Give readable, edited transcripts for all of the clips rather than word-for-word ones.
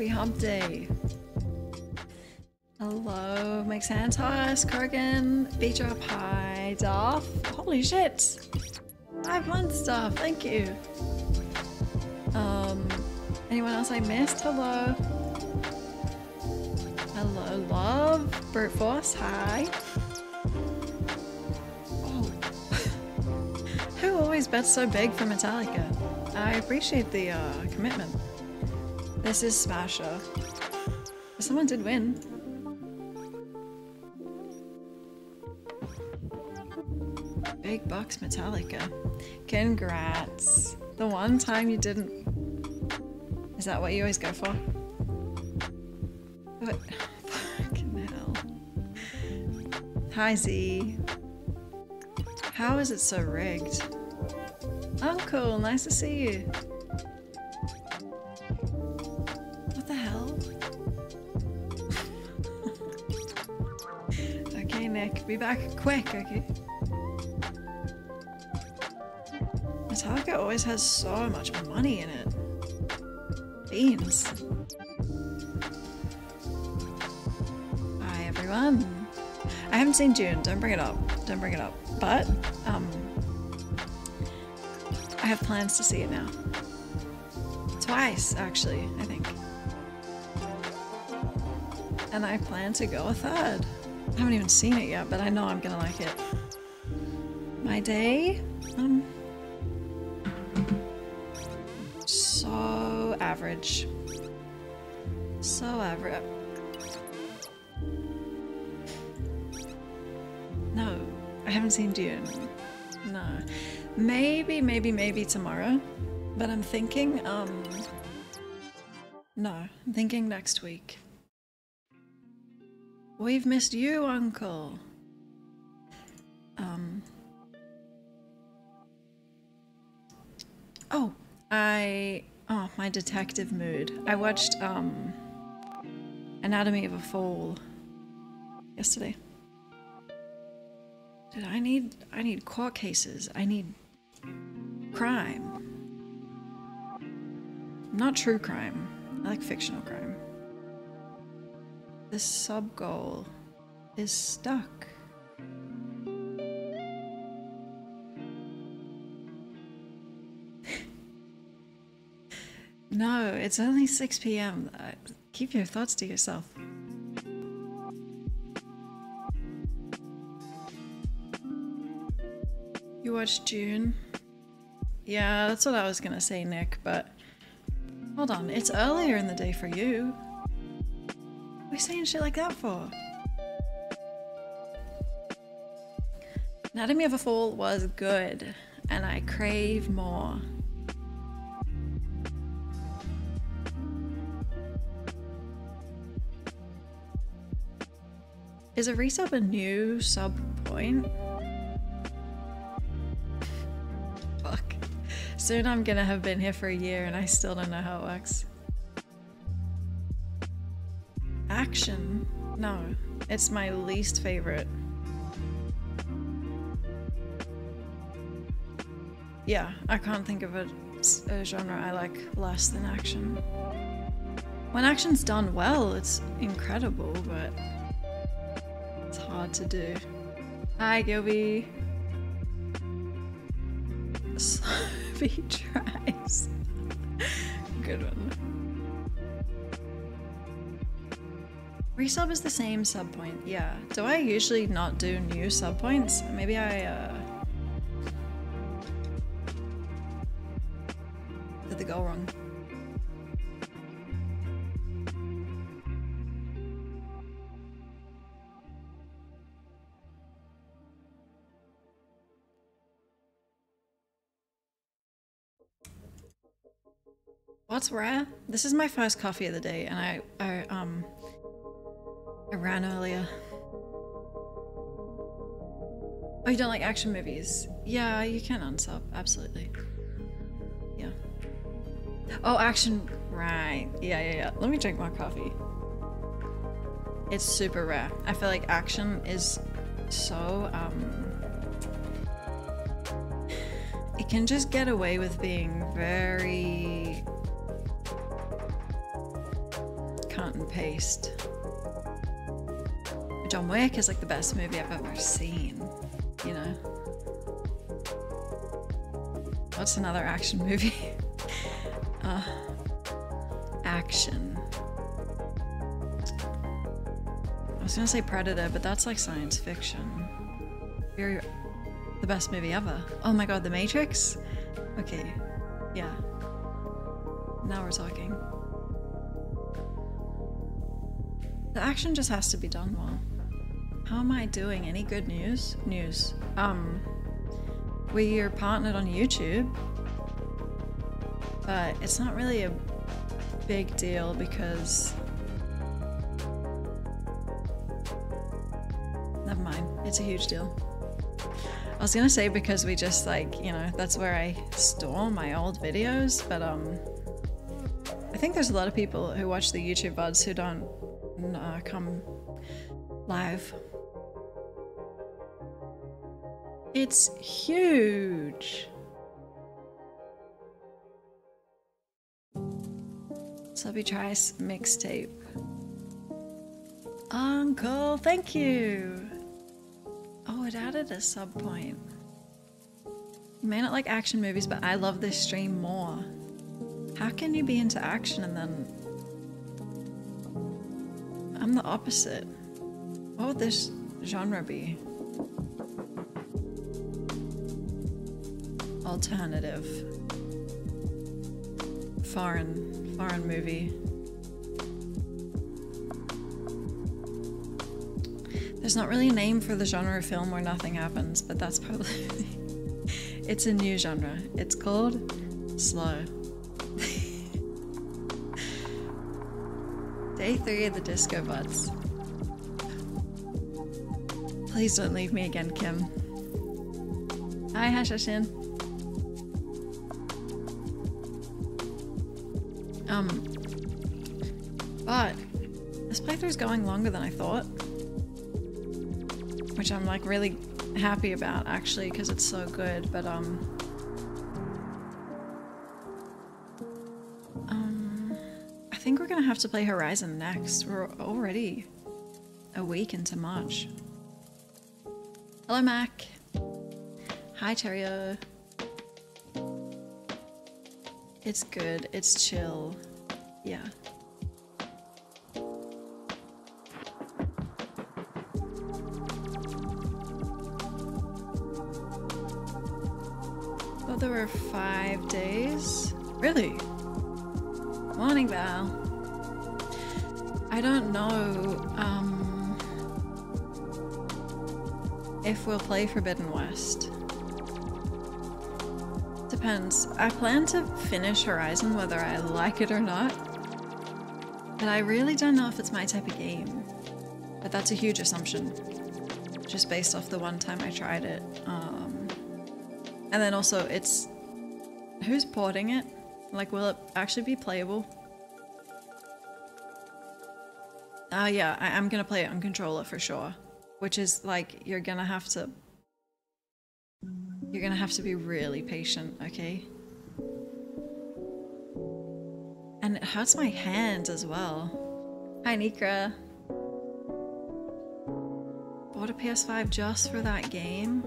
Hump Day. Hello, Mike Santos, Corgan, Beach Up High, Darth. Holy shit! 5 months, Darth, thank you. Anyone else I missed? Hello. Hello, love. Brute Force, hi. Oh. Who always bets so big for Metallica? I appreciate the commitment. This is Smasher. Someone did win. Big bucks Metallica. Congrats. The one time you didn't... Is that what you always go for? What? Fucking hell. Hi Z. How is it so rigged? Uncle, nice to see you. Be back quick, okay? Metallica always has so much money in it. Beans. Hi everyone. I haven't seen June, don't bring it up. Don't bring it up. But, I have plans to see it now. Twice, actually, I think. And I plan to go a third. I haven't even seen it yet, but I know I'm gonna like it. My day? So average. So average. No, I haven't seen Dune. No. Maybe tomorrow. But I'm thinking, no, I'm thinking next week. We've missed you, Uncle. Oh, my detective mood. I watched, Anatomy of a Fall yesterday. Dude, I need court cases. I need crime. Not true crime. I like fictional crime. The sub-goal is stuck. No, it's only 6 p.m. Keep your thoughts to yourself. You watched June? Yeah, that's what I was gonna say, Nick, but hold on, it's earlier in the day for you. What are you saying shit like that for? Anatomy of a Fall was good, and I crave more. Is a resub a new sub point? Fuck. Soon I'm gonna have been here for a year and I still don't know how it works. Action? No, it's my least favorite. Yeah, I can't think of a genre I like less than action. When action's done well, it's incredible, but it's hard to do. Hi, Gilby. Sophie tries. Good one. Resub is the same sub point, yeah. Do I usually not do new sub points? Maybe I did the goal wrong. What's rare? This is my first coffee of the day, and I ran earlier. Oh, you don't like action movies? Yeah, you can unsub, absolutely. Yeah. Oh, action, right. Yeah. Let me drink more coffee. It's super rare. I feel like action is so, it can just get away with being very cut and paste. John Wick is like the best movie I've ever seen, you know? What's another action movie? Action. I was gonna say Predator, but that's like science fiction. The best movie ever. Oh my god, The Matrix? Okay, yeah. Now we're talking. The action just has to be done well. How am I doing? Any good news? We're partnered on YouTube, but it's not really a big deal because... Never mind, it's a huge deal. I was gonna say because we just like, you know, that's where I store my old videos, but I think there's a lot of people who watch the YouTube VODs who don't come live. It's huge. Subby Trice mixtape. Uncle, thank you. Oh, it added a sub point. You may not like action movies, but I love this stream more. How can you be into action and then... I'm the opposite. What would this genre be? Alternative. Foreign movie. There's not really a name for the genre of film where nothing happens, but that's probably... It's a new genre. It's called slow. Day 3 of the Disco Buds. Please don't leave me again, Kim. Hi, Hashashin. But this playthrough's going longer than I thought. Which I'm like really happy about actually, because it's so good, but I think we're gonna have to play Horizon next. We're already a week into March. Hello, Mac. Hi, Terrio. It's good. It's chill. Yeah. Thought there were 5 days. Really? Morning, Val. I don't know if we'll play Forbidden West. Depends. I plan to finish Horizon whether I like it or not. But I really don't know if it's my type of game. But that's a huge assumption. Just based off the one time I tried it. And then also it's... Who's porting it? Like, will it actually be playable? Yeah, I'm gonna play it on controller for sure. Which is like, you're gonna have to be really patient, okay? And it hurts my hands as well. Hi, Nikra. Bought a PS5 just for that game.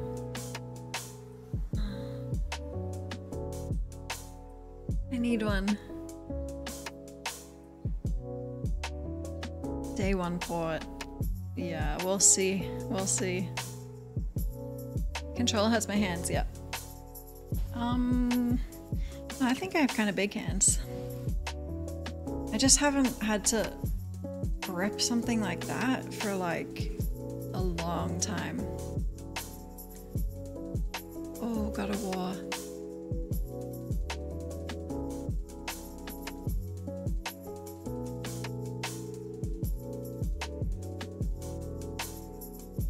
I need one. Day 1 port. Yeah, we'll see. We'll see. Controller hurts my hands, yeah. I think I have kind of big hands. I just haven't had to grip something like that for like a long time. Oh, God of War.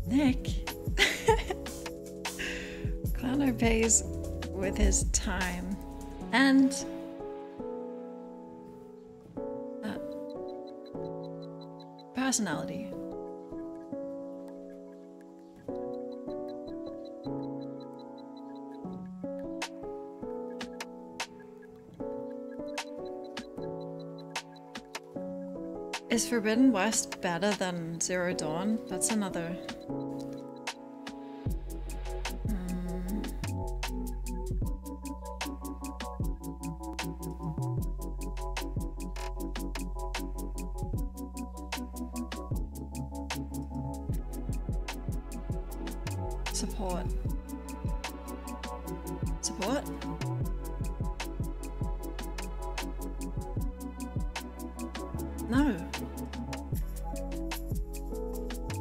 Nick. Clowno pays with his time and personality. Is Forbidden West better than Zero Dawn? That's another... Support. Support? No.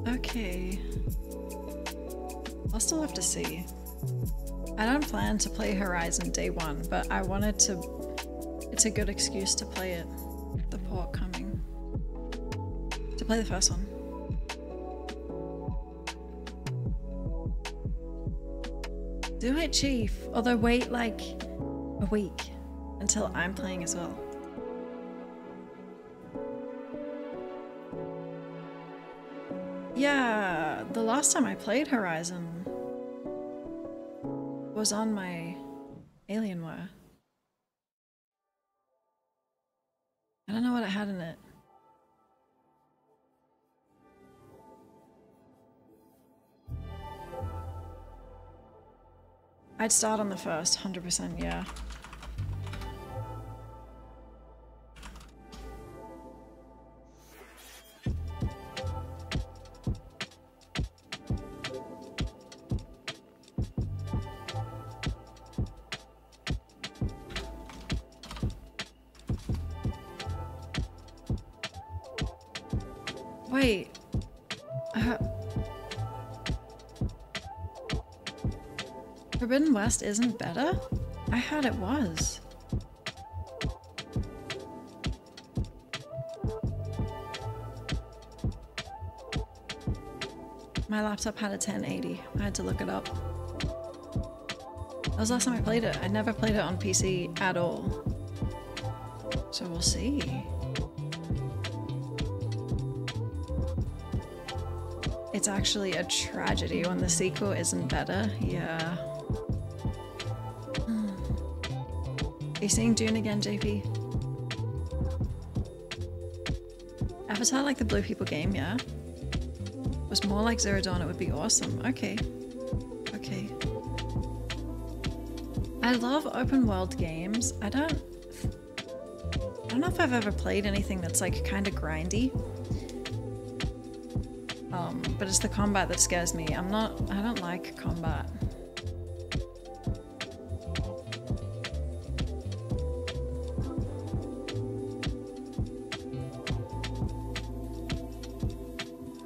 Okay. I'll still have to see. I don't plan to play Horizon day 1, but I wanted to... It's a good excuse to play it. The port coming. To play the first one. Do it, Chief. Although wait like a week until I'm playing as well. Yeah, the last time I played Horizon was on my Alienware. I don't know what it had in it. I'd start on the first, 100%, yeah. Wait. Forbidden West isn't better? I heard it was. My laptop had a 1080. I had to look it up. That was the last time I played it. I never played it on PC at all. So we'll see. It's actually a tragedy when the sequel isn't better. Yeah. Are you seeing Dune again, JP? Avatar like the Blue People game, yeah? Was more like Zero Dawn, it would be awesome. Okay. Okay. I love open world games. I don't know if I've ever played anything that's like kind of grindy. But it's the combat that scares me. I don't like combat.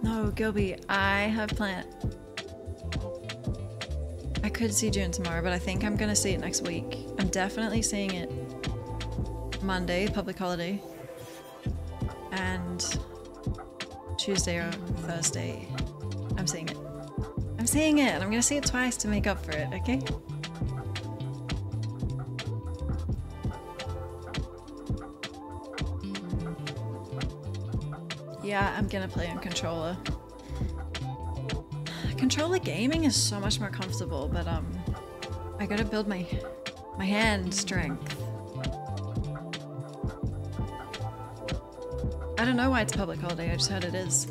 No, Gilby, I have planned. I could see June tomorrow, but I think I'm gonna see it next week. I'm definitely seeing it Monday, public holiday, and Tuesday or Thursday. I'm seeing it. I'm seeing it, and I'm gonna see it twice to make up for it, okay? Yeah, I'm gonna play on controller. Controller gaming is so much more comfortable, but I gotta build my hand strength. I don't know why it's public holiday, I just heard it is.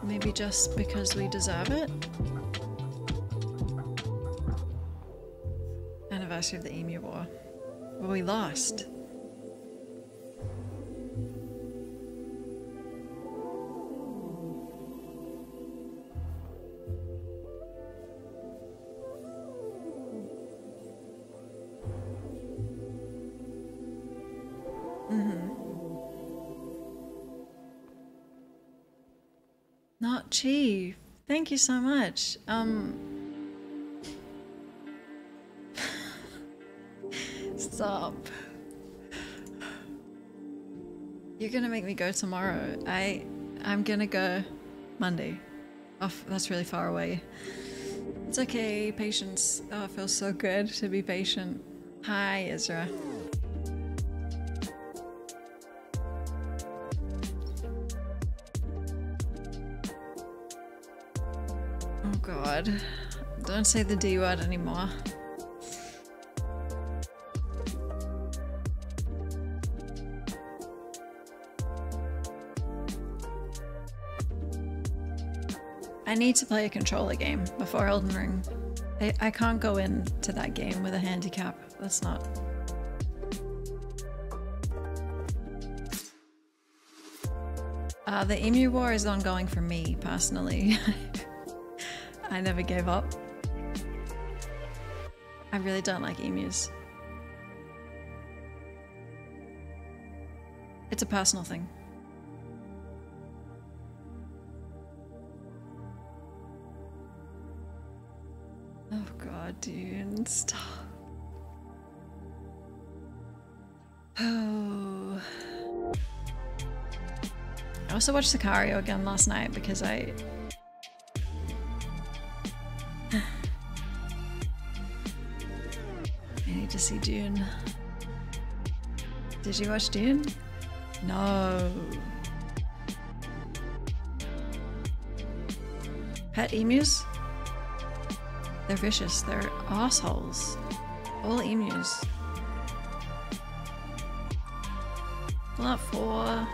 Maybe just because we deserve it? Anniversary of the Emu War. Well, we lost. Not Chief. Thank you so much. Stop. You're gonna make me go tomorrow. I'm gonna go Monday. Oh, that's really far away. It's okay, patience. Oh, it feels so good to be patient. Hi, Isra. Oh god. Don't say the D word anymore. I need to play a controller game before Elden Ring. I can't go into that game with a handicap. That's not... the Emu War is ongoing for me, personally. I never gave up. I really don't like emus. It's a personal thing. Oh god, dude, stop. Oh. I also watched Sicario again last night because I need to see Dune. Did you watch Dune? No. Pet emus? They're vicious. They're assholes. All emus. Fallout 4.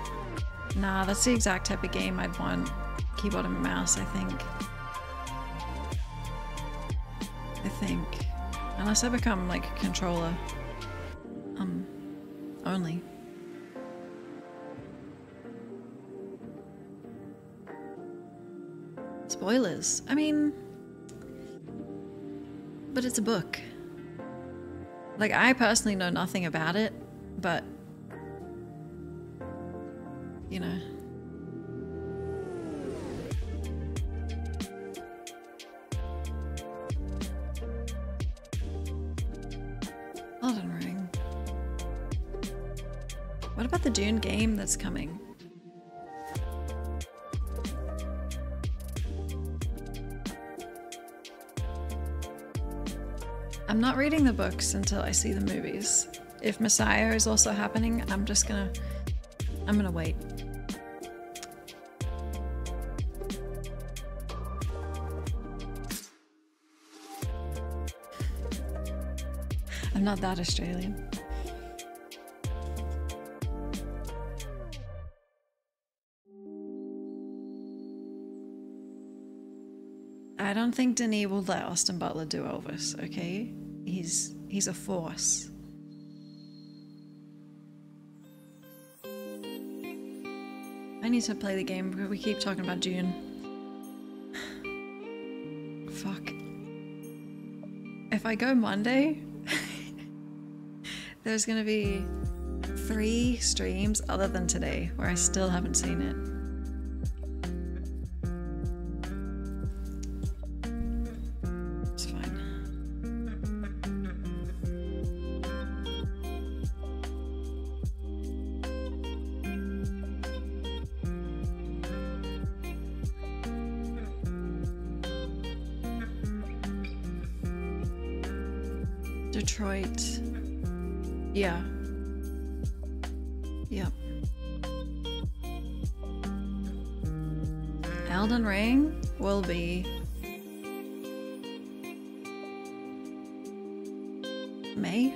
Nah, that's the exact type of game I'd want. Keyboard and mouse, I think. Unless I become like a controller. Only. Spoilers. I mean, but it's a book. Like, I personally know nothing about it, but you know. Elden Ring. What about the Dune game that's coming? I'm not reading the books until I see the movies. If Messiah is also happening, I'm gonna wait. I'm not that Australian. I don't think Denis will let Austin Butler do Elvis, okay? He's a force. I need to play the game because we keep talking about June. Fuck. If I go Monday, there's gonna be 3 streams other than today where I still haven't seen it. It's fine. Detroit. Yeah. Yep. Elden Ring will be May.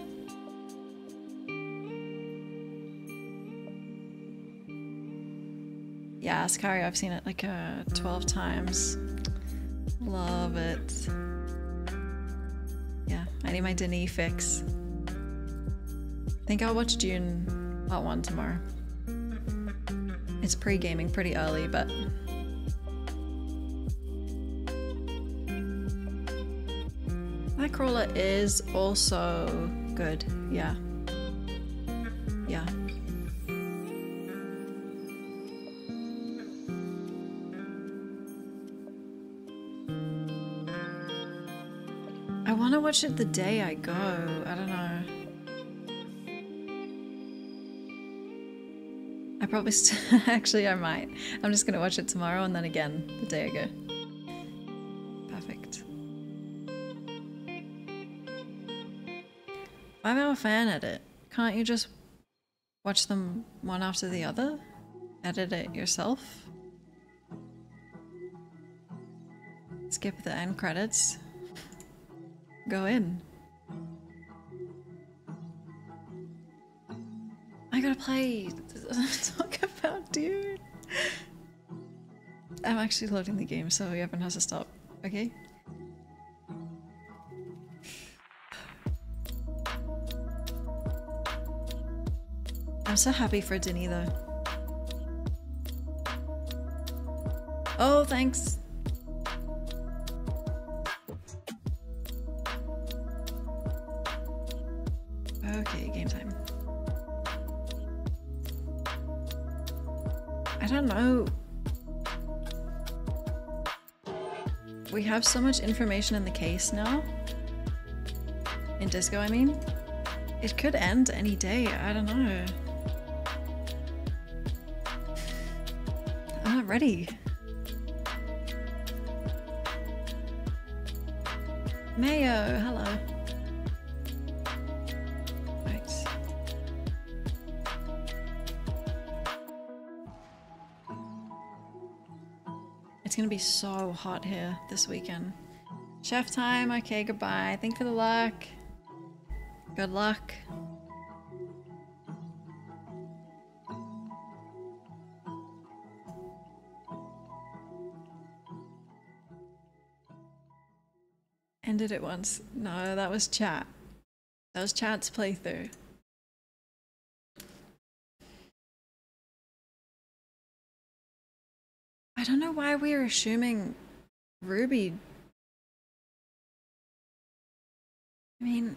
Yeah, Sicario, I've seen it like 12 times. Love it. Yeah, I need my Denis fix. I think I'll watch Dune Part 1 tomorrow. It's pre-gaming pretty early, but Nightcrawler is also good. Yeah. Yeah. I want to watch it the day I go. I don't know. I probably actually I might. I'm just gonna watch it tomorrow and then again the day I go. Perfect. 5-hour fan edit. Can't you just watch them one after the other? Edit it yourself? Skip the end credits. Go in. I gotta play. Talk about Dune. I'm actually loading the game, so everyone has to stop. Okay. I'm so happy for Denis though. Oh, thanks. Okay, game time. I don't know. We have so much information in the case now. In Disco, I mean. It could end any day. I don't know. I'm not ready. Mayo, hello. It's gonna be so hot here this weekend. Chef time, okay, goodbye. Thank you for the luck. Good luck. Ended it once. No, that was chat. That was chat's playthrough. I don't know why we're assuming Ruby. I mean,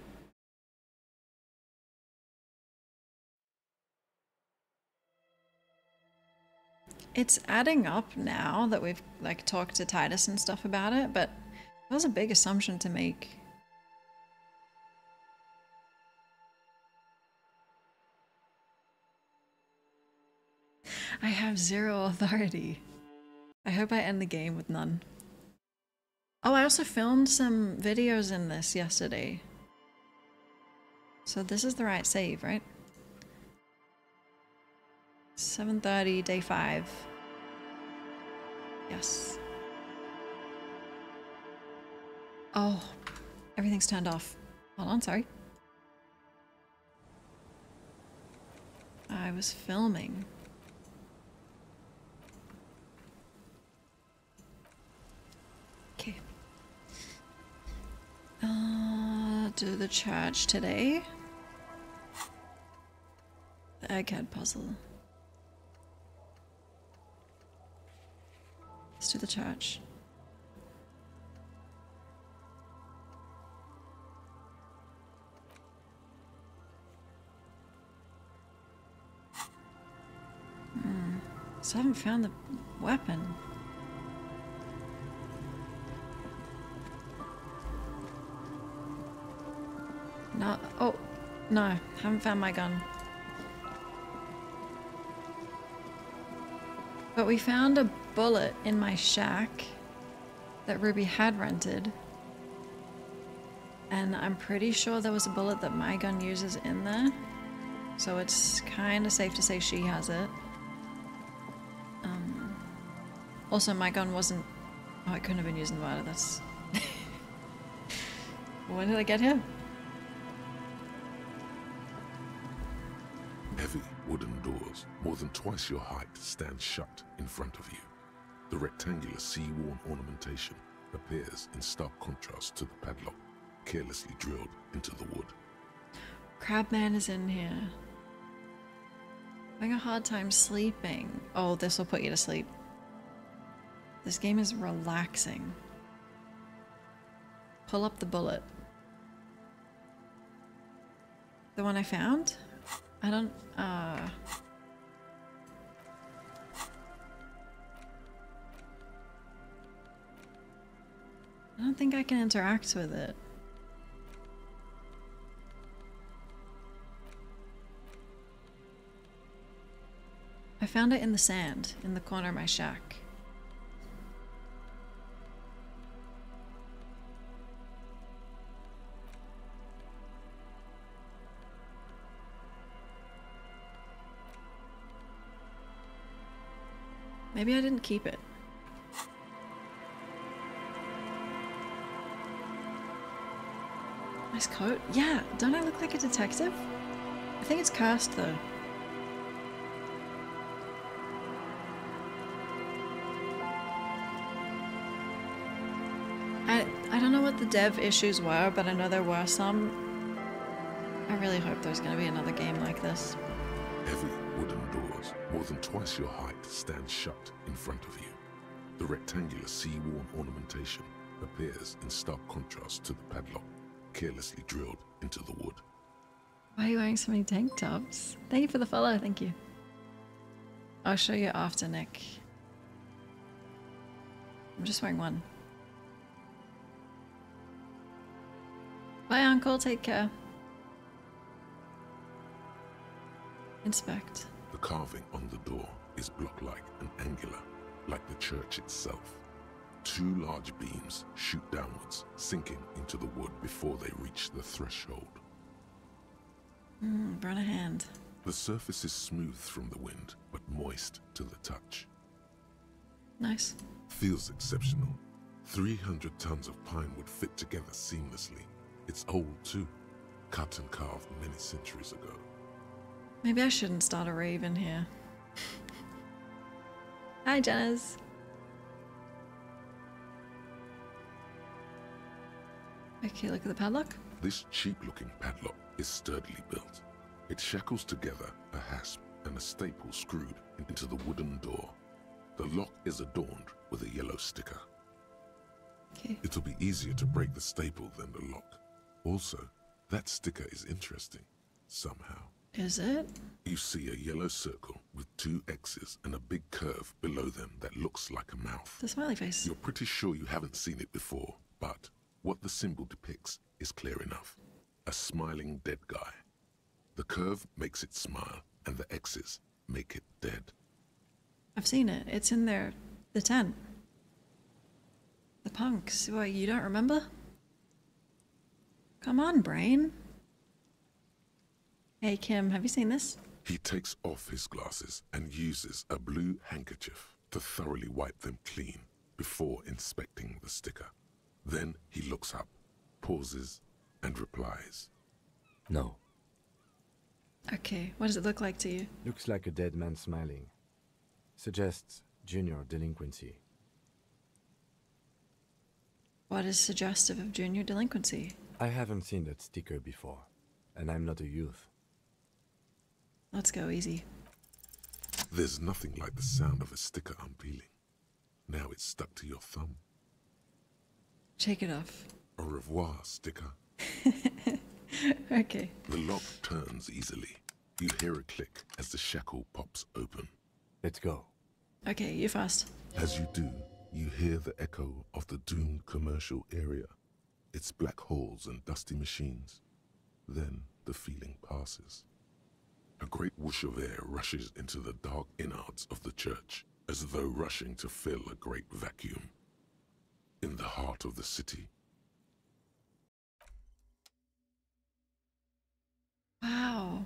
it's adding up now that we've like talked to Titus and stuff about it, but that was a big assumption to make. I have 0 authority. I hope I end the game with none. Oh, I also filmed some videos in this yesterday. So this is the right save, right? 7:30, day 5. Yes. Oh, everything's turned off. Hold on, sorry. I was filming. Okay. Do the church today. The egghead puzzle. Let's do the church. So I haven't found the weapon. No, oh, no, haven't found my gun. But we found a bullet in my shack that Ruby had rented. And I'm pretty sure there was a bullet that my gun uses in there. So it's kind of safe to say she has it. Also, my gun wasn't... Oh, I couldn't have been using the water, that's... When did I get here? Heavy wooden doors, more than twice your height, stand shut in front of you. The rectangular sea-worn ornamentation appears in stark contrast to the padlock, carelessly drilled into the wood. Crabman is in here. Having a hard time sleeping. Oh, this will put you to sleep. This game is relaxing. Pull up the bullet. The one I found? I don't, I don't think I can interact with it. I found it in the sand, in the corner of my shack. Maybe I didn't keep it. Nice coat. Yeah, don't I look like a detective? I think it's cursed though. I don't know what the dev issues were, but I know there were some. I really hope there's gonna be another game like this. Heavy wooden doors, more than twice your height, stand shut in front of you. The rectangular sea-worn ornamentation appears in stark contrast to the padlock, carelessly drilled into the wood. Why are you wearing so many tank tops? Thank you for the follow, thank you. I'll show you after, Nick. I'm just wearing one. Bye, Uncle. Take care. Inspect. The carving on the door is block-like and angular, like the church itself. 2 large beams shoot downwards, sinking into the wood before they reach the threshold. Burn a hand. The surface is smooth from the wind, but moist to the touch. Nice. Feels exceptional. 300 tons of pine would fit together seamlessly. It's old too, cut and carved many centuries ago. Maybe I shouldn't start a rave in here. Hi, Jenners. Okay, look at the padlock. This cheap-looking padlock is sturdily built. It shackles together a hasp and a staple screwed into the wooden door. The lock is adorned with a yellow sticker. Okay. It'll be easier to break the staple than the lock. Also, that sticker is interesting, somehow. Is it? You see a yellow circle with 2 X's and a big curve below them that looks like a mouth. The smiley face. You're pretty sure you haven't seen it before, but what the symbol depicts is clear enough. A smiling dead guy. The curve makes it smile, and the X's make it dead. I've seen it. It's in there. The tent. The punks. What, you don't remember? Come on, brain. Hey, Kim, have you seen this? He takes off his glasses and uses a blue handkerchief to thoroughly wipe them clean before inspecting the sticker. Then he looks up, pauses, and replies. No. Okay, what does it look like to you? Looks like a dead man smiling. Suggests junior delinquency. What is suggestive of junior delinquency? I haven't seen that sticker before, and I'm not a youth. Let's go easy. There's nothing like the sound of a sticker unpeeling. Now it's stuck to your thumb. Take it off. Au revoir, sticker. Okay. The lock turns easily. You hear a click as the shackle pops open. Let's go. Okay, you fast. As you do, you hear the echo of the doomed commercial area. Its black holes and dusty machines. Then the feeling passes. A great whoosh of air rushes into the dark innards of the church, as though rushing to fill a great vacuum. In the heart of the city. Wow.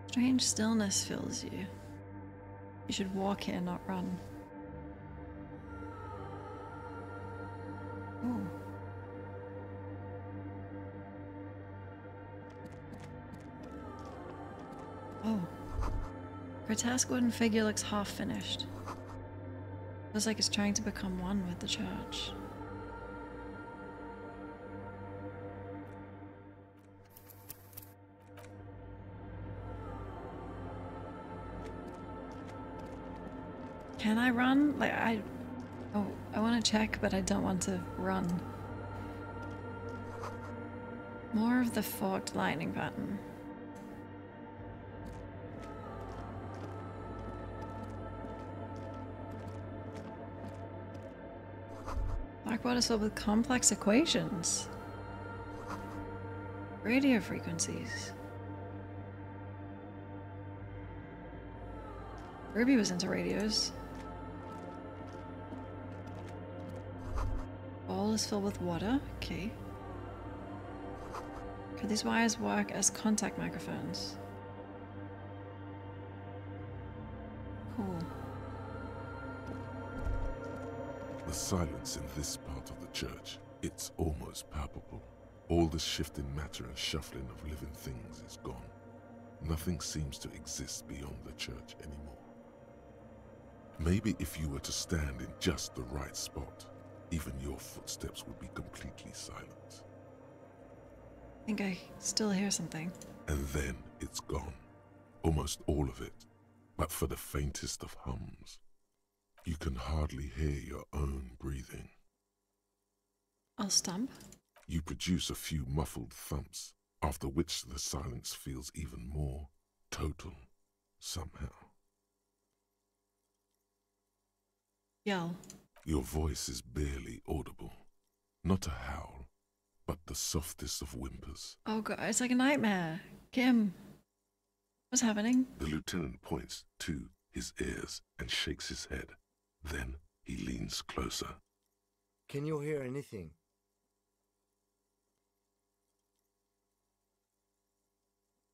Strange stillness fills you. You should walk here, not run. Ooh. Oh. Grotesque wooden figure looks half finished. Feels like it's trying to become one with the church. Can I run? Like, I want to check, but I don't want to run. More of the forked lightning pattern. Blackboard is filled with complex equations. Radio frequencies. Ruby was into radios. Ball is filled with water. Okay. Could these wires work as contact microphones? Cool. The silence in this part of the church, it's almost palpable. All the shifting matter and shuffling of living things is gone. Nothing seems to exist beyond the church anymore. Maybe if you were to stand in just the right spot, even your footsteps would be completely silent. I think I still hear something. And then it's gone. Almost all of it. But for the faintest of hums, you can hardly hear your own breathing. I'll stomp. You produce a few muffled thumps, after which the silence feels even more total, somehow. Yell. Your voice is barely audible. Not a howl, but the softest of whimpers. Oh god, it's like a nightmare. Kim, what's happening? The lieutenant points to his ears and shakes his head. Then he leans closer. Can you hear anything?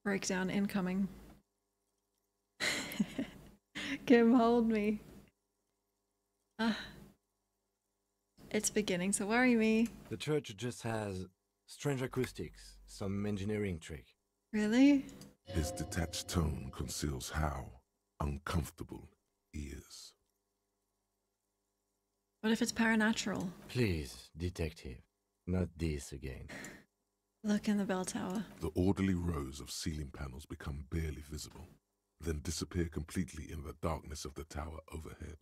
Breakdown incoming. Kim, hold me. It's beginning to worry me. The church just has strange acoustics, some engineering trick. Really? His detached tone conceals how uncomfortable he is. What if it's paranatural? Please, detective, not this again. Look in the bell tower. The orderly rows of ceiling panels become barely visible, then disappear completely in the darkness of the tower overhead.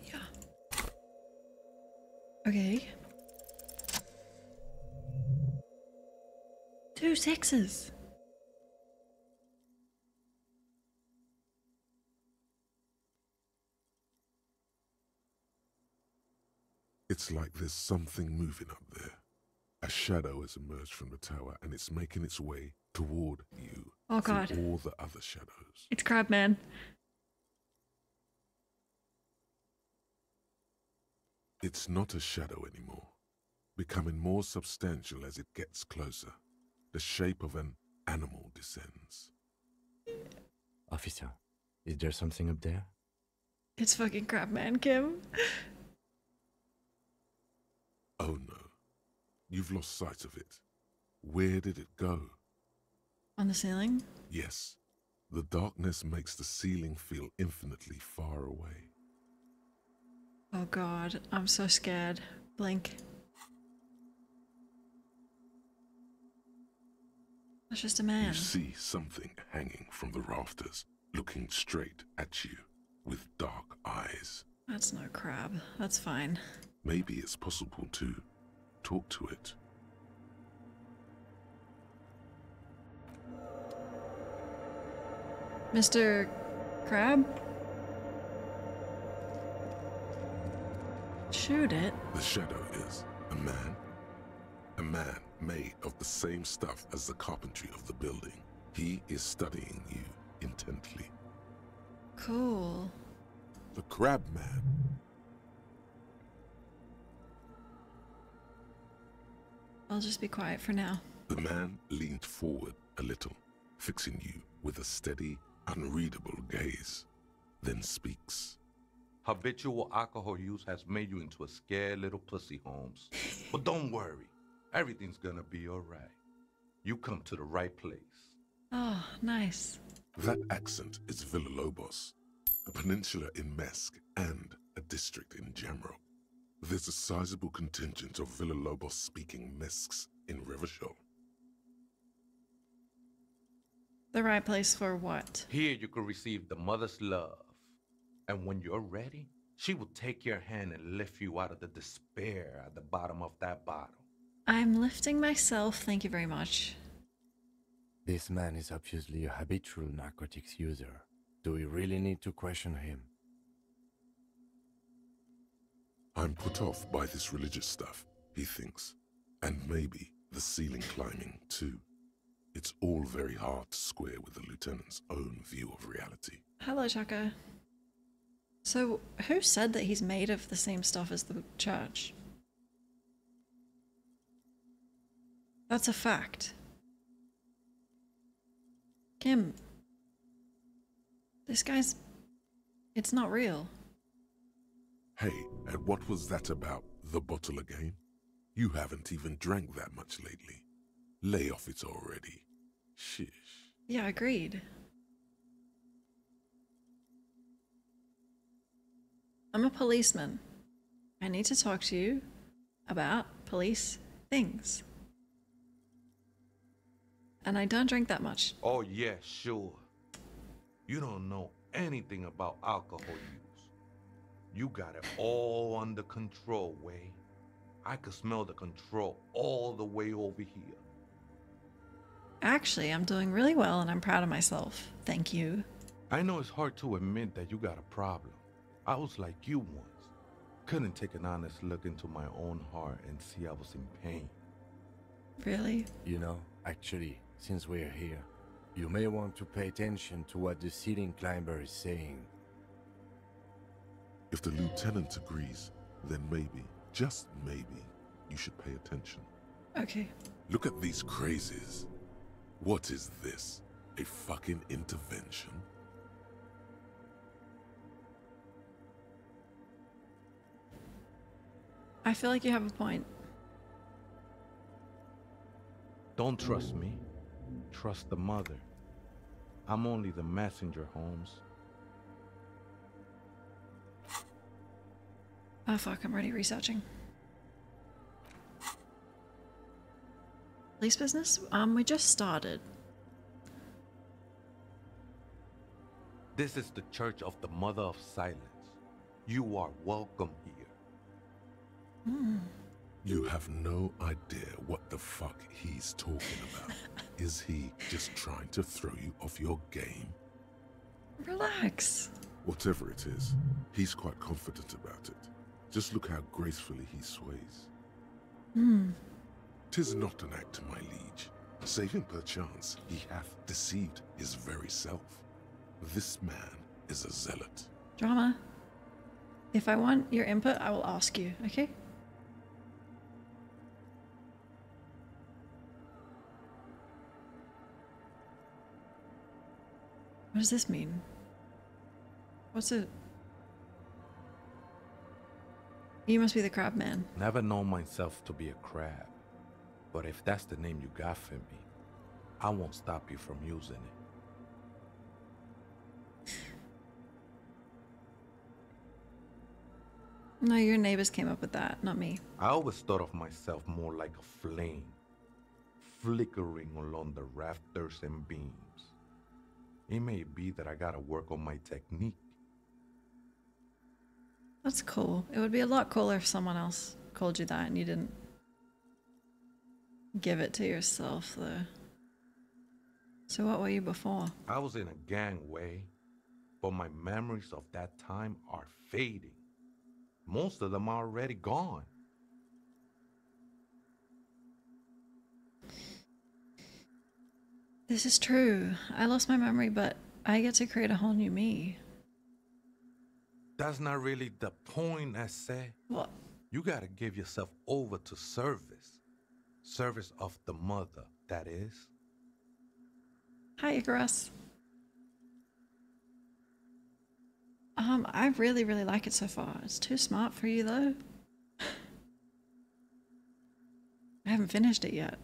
Yeah. Okay. 2 6s. It's like there's something moving up there. A shadow has emerged from the tower and it's making its way toward you. Oh through god. all the other shadows. It's Crabman. It's not a shadow anymore, becoming more substantial as it gets closer. The shape of an animal descends. Officer, is there something up there? It's fucking Crabman, Kim. Oh no, you've lost sight of it. Where did it go? On the ceiling? Yes, the darkness makes the ceiling feel infinitely far away. Oh god, I'm so scared. Blink. That's just a man. You see something hanging from the rafters, looking straight at you with dark eyes. That's no crab. That's fine. Maybe it's possible to talk to it. Mr. Crab? Shoot it. The shadow is a man. A man made of the same stuff as the carpentry of the building. He is studying you intently. Cool. The Crab Man. I'll just be quiet for now. The man leaned forward a little, fixing you with a steady, unreadable gaze, then speaks. Habitual alcohol use has made you into a scared little pussy, Holmes. But don't worry, everything's gonna be alright. You come to the right place. Oh, nice. That accent is Villa-Lobos, a peninsula in Mesk and a district in Jamrock. There's a sizable contingent of Villa-Lobos-speaking Mesks in Rivershaw. The right place for what? Here you can receive the mother's love. And when you're ready, she will take your hand and lift you out of the despair at the bottom of that bottle. I'm lifting myself, thank you very much. This man is obviously a habitual narcotics user. Do we really need to question him? I'm put off by this religious stuff, he thinks. And maybe the ceiling climbing, too. It's all very hard to square with the lieutenant's own view of reality. Hello, Chaka. So, who said that he's made of the same stuff as the church? That's a fact. Kim, this guy's... it's not real. Hey, and what was that about the bottle again? You haven't even drank that much lately. Lay off it already. Shish. Yeah, agreed. I'm a policeman. I need to talk to you about police things. And I don't drink that much. Oh yeah, sure. You don't know anything about alcohol use. You got it all under control, Way. I could smell the control all the way over here. Actually, I'm doing really well and I'm proud of myself. Thank you. I know it's hard to admit that you got a problem. I was like you once. Couldn't take an honest look into my own heart and see I was in pain. Really? You know, actually, since we're here, you may want to pay attention to what the ceiling climber is saying. If the lieutenant agrees, then maybe, just maybe, you should pay attention. Okay. Look at these crazies. What is this? A fucking intervention? I feel like you have a point. Don't trust me. Trust the mother. I'm only the messenger, Holmes. Oh fuck, I'm already researching. Police business? We just started. This is the Church of the Mother of Silence. You are welcome here. You have no idea what the fuck he's talking about. Is he just trying to throw you off your game? Relax. Whatever it is, he's quite confident about it. Just look how gracefully he sways. 'Tis not an act, my liege. Save him perchance, he hath deceived his very self. This man is a zealot. Drama. If I want your input, I will ask you, okay? What does this mean? What's it? You must be the crab man. Never known myself to be a crab. But if that's the name you got for me, I won't stop you from using it. No, your neighbors came up with that, not me. I always thought of myself more like a flame, flickering along the rafters and beams. It may be that I gotta work on my technique. That's cool. It would be a lot cooler if someone else called you that and you didn't give it to yourself, though. So what were you before? I was in a gangway, but my memories of that time are fading. Most of them are already gone. This is true. I lost my memory, but I get to create a whole new me. That's not really the point, I say. What? You gotta give yourself over to service. Service of the mother, that is. Hi, Icarus. I really, really like it so far. It's too smart for you, though. I haven't finished it yet.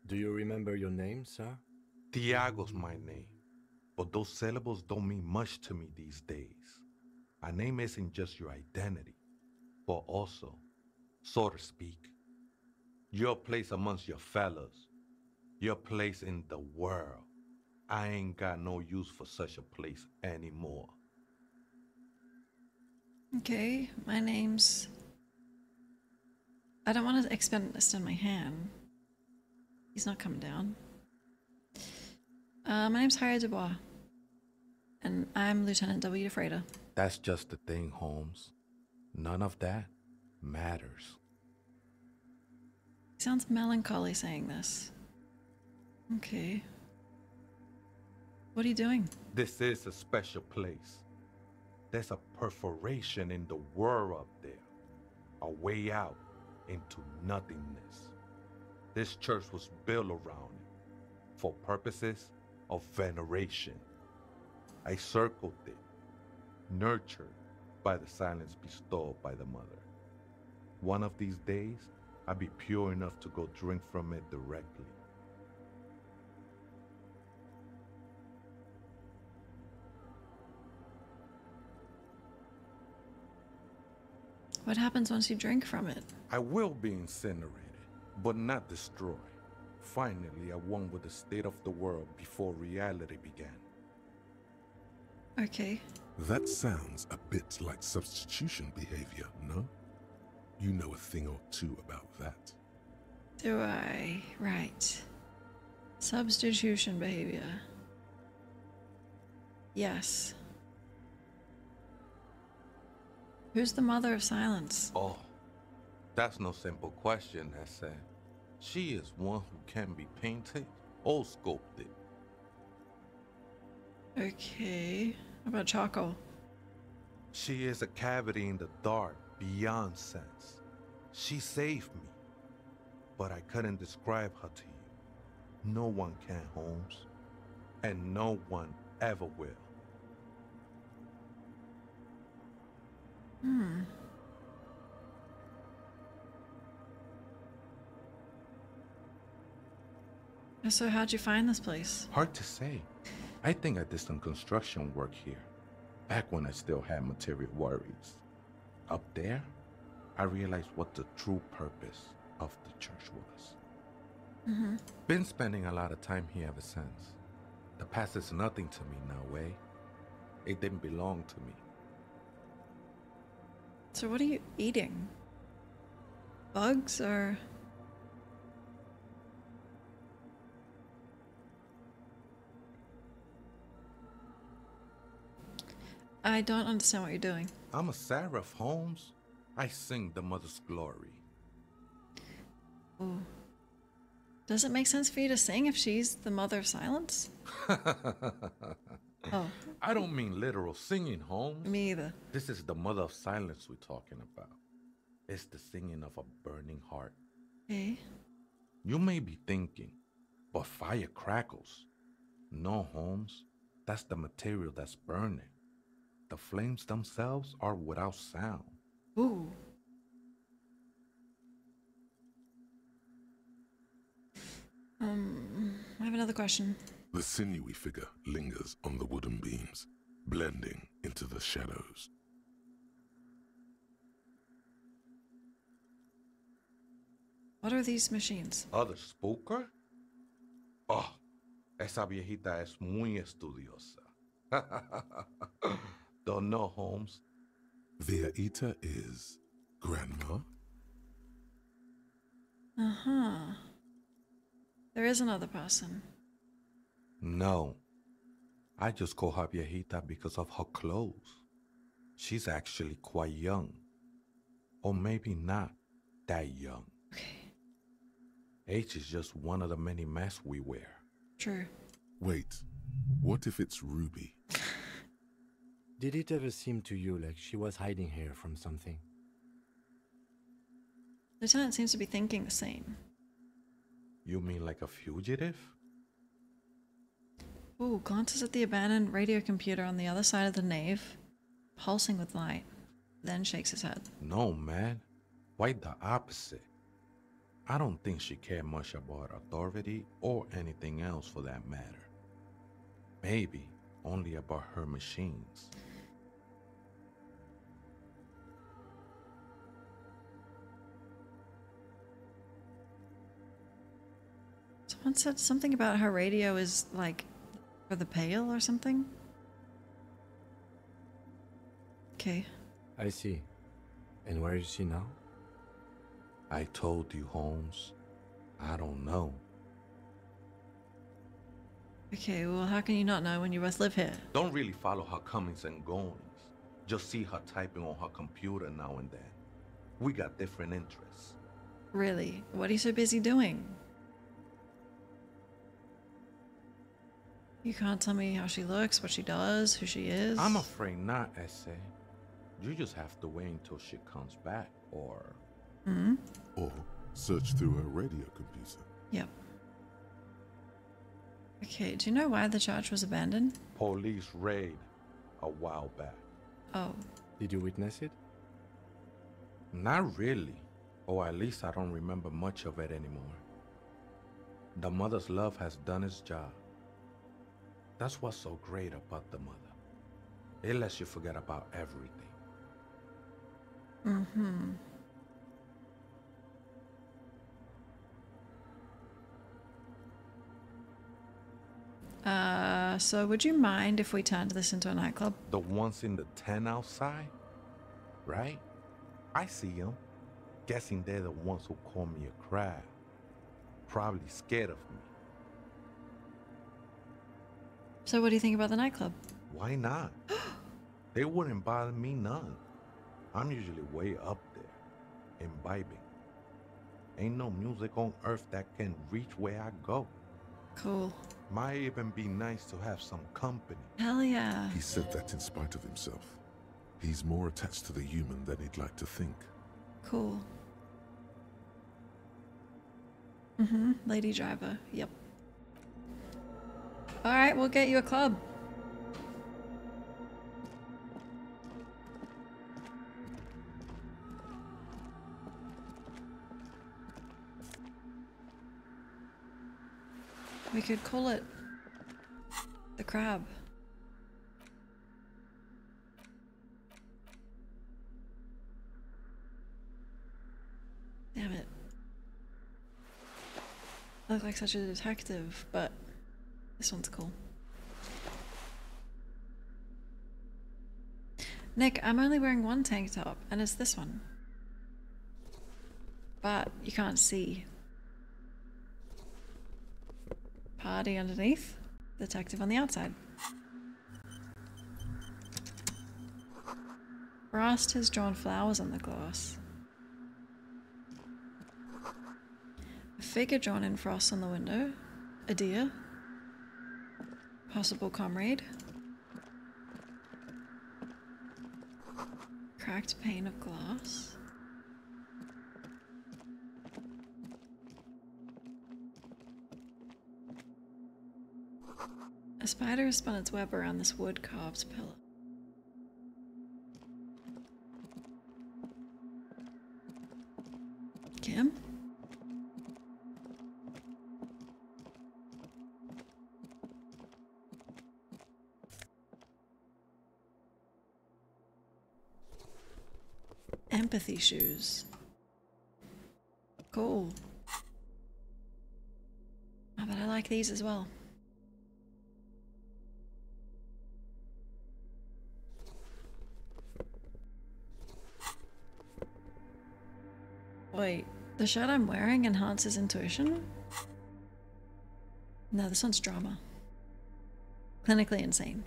Do you remember your name, sir? Tiago's my name, but those syllables don't mean much to me these days. A name isn't just your identity, but also, so to speak, your place amongst your fellows, your place in the world. I ain't got no use for such a place anymore. Okay, my name's... I don't want to extend my hand. He's not coming down. My name's Harry Dubois. And I'm Lieutenant W. de Freda. That's just the thing, Holmes. None of that matters. He sounds melancholy saying this. Okay. What are you doing? This is a special place. There's a perforation in the world up there. A way out into nothingness. This church was built around it for purposes of veneration. I circled it, nurtured by the silence bestowed by the mother. One of these days, I'll be pure enough to go drink from it directly. What happens once you drink from it? I will be incinerated, but not destroyed. Finally, I won with the state of the world before reality began. Okay. That sounds a bit like substitution behavior, no? You know a thing or two about that. Do I? Right. Substitution behavior. Yes. Who's the mother of silence? Oh, that's no simple question, I said. She is one who can be painted or sculpted. Okay. How about charcoal? She is a cavity in the dark beyond sense. She saved me, but I couldn't describe her to you. No one can, Holmes, and no one ever will. Hmm. So how'd you find this place? Hard to say. I think I did some construction work here, back when I still had material worries. Up there, I realized what the true purpose of the church was. Been spending a lot of time here ever since. The past is nothing to me now, eh? It didn't belong to me. So what are you eating? Bugs or... I don't understand what you're doing. I'm a seraph, Holmes. I sing the mother's glory. Ooh. Does it make sense for you to sing if she's the mother of silence? Oh, I don't mean literal singing, Holmes. me either. This is the mother of silence we're talking about. It's the singing of a burning heart. Eh? You may be thinking, but fire crackles. No, Holmes. That's the material that's burning. The flames themselves are without sound. Ooh. I have another question. The sinewy figure lingers on the wooden beams, blending into the shadows. What are these machines? Other spooker? Oh, esa viejita es muy estudiosa. Don't know, Holmes. Viejita is grandma? Uh-huh. There is another person. No. I just call her viejita because of her clothes. She's actually quite young. Or maybe not that young. Okay. Age is just one of the many masks we wear. True. Wait, what if it's Ruby? Did it ever seem to you like she was hiding here from something? Lieutenant seems to be thinking the same. You mean like a fugitive? Ooh, glances at the abandoned radio computer on the other side of the nave, pulsing with light, then shakes his head. No, man. Quite the opposite. I don't think she cared much about authority or anything else for that matter. Maybe only about her machines. Someone said something about her radio is like for the pale or something. Okay. I see. And where is she now? I told you, Holmes. I don't know. Okay, well, how can you not know when you both live here? Don't really follow her comings and goings. Just see her typing on her computer now and then. We got different interests. Really? What are you so busy doing? You can't tell me how she looks, what she does, who she is? I'm afraid not, Essay. You just have to wait until she comes back, or... Hmm? Or search through her radio computer. Yep. Okay, do you know why the church was abandoned? Police raid a while back. Oh. Did you witness it? Not really. Or at least I don't remember much of it anymore. The mother's love has done its job. That's what's so great about the mother. It lets you forget about everything. Mm-hmm. So would you mind if we turned this into a nightclub? The ones in the tent outside, right? I see them. Guessing they're the ones who call me a crab. Probably scared of me. So what do you think about the nightclub? Why not? They wouldn't bother me none. I'm usually way up there, imbibing. Ain't no music on earth that can reach where I go. Cool. Might even be nice to have some company. Hell yeah. He said that in spite of himself. He's more attached to the human than he'd like to think. Cool. Mm-hmm. Lady driver. Yep. Alright, we'll get you a club. We could call it the crab. Damn it. I look like such a detective, but this one's cool. Nick, I'm only wearing one tank top, and it's this one. But you can't see. Party underneath, detective on the outside. Frost has drawn flowers on the glass. A figure drawn in frost on the window. A deer. Possible comrade. Cracked pane of glass. A spider has spun its web around this wood-carved pillar. Kim? Empathy shoes. Cool. Oh, but I like these as well. Wait, the shirt I'm wearing enhances intuition? No, this one's drama. Clinically insane.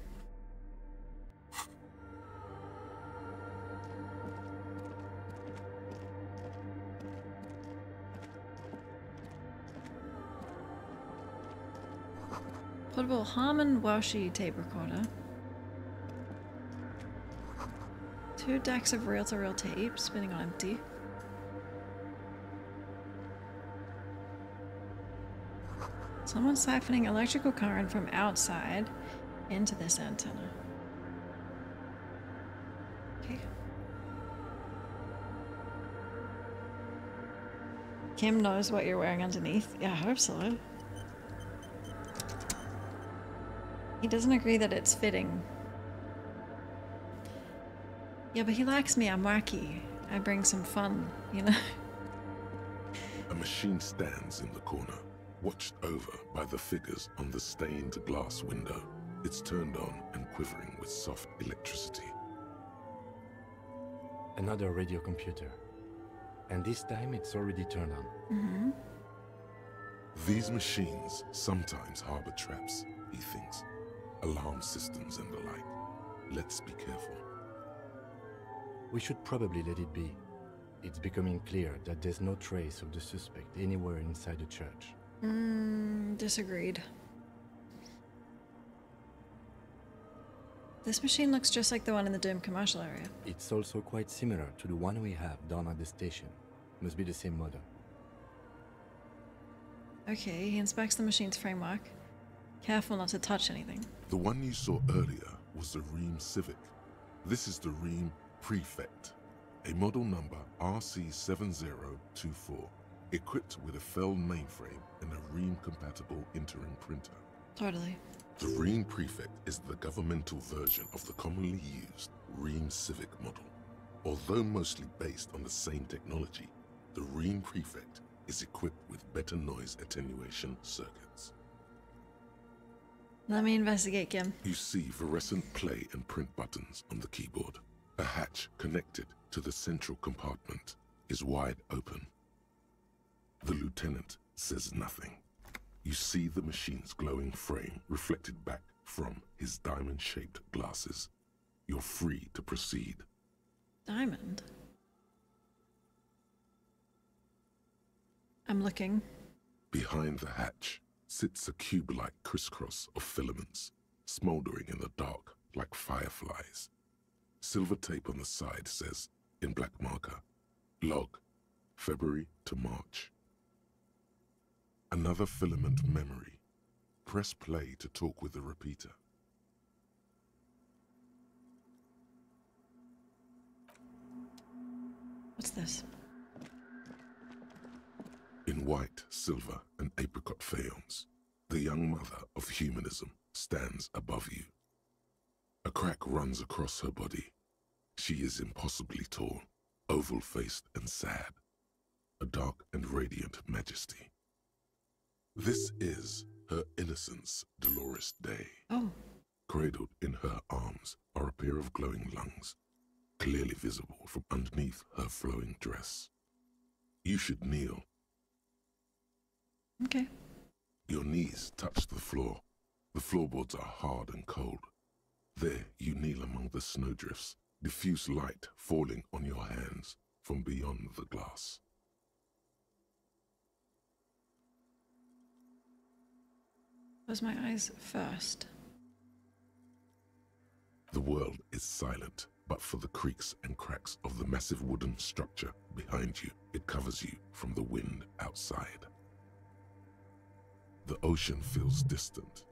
Portable Harman Welshi tape recorder. 2 decks of reel-to-reel tape spinning on empty. Someone siphoning electrical current from outside into this antenna. Okay. Kim knows what you're wearing underneath. Yeah, I hope so. He doesn't agree that it's fitting. Yeah, but he likes me. I'm wacky. I bring some fun, you know? A machine stands in the corner, watched over by the figures on the stained glass window. It's turned on and quivering with soft electricity. Another radio computer. And this time it's already turned on. Mm-hmm. These machines sometimes harbor traps, he thinks. Alarm systems and the like. Let's be careful. We should probably let it be. It's becoming clear that there's no trace of the suspect anywhere inside the church. Disagreed. This machine looks just like the one in the Doom commercial area. It's also quite similar to the one we have down at the station. Must be the same model. Okay, he inspects the machine's framework. Careful not to touch anything. The one you saw earlier was the Ream Civic. This is the Ream Prefect, a model number RC7024, equipped with a Fell mainframe and a Ream-compatible interim printer. Totally. The Ream Prefect is the governmental version of the commonly used Ream Civic model. Although mostly based on the same technology, the Ream Prefect is equipped with better noise attenuation circuits. Let me investigate, Kim. You see fluorescent play and print buttons on the keyboard. A hatch connected to the central compartment is wide open. The lieutenant says nothing. You see the machine's glowing frame reflected back from his diamond-shaped glasses. You're free to proceed. Diamond? I'm looking. Behind the hatch sits a cube-like crisscross of filaments, smoldering in the dark like fireflies. Silver tape on the side says, in black marker, log, February to March. Another filament memory. Press play to talk with the repeater. What's this? In white, silver, and apricot faience, The young mother of humanism stands above you. A crack runs across her body. She is impossibly tall, oval-faced and sad, a dark and radiant majesty. This is her innocence, Dolores Day. Oh. Cradled in her arms are a pair of glowing lungs, clearly visible from underneath her flowing dress. You should kneel. Okay. Your knees touch the floor. The floorboards are hard and cold. There you kneel among the snowdrifts, diffuse light falling on your hands from beyond the glass. Close my eyes first. The world is silent, but for the creaks and cracks of the massive wooden structure behind you, it covers you from the wind outside. The ocean feels distant,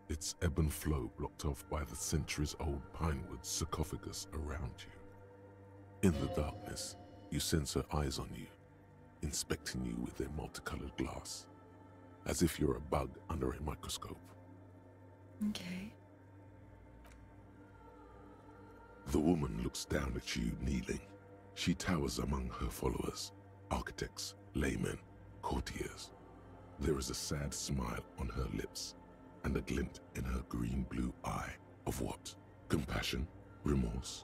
its ebb and flow blocked off by the centuries-old pinewood sarcophagus around you. In the darkness, you sense her eyes on you, inspecting you with their multicolored glass, as if you're a bug under a microscope. Okay. The woman looks down at you kneeling. She towers among her followers, architects, laymen, courtiers. There is a sad smile on her lips and a glint in her green-blue eye of what? Compassion? Remorse?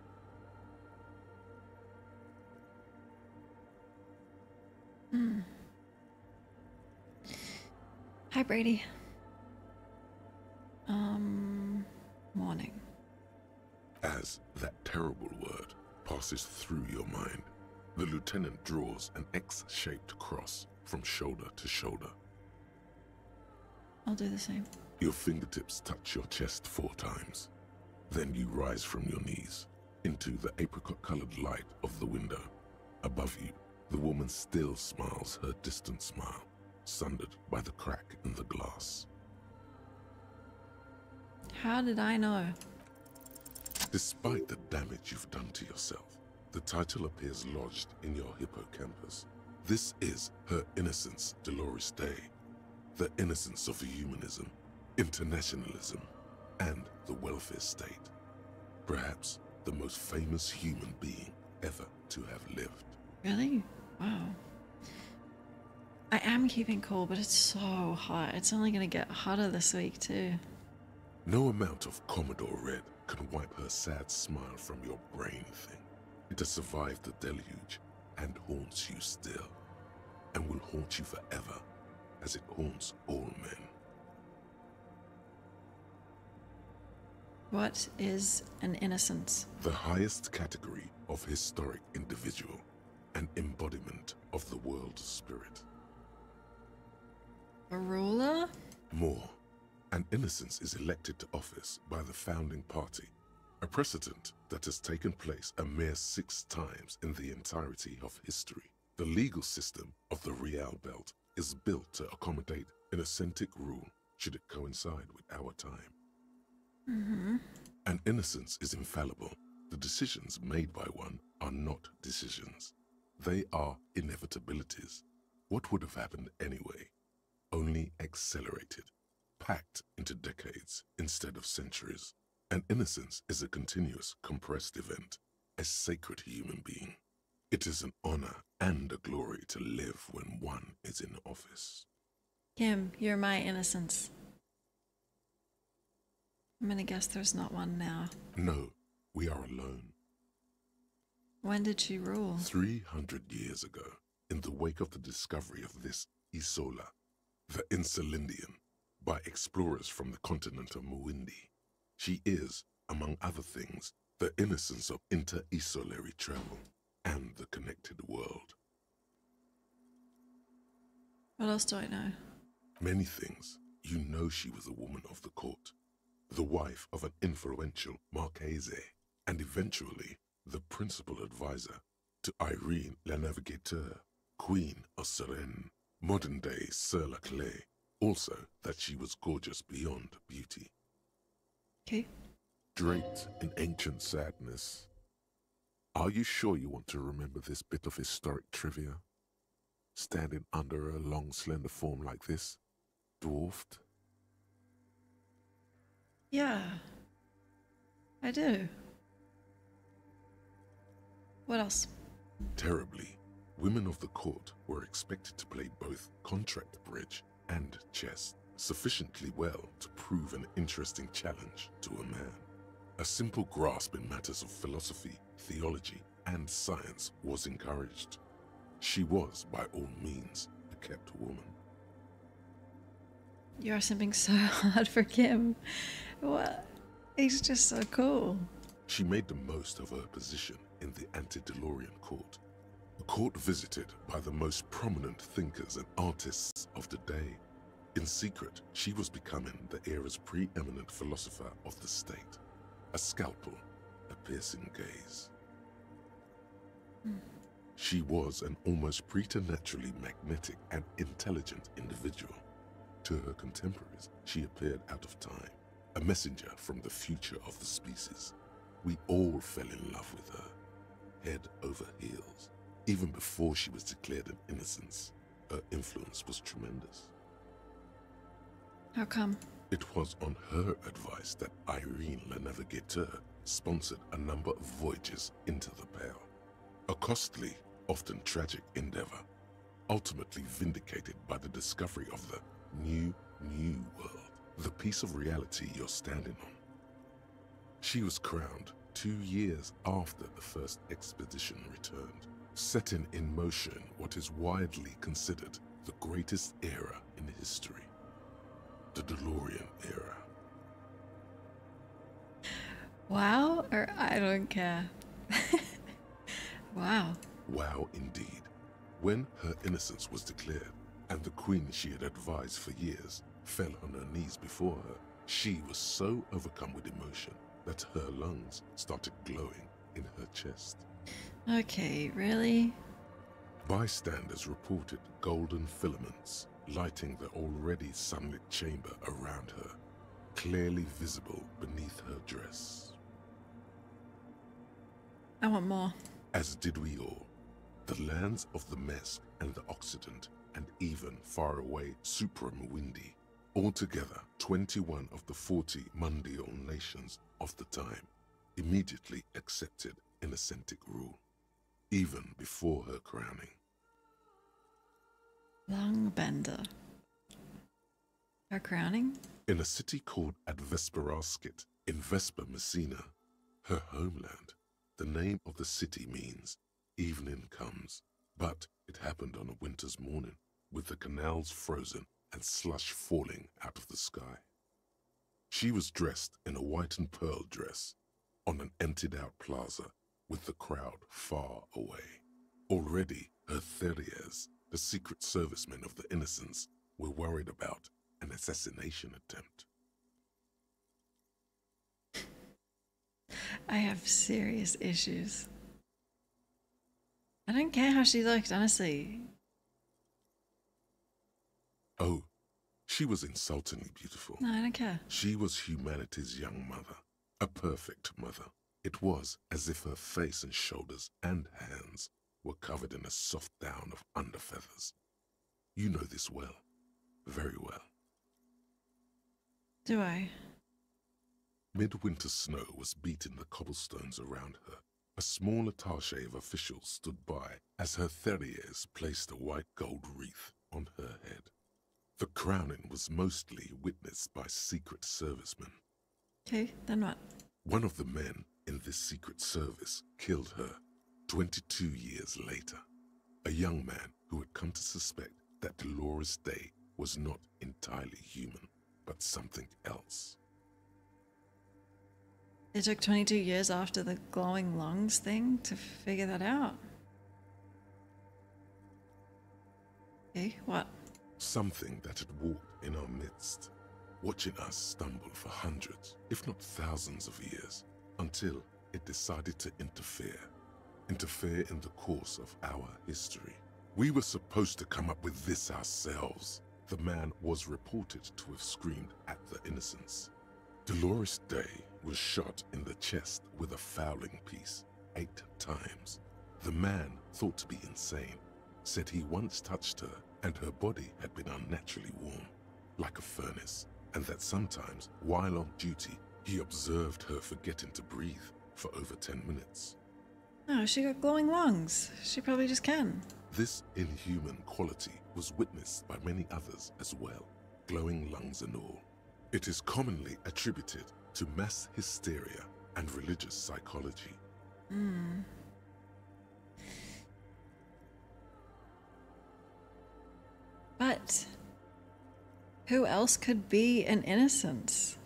Hi, Brady. Morning. As that terrible word passes through your mind, the lieutenant draws an X-shaped cross from shoulder to shoulder. I'll do the same. Your fingertips touch your chest 4 times. Then you rise from your knees into the apricot-colored light of the window. Above you, the woman still smiles her distant smile, sundered by the crack in the glass. How did I know? Despite the damage you've done to yourself, the title appears lodged in your hippocampus. This is Her Innocence, Dolores Day. The innocence of humanism, internationalism, and the welfare state. Perhaps the most famous human being ever to have lived. Really? Wow. I am keeping cool, but it's so hot. It's only gonna get hotter this week, too. No amount of Commodore Red can wipe her sad smile from your brain thing. It has survived the deluge and haunts you still, and will haunt you forever, as it haunts all men. What is an innocence? The highest category of historic individual, an embodiment of the world spirit. A ruler? More, an innocence is elected to office by the founding party, a precedent that has taken place a mere 6 times in the entirety of history. The legal system of the Real Belt is built to accommodate an authentic rule should it coincide with our time. An innocence is infallible. The decisions made by one are not decisions. They are inevitabilities. What would have happened anyway? Only accelerated, packed into decades instead of centuries. An innocence is a continuous, compressed event, a sacred human being. It is an honor and a glory to live when one is in office. Kim, you're my innocence. I'm gonna guess there's not one now. No, we are alone. When did she rule? 300 years ago, in the wake of the discovery of this Isola, the Insulindian, by explorers from the continent of Muindi, she is, among other things, the innocence of inter-isolary travel and the connected world. What else do I know? Many things. You know she was a woman of the court, the wife of an influential Marchese, and eventually the principal advisor to Irene la Navigateur, Queen of Suresnes, modern-day Sir La Clé. Also that she was gorgeous beyond beauty. Okay. Draped in ancient sadness. Are you sure you want to remember this bit of historic trivia? Standing under a long, slender form like this, dwarfed, Yeah. I do. What else? Terribly, women of the court were expected to play both contract bridge and chess sufficiently well to prove an interesting challenge to a man. A simple grasp in matters of philosophy, theology, and science was encouraged. She was, by all means, a kept woman. You are simping so hard for Kim. What? He's just so cool. She made the most of her position in the antediluvian court, a court visited by the most prominent thinkers and artists of the day. In secret, she was becoming the era's preeminent philosopher of the state. A scalpel, a piercing gaze. She was an almost preternaturally magnetic and intelligent individual. To her contemporaries, she appeared out of time, a messenger from the future of the species. We all fell in love with her, head over heels. Even before she was declared an innocence, her influence was tremendous. How come? It was on her advice that Irene Le Navigateur sponsored a number of voyages into the Pale. A costly, often tragic endeavor, ultimately vindicated by the discovery of the new world, the piece of reality you're standing on. She was crowned 2 years after the first expedition returned, setting in motion what is widely considered the greatest era in history, the DeLorean era. Wow, or I don't care. Wow. Wow, indeed. When her innocence was declared, and the queen she had advised for years fell on her knees before her, she was so overcome with emotion that her lungs started glowing in her chest. Okay, really? Bystanders reported golden filaments lighting the already sunlit chamber around her, clearly visible beneath her dress. I want more. As did we all. The lands of the Mesk and the Occident, and even faraway Supremawindi, altogether 21 of the 40 mundial nations of the time, immediately accepted Innocentic rule, even before her crowning. Longbender. Her crowning? In a city called Advesperaskit in Vesper Messina, her homeland, the name of the city means evening comes, but it happened on a winter's morning, with the canals frozen and slush falling out of the sky. She was dressed in a white and pearl dress on an emptied-out plaza with the crowd far away. Already, her Theriers, the secret servicemen of the Innocents, were worried about an assassination attempt. I have serious issues. I don't care how she looked, honestly. Oh, she was insultingly beautiful. No, I don't care. She was humanity's young mother, a perfect mother. It was as if her face and shoulders and hands were covered in a soft down of underfeathers. You know this well, very well. Do I? Midwinter snow was beating the cobblestones around her. A small attaché of officials stood by as her Theriers placed a white gold wreath on her head. The crowning was mostly witnessed by Secret Servicemen. Okay, then what? One of the men in this Secret Service killed her 22 years later. A young man who had come to suspect that Dolores Day was not entirely human, but something else. It took 22 years after the glowing lungs thing to figure that out. Okay, what? Something that had walked in our midst, watching us stumble for hundreds, if not thousands of years, until it decided to interfere in the course of our history. We were supposed to come up with this ourselves. The man was reported to have screamed at the Innocents. Dolores Day was shot in the chest with a fowling piece 8 times. The man, thought to be insane, said he once touched her and her body had been unnaturally warm, like a furnace, and that sometimes, while on duty, He observed her forgetting to breathe for over 10 minutes. Oh, she got glowing lungs. She probably just can. This inhuman quality was witnessed by many others as well, glowing lungs and all. It is commonly attributed to mass hysteria and religious psychology. But who else could be an innocence?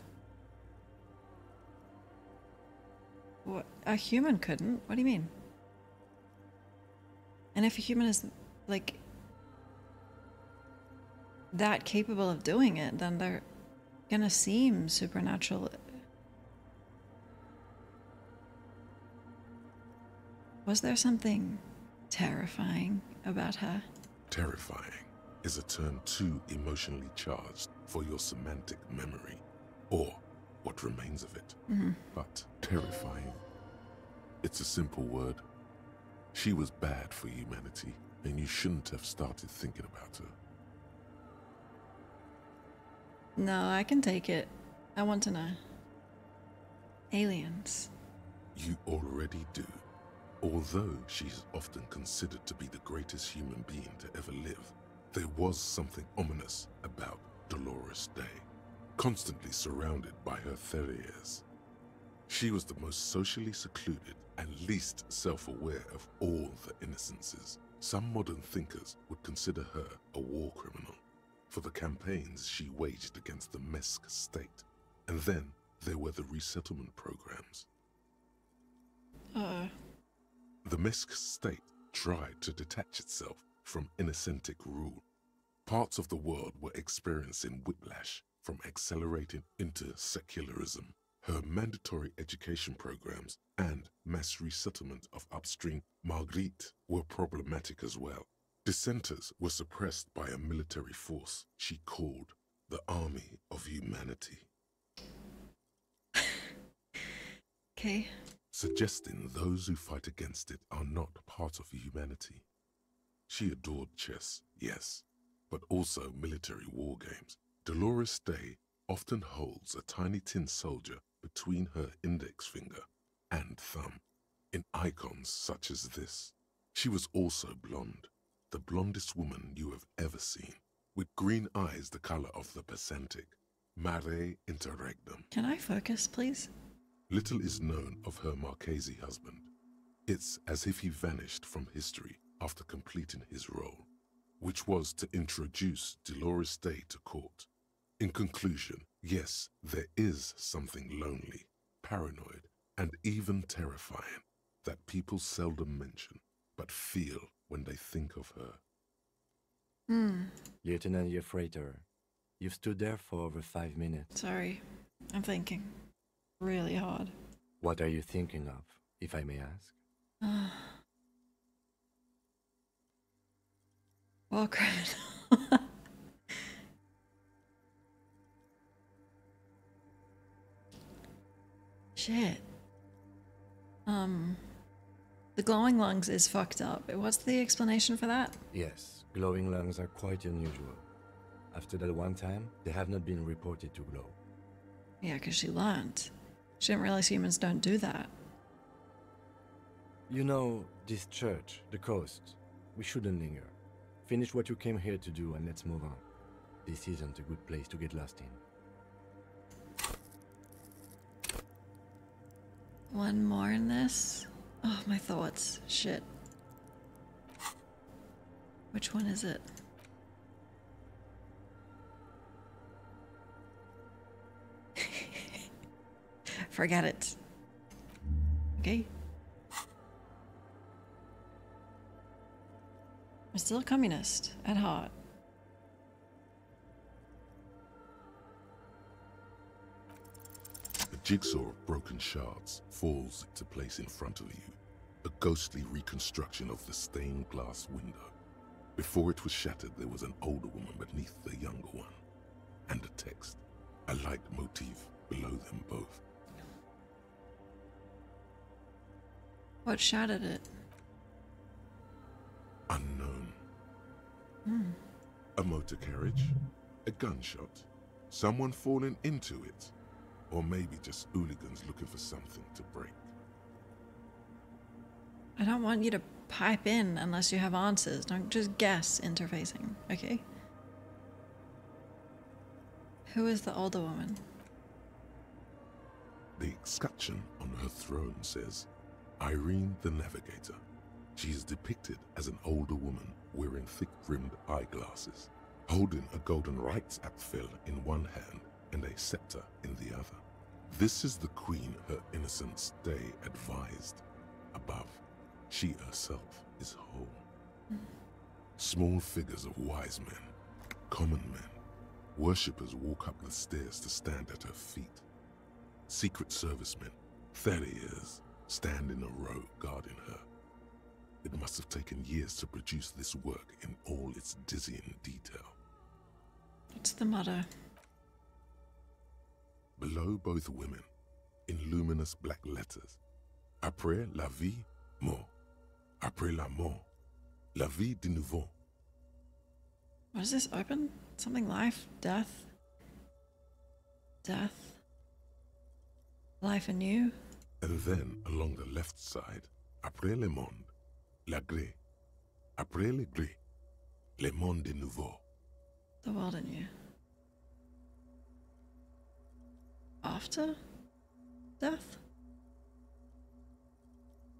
What, a human couldn't? What do you mean? And if a human is, like, that capable of doing it, then they're gonna seem supernatural. Was there something terrifying about her? Terrifying is a term too emotionally charged for your semantic memory, or what remains of it. But terrifying, it's a simple word. She was bad for humanity, and you shouldn't have started thinking about her. No, I can take it. I want to know. Aliens. You already do. Although she's often considered to be the greatest human being to ever live, there was something ominous about Dolores Day, constantly surrounded by her terriers. She was the most socially secluded and least self-aware of all the innocences. Some modern thinkers would consider her a war criminal for the campaigns she waged against the Mesk state. And then there were the resettlement programs. The Mesk state tried to detach itself from Innocentic rule. Parts of the world were experiencing whiplash from accelerating into secularism. Her mandatory education programs and mass resettlement of upstream Marguerite were problematic as well. Dissenters were suppressed by a military force she called the Army of Humanity. Okay. Suggesting those who fight against it are not part of humanity. She adored chess, yes, but also military war games. Dolores Day often holds a tiny tin soldier between her index finger and thumb in icons such as this. She was also blonde, the blondest woman you have ever seen, with green eyes the color of the Pacific, mare interregnum. Can I focus, please? Little is known of her Marchese husband. It's as if he vanished from history after completing his role, which was to introduce Dolores Day to court. In conclusion, yes, there is something lonely, paranoid, and even terrifying that people seldom mention, but feel when they think of her. Lieutenant Yefrater, you've stood there for over 5 minutes. Sorry. I'm thinking really hard. What are you thinking of, if I may ask? War criminal. Shit. The glowing lungs is fucked up. What's the explanation for that? Yes, glowing lungs are quite unusual. After that one time, they have not been reported to glow. Yeah, because she learned. She didn't realize humans don't do that. You know, this church, the coast, we shouldn't linger. Finish what you came here to do and let's move on. This isn't a good place to get lost in. One more in this? Oh, my thoughts. Shit. Which one is it? Forget it. Okay. I'm still a communist at heart. A jigsaw of broken shards falls into place in front of you, a ghostly reconstruction of the stained glass window. Before it was shattered, there was an older woman beneath the younger one, and a text, a light motif below them both. What shattered it? Unknown. A motor carriage, a gunshot, someone falling into it. Or maybe just hooligans looking for something to break. I don't want you to pipe in unless you have answers. Don't just guess interfacing, okay? Who is the older woman? The escutcheon on her throne says, Irene the Navigator. She is depicted as an older woman wearing thick-rimmed eyeglasses, holding a golden rights apfel in one hand and a scepter in the other. This is the queen her innocence day advised. Above, she herself is whole. Small figures of wise men, common men, worshippers walk up the stairs to stand at her feet. Secret servicemen, Theriers, stand in a row guarding her. It must have taken years to produce this work in all its dizzying detail. What's the motto? Below both women, in luminous black letters, Après la vie, mort. Après la mort, la vie de nouveau. What is this open? Something life, death, death, life anew. And then along the left side, Après le monde, la gré. Après le gré, le monde de nouveau. The world anew. After death?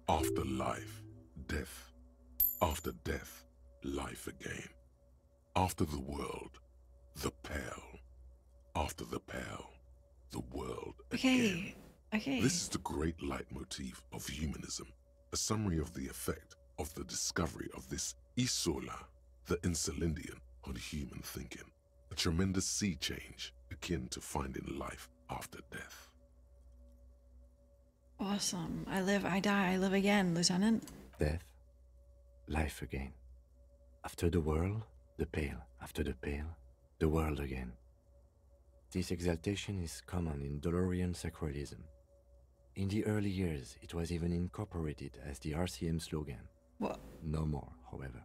After life, death. After death, life again. After the world, the pale. After the pale, the world again. Okay. This is the great leitmotif of humanism, a summary of the effect of the discovery of this isola, the Insulindian, on human thinking. A tremendous sea change akin to finding life after death. Awesome. I live, I die, I live again, Lieutenant. Death, life again. After the world, the pale. After the pale, the world again. This exaltation is common in Dolorian sacralism. In the early years, it was even incorporated as the RCM slogan. What? No more, however.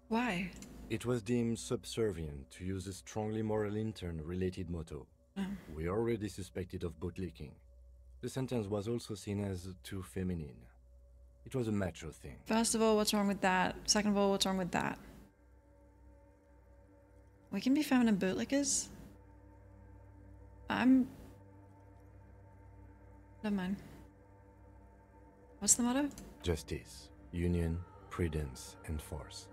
Why? It was deemed subservient to use a strongly moral intern-related motto. We already suspected of bootlicking. The sentence was also seen as too feminine. It was a macho thing. First of all, what's wrong with that? Second of all, what's wrong with that? We can be feminine bootlickers. Never mind. What's the motto? Justice, union, prudence, and force.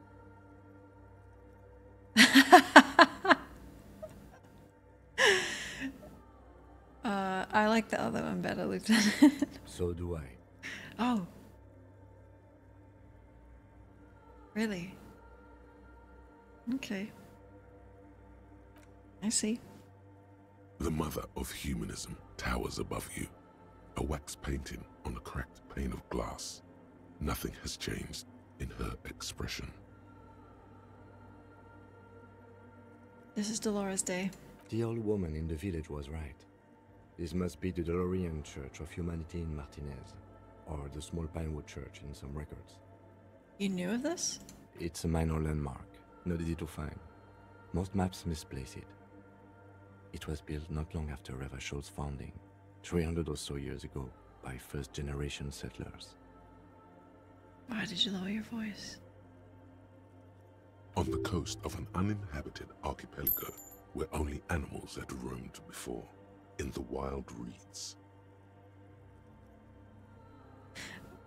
I like the other one better, Lieutenant. So do I. Oh. Really? Okay. I see. The mother of humanism towers above you, a wax painting on a cracked pane of glass. Nothing has changed in her expression. This is Dolores Day. The old woman in the village was right. This must be the Dolorian Church of Humanity in Martinez, or the small Pinewood Church in some records. You knew of this? It's a minor landmark, not easy to find. Most maps misplace it. It was built not long after Revachol's founding, 300 or so years ago, by first-generation settlers. Why did you lower your voice? On the coast of an uninhabited archipelago where only animals had roamed before, in the wild reeds.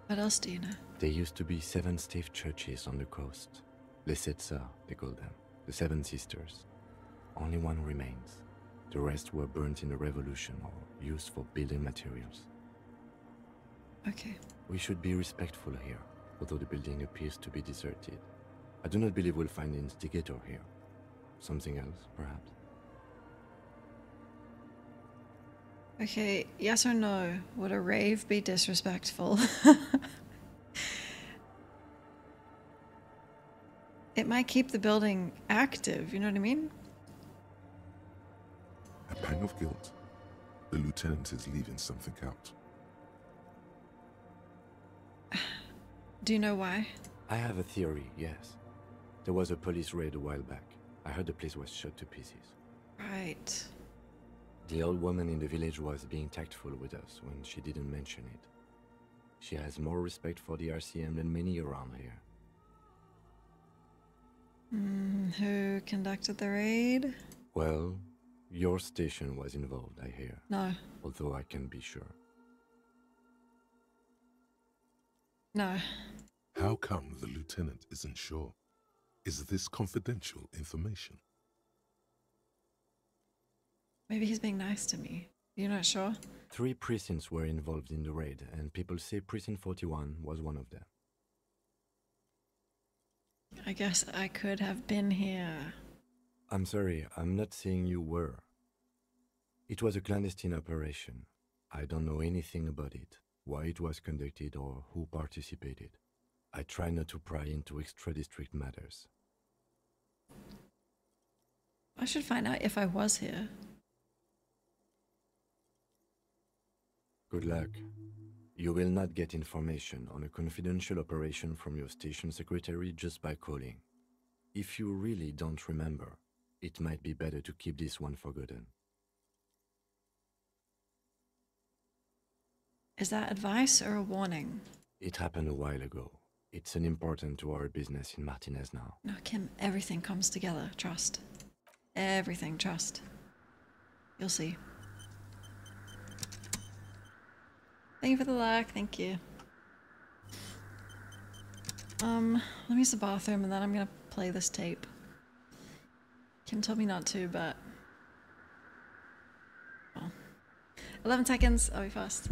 What else do you know? There used to be 7 stave churches on the coast. Les Sept Sœurs, they call them. The 7 Sisters. Only one remains. The rest were burnt in the revolution or used for building materials. Okay. We should be respectful here, although the building appears to be deserted. I do not believe we'll find the instigator here. Something else, perhaps? Okay, yes or no? Would a rave be disrespectful? It might keep the building active, you know what I mean? A pang of guilt. The lieutenant is leaving something out. Do you know why? I have a theory, yes. There was a police raid a while back. I heard the place was shot to pieces. Right. The old woman in the village was being tactful with us when she didn't mention it. She has more respect for the RCM than many around here. Who conducted the raid? Well, your station was involved, I hear. No. Although I can't be sure. No. How come the lieutenant isn't sure? Is this confidential information? Maybe he's being nice to me. You're not sure? 3 precincts were involved in the raid, and people say Precinct 41 was one of them. I guess I could have been here. I'm sorry, I'm not saying you were. It was a clandestine operation. I don't know anything about it, why it was conducted, or who participated. I try not to pry into extra-district matters. I should find out if I was here. Good luck. You will not get information on a confidential operation from your station secretary just by calling. If you really don't remember, it might be better to keep this one forgotten. Is that advice or a warning? It happened a while ago. It's unimportant to our business in Martinez now. No, Kim, everything comes together. Trust. Everything, trust. You'll see. Thank you for the like, thank you. Let me use the bathroom and then I'm gonna play this tape. Kim told me not to, but... well. 11 seconds, I'll be fast.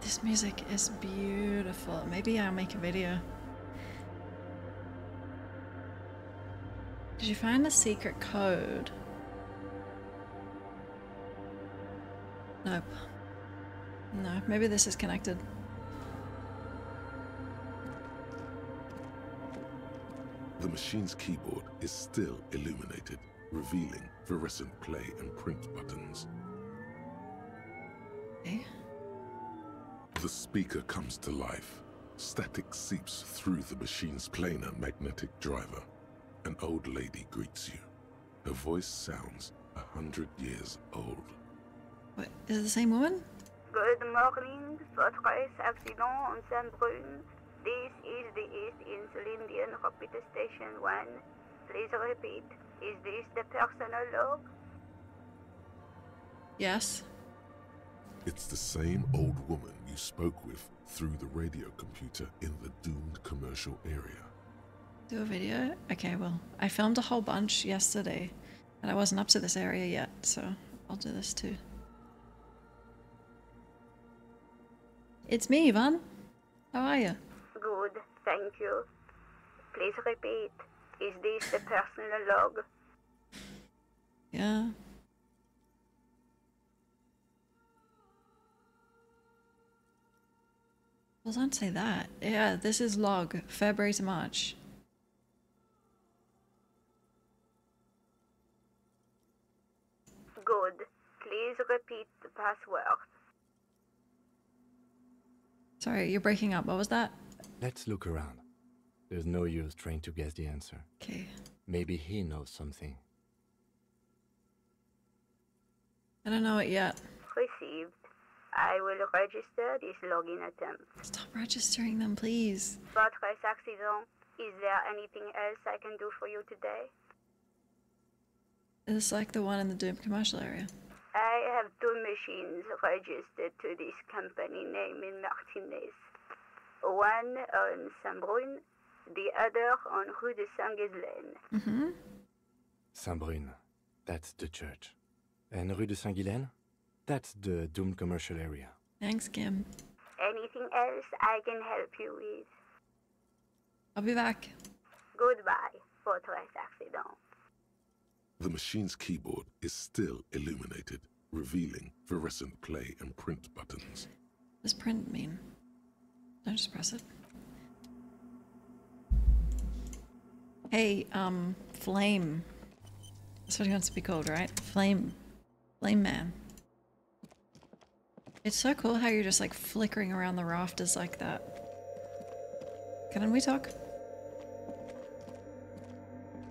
This music is beautiful. Maybe I'll make a video. Did you find the secret code? Nope. No, maybe this is connected. The machine's keyboard is still illuminated, revealing fluorescent play and print buttons. Okay. The speaker comes to life. Static seeps through the machine's planar magnetic driver. An old lady greets you. Her voice sounds 100 years old. What, is it the same woman? Good morning, Fortress Accident on Saint-Brune. This is the East Elysium Rapid Station 1. Please repeat, is this the personal log? Yes. It's the same old woman you spoke with through the radio computer in the doomed commercial area. Do a video? Okay, well, I filmed a whole bunch yesterday, and I wasn't up to this area yet, so I'll do this too. It's me, Ivan. How are you? Good, thank you. Please repeat, is this the personal log? Yeah. Well, don't say that. Yeah, this is log, February to March. Good. Please repeat the password. Sorry, you're breaking up. What was that? Let's look around. There's no use trying to guess the answer. Okay. Maybe he knows something. I don't know it yet. Received. I will register this login attempt. Stop registering them, please. Votre accident. Is there anything else I can do for you today? It's like the one in the Doom commercial area. I have 2 machines registered to this company name in Martinez. One on Saint-Brun, the other on Rue de Saint-Ghislaine. Mm-hmm. Saint-Brun, that's the church. And Rue de Saint-Ghislaine, that's the Doom commercial area. Thanks, Kim. Anything else I can help you with? I'll be back. Goodbye, votre accident. The machine's keyboard is still illuminated, revealing fluorescent play and print buttons. What does print mean? Don't just press it. Hey, Flame. That's what he wants to be called, right? Flame. Flame Man. It's so cool how you're just like flickering around the rafters like that. Can we talk?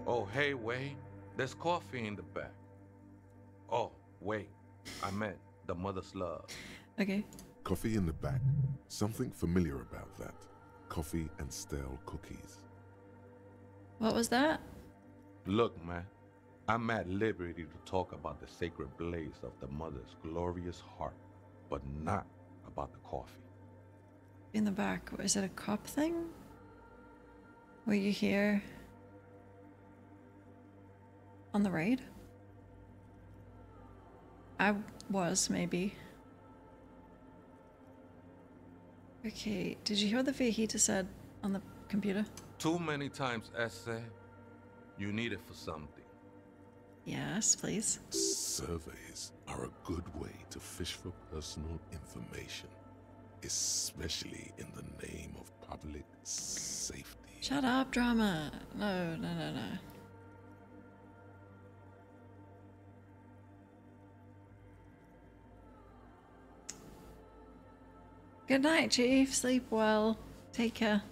Oh, hey, Wade. There's coffee in the back. Oh, wait. I meant the mother's love. Okay. Coffee in the back. Something familiar about that. Coffee and stale cookies. What was that? Look, man. I'm at liberty to talk about the sacred blaze of the mother's glorious heart, but not about the coffee. In the back. Is it a cop thing? Were you here on the raid? I was, maybe. Okay, did you hear what the Viejita said on the computer? Too many times, Ese, you need it for something. Yes, please. Surveys are a good way to fish for personal information, especially in the name of public safety. Shut up, drama. No. Good night, Chief. Sleep well. Take care.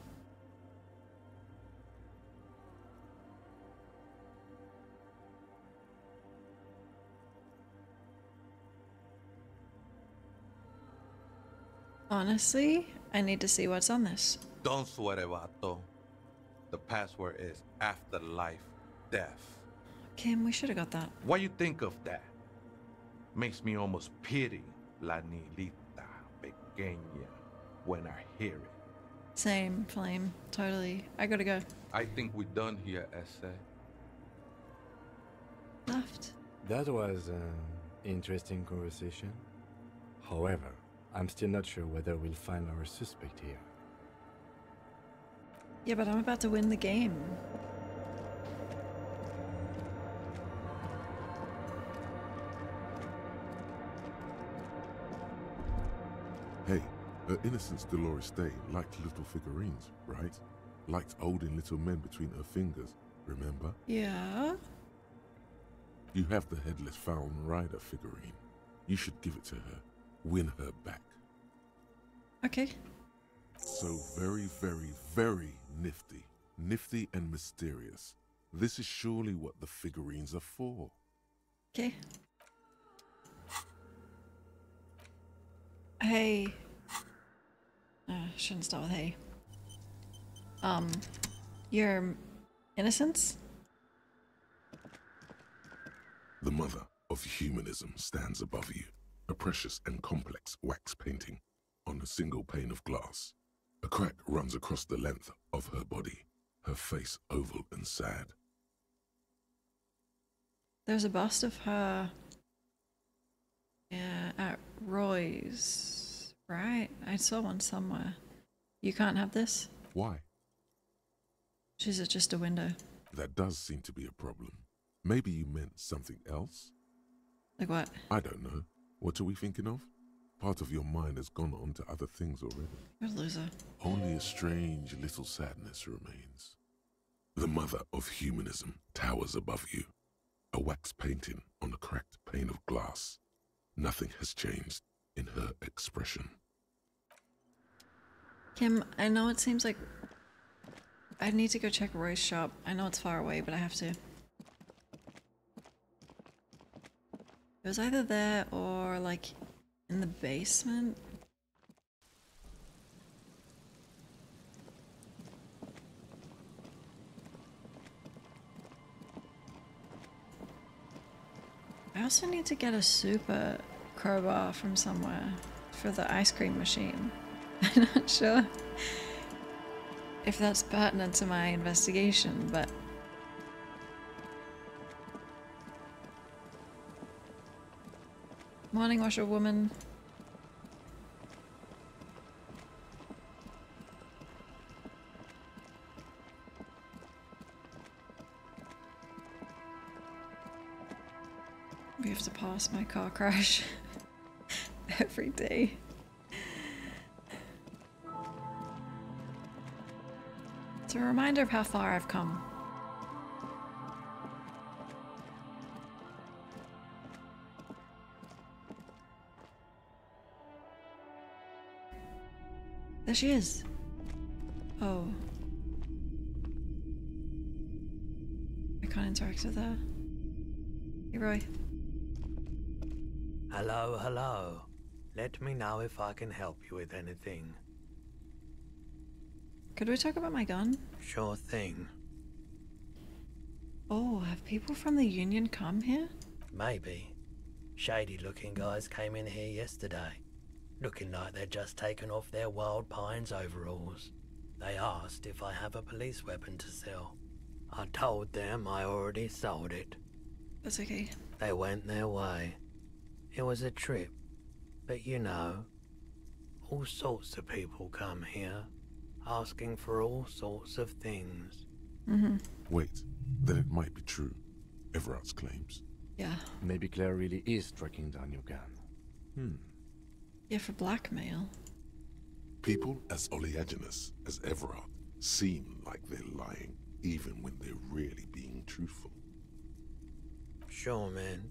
Honestly, I need to see what's on this. Don't sweat it, Vato. The password is afterlife death. Kim, we should have got that. What you think of that? Makes me almost pity La Nilita Pequeña when I hear it. Same, Flame. Totally. I gotta go. I think we're done here, Ese. Left. That was an interesting conversation. However, I'm still not sure whether we'll find our suspect here. Yeah, but I'm about to win the game. Hey, her Innocence Dolores Day liked little figurines, right? Liked holding little men between her fingers, remember? Yeah? You have the Headless Fallen Rider figurine. You should give it to her. Win her back. Okay. So very, very, very nifty. Nifty and mysterious. This is surely what the figurines are for. Okay. Hey. Shouldn't start with hey. Your innocence? The mother of humanism stands above you. A precious and complex wax painting on a single pane of glass. A crack runs across the length of her body, her face oval and sad. There's a bust of her at Roy's, right? I saw one somewhere. You can't have this? Why? She's just a window. That does seem to be a problem. Maybe you meant something else? Like what? I don't know. What are we thinking of? Part of your mind has gone on to other things already. You're a loser. Only a strange little sadness remains. The mother of humanism towers above you. A wax painting on a cracked pane of glass. Nothing has changed in her expression. Kim, I know it seems like I need to go check Roy's shop. I know it's far away, but I have to. It was either there or like In the basement? I also need to get a super crowbar from somewhere for the ice cream machine. I'm not sure if that's pertinent to my investigation, but... Morning, washerwoman. We have to pass my car crash every day. It's a reminder of how far I've come. There she is. Oh. I can't interact with her. Hey, Roy. Hello, hello. Let me know if I can help you with anything. Could we talk about my gun? Sure thing. Oh, have people from the Union come here? Maybe. Shady looking guys came in here yesterday, looking like they'd just taken off their Wild Pines overalls. They asked if I have a police weapon to sell. I told them I already sold it. That's okay. They went their way. It was a trip, but you know, all sorts of people come here, asking for all sorts of things. Mm-hmm. Wait, then it might be true. Everard's claims. Yeah. Maybe Claire really is tracking down your gun. Yeah, for blackmail. People as oleaginous as Everard seem like they're lying, even when they're really being truthful. Sure, man.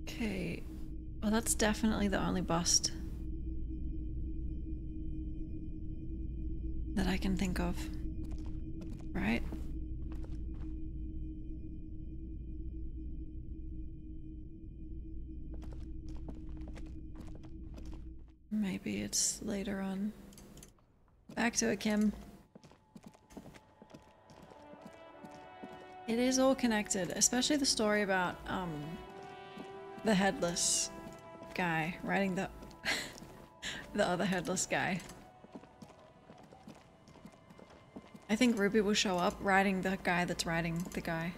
Okay. Well, that's definitely the only bust that I can think of. Right? Maybe it's later on. Back to it, Kim. It is all connected, especially the story about the headless guy riding the the other headless guy. I think Ruby will show up riding the guy that's riding the guy.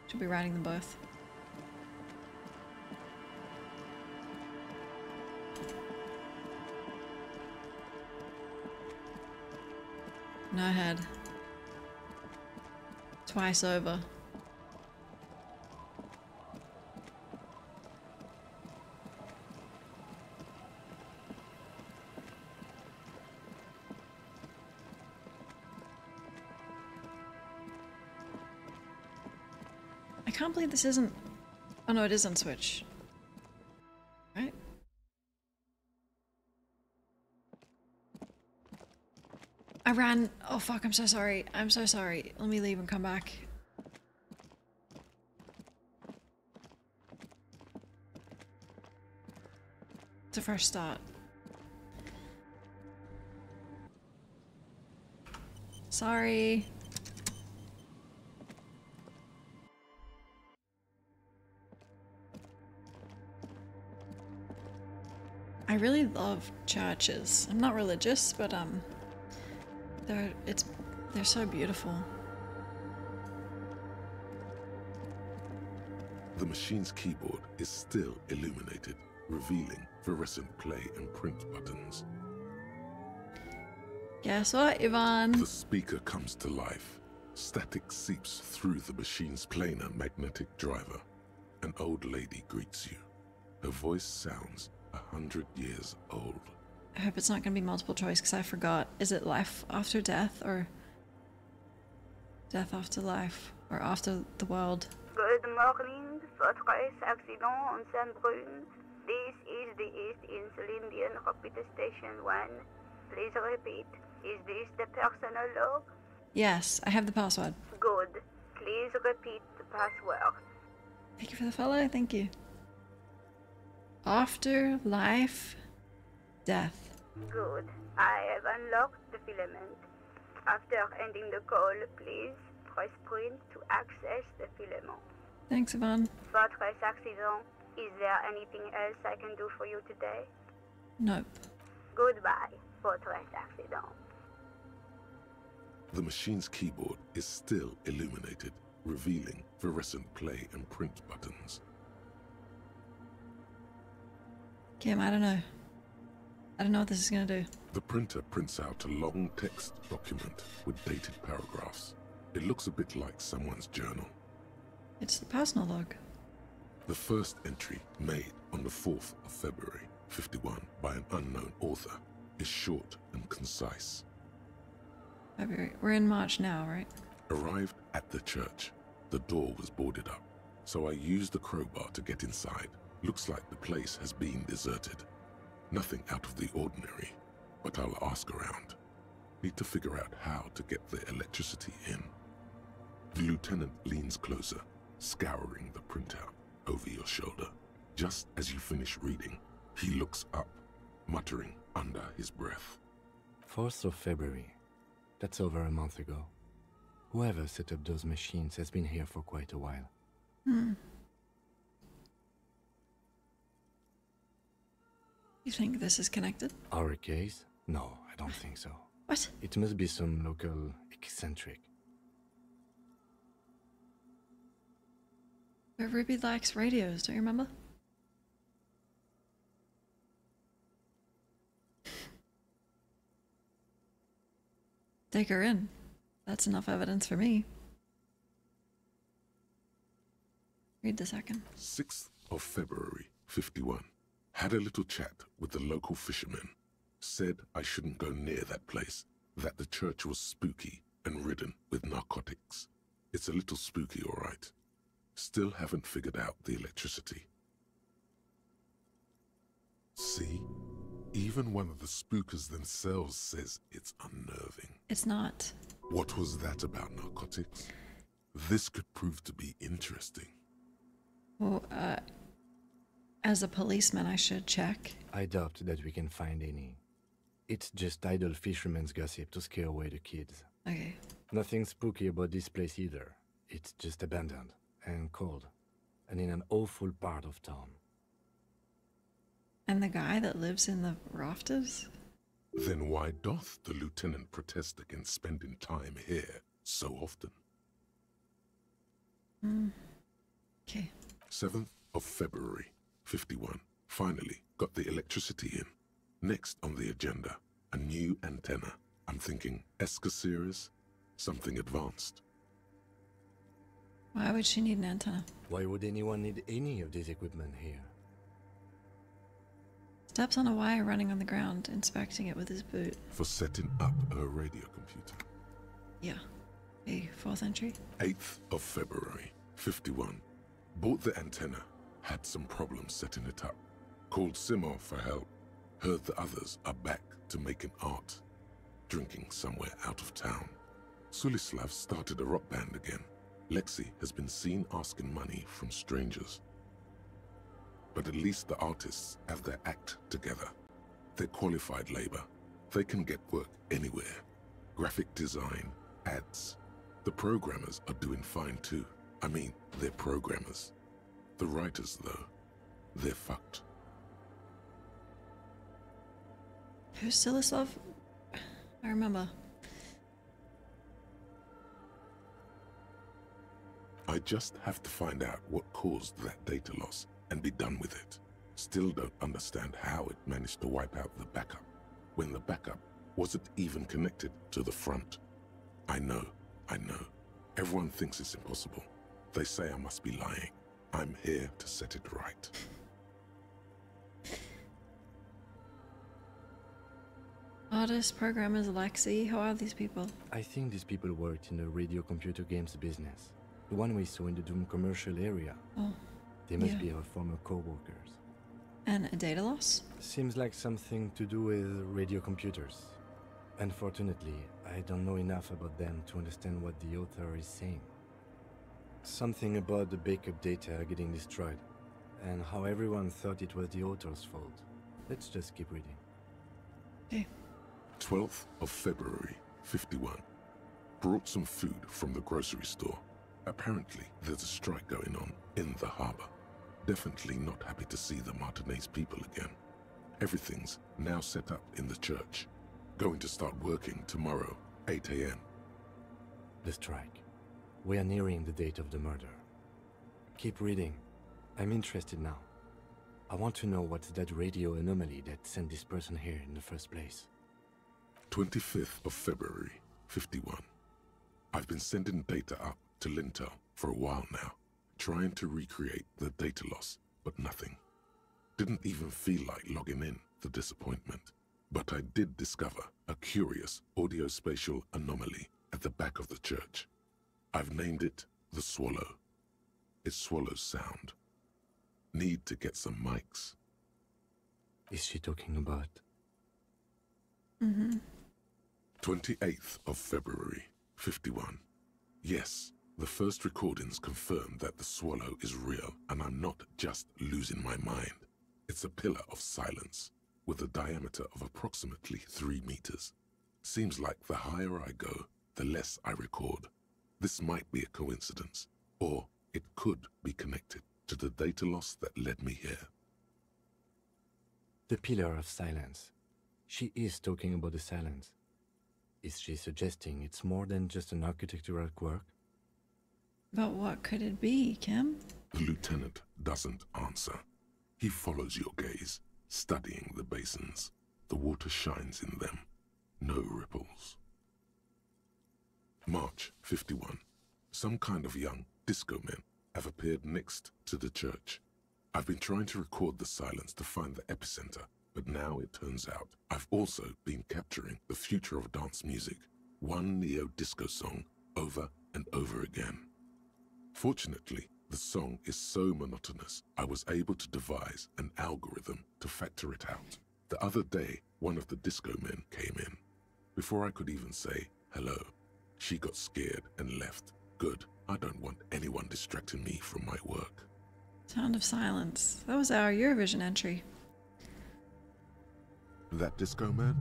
She'll be riding them both. No head. Twice over. I can't believe this isn't... Oh no, it is on Switch. Right? I ran... Oh fuck, I'm so sorry. I'm so sorry. Let me leave and come back. It's a fresh start. Sorry. I really love churches. I'm not religious, but they're so beautiful. The machine's keyboard is still illuminated, revealing fluorescent play and print buttons. Guess what, Yvonne? The speaker comes to life. Static seeps through the machine's planar magnetic driver. An old lady greets you. Her voice sounds 100 years old. I hope it's not going to be multiple choice because I forgot. Is it life after death or death after life or after the world? Good morning, accident on Saint-Brun. This is the East Insulindian Rapid Station 1. Please repeat. Is this the personal log? Yes, I have the password. Good. Please repeat the password. Thank you for the follow, thank you. After life, death. Good. I have unlocked the filament. After ending the call, please press print to access the filament. Thanks, Yvonne. Fortress accident. Is there anything else I can do for you today? Nope. Goodbye, Fortress accident. The machine's keyboard is still illuminated, revealing fluorescent play and print buttons. Kim, I don't know. I don't know what this is gonna do. The printer prints out a long text document with dated paragraphs. It looks a bit like someone's journal. It's the personal log. The first entry, made on the 4th of February, 51, by an unknown author, is short and concise. February. We're in March now, right? Arrived at the church. The door was boarded up, so I used the crowbar to get inside. Looks like the place has been deserted. Nothing out of the ordinary, but I'll ask around. Need to figure out how to get the electricity in. The lieutenant leans closer, scouring the printout over your shoulder. Just as you finish reading, he looks up, muttering under his breath. 4th of February. That's over a month ago. Whoever set up those machines has been here for quite a while. You think this is connected? Our case? No, I don't think so. What? It must be some local eccentric. But Ruby likes radios, don't you remember? Take her in. That's enough evidence for me. Read the second. 6th of February, 51. Had a little chat with the local fishermen. Said I shouldn't go near that place, that the church was spooky and ridden with narcotics. It's a little spooky, all right. Still haven't figured out the electricity. See? Even one of the spookers themselves says it's unnerving. It's not. What was that about narcotics? This could prove to be interesting. Well, as a policeman, I should check. I doubt that we can find any. It's just idle fishermen's gossip to scare away the kids. Okay. Nothing spooky about this place either. It's just abandoned and cold, and in an awful part of town. And the guy that lives in the rafters? Then why doth the lieutenant protest against spending time here so often? Okay. 7th of February, 51. Finally got the electricity in. Next on the agenda, a new antenna. I'm thinking ESCA series, something advanced. Why would she need an antenna? Why would anyone need any of this equipment here? Steps on a wire running on the ground, inspecting it with his boot. For setting up her radio computer. Yeah. A 4th entry. 8th of February, 51. Bought the antenna, had some problems setting it up. Called Simon for help. Heard the others are back to making art. Drinking somewhere out of town. Sulislav started a rock band again. Lexi has been seen asking money from strangers. But at least the artists have their act together. They're qualified labor. They can get work anywhere. Graphic design, ads. The programmers are doing fine too. I mean, they're programmers. The writers, though, they're fucked. Who's Stilislav? I remember. I just have to find out what caused that data loss and be done with it. Still don't understand how it managed to wipe out the backup, when the backup wasn't even connected to the front. I know. Everyone thinks it's impossible. They say I must be lying. I'm here to set it right. Artists, programmers, Lexi, who are these people? I think these people worked in the radio computer games business. The one we saw in the Doom commercial area. Oh. They must Yeah. be our former co-workers. And a data loss? Seems like something to do with radio computers. Unfortunately, I don't know enough about them to understand what the author is saying. Something about the backup data getting destroyed, and how everyone thought it was the author's fault. Let's just keep reading. Okay. 12th of February, 51. Brought some food from the grocery store. Apparently, there's a strike going on in the harbor. Definitely not happy to see the Martinez people again. Everything's now set up in the church. Going to start working tomorrow, 8 a.m. The strike. We are nearing the date of the murder. Keep reading. I'm interested now. I want to know what's that radio anomaly that sent this person here in the first place. 25th of February, 51. I've been sending data up to Lintel for a while now, trying to recreate the data loss, but nothing. Didn't even feel like logging in, the disappointment. But I did discover a curious audio-spatial anomaly at the back of the church. I've named it the Swallow. It swallows sound. Need to get some mics. Is she talking about? 28th of February, 51. Yes, the first recordings confirm that the Swallow is real and I'm not just losing my mind. It's a pillar of silence with a diameter of approximately 3 meters. Seems like the higher I go, the less I record. This might be a coincidence, or it could be connected to the data loss that led me here. The pillar of silence. She is talking about the silence. Is she suggesting it's more than just an architectural quirk? But what could it be, Kim? The lieutenant doesn't answer. He follows your gaze, studying the basins. The water shines in them. No ripples. March 51. Some kind of young disco men have appeared next to the church. I've been trying to record the silence to find the epicenter, but now it turns out I've also been capturing the future of dance music, one neo-disco song over and over again. Fortunately, the song is so monotonous, I was able to devise an algorithm to factor it out. The other day, one of the disco men came in. Before I could even say hello, she got scared and left. Good, I don't want anyone distracting me from my work. Sound of Silence. That was our Eurovision entry. That disco man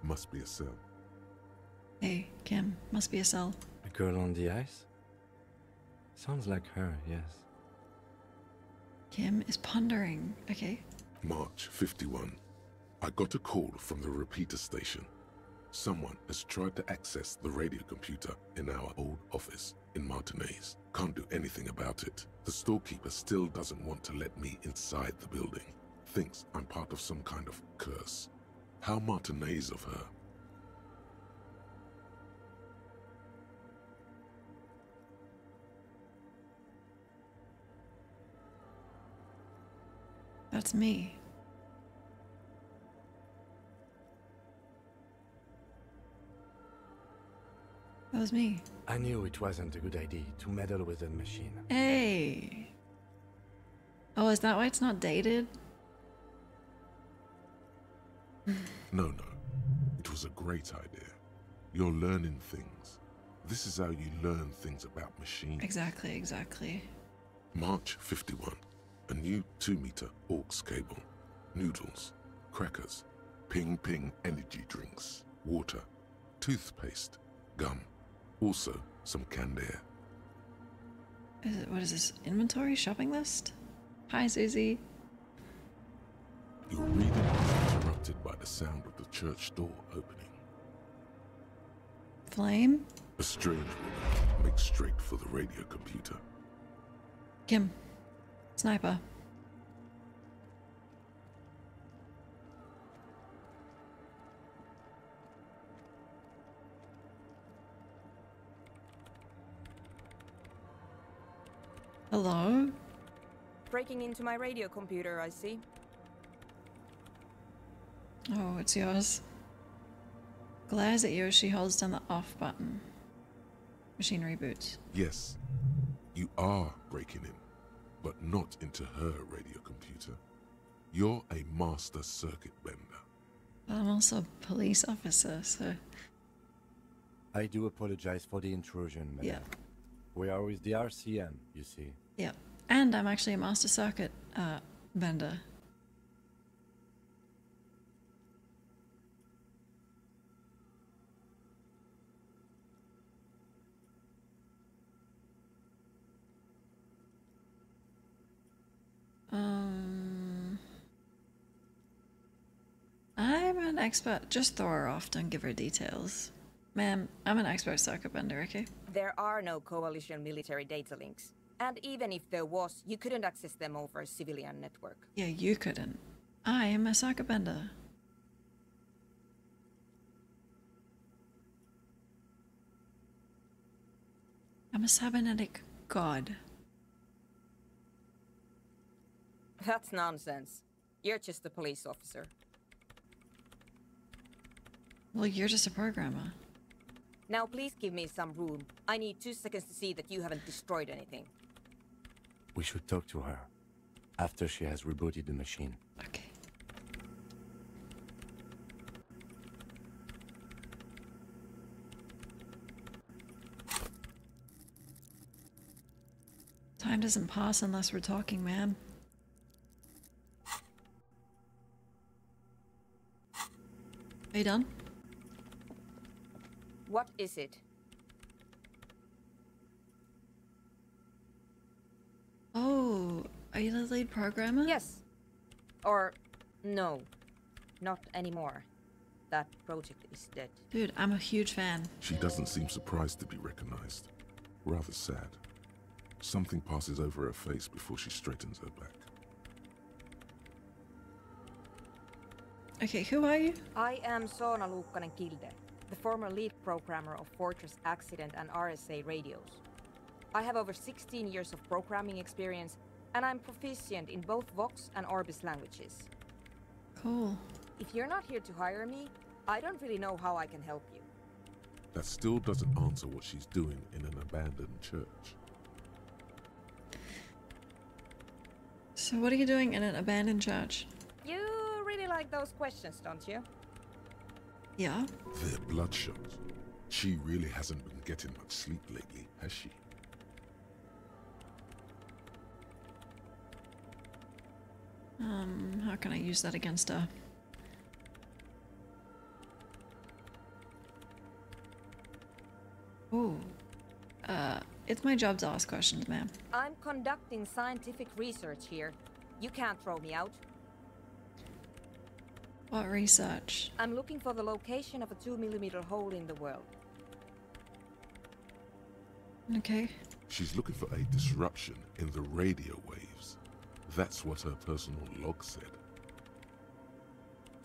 must be a cell. Hey, Kim. Must be a cell. A girl on the ice? Sounds like her, yes. Kim is pondering. Okay. March 51. I got a call from the repeater station. Someone has tried to access the radio computer in our old office in Martinez. Can't do anything about it. The storekeeper still doesn't want to let me inside the building. Thinks I'm part of some kind of curse. How Martinez of her. That's me. That was me. I knew it wasn't a good idea to meddle with the machine. Hey. Oh, is that why it's not dated? No. It was a great idea. You're learning things. This is how you learn things about machines. Exactly. March 51. A new 2-meter aux cable. Noodles. Crackers. Ping energy drinks. Water. Toothpaste. Gum. Also, some canned air. What is this? Inventory? Shopping list? Hi, Susie. Your reading was interrupted by the sound of the church door opening. Flame? A strange woman makes straight for the radio computer. Kim. Sniper. Hello? Breaking into my radio computer, I see. Oh, it's yours. Glares at you as she holds down the off button. Machine reboots. Yes, you are breaking in, but not into her radio computer. You're a master circuit bender. I'm also a police officer, so... I do apologize for the intrusion, madam. Yeah. We are with the RCM, you see. Yeah. And I'm actually a master circuit Bender. I'm an expert. Just throw her off, don't give her details. Ma'am, I'm an expert circuit bender, okay? There are no coalition military data links. And even if there was, you couldn't access them over a civilian network. Yeah, you couldn't. I am a circuit bender. I'm a cybernetic god. That's nonsense. You're just a police officer. Well, you're just a programmer. Now please give me some room. I need 2 seconds to see that you haven't destroyed anything. We should talk to her after she has rebooted the machine. Okay. Time doesn't pass unless we're talking, ma'am. Are you done? What is it? Oh, are you the lead programmer? Yes. Or no. Not anymore. That project is dead. Dude, I'm a huge fan. She doesn't seem surprised to be recognized. Rather sad. Something passes over her face before she straightens her back. Okay, who are you? I am Soona Luukkanen-Kilde, the former lead programmer of Fortress Accident and RSA radios. I have over 16 years of programming experience, and I'm proficient in both Vox and Orbis languages. Cool. If you're not here to hire me, I don't really know how I can help you. That still doesn't answer what she's doing in an abandoned church. So what are you doing in an abandoned church? You really like those questions, don't you? Yeah. They're bloodshot. She really hasn't been getting much sleep lately, has she? How can I use that against her? Ooh. It's my job to ask questions, ma'am. I'm conducting scientific research here. You can't throw me out. What research? I'm looking for the location of a 2mm hole in the world. Okay. She's looking for a disruption in the radio waves. That's what her personal log said.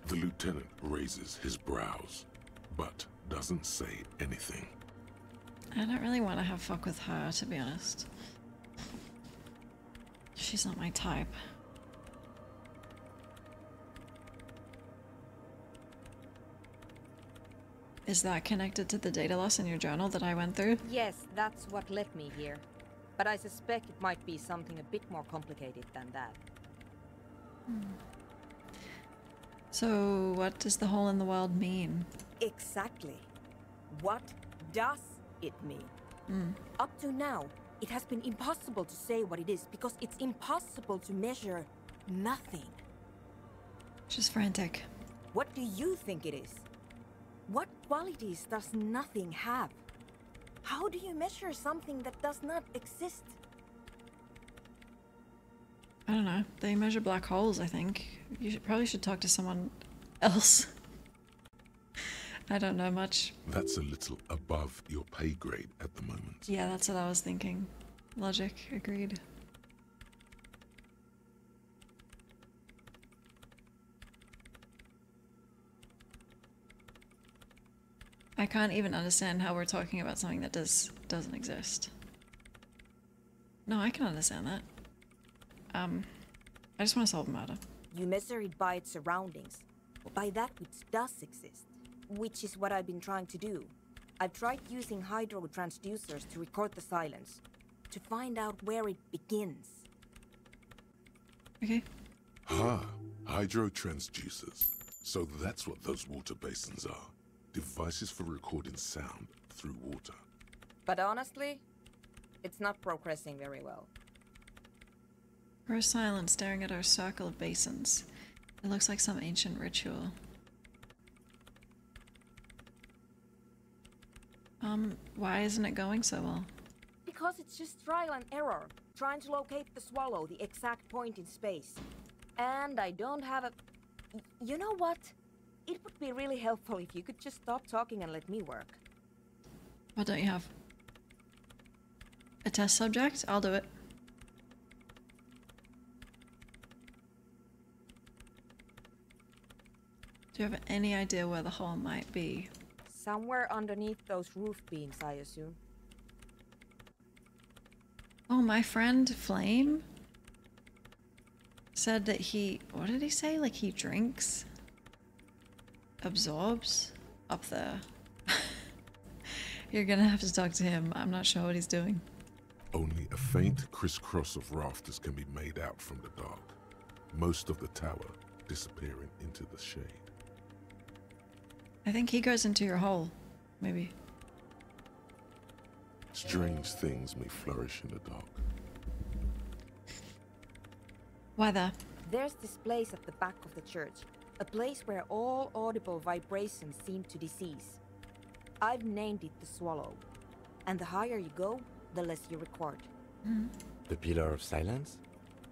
The lieutenant raises his brows, but doesn't say anything. I don't really want to have fuck with her, to be honest. She's not my type. Is that connected to the data loss in your journal that I went through? Yes, that's what led me here. But I suspect it might be something a bit more complicated than that. So, what does the hole in the world mean? Exactly. What does it mean? Up to now, it has been impossible to say what it is because it's impossible to measure nothing. She's frantic. What do you think it is? What qualities does nothing have? How do you measure something that does not exist? I don't know. They measure black holes, I think. You probably should talk to someone else. I don't know much. That's a little above your pay grade at the moment. Yeah, that's what I was thinking. Logic, agreed. I can't even understand how we're talking about something that doesn't exist. No, I can understand that. I just want to solve the matter. You measure it by its surroundings, by that which does exist, which is what I've been trying to do. I've tried using hydro transducers to record the silence, to find out where it begins. Okay. Hydro transducers. So that's what those water basins are. Devices for recording sound through water. But honestly, it's not progressing very well. We're silent, staring at our circle of basins. It looks like some ancient ritual. Why isn't it going so well? Because it's just trial and error, trying to locate the swallow, the exact point in space. And I don't have a... You know what? It would be really helpful if you could just stop talking and let me work. What don't you have? A test subject? I'll do it. Do you have any idea where the hole might be? Somewhere underneath those roof beams, I assume. Oh, my friend Flame said that he... What did he say? Like he drinks? Absorbs? Up there. You're gonna have to talk to him. I'm not sure what he's doing. Only a faint crisscross of rafters can be made out from the dark, most of the tower disappearing into the shade. I think he goes into your hole. Maybe. Strange things may flourish in the dark. Why there? There's this place at the back of the church. A place where all audible vibrations seem to decease. I've named it the Swallow. And the higher you go, the less you record. Mm-hmm. The Pillar of Silence?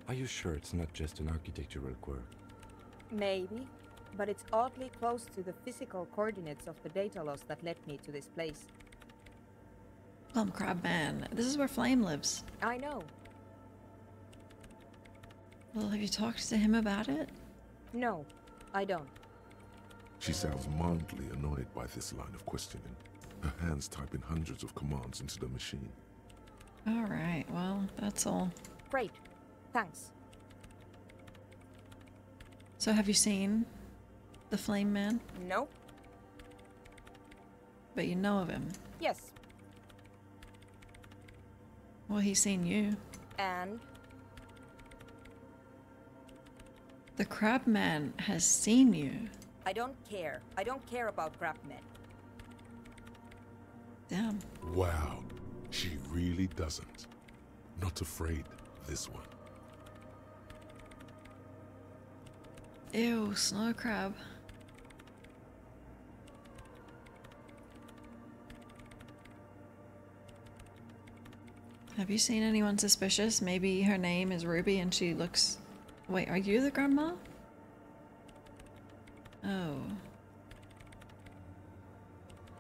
Are you sure it's not just an architectural quirk? Maybe, but it's oddly close to the physical coordinates of the data loss that led me to this place. Plum Crab Man. This is where Flame lives. I know. Well, have you talked to him about it? No, I don't. She sounds mildly annoyed by this line of questioning, her hands typing hundreds of commands into the machine. Alright, well, that's all. Great. Thanks. So have you seen the Flame Man? Nope. But you know of him. Yes. Well, he's seen you. And? The Crab Man has seen you. I don't care. I don't care about crabmen. Damn. Wow, she really doesn't. Not afraid, this one. Ew, snow crab. Have you seen anyone suspicious? Maybe her name is Ruby and she looks... Wait, are you the grandma? Oh.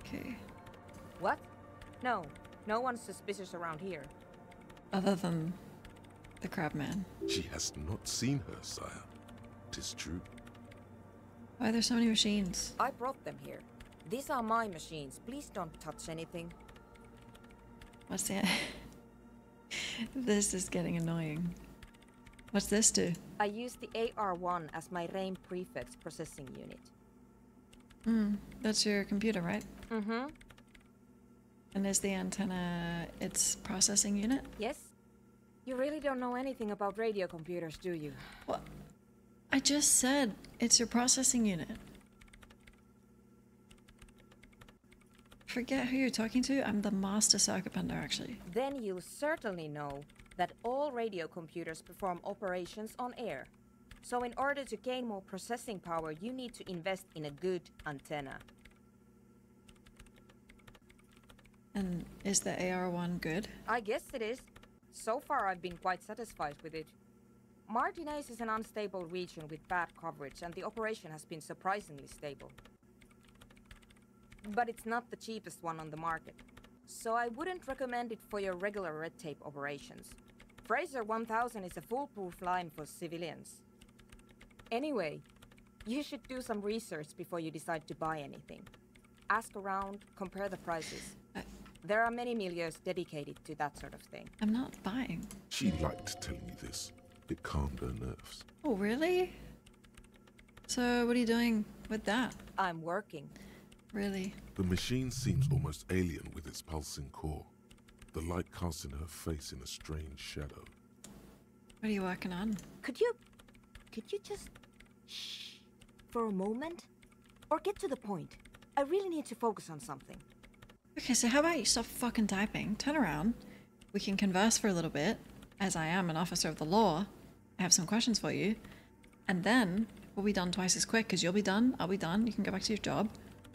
Okay. What? No. No one's suspicious around here. Other than the crab man. She has not seen her, sire. 'Tis true. Why are there so many machines? I brought them here. These are my machines. Please don't touch anything. What's that? This is getting annoying. What's this do? I use the AR-1 as my RAIM prefix processing unit. That's your computer, right? Mm-hmm. And is the antenna its processing unit? Yes? You really don't know anything about radio computers, do you? What? I just said it's your processing unit. Forget who you're talking to. I'm the master circuit bender, actually. Then you certainly know that all radio computers perform operations on air. So in order to gain more processing power, you need to invest in a good antenna. And is the AR-1 good? I guess it is. So far I've been quite satisfied with it. Martinez is an unstable region with bad coverage, and the operation has been surprisingly stable. But it's not the cheapest one on the market, so I wouldn't recommend it for your regular red tape operations. Fraser 1000 is a foolproof line for civilians. Anyway, you should do some research before you decide to buy anything. Ask around, compare the prices. There are many milieus dedicated to that sort of thing. I'm not buying. She liked telling you this. It calmed her nerves. Oh, really? So what are you doing with that? I'm working. Really? The machine seems almost alien with its pulsing core. The light casting her face in a strange shadow. What are you working on? Could you just shh for a moment? Or get to the point. I really need to focus on something. Okay, so how about you stop fucking typing, turn around, we can converse for a little bit, as I am an officer of the law, I have some questions for you. And then we'll be done twice as quick because you'll be done, I'll be done, you can go back to your job,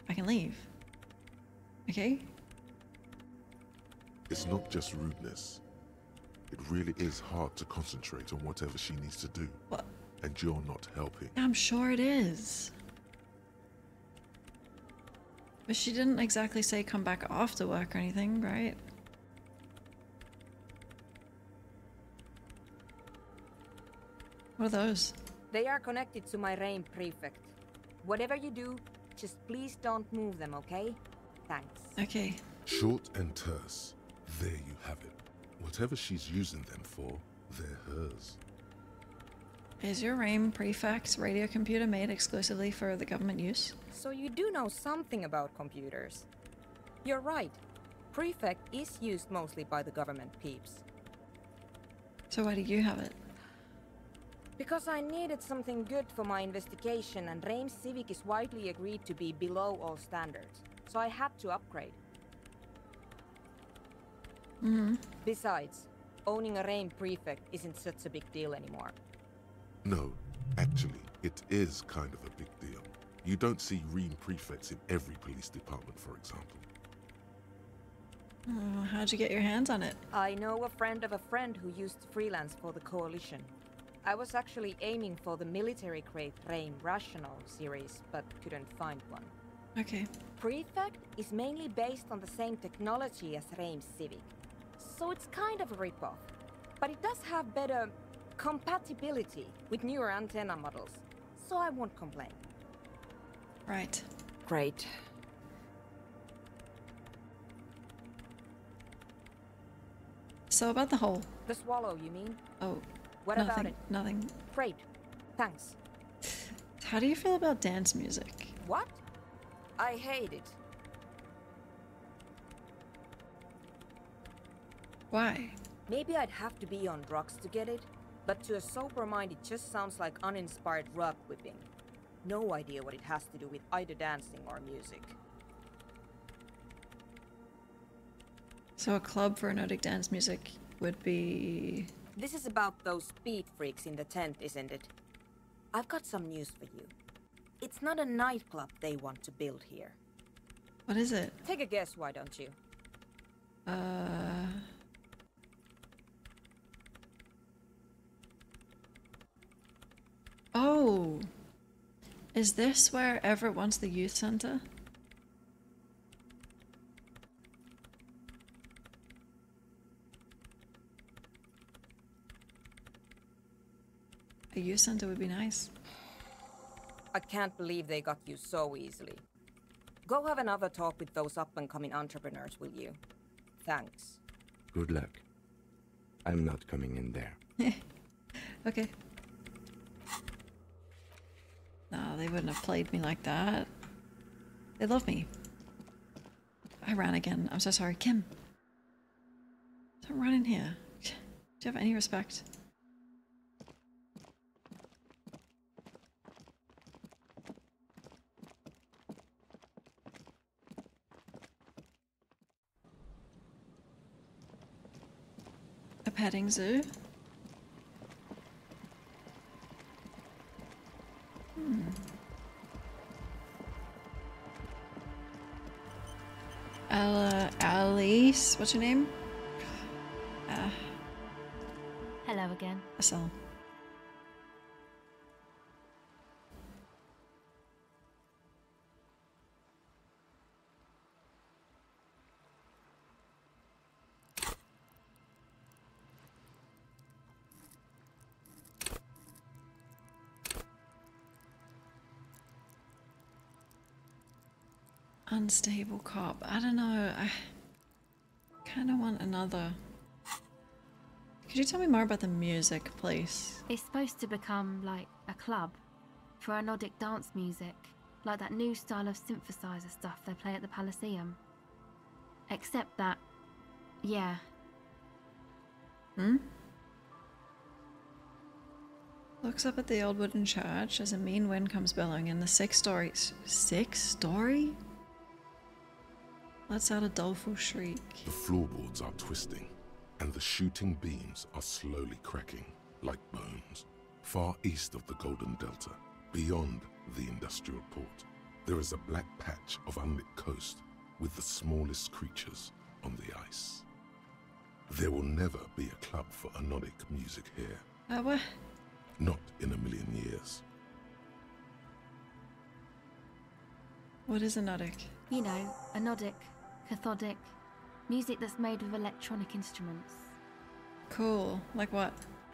I can leave. Okay? It's not just rudeness. It really is hard to concentrate on whatever she needs to do. What? And you're not helping. I'm sure it is. But she didn't exactly say come back after work or anything, right? What are those? They are connected to my RAIN prefect. Whatever you do, just please don't move them, okay? Thanks. Okay. Short and terse. There you have it. Whatever she's using them for, they're hers. Is your RAIN prefect radio computer made exclusively for the government use? So you do know something about computers. You're right. Prefect is used mostly by the government peeps. So why do you have it? Because I needed something good for my investigation, and RAIN Civic is widely agreed to be below all standards. So I had to upgrade. Besides, owning a RAIN prefect isn't such a big deal anymore. No, actually, it is kind of a big deal. You don't see REAM prefects in every police department, for example. Oh, how'd you get your hands on it? I know a friend of a friend who used to freelance for the Coalition. I was actually aiming for the military-grade RAIN Rational series, but couldn't find one. Okay. Prefect is mainly based on the same technology as RAIN Civic, so it's kind of a ripoff. But it does have better compatibility with newer antenna models, so I won't complain. Right. Great. So about the hole. The swallow, you mean? Oh. What nothing, about it? Nothing. Great. Thanks. How do you feel about dance music? What? I hate it. Why? Maybe I'd have to be on drugs to get it, but to a sober mind it just sounds like uninspired rug whipping. No idea what it has to do with either dancing or music. So a club for Nordic dance music would be... This is about those speed freaks in the tent, isn't it? I've got some news for you. It's not a nightclub they want to build here. What is it? Take a guess, why don't you? Oh! Is this where Everett wants the youth center? A youth center would be nice. I can't believe they got you so easily. Go have another talk with those up-and-coming entrepreneurs, will you? Thanks. Good luck. I'm not coming in there. Okay. No, they wouldn't have played me like that. They love me. I ran again. I'm so sorry. Kim. Don't run in here. Do you have any respect? A petting zoo? Alice, what's your name? Hello again. Asel. Unstable cop. I don't know. I kind of want another. Could you tell me more about the music, please? It's supposed to become like a club for Nordic dance music, like that new style of synthesizer stuff they play at the Elysium. Except that, yeah. Looks up at the old wooden church as a mean wind comes billowing in the six-story... Six-story? Lets out a doleful shriek. The floorboards are twisting, and the shooting beams are slowly cracking like bones. Far east of the Golden Delta, beyond the industrial port, there is a black patch of unlit coast with the smallest creatures on the ice. There will never be a club for anodic music here. What? Not in a million years. What is anodic? You know, anodic, cathodic, music that's made with electronic instruments. Cool. Like what?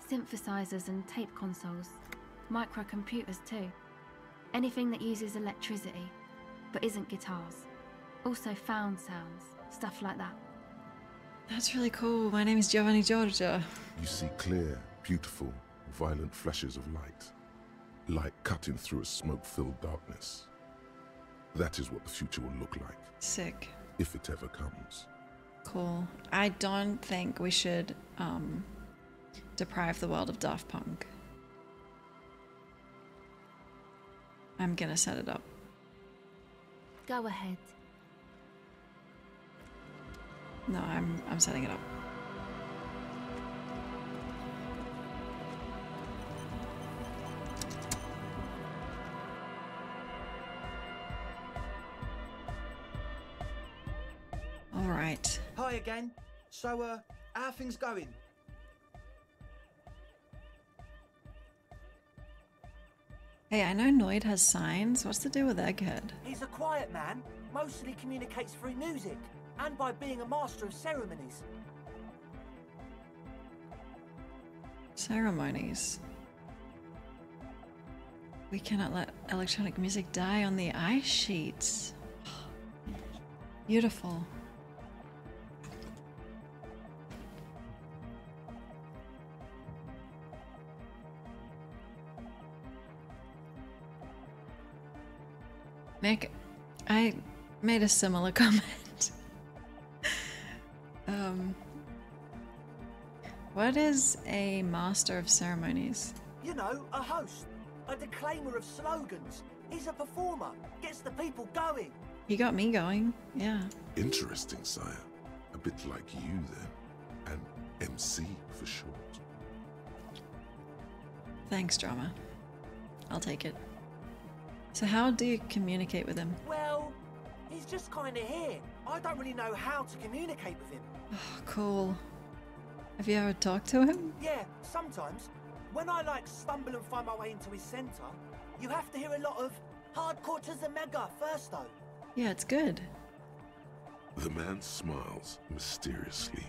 Synthesizers and tape consoles. Microcomputers too. Anything that uses electricity, but isn't guitars. Also found sounds, stuff like that. That's really cool. My name is Giovanni Giorgia. You see clear, beautiful, violent flashes of light. Light cutting through a smoke-filled darkness. That is what the future will look like. Sick. If it ever comes. Cool. I don't think we should deprive the world of Daft Punk. I'm gonna set it up. Go ahead. No, I'm setting it up. All right. Hi again. So, how are things going? Hey, I know Noid has signs. What's the deal with Egghead? He's a quiet man, mostly communicates through music, and by being a master of ceremonies. Ceremonies. We cannot let electronic music die on the ice sheets. Beautiful. Nick, I made a similar comment. What is a master of ceremonies? You know, a host, a declaimer of slogans. He's a performer, gets the people going. He got me going, yeah. Interesting, sire. A bit like you, then. An MC for short. Thanks, drama. I'll take it. So how do you communicate with him? Well, he's just kind of here. I don't really know how to communicate with him. Oh, cool. Have you ever talked to him? Yeah, sometimes. When I stumble and find my way into his centre, you have to hear a lot of hardcore to the mega first though. Yeah, it's good. The man smiles mysteriously,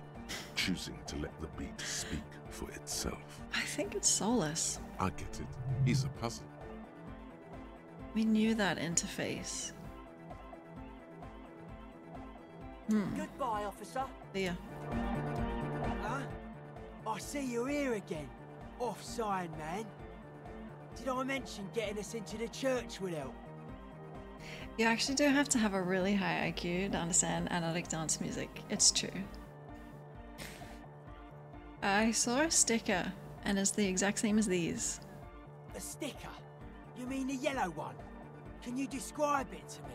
choosing to let the beat speak for itself. I think it's Solus. I get it. He's a puzzle. We knew that interface. Goodbye, officer. See ya. Huh? I see you're here again. Offside, man. Did I mention getting us into the church would help? You actually do have to have a really high IQ to understand anodic dance music. It's true. I saw a sticker, and it's the exact same as these. A sticker? You mean the yellow one? Can you describe it to me?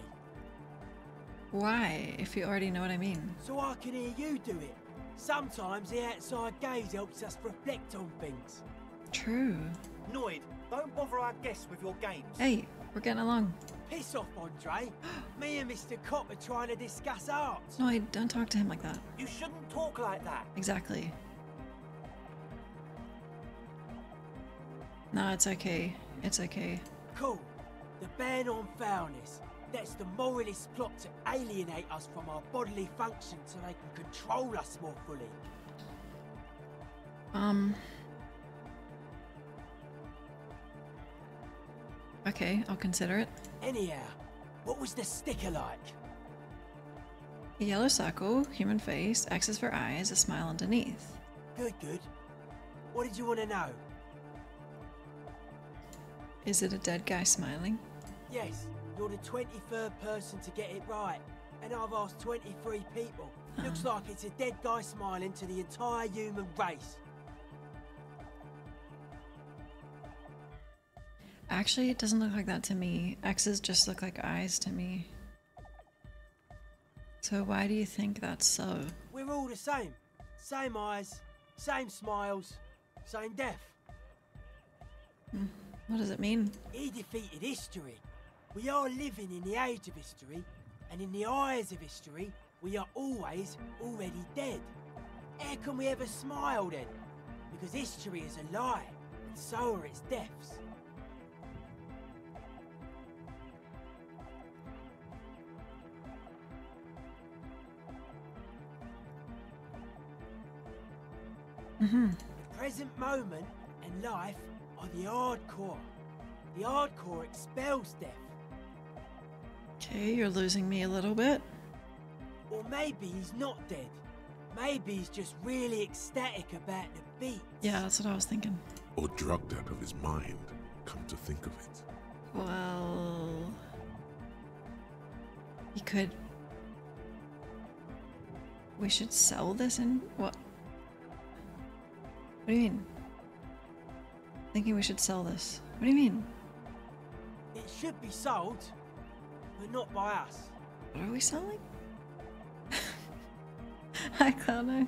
Why, if you already know what I mean? So I can hear you do it. Sometimes the outside gaze helps us reflect on things. True. Noid, don't bother our guests with your games. Hey, we're getting along. Piss off, Andre. Me and Mr. Cop are trying to discuss art. No, don't talk to him like that. You shouldn't talk like that. Exactly. No, it's okay. It's okay. Cool. The ban on foulness. That's the moralist plot to alienate us from our bodily functions so they can control us more fully. Okay, I'll consider it. Anyhow, what was the sticker like? A yellow circle, human face, X's for eyes, a smile underneath. Good, good. What did you want to know? Is it a dead guy smiling? Yes, you're the 23rd person to get it right, and I've asked 23 people. Looks like it's a dead guy smiling to the entire human race. Actually, it doesn't look like that to me. X's just look like eyes to me. So why do you think that's so? We're all the same. Same eyes, same smiles, same death. What does it mean? He defeated history. We are living in the age of history, and in the eyes of history, we are always already dead. How can we ever smile then? Because history is a lie, and so are its deaths. The present moment and life are the hardcore. The hardcore expels death. Okay, you're losing me a little bit. Or maybe he's not dead. Maybe he's just really ecstatic about the beat. Yeah, that's what I was thinking. Or drugged out of his mind, come to think of it. Well, you could. We should sell this in what? What do you mean? Thinking we should sell this. What do you mean? It should be sold, but not by us. What are we selling? I can't know.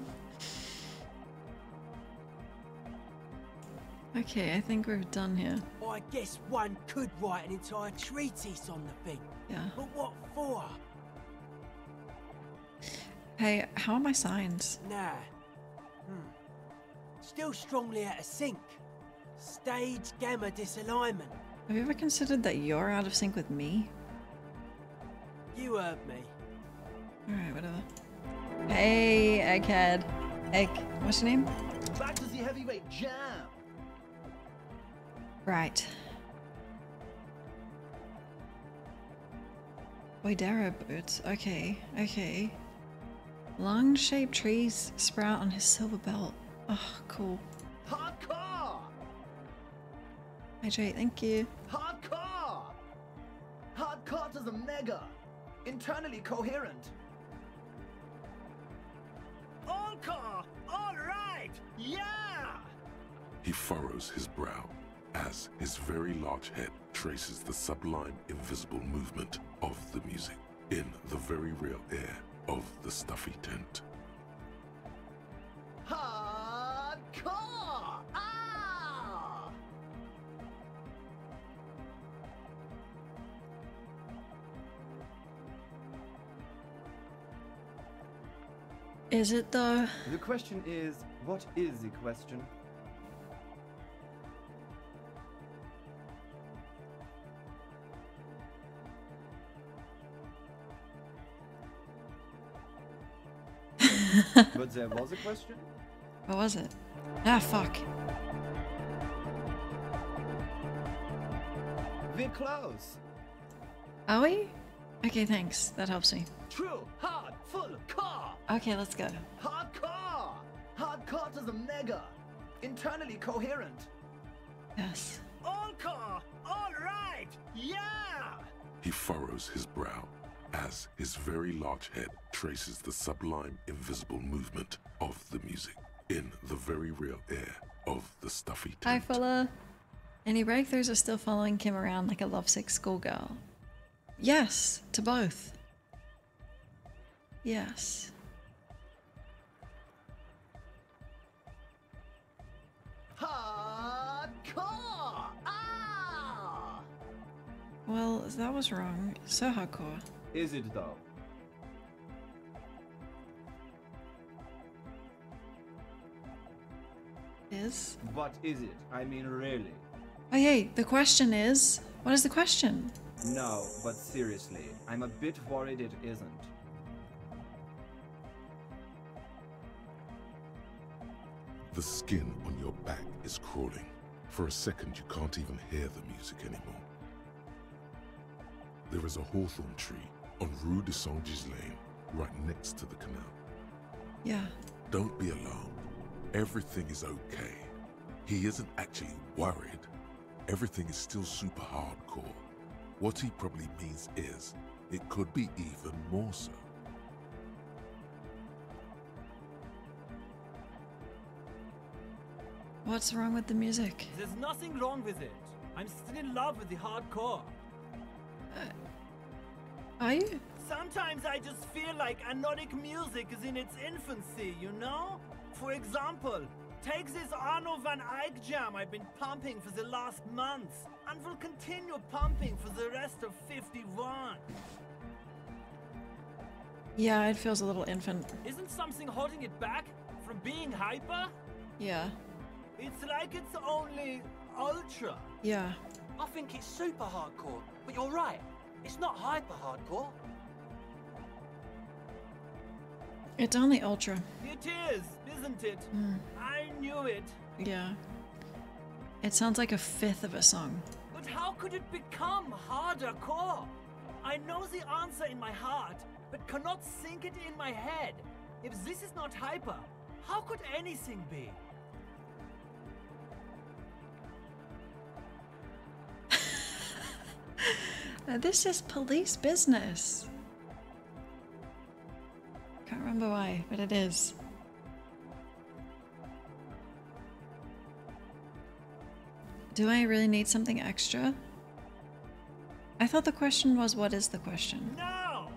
Okay, I think we're done here. I guess one could write an entire treatise on the thing. Yeah. But what for? Hey, how are my signs? Nah. Still strongly out of sync. Stage gamma disalignment. Have you ever considered that you're out of sync with me? You heard me. Alright, whatever. Hey, egghead. Egg, what's your name? Back to the heavyweight jam. Right. Boydera boots. Okay, okay. Long-shaped trees sprout on his silver belt. Oh, cool. Hardcore! Hydrate, thank you. Hardcore! Hardcore to the mega. Internally coherent. Encore! All right! Yeah! He furrows his brow as his very large head traces the sublime invisible movement of the music in the very real air of the stuffy tent. Hardcore! Ah! Is it though? The question is, what is the question? But there was a question? What was it? Ah, fuck. We're close. Are we? Okay, thanks. That helps me. True, hard, full, core! Okay, let's go. Hardcore! Hardcore to the mega. Internally coherent. Yes. Encore! All right! Yeah! He furrows his brow as his very large head traces the sublime invisible movement of the music in the very real air of the stuffy tent. Hi, fella. Any breakthroughs are still following Kim around like a lovesick schoolgirl? Yes, to both. Yes. Hardcore! Ah! Well, that was wrong. So hardcore. Is it though? Is? What is it? I mean, really? Oh, hey, the question is... What is the question? No, but seriously, I'm a bit worried it isn't. The skin on your back is crawling. For a second, you can't even hear the music anymore. There is a hawthorn tree on Rue de Saint-Gislain, right next to the canal. Yeah. Don't be alarmed. Everything is okay. He isn't actually worried. Everything is still super hardcore. What he probably means is, it could be even more so. What's wrong with the music? There's nothing wrong with it. I'm still in love with the hardcore. Are you? Sometimes I just feel like anodic music is in its infancy, you know? For example, Take this Arno van Eyck jam I've been pumping for the last month, and will continue pumping for the rest of 51. Yeah, it feels a little infant. Isn't something holding it back from being hyper? Yeah. It's like it's only ultra. Yeah. I think it's super hardcore, but you're right. It's not hyper hardcore. It's only ultra. It is, isn't it? I knew it. Yeah. It sounds like a fifth of a song. But how could it become harder core? I know the answer in my heart, but cannot think it in my head. If this is not hyper, how could anything be? This is police business. Can't remember why, but it is. Do I really need something extra? I thought the question was, what is the question? No!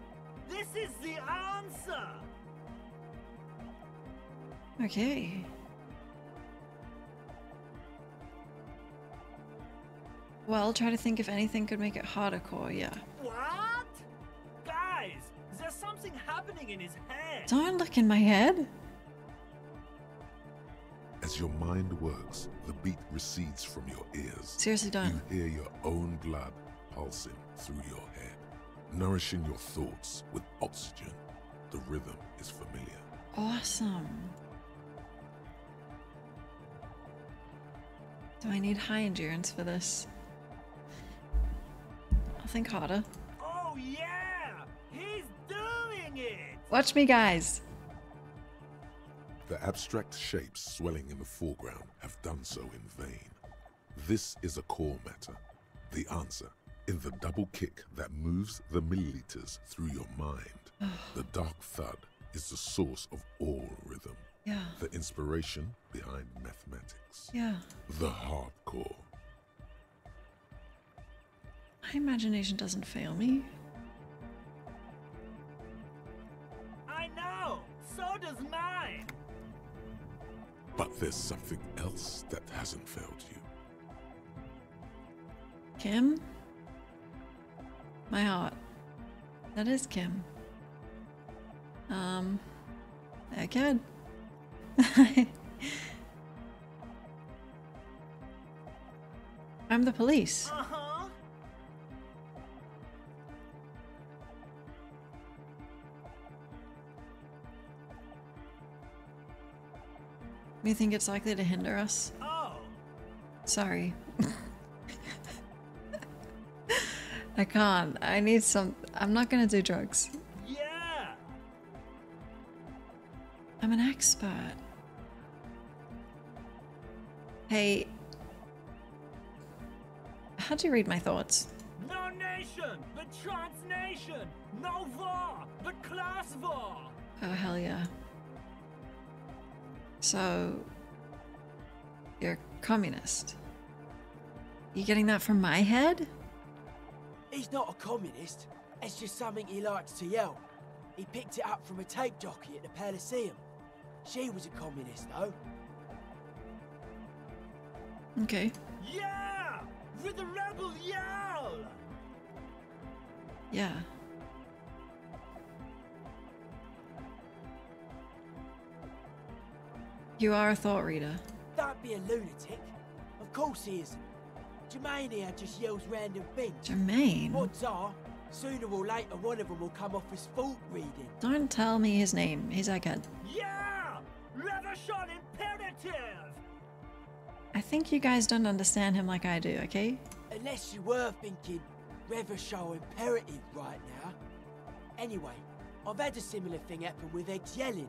This is the answer! Okay. Well, try to think if anything could make it harder core, yeah. What? Guys, there's something happening in his head. Don't look in my head. As your mind works, the beat recedes from your ears. Seriously, don't. You hear your own blood pulsing through your head, nourishing your thoughts with oxygen. The rhythm is familiar. Awesome. Do I need high endurance for this? I'll think harder. Oh yeah! He's doing it! Watch me, guys. The abstract shapes swelling in the foreground have done so in vain. This is a core matter. The answer in the double kick that moves the milliliters through your mind. The dark thud is the source of all rhythm. Yeah. The inspiration behind mathematics. Yeah. The hardcore. My imagination doesn't fail me. I know! So does mine! But there's something else that hasn't failed you. Kim? My heart. That is Kim. Egghead. I'm the police. Uh-huh. You think it's likely to hinder us? Oh. Sorry. I can't. I need some. I'm not gonna do drugs. Yeah. I'm an expert. Hey. How do you read my thoughts? No nation, but transnation. No war, but class war. Oh, hell yeah. So, you're a communist. You getting that from my head? He's not a communist. It's just something he likes to yell. He picked it up from a tape jockey at the Elysium. She was a communist, though. Okay. Yeah! With the rebel yell! Yeah. You are a thought reader. Don't be a lunatic. Of course he isn't. Jermaine here just yells random things. Jermaine? Odds are, sooner or later one of them will come off as fault reading. Don't tell me his name. He's Egghead. Yeah! Revolution imperative! I think you guys don't understand him like I do, okay? Unless you were thinking Revolution imperative right now. Anyway, I've had a similar thing happen with eggs yelling.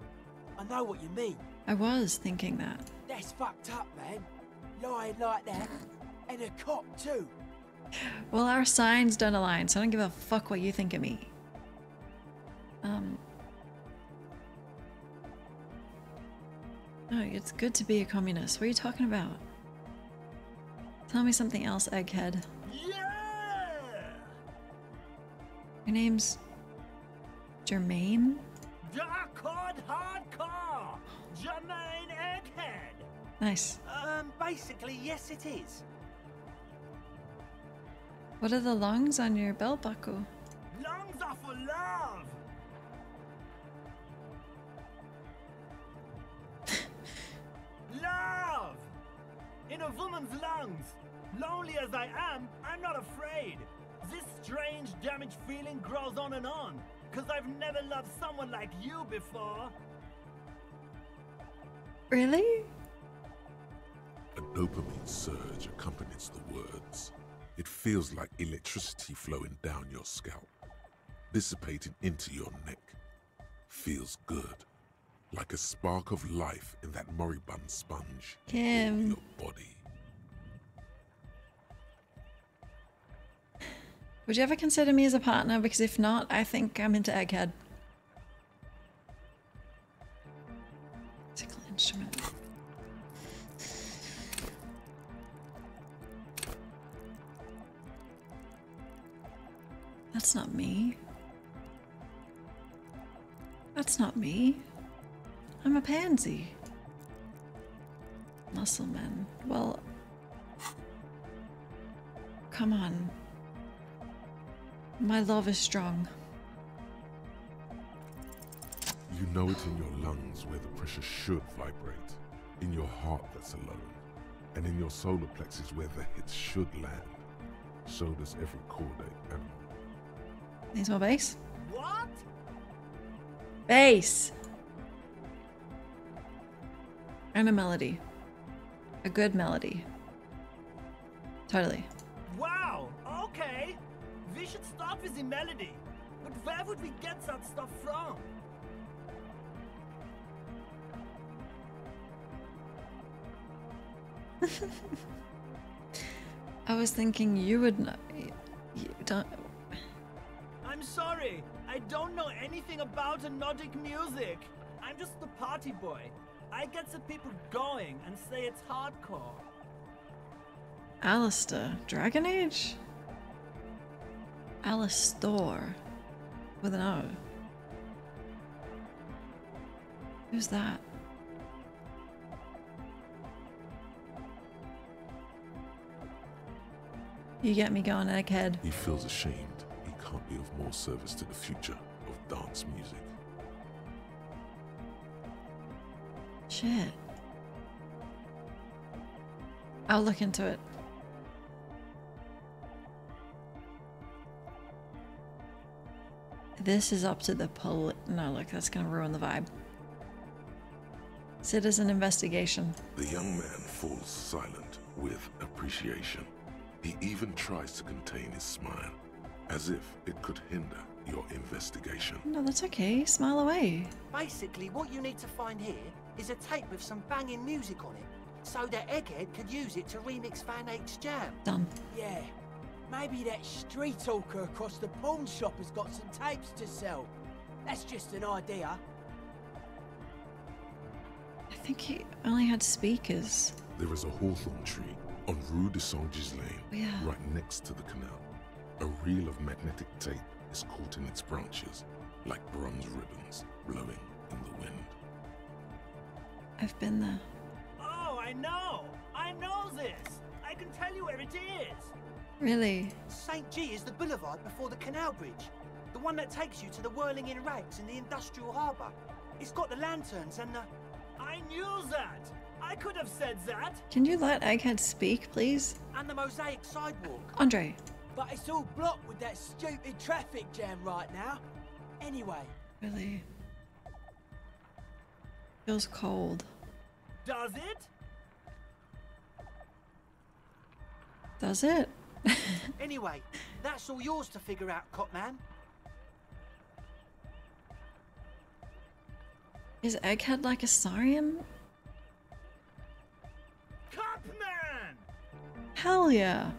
I know what you mean. I was thinking that. That's fucked up, man. Lying like that. And a cop, too. Well, our signs don't align, so I don't give a fuck what you think of me. No, it's good to be a communist. What are you talking about? Tell me something else, Egghead. Yeah! Your name's... Jermaine? Dark Hard Hardcore! Jermaine Egghead! Nice. Basically, yes it is. What are the lungs on your belt buckle? Lungs are for love! Love! In a woman's lungs. Lonely as I am, I'm not afraid. This strange, damaged feeling grows on and on. Cause I've never loved someone like you before. Really? A dopamine surge accompanies the words. It feels like electricity flowing down your scalp, dissipating into your neck. Feels good. Like a spark of life in that moribund sponge in your body. Would you ever consider me as a partner? Because if not, I think I'm into Egghead. Tickle instrument. That's not me. That's not me. I'm a pansy. Muscle men. Well, come on. My love is strong. You know it in your lungs where the pressure should vibrate, in your heart that's alone, and in your solar plexus where the hits should land. So does every caudate animal. Needs more bass? What? Bass! And a melody. A good melody. Totally. Wow, okay. We should start with the melody. But where would we get that stuff from? I was thinking you would know. You don't. I'm sorry. I don't know anything about Nordic music. I'm just the party boy. I get the people going and say it's hardcore. Alistair. Dragon Age? Alistor. With an O. Who's that? You get me going, Egghead. He feels ashamed he can't be of more service to the future of dance music. Shit. I'll look into it. This is up to the No, look, that's gonna ruin the vibe. Citizen investigation. The young man falls silent with appreciation. He even tries to contain his smile, as if it could hinder your investigation. No, that's okay. Smile away. Basically, what you need to find here is a tape with some banging music on it, so that Egghead could use it to remix Van Eyck's jam. Done. Yeah, maybe that street talker across the pawn shop has got some tapes to sell. That's just an idea. I think he only had speakers. There is a hawthorn tree on Rue de Saint-Gislain, Yeah. right next to the canal. A reel of magnetic tape is caught in its branches, like bronze ribbons blowing in the wind. I've been there. Oh, I know! I know this! I can tell you where it is! Really? St. G is the boulevard before the canal bridge. The one that takes you to the whirling in rags in the industrial harbour. It's got the lanterns and the... I knew that! I could have said that! Can you let Egghead speak, please? and the mosaic sidewalk. Andre. But it's all blocked with that stupid traffic jam right now. Anyway. Really? Feels cold. Does it? Does it? Anyway, that's all yours to figure out, Copman. Is Egghead like a Saurian? Copman! Hell yeah.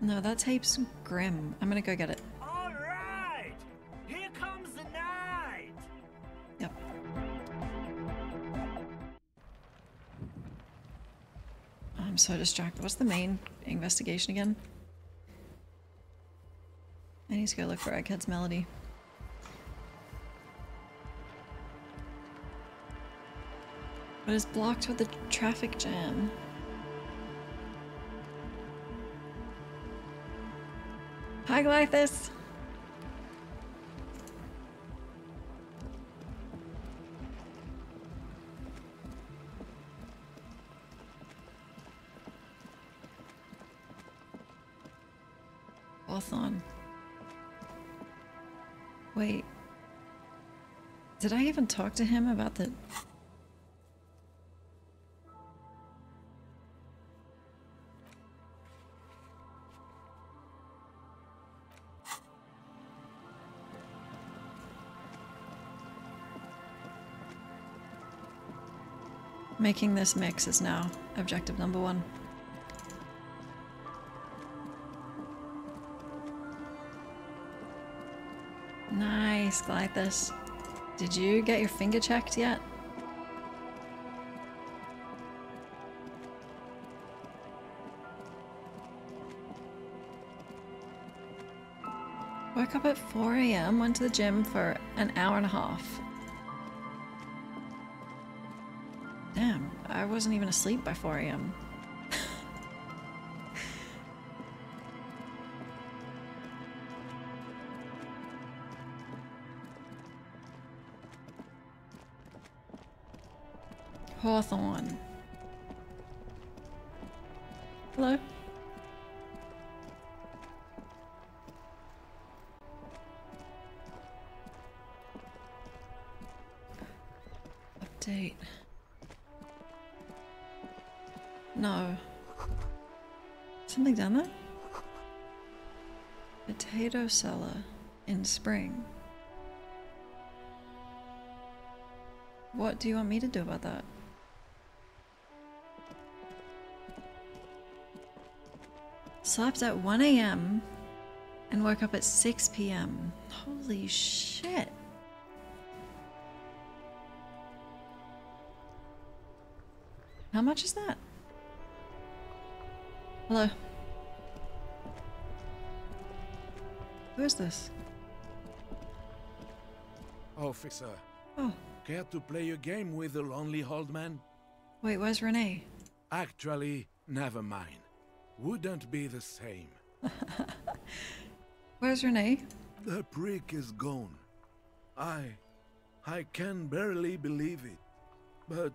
No, that tape's grim. I'm gonna go get it. All right! Here comes the night! Yep. I'm so distracted. What's the main investigation again? I need to go look for Egghead's melody. But it's blocked with the traffic jam. Hi, Glythis! Hawthorne. Wait. Did I even talk to him about the... Making this mix is now objective number 1. Nice, Glythis. Did you get your finger checked yet? Woke up at 4 AM, went to the gym for an hour and a half. Damn, I wasn't even asleep by 4 AM. Hawthorne. Hello. Update. No. Something down there? Potato cellar in spring. What do you want me to do about that? Slept at 1 AM and woke up at 6 PM. Holy shit. How much is that? Hello. Who is this? Officer. Oh. Care to play a game with the lonely old man? Wait, where's Renee? Actually, never mind. Wouldn't be the same. Where's Renee? The prick is gone. I can barely believe it. But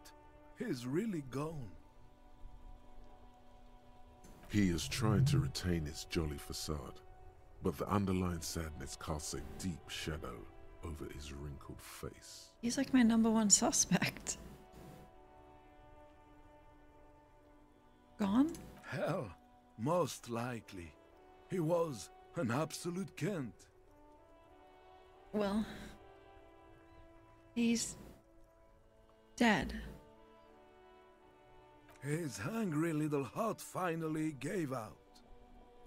he's really gone. He is trying to retain his jolly facade, but the underlying sadness casts a deep shadow over his wrinkled face. He's like my #1 suspect. Gone? Hell, most likely. He was an absolute Kent. Well, he's dead. His hungry little heart finally gave out.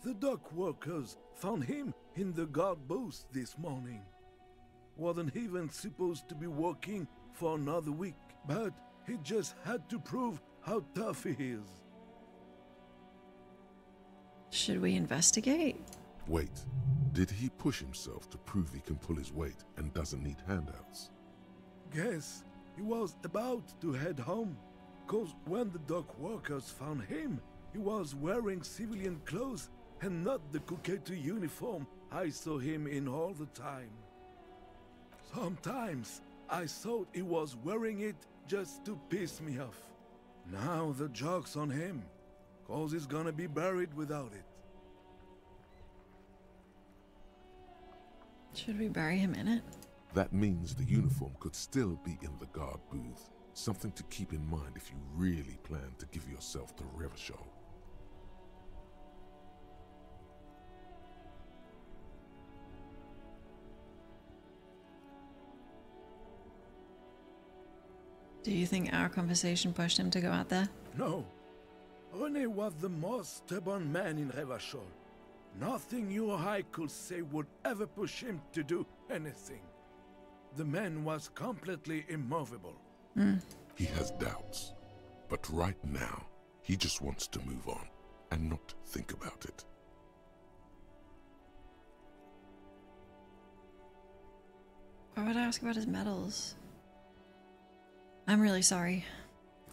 The dock workers found him in the guard booth this morning. Wasn't even supposed to be working for another week, but he just had to prove how tough he is. Should we investigate? Wait, did he push himself to prove he can pull his weight and doesn't need handouts? Guess he was about to head home, cause when the dock workers found him, he was wearing civilian clothes and not the Kuketu uniform I saw him in all the time. Sometimes I thought he was wearing it just to piss me off. Now the joke's on him, cause he's gonna be buried without it. Should we bury him in it? That means the uniform could still be in the guard booth. Something to keep in mind if you really plan to give yourself to Revachol. Do you think our conversation pushed him to go out there? No. René was the most stubborn man in Revachol. Nothing you or I could say would ever push him to do anything. The man was completely immovable. He has doubts, but right now, he just wants to move on and not think about it. Why would I ask about his medals? I'm really sorry.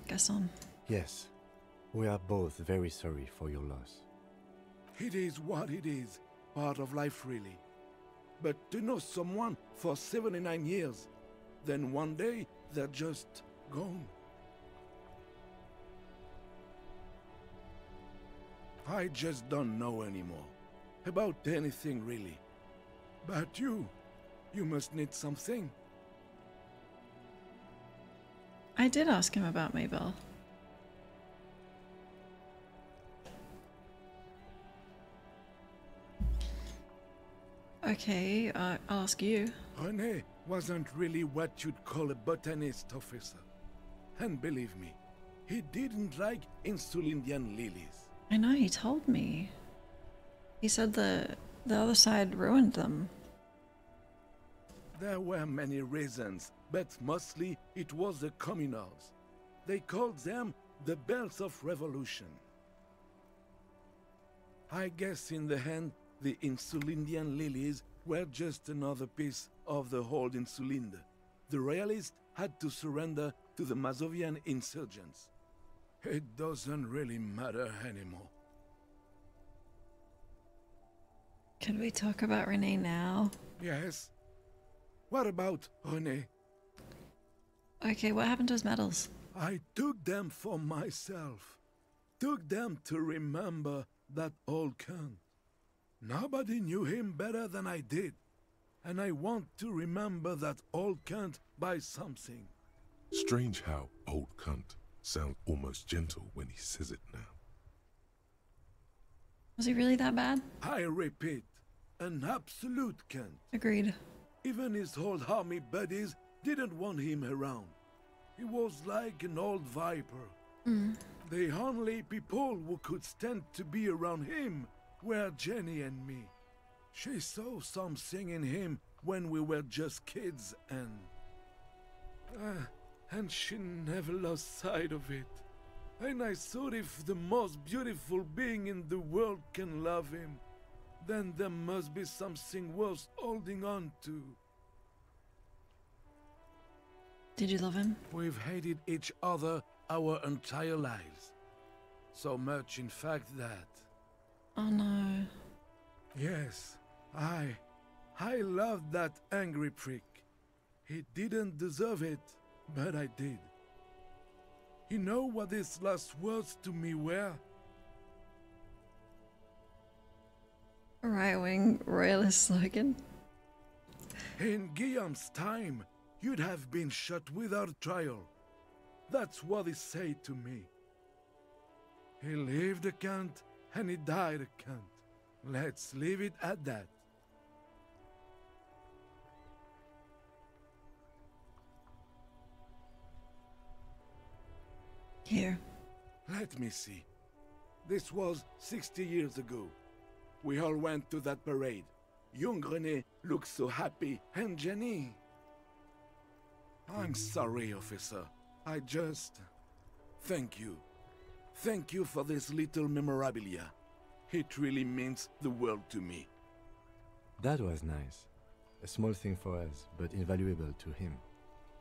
Gasson. Yes, we are both very sorry for your loss. It is what it is, part of life really. But to know someone for 79 years, then one day they're just gone. I just don't know anymore. About anything really. But you must need something. I did ask him about Maybell. Okay, I'll ask you. René wasn't really what you'd call a botanist, officer. And believe me, he didn't like Insulindian lilies. I know, he told me. He said the other side ruined them. There were many reasons, but mostly it was the communals. They called them the Bells of Revolution. I guess in the end, the Insulindian lilies were just another piece of the whole Insulinde. The Royalists had to surrender to the Mazovian insurgents. It doesn't really matter anymore. Can we talk about Renee now? Yes. What about René? Okay, what happened to his medals? I took them for myself. Took them to remember that old cunt. Nobody knew him better than I did. And I want to remember that old cunt by something. Strange how old cunt sounds almost gentle when he says it now. Was he really that bad? I repeat, an absolute cunt. Agreed. Even his old army buddies didn't want him around. He was like an old viper. The only people who could stand to be around him were Jenny and me. She saw something in him when we were just kids and she never lost sight of it. And I thought if the most beautiful being in the world can love him, then there must be something worth holding on to. Did you love him? We've hated each other our entire lives. So much, in fact, that... Oh no. Yes, I loved that angry prick. He didn't deserve it, but I did. You know what his last words to me were? Right-wing royalist slogan. In Guillaume's time, you'd have been shot without trial. That's what he said to me. He lived a cunt, and he died a cunt. Let's leave it at that. Here. Let me see. This was 60 years ago. We all went to that parade. Young René looked so happy, and Jenny... I'm sorry, officer. I just... Thank you. Thank you for this little memorabilia. It really means the world to me. That was nice. A small thing for us, but invaluable to him.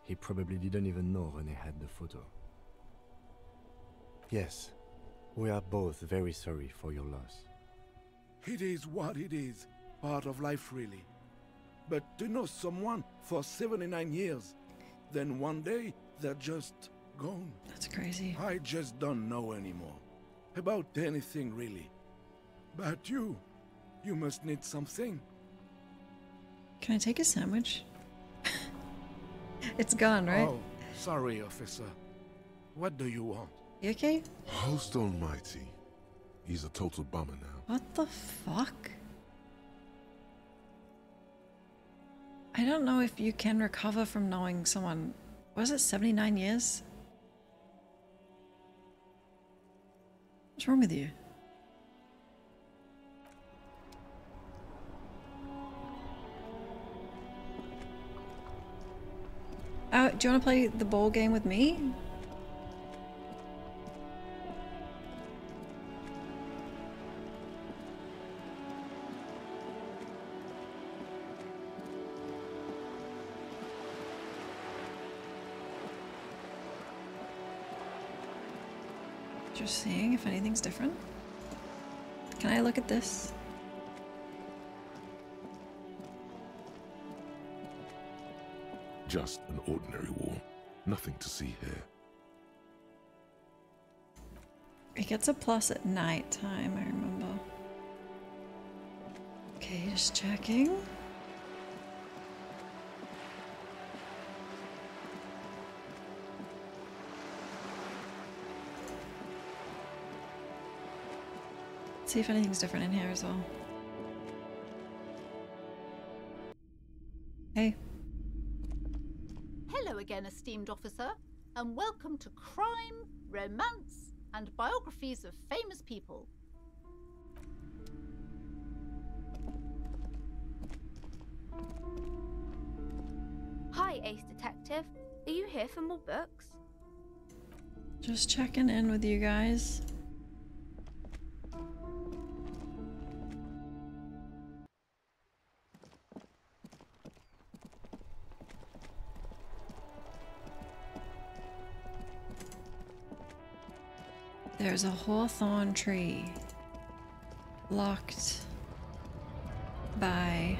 He probably didn't even know René had the photo. Yes, we are both very sorry for your loss. It is what it is, part of life really. But to know someone for 79 years, then one day they're just gone. That's crazy. I just don't know anymore. About anything really. But you must need something. Can I take a sandwich? It's gone, right? Oh, sorry, officer. What do you want? You okay? Host almighty. He's a total bummer now. What the fuck? I don't know if you can recover from knowing someone. Was it 79 years? What's wrong with you? Do you want to play the ball game with me? Just seeing if anything's different. Can I look at this? Just an ordinary wall. Nothing to see here. It gets a plus at night time, I remember. Okay, just checking. See if anything's different in here as well. Hey. Hello again, esteemed officer, and welcome to Crime, Romance, and Biographies of Famous People. Hi, Ace Detective. Are you here for more books? Just checking in with you guys. There's a hawthorn tree locked by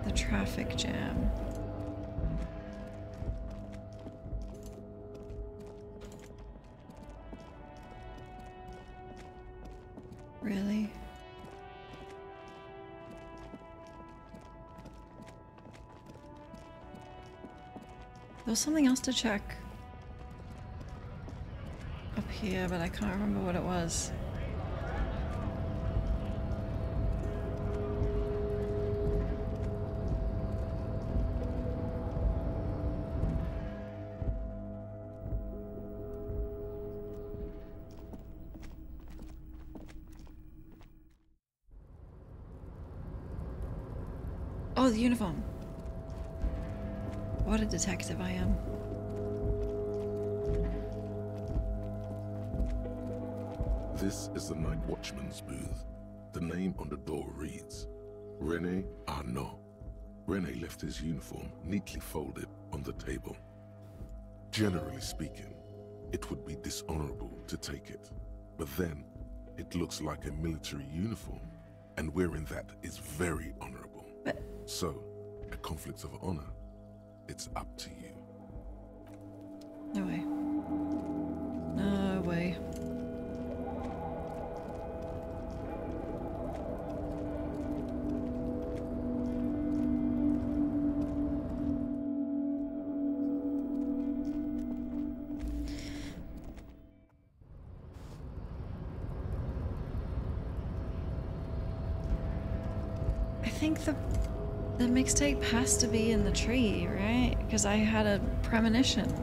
the traffic jam. Really? There was something else to check up here, but I can't remember what it was. Oh, the uniform. What a detective I am. This is the night watchman's booth. The name on the door reads, René Arnaud. René left his uniform neatly folded on the table. Generally speaking, it would be dishonorable to take it. But then, it looks like a military uniform, and wearing that is very honorable. So, a conflict of honor, it's up to you. No way. No way. I think the mixtape has to be in the tree, right? Because I had a premonition.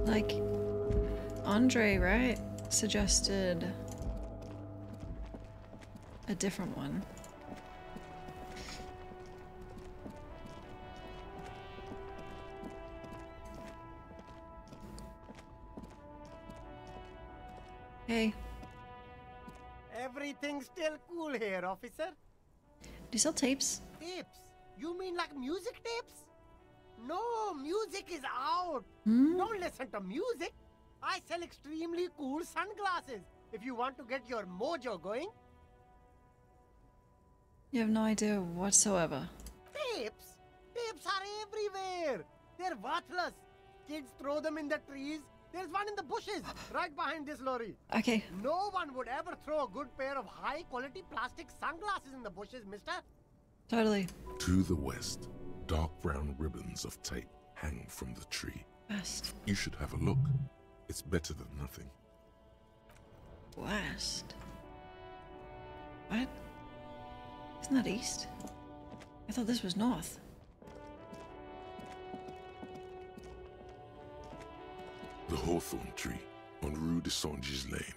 Like, Andre, right? Suggested a different one. Hey. Everything's still cool here, officer. Do you sell tapes? Tapes? You mean like music tapes? No, music is out. Hmm? Don't listen to music. I sell extremely cool sunglasses if you want to get your mojo going. You have no idea whatsoever. Tapes? Tapes are everywhere. They're worthless. Kids throw them in the trees. There's one in the bushes, right behind this lorry. Okay. No one would ever throw a good pair of high-quality plastic sunglasses in the bushes, mister. Totally. To the west, dark brown ribbons of tape hang from the tree. West. You should have a look. It's better than nothing. West? What? Isn't that east? I thought this was north. The hawthorn tree on Rue de Saint-Ghislain.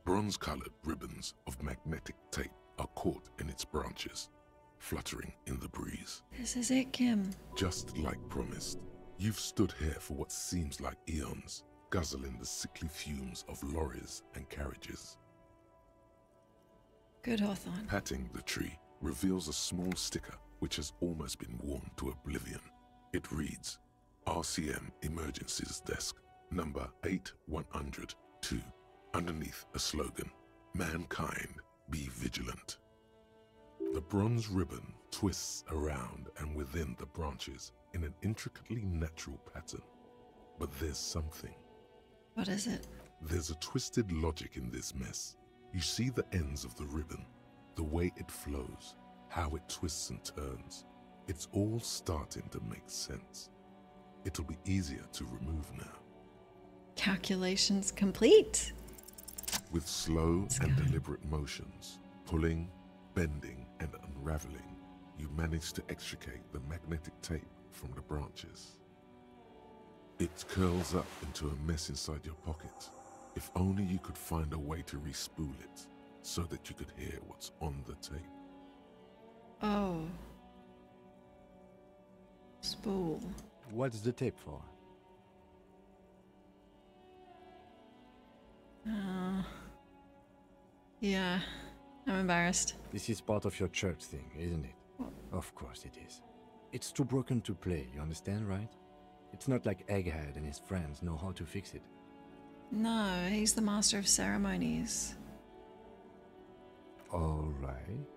Bronze-colored ribbons of magnetic tape are caught in its branches, fluttering in the breeze. This is it, Kim. Just like promised, you've stood here for what seems like eons, guzzling the sickly fumes of lorries and carriages. Good, Hawthorne. Patting the tree reveals a small sticker which has almost been worn to oblivion. It reads, RCM Emergencies Desk, number 8102. Underneath a slogan, Mankind, be vigilant. The bronze ribbon twists around and within the branches in an intricately natural pattern. But there's something. What is it? There's a twisted logic in this mess. You see the ends of the ribbon, the way it flows, how it twists and turns. It's all starting to make sense. It'll be easier to remove now. Calculations complete. With slow and deliberate motions, pulling, bending, and unraveling, you manage to extricate the magnetic tape from the branches. It curls up into a mess inside your pocket. If only you could find a way to re-spool it, so that you could hear what's on the tape. Oh. Spool. What's the tape for? Yeah, I'm embarrassed. This is part of your church thing, isn't it? What? Of course it is. It's too broken to play, you understand, right? It's not like Egghead and his friends know how to fix it. No, he's the master of ceremonies. Alright.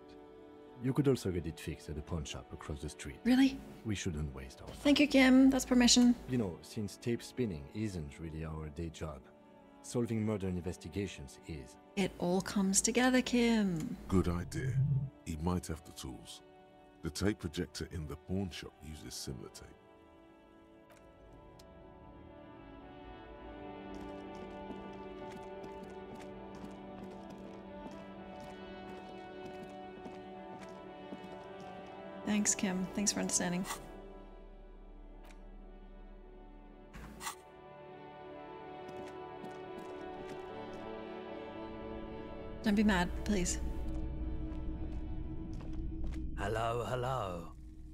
You could also get it fixed at the pawn shop across the street. Really? We shouldn't waste our time. Thank you, Kim. That's permission. You know, since tape spinning isn't really our day job, solving murder investigations is. It all comes together, Kim. Good idea. He might have the tools. The tape projector in the pawn shop uses similar tape. Thanks, Kim. Thanks for understanding. Don't be mad, please. Hello, hello.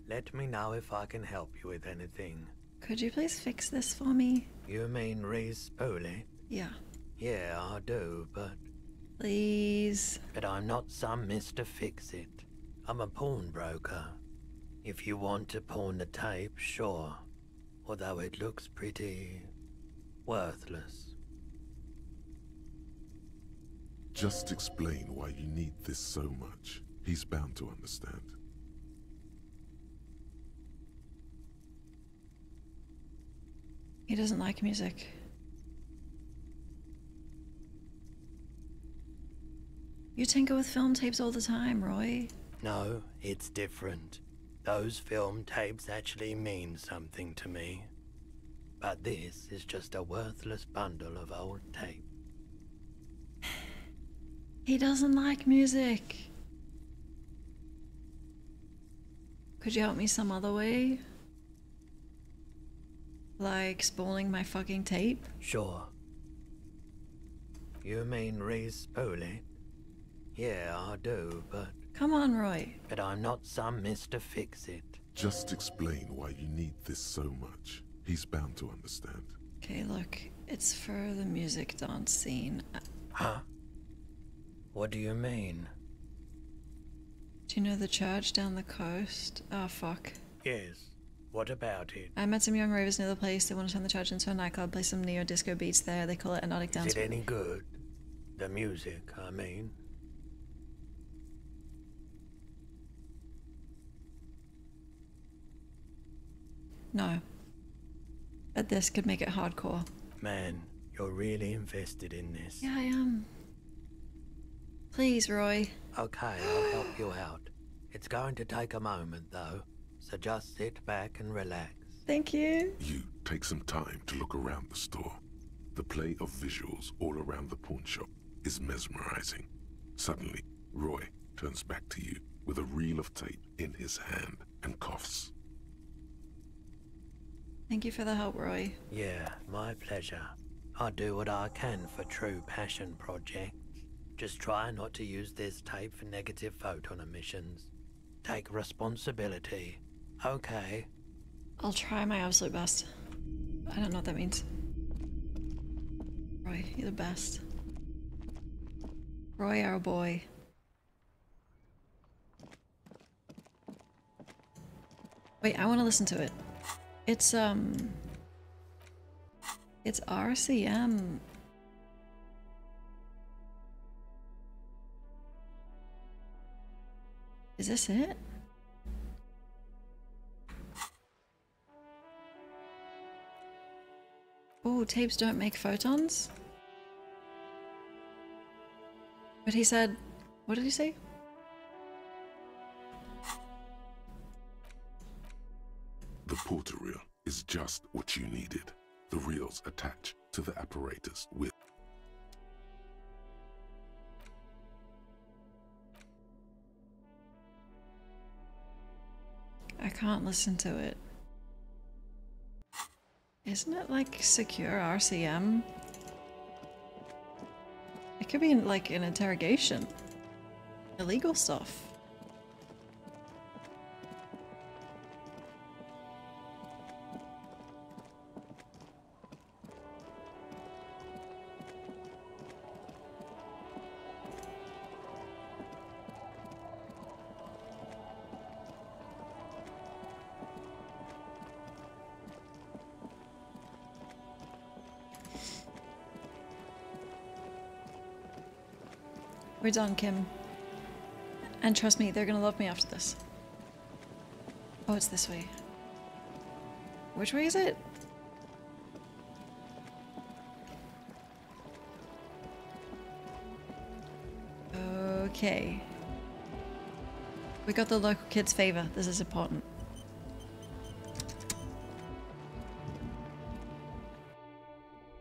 Let me know if I can help you with anything. Could you please fix this for me? You mean re-spool it? Yeah. Yeah, I do, but... Please. But I'm not some Mr. Fix-It. I'm a pawnbroker. If you want to pawn the tape, sure. Although it looks pretty... worthless. Just explain why you need this so much. He's bound to understand. He doesn't like music. You tinker with film tapes all the time, Roy. No, it's different. Those film tapes actually mean something to me. But this is just a worthless bundle of old tape. He doesn't like music. Could you help me some other way? Like spooling my fucking tape? Sure. You mean re-spool it? Yeah, I do, but... Come on, Roy. But I'm not some Mr. Fix-It. Just explain why you need this so much. He's bound to understand. Okay, look. It's for the music dance scene. Huh? What do you mean? Do you know the church down the coast? Oh, fuck. Yes. What about it? I met some young ravers near the place. They want to turn the church into a nightclub, play some neo-disco beats there. They call it Hypnotic Dance. Is it any good? The music, I mean. No. But this could make it hardcore. Man, you're really invested in this. Yeah, I am. Please, Roy. Okay, I'll help you out. It's going to take a moment, though, so just sit back and relax. Thank you. You take some time to look around the store. The play of visuals all around the pawn shop is mesmerizing. Suddenly, Roy turns back to you with a reel of tape in his hand and coughs. Thank you for the help, Roy. Yeah, my pleasure. I do what I can for true passion projects. Just try not to use this tape for negative photon emissions. Take responsibility, okay? I'll try my absolute best. I don't know what that means. Roy, you're the best. Roy, our boy. Wait, I want to listen to it. It's RCM. Is this it? Oh, tapes don't make photons? But he said, what did he say? The porter reel is just what you needed. The reels attach to the apparatus with... I can't listen to it. Isn't it like secure RCM? It could be like an interrogation. Illegal stuff. We're done, Kim. And trust me, they're gonna love me after this. Oh, it's this way. Which way is it? Okay. We got the local kids' favor. This is important.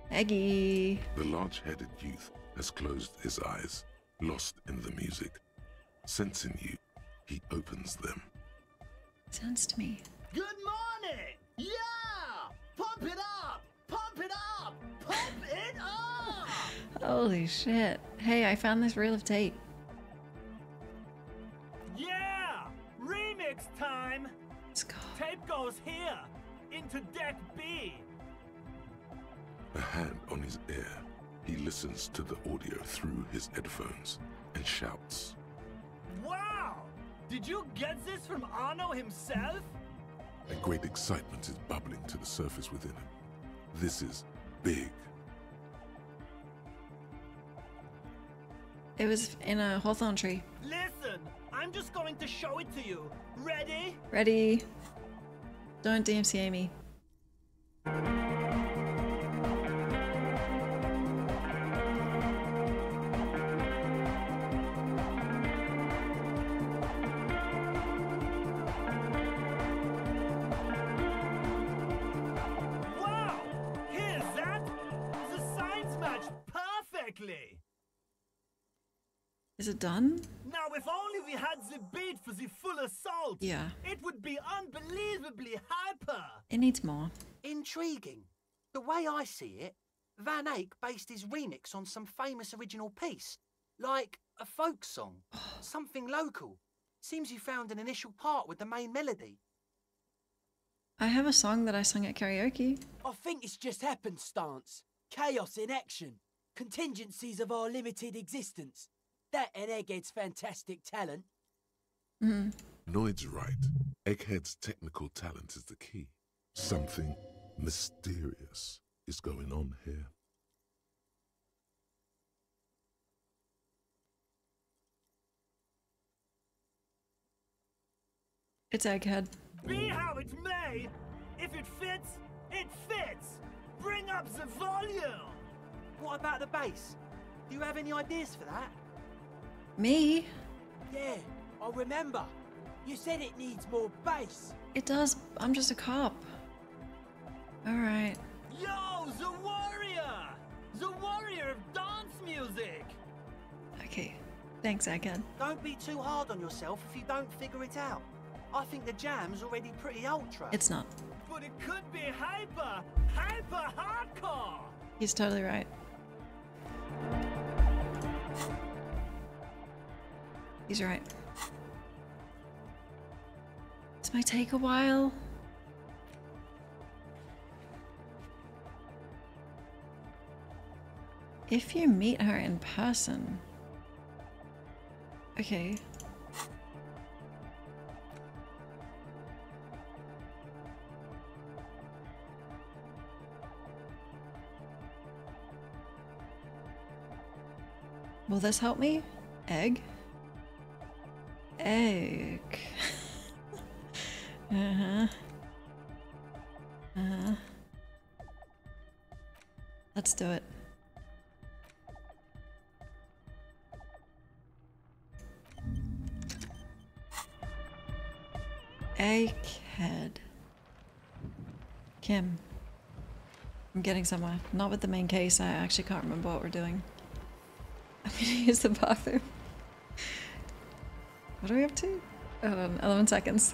Eggy. The large-headed youth has closed his eyes, lost in the music. Sensing you, he opens them. Sounds to me. Good morning! Yeah! Pump it up! Pump it up! Pump it up! Holy shit. Hey, I found this reel of tape. Yeah! Remix time! Let's go. Tape goes here, into deck B. A hand on his ear, he listens to the audio through his headphones and shouts. Wow! Did you get this from Arno himself? A great excitement is bubbling to the surface within him. This is big. It was in a hawthorn tree. Listen, I'm just going to show it to you. Ready? Ready. Don't DMCA me. Wow! Here's that! The signs match perfectly! Is it done? Now, if only we had the beat for the full assault! Yeah. It would be unbelievably hyper! It needs more. Intriguing. The way I see it, Van Eyck based his remix on some famous original piece, like a folk song, something local. Seems you found an initial part with the main melody. I have a song that I sung at karaoke. I think it's just happenstance. Chaos in action. Contingencies of our limited existence. That and Egghead's fantastic talent. Noid's right. Egghead's technical talent is the key. Something mysterious is going on here. It's Egghead. Be how it may, if it fits, it fits! Bring up the volume! What about the bass? Do you have any ideas for that? Me? Yeah, I remember. You said it needs more bass. It does. I'm just a cop. Alright. Yo, the warrior! The warrior of dance music! Okay. Thanks, Egghead. Don't be too hard on yourself if you don't figure it out. I think the jam's already pretty ultra. It's not. But it could be hyper hardcore! He's totally right. He's right. This might take a while. If you meet her in person. Okay. Will this help me? Egg? Egg. Uh-huh. Uh-huh. Let's do it. Egghead. Kim. I'm getting somewhere. Not with the main case. I actually can't remember what we're doing. I'm gonna use the bathroom. What are we up to? Hold on, 11 seconds.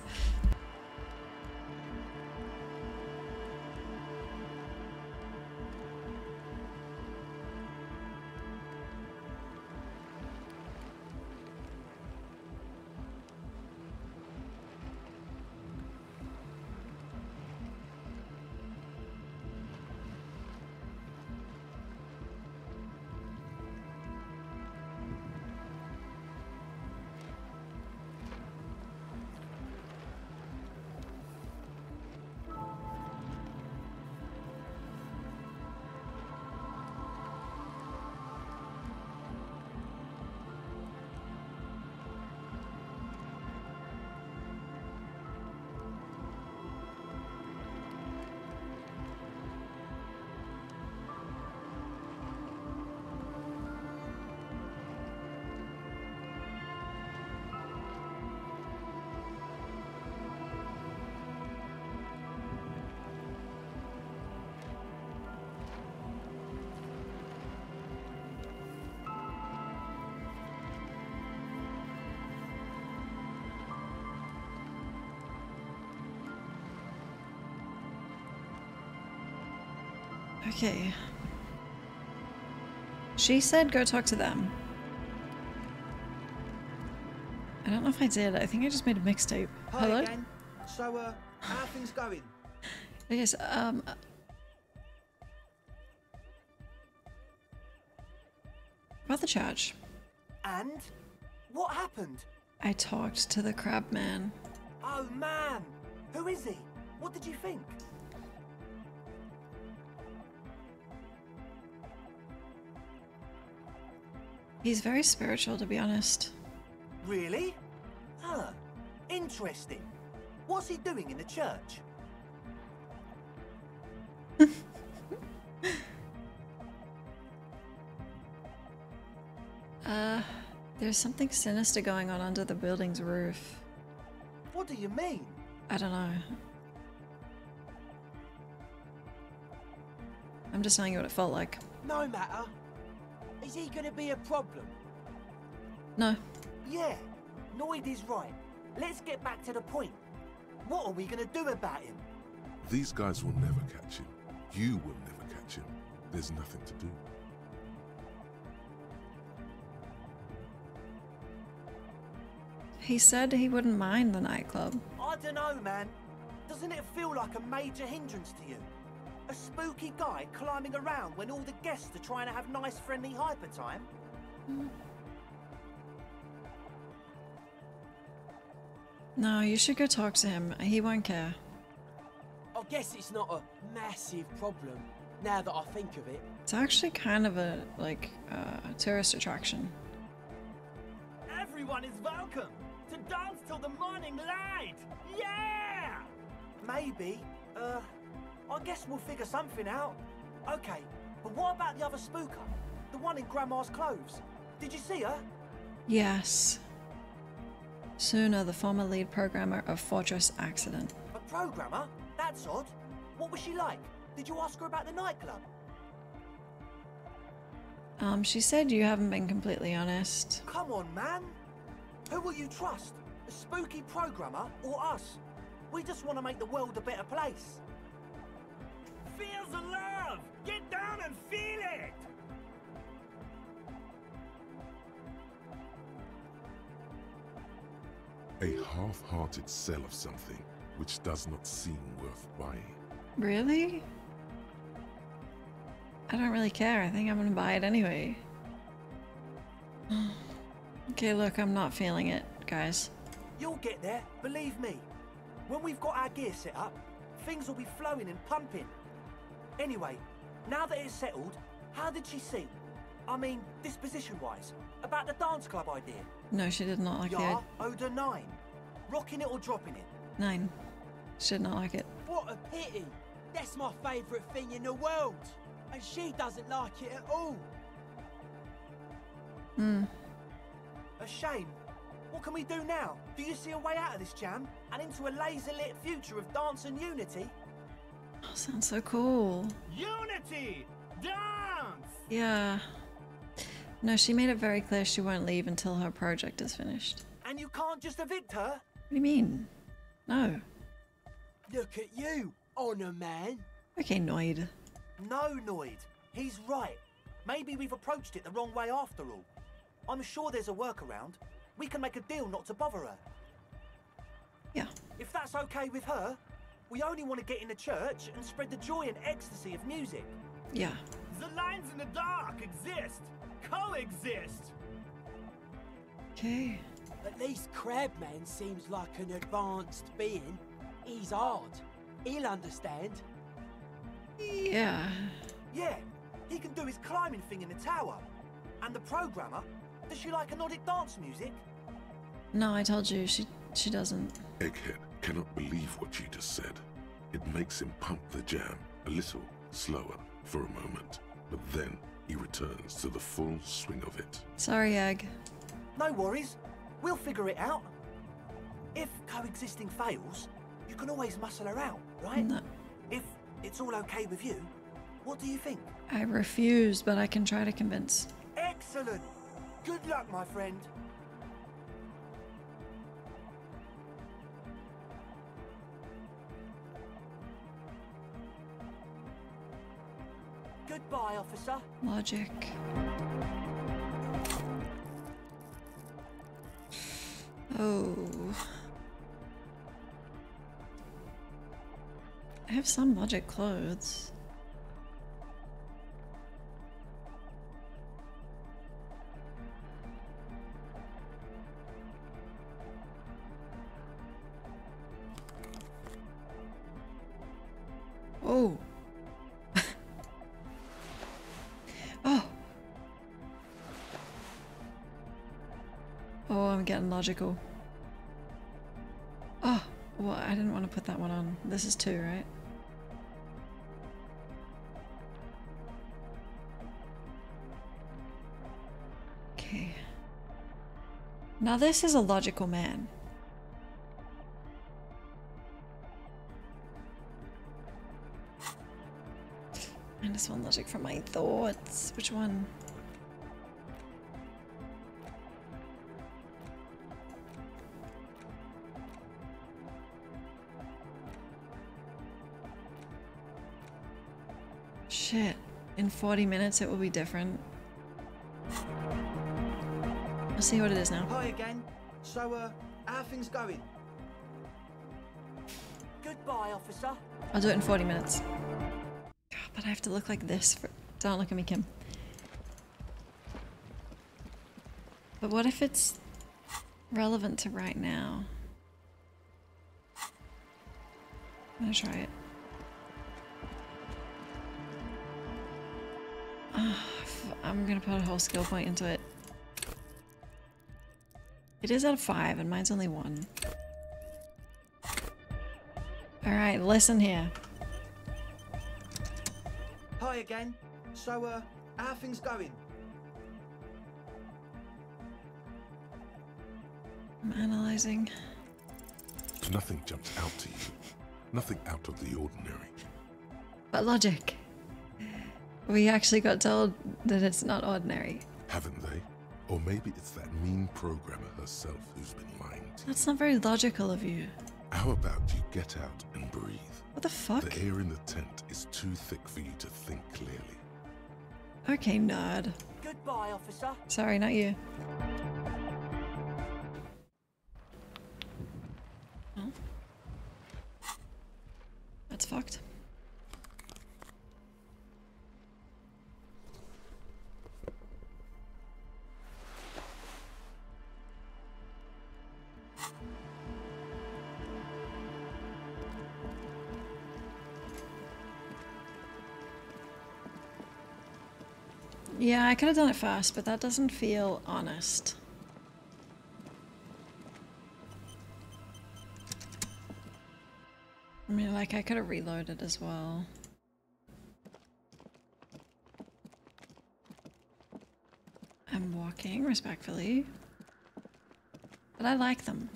Okay. She said go talk to them. I don't know if I did. I think I just made a mixtape. Hi Hello? again. So, how are things going? Yes, about the church. And? What happened? I talked to the crab man. Oh man! Who is he? What did you think? He's very spiritual, to be honest. Really? Huh. Interesting. What's he doing in the church? There's something sinister going on under the building's roof. What do you mean? I don't know. I'm just telling you what it felt like. No matter. Is he gonna be a problem? No. Yeah, Noid is right. Let's get back to the point. What are we gonna do about him? These guys will never catch him. You will never catch him. There's nothing to do. He said he wouldn't mind the nightclub. I don't know, man. Doesn't it feel like a major hindrance to you? A spooky guy climbing around when all the guests are trying to have nice, friendly hyper time? No, you should go talk to him. He won't care. I guess it's not a massive problem, now that I think of it. It's actually kind of a, like, tourist attraction. Everyone is welcome to dance till the morning light. Yeah! Maybe. I guess we'll figure something out. Okay, but what about the other spooker? The one in Grandma's clothes? Did you see her? Yes. Suna, the former lead programmer of Fortress Accident. A programmer? That's odd. What was she like? Did you ask her about the nightclub? She said you haven't been completely honest. Come on, man. Who will you trust? A spooky programmer or us? We just want to make the world a better place. Feel the love! Get down and feel it! A half-hearted sell of something which does not seem worth buying. Really? I don't really care. I think I'm gonna buy it anyway. Okay, look, I'm not feeling it, guys. You'll get there, believe me. When we've got our gear set up, things will be flowing and pumping. Anyway, now that it's settled, how did she seem? I mean, disposition-wise, about the dance club idea. No, she did not like the Yeah, owed a 9. Rocking it or dropping it? 9. She did not like it. What a pity! That's my favourite thing in the world! And she doesn't like it at all! Hmm. A shame. What can we do now? Do you see a way out of this jam? And into a laser-lit future of dance and unity? Oh, sounds so cool. Unity! Dance! Yeah. No, she made it very clear she won't leave until her project is finished. And you can't just evict her? What do you mean? No. Look at you, Honor Man. Okay, Noid. No, Noid. He's right. Maybe we've approached it the wrong way after all. I'm sure there's a workaround. We can make a deal not to bother her. Yeah. If that's okay with her, we only want to get in the church and spread the joy and ecstasy of music. Yeah. The lines in the dark exist. Coexist. Okay. At least Crabman seems like an advanced being. He's hard. He'll understand. Yeah. Yeah, he can do his climbing thing in the tower. And the programmer, does she like Nordic dance music? No, I told you she doesn't. Egghead cannot believe what you just said. It makes him pump the jam a little slower for a moment, but then he returns to the full swing of it. Sorry, Egg. No worries. We'll figure it out. If coexisting fails, you can always muscle her out, right? No. If it's all okay with you, what do you think? I refuse, but I can try to convince. Excellent! Good luck, my friend. Goodbye, officer. Logic. Oh. I have some logic clothes. Oh. Oh. Oh, I'm getting logical. Oh, well, I didn't want to put that one on. This is 2, right? Okay. Now this is a logical man. -1 logic from my thoughts. Which one? Shit. In 40 minutes it will be different. I'll see what it is now. Hi again. So, how are things going? Goodbye, officer. I'll do it in 40 minutes. God, but I have to look like this for... Don't look at me, Kim. But what if it's relevant to right now? I'm gonna try it. I'm gonna put a whole skill point into it. It is out of 5 and mine's only 1. Alright, listen here. Hi again. So, how are things going? I'm analyzing. Nothing jumps out to you. Nothing out of the ordinary. But logic. We actually got told that it's not ordinary. Haven't they? Or maybe it's that mean programmer herself who's been lying to you. That's not very logical of you. How about you get out and breathe? What the fuck? The air in the tent is too thick for you to think clearly. Okay, nerd. Goodbye, officer. Sorry, not you. Well, that's fucked. Yeah, I could have done it fast, but that doesn't feel honest. I mean, like, I could have reloaded as well. I'm walking respectfully, but I like them.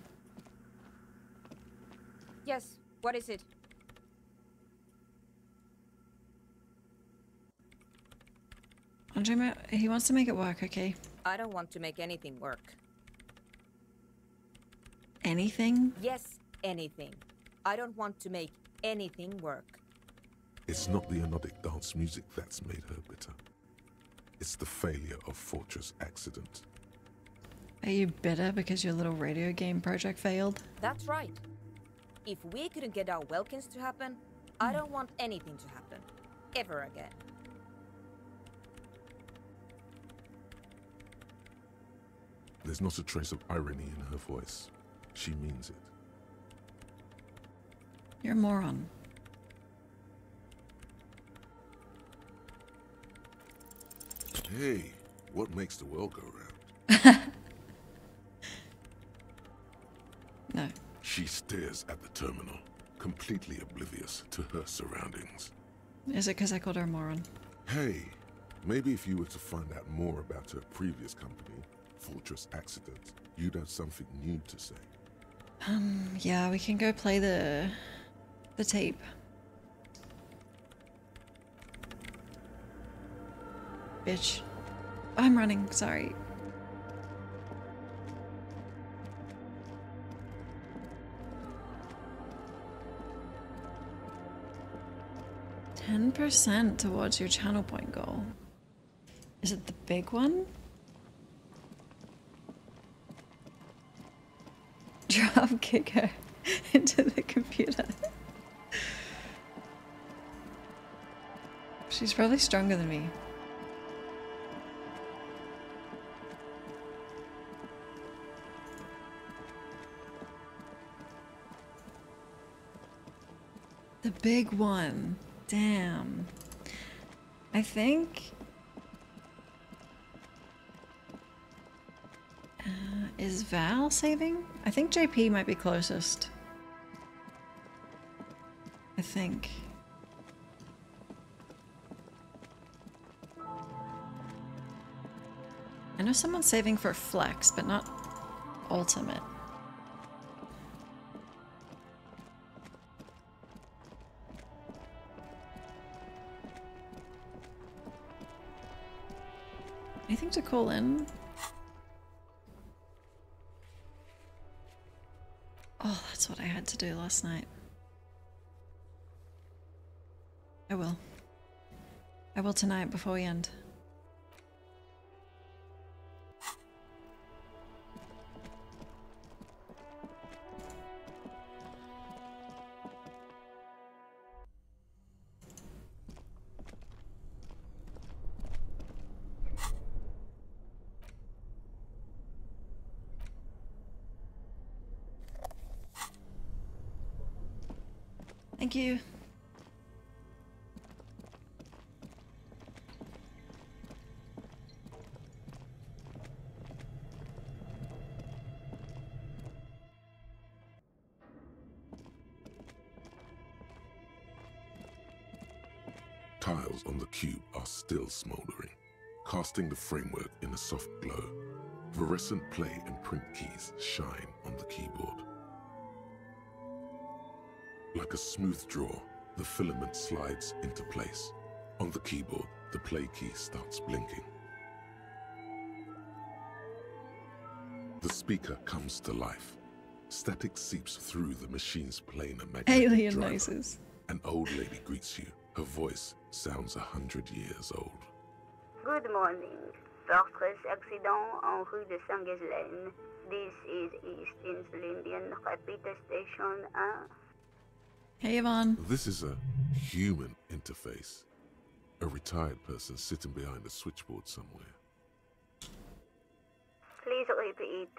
Yes, what is it? Andre, he wants to make it work, okay? I don't want to make anything work. Anything? Yes, anything. I don't want to make anything work. It's not the anodic dance music that's made her bitter. It's the failure of Fortress Accident. Are you bitter because your little radio game project failed? That's right. If we couldn't get our Welkins to happen, I don't want anything to happen. Ever again. There's not a trace of irony in her voice. She means it. You're a moron. Hey, what makes the world go round? No. She stares at the terminal, completely oblivious to her surroundings. Is it because I called her a moron? Hey, maybe if you were to find out more about her previous company, Fortress Accident, you'd have something new to say. Yeah, we can go play the tape. Bitch. I'm running, sorry. %, towards your channel point goal. Is it the big one? Drop kick her into the computer. She's probably stronger than me. The big one. Damn. I think... is Val saving? I think JP might be closest. I think. I know someone's saving for Flex, but not Ultimate. Anything to call in? Oh, that's what I had to do last night. I will. I will tonight before we end. Thank you. Tiles on the cube are still smoldering, casting the framework in a soft glow. Fluorescent play and print keys shine on the keyboard. Like a smooth draw, the filament slides into place. On the keyboard, the play key starts blinking. The speaker comes to life. Static seeps through the machine's planar magnetic Alien driver. noises. An old lady greets you. Her voice sounds 100 years old. Good morning. Fortress Accident en rue de Saint-Ghislaine. This is East Insulindian Repeater Station 1. Hey, Yvonne. This is a human interface. A retired person sitting behind a switchboard somewhere. Please repeat.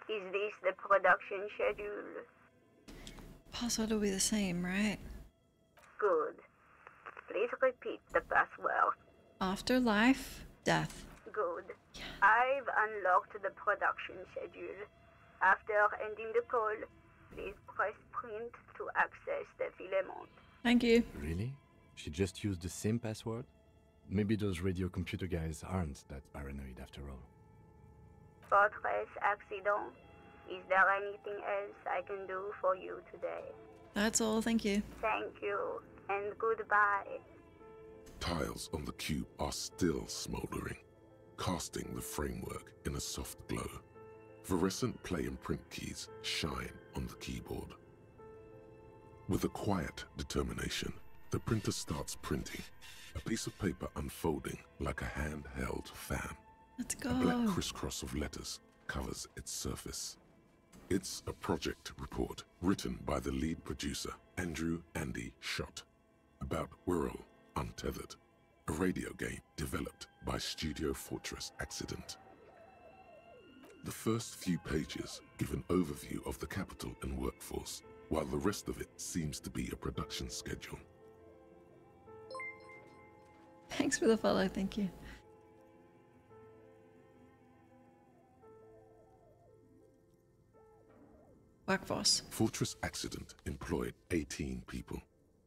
Is this the production schedule? Password will be the same, right? Good. Please repeat the password. Afterlife Death. Good. I've unlocked the production schedule. After ending the call, please press print to access the filament. Thank you. Really? She just used the same password? Maybe those radio computer guys aren't that paranoid after all. Fortress Accident, is there anything else I can do for you today? That's all, thank you. Thank you, and goodbye. Tiles on the cube are still smoldering, casting the framework in a soft glow. Fluorescent play and print keys shine on the keyboard. With a quiet determination, the printer starts printing, a piece of paper unfolding like a handheld fan. Let's go. A black crisscross of letters covers its surface. It's a project report written by the lead producer, Andrew Andy Schott, about Whirl Untethered, a radio game developed by Studio Fortress Accident. The first few pages give an overview of the capital and workforce, while the rest of it seems to be a production schedule. Thanks for the follow, thank you. Workforce. Fortress Accident employed 18 people,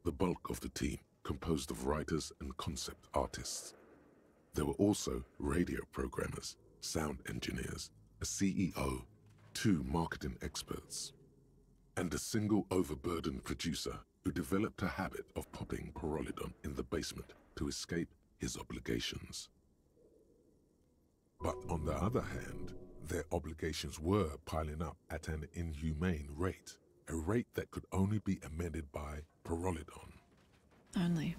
the bulk of the team composed of writers and concept artists. There were also radio programmers, sound engineers, a CEO, 2 marketing experts, and a single overburdened producer who developed a habit of popping Pyrrolidon in the basement to escape his obligations. But on the other hand, their obligations were piling up at an inhumane rate, a rate that could only be amended by Pyrrolidon. Only.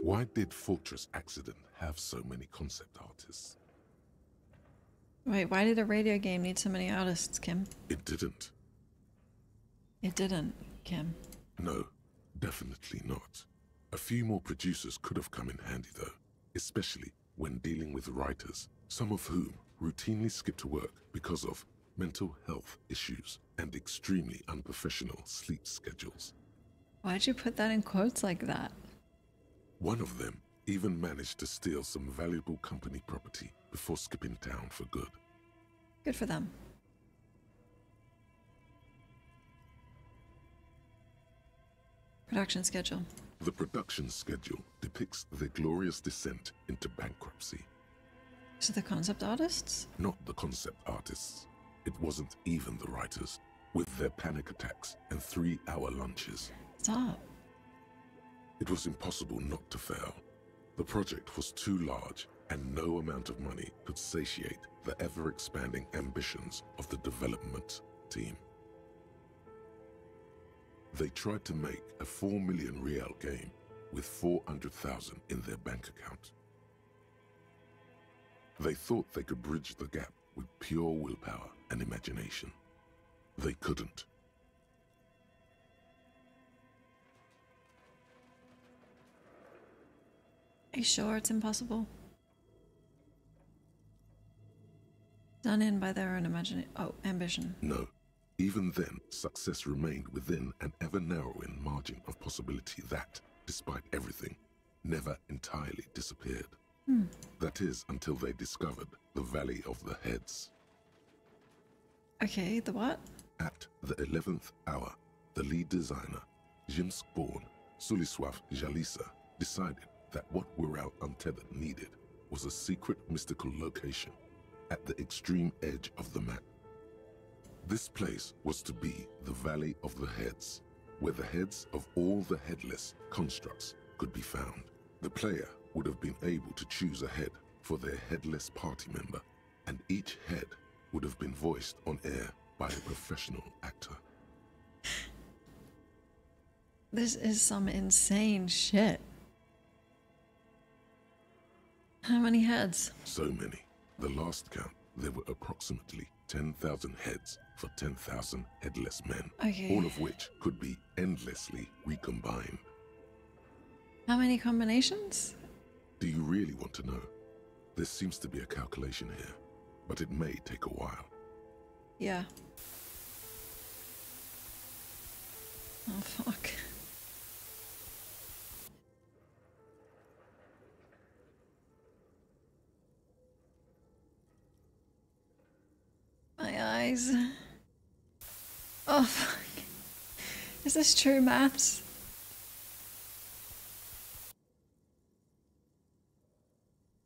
Why did Fortress Accident have so many concept artists? Wait, why did a radio game need so many artists, Kim? It didn't. It didn't, Kim. No, definitely not. A few more producers could have come in handy though, especially when dealing with writers, some of whom routinely skip to work because of mental health issues and extremely unprofessional sleep schedules. Why'd you put that in quotes like that? One of them even managed to steal some valuable company property before skipping town for good. Good for them. Production schedule. The production schedule depicts their glorious descent into bankruptcy. So the concept artists? Not the concept artists. It wasn't even the writers, with their panic attacks and 3-hour lunches. Stop. It was impossible not to fail. The project was too large, and no amount of money could satiate the ever-expanding ambitions of the development team. They tried to make a 4 million real game with 400,000 in their bank account. They thought they could bridge the gap with pure willpower and imagination. They couldn't. Are you sure it's impossible? Done in by their own ambition. No. Even then, success remained within an ever-narrowing margin of possibility that, despite everything, never entirely disappeared. That is, until they discovered the Valley of the Heads. Okay, the what? At the 11th hour, the lead designer, Jimsk-born Sulisław Jalisa, decided that what Whirl Untethered needed was a secret mystical location at the extreme edge of the map. This place was to be the Valley of the Heads, where the heads of all the headless constructs could be found. The player would have been able to choose a head for their headless party member, and each head would have been voiced on air by a professional actor. This is some insane shit. How many heads? So many. The last count, there were approximately 10,000 heads for 10,000 headless men, Okay. all of which could be endlessly recombined. How many combinations? Do you really want to know? There seems to be a calculation here, but it may take a while. Yeah. Oh, fuck. guys. Oh, fuck. Is this true maths?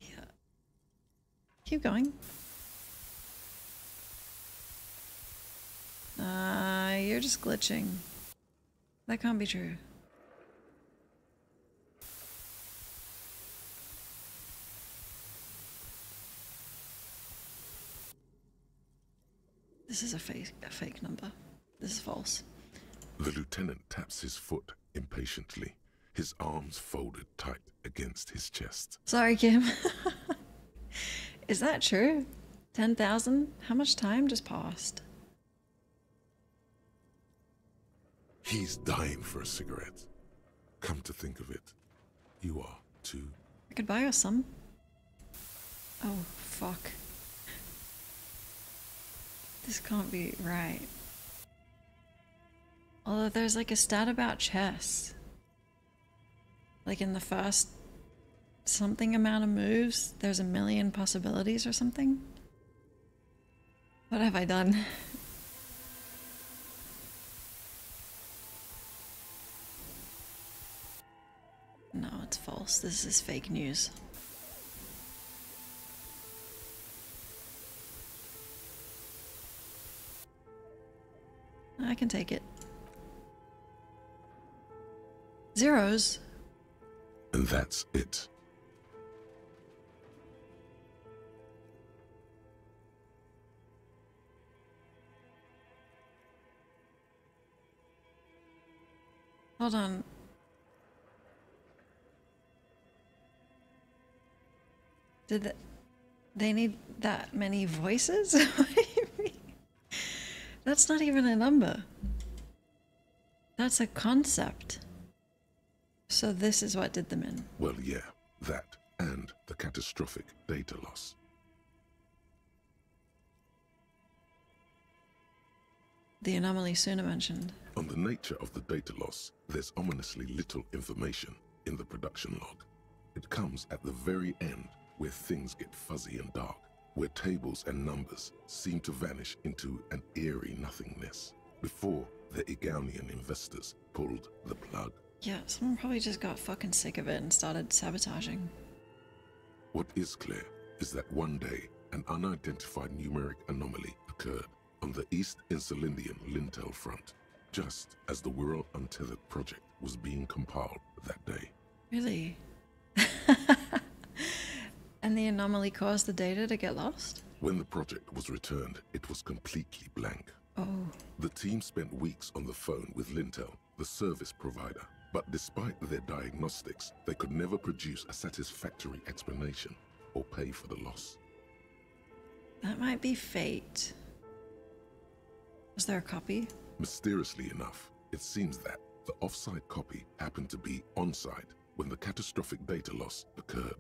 Yeah. Keep going. You're just glitching. That can't be true. This is a fake number. This is false. The lieutenant taps his foot impatiently, his arms folded tight against his chest. Sorry, Kim. Is that true? 10,000? How much time just passed? He's dying for a cigarette. Come to think of it, you are too. I could buy us some. Oh, fuck. This can't be right. Although there's like a stat about chess. Like in the first something amount of moves, there's 1 million possibilities or something. What have I done? No, it's false. This is fake news. I can take it. Zeros. And that's it. Hold on. Did they need that many voices? What do you mean? That's not even a number. That's a concept. So this is what did them in. Well, yeah, that and the catastrophic data loss. The anomaly Suna mentioned. On the nature of the data loss, there's ominously little information in the production log. It comes at the very end, where things get fuzzy and dark, where tables and numbers seem to vanish into an eerie nothingness, before the Egonian investors pulled the plug. Yeah, someone probably just got fucking sick of it and started sabotaging. What is clear is that one day, an unidentified numeric anomaly occurred on the East Insulindian Lintel front, just as the Wirral Untethered project was being compiled that day. Really? And the anomaly caused the data to get lost? When the project was returned, it was completely blank. Oh. The team spent weeks on the phone with Lintel, the service provider, but despite their diagnostics, they could never produce a satisfactory explanation or pay for the loss. That might be fate. Was there a copy? Mysteriously enough, it seems that the off-site copy happened to be on-site when the catastrophic data loss occurred.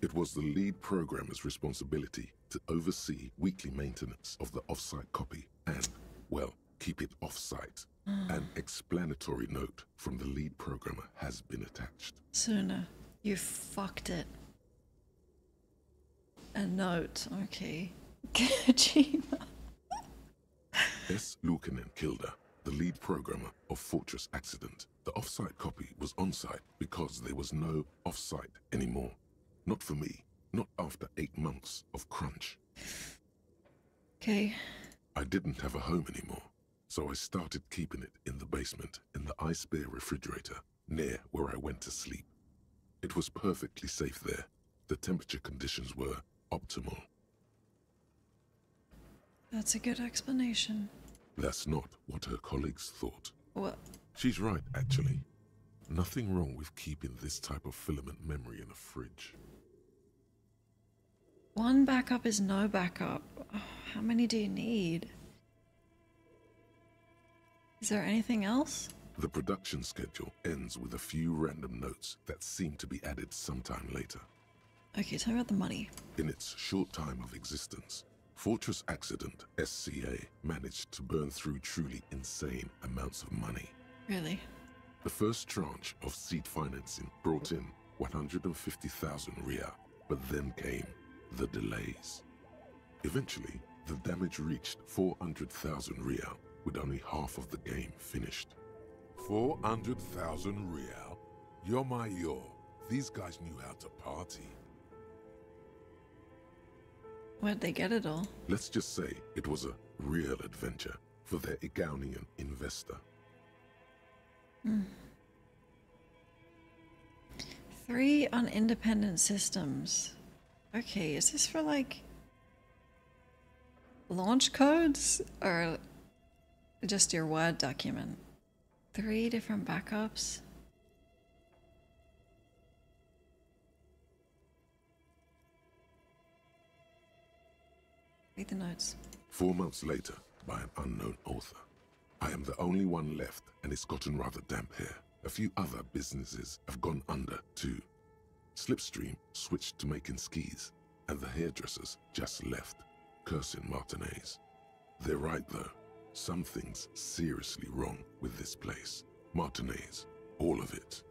It was the lead programmer's responsibility to oversee weekly maintenance of the off-site copy and, well, keep it off-site. An explanatory note from the lead programmer has been attached. Suna, you fucked it. A note, okay. Kojima. S. Luukkonen Kilda, the lead programmer of Fortress Accident. The off-site copy was on-site because there was no off-site anymore. Not for me, not after 8 months of crunch. Okay. I didn't have a home anymore, so I started keeping it in the basement in the ice bear refrigerator near where I went to sleep. It was perfectly safe there. The temperature conditions were optimal. That's a good explanation. That's not what her colleagues thought. What? She's right, actually. Nothing wrong with keeping this type of filament memory in a fridge. One backup is no backup. Oh, how many do you need? Is there anything else? The production schedule ends with a few random notes that seem to be added sometime later. Okay, tell me about the money. In its short time of existence, Fortress Accident, SCA, managed to burn through truly insane amounts of money. Really? The first tranche of seed financing brought in 150,000 Riyal, but then came the delays. Eventually, the damage reached 400,000 real, with only half of the game finished. 400,000 real? You're my yo. These guys knew how to party. Where'd they get it all? Let's just say it was a real adventure for their Igaunian investor. 3 on independent systems. Okay, is this for like launch codes or just your Word document? 3 different backups. Read the notes. 4 months later, by an unknown author. I am the only one left, and it's gotten rather damp here. A few other businesses have gone under, too. Slipstream switched to making skis, and the hairdressers just left, cursing Martinez. They're right, though. Something's seriously wrong with this place. Martinez, all of it.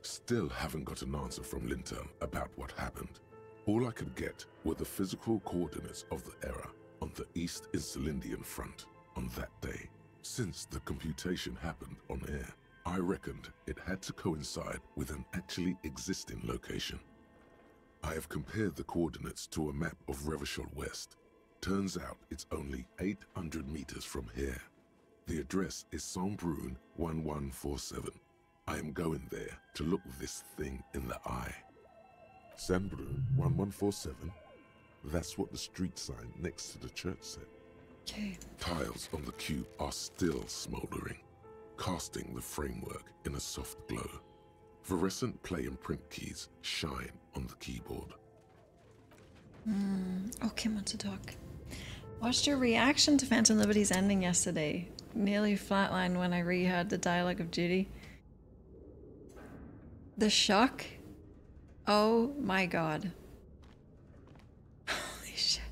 Still haven't got an answer from Lintel about what happened. All I could get were the physical coordinates of the error on the East Insulindian front on that day. Since the computation happened on air, I reckoned it had to coincide with an actually existing location. I have compared the coordinates to a map of Revachol West. Turns out it's only 800 meters from here. The address is Saint-Brun 1147. I am going there to look this thing in the eye. Saint-Brun 1147? That's what the street sign next to the church said. Okay. Tiles on the cube are still smoldering, casting the framework in a soft glow. Fluorescent play and print keys shine on the keyboard. Oh, Kim wants to talk. Watched your reaction to Phantom Liberty's ending yesterday. Nearly flatlined when I reheard the dialogue of Judy. The shock? Oh my god. Holy shit.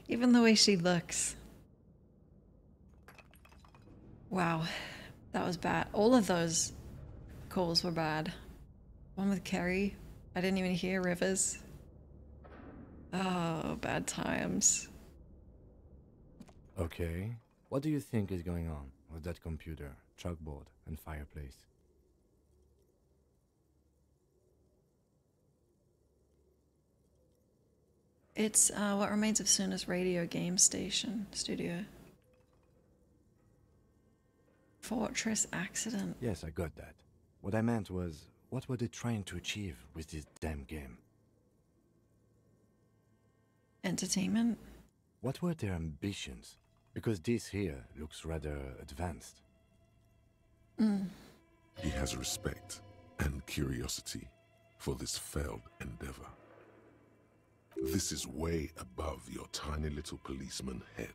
Even the way she looks. Wow. That was bad. All of those calls were bad. One with Kerry. I didn't even hear Rivers. Oh, bad times. Okay. What do you think is going on with that computer, chalkboard, and fireplace? It's what remains of Suna's radio game station studio. Fortress accident. Yes, I got that. What I meant was, what were they trying to achieve with this damn game? Entertainment? What were their ambitions? Because this here looks rather advanced. He has respect and curiosity for this failed endeavor. This is way above your tiny little policeman head.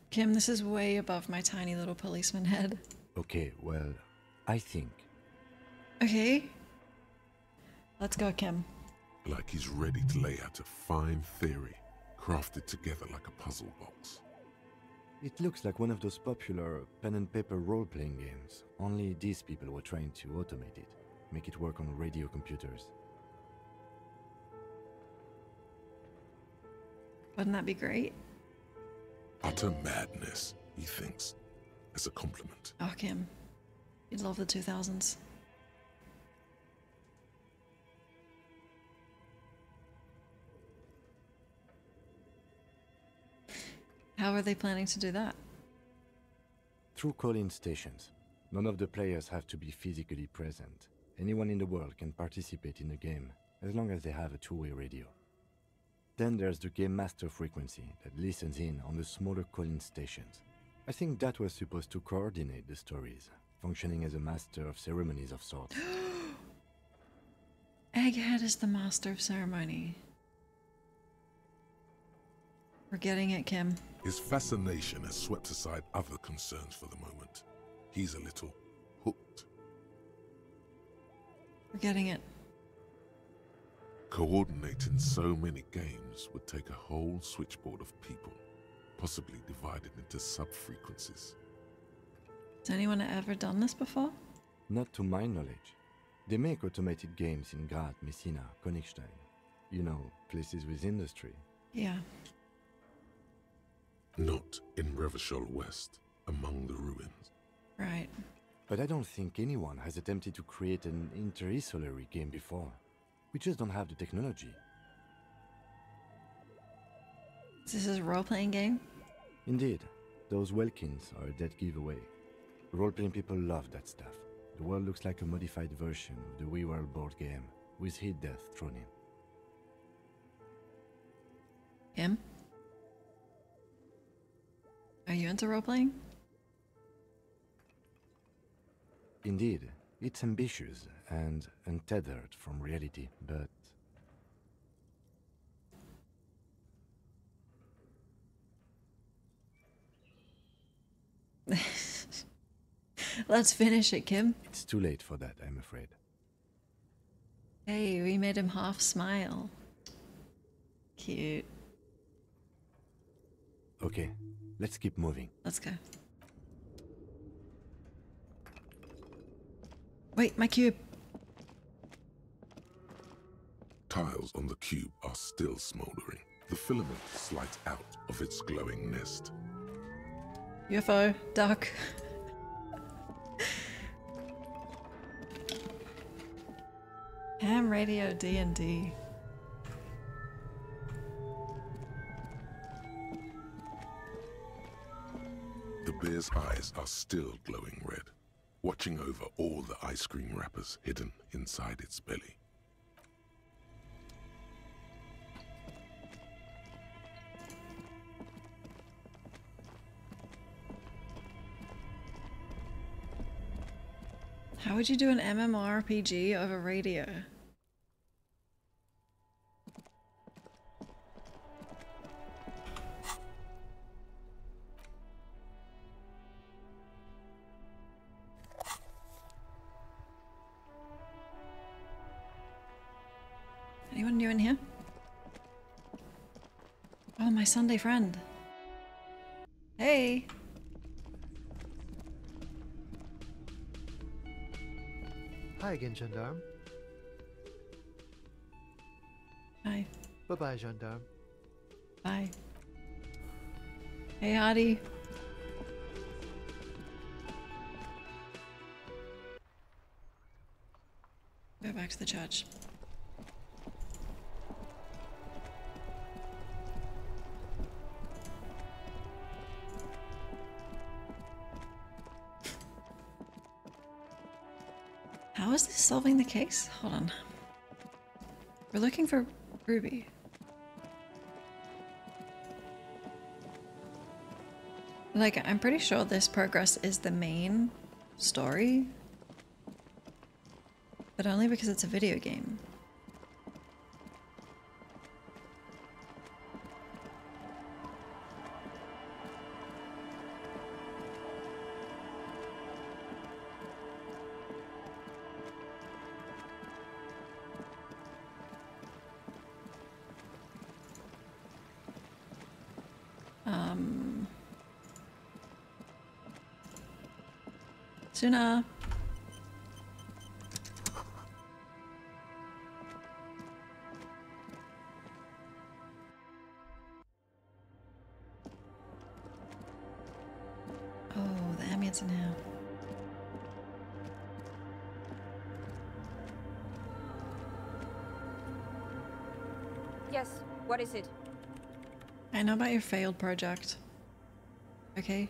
Kim, this is way above my tiny little policeman head. Okay, well, I think. Okay. Let's go, Kim. Like he's ready to lay out a fine theory, crafted together like a puzzle box. It looks like one of those popular pen and paper role-playing games. Only these people were trying to automate it, make it work on radio computers. Wouldn't that be great? Utter madness, he thinks, as a compliment. Oh, Kim. You'd love the 2000s. How are they planning to do that? Through call-in stations. None of the players have to be physically present. Anyone in the world can participate in the game, as long as they have a two-way radio. Then there's the Game Master frequency that listens in on the smaller call-in stations. I think that was supposed to coordinate the stories, functioning as a master of ceremonies of sorts. Egghead is the master of ceremony. We're getting it, Kim. His fascination has swept aside other concerns for the moment. He's a little hooked. We're getting it. Coordinating so many games would take a whole switchboard of people, possibly divided into sub-frequencies. Has anyone ever done this before? Not to my knowledge. They make automated games in Graz, Messina, Königstein. You know, places with industry. Yeah. Not in Revachol West, among the ruins. Right. But I don't think anyone has attempted to create an inter-isolary game before. We just don't have the technology. This is a role-playing game? Indeed. Those Welkins are a dead giveaway. Role-playing people love that stuff. The world looks like a modified version of the WeWorld board game, with hit death thrown in. Him? Are you into role-playing? Indeed, it's ambitious and untethered from reality, but... Let's finish it, Kim. It's too late for that, I'm afraid. Hey, we made him half smile. Cute. Okay, let's keep moving. Let's go. Wait, my cube. Tiles on the cube are still smoldering. The filament slides out of its glowing nest. UFO, duck. Ham radio D&D. The bear's eyes are still glowing red, watching over all the ice cream wrappers hidden inside its belly. How would you do an MMORPG over radio? Anyone new in here? Oh, my Sunday friend. Hey. Hi again, Gendarme. Hi. Bye-bye, Gendarme. Bye. Hey, Hardy. Go back to the church. How is this solving the case? Hold on. We're looking for Ruby. Like, I'm pretty sure this progress is the main story. But only because it's a video game. Suna. Oh, the ambience in here. Yes, what is it? I know about your failed project. Okay?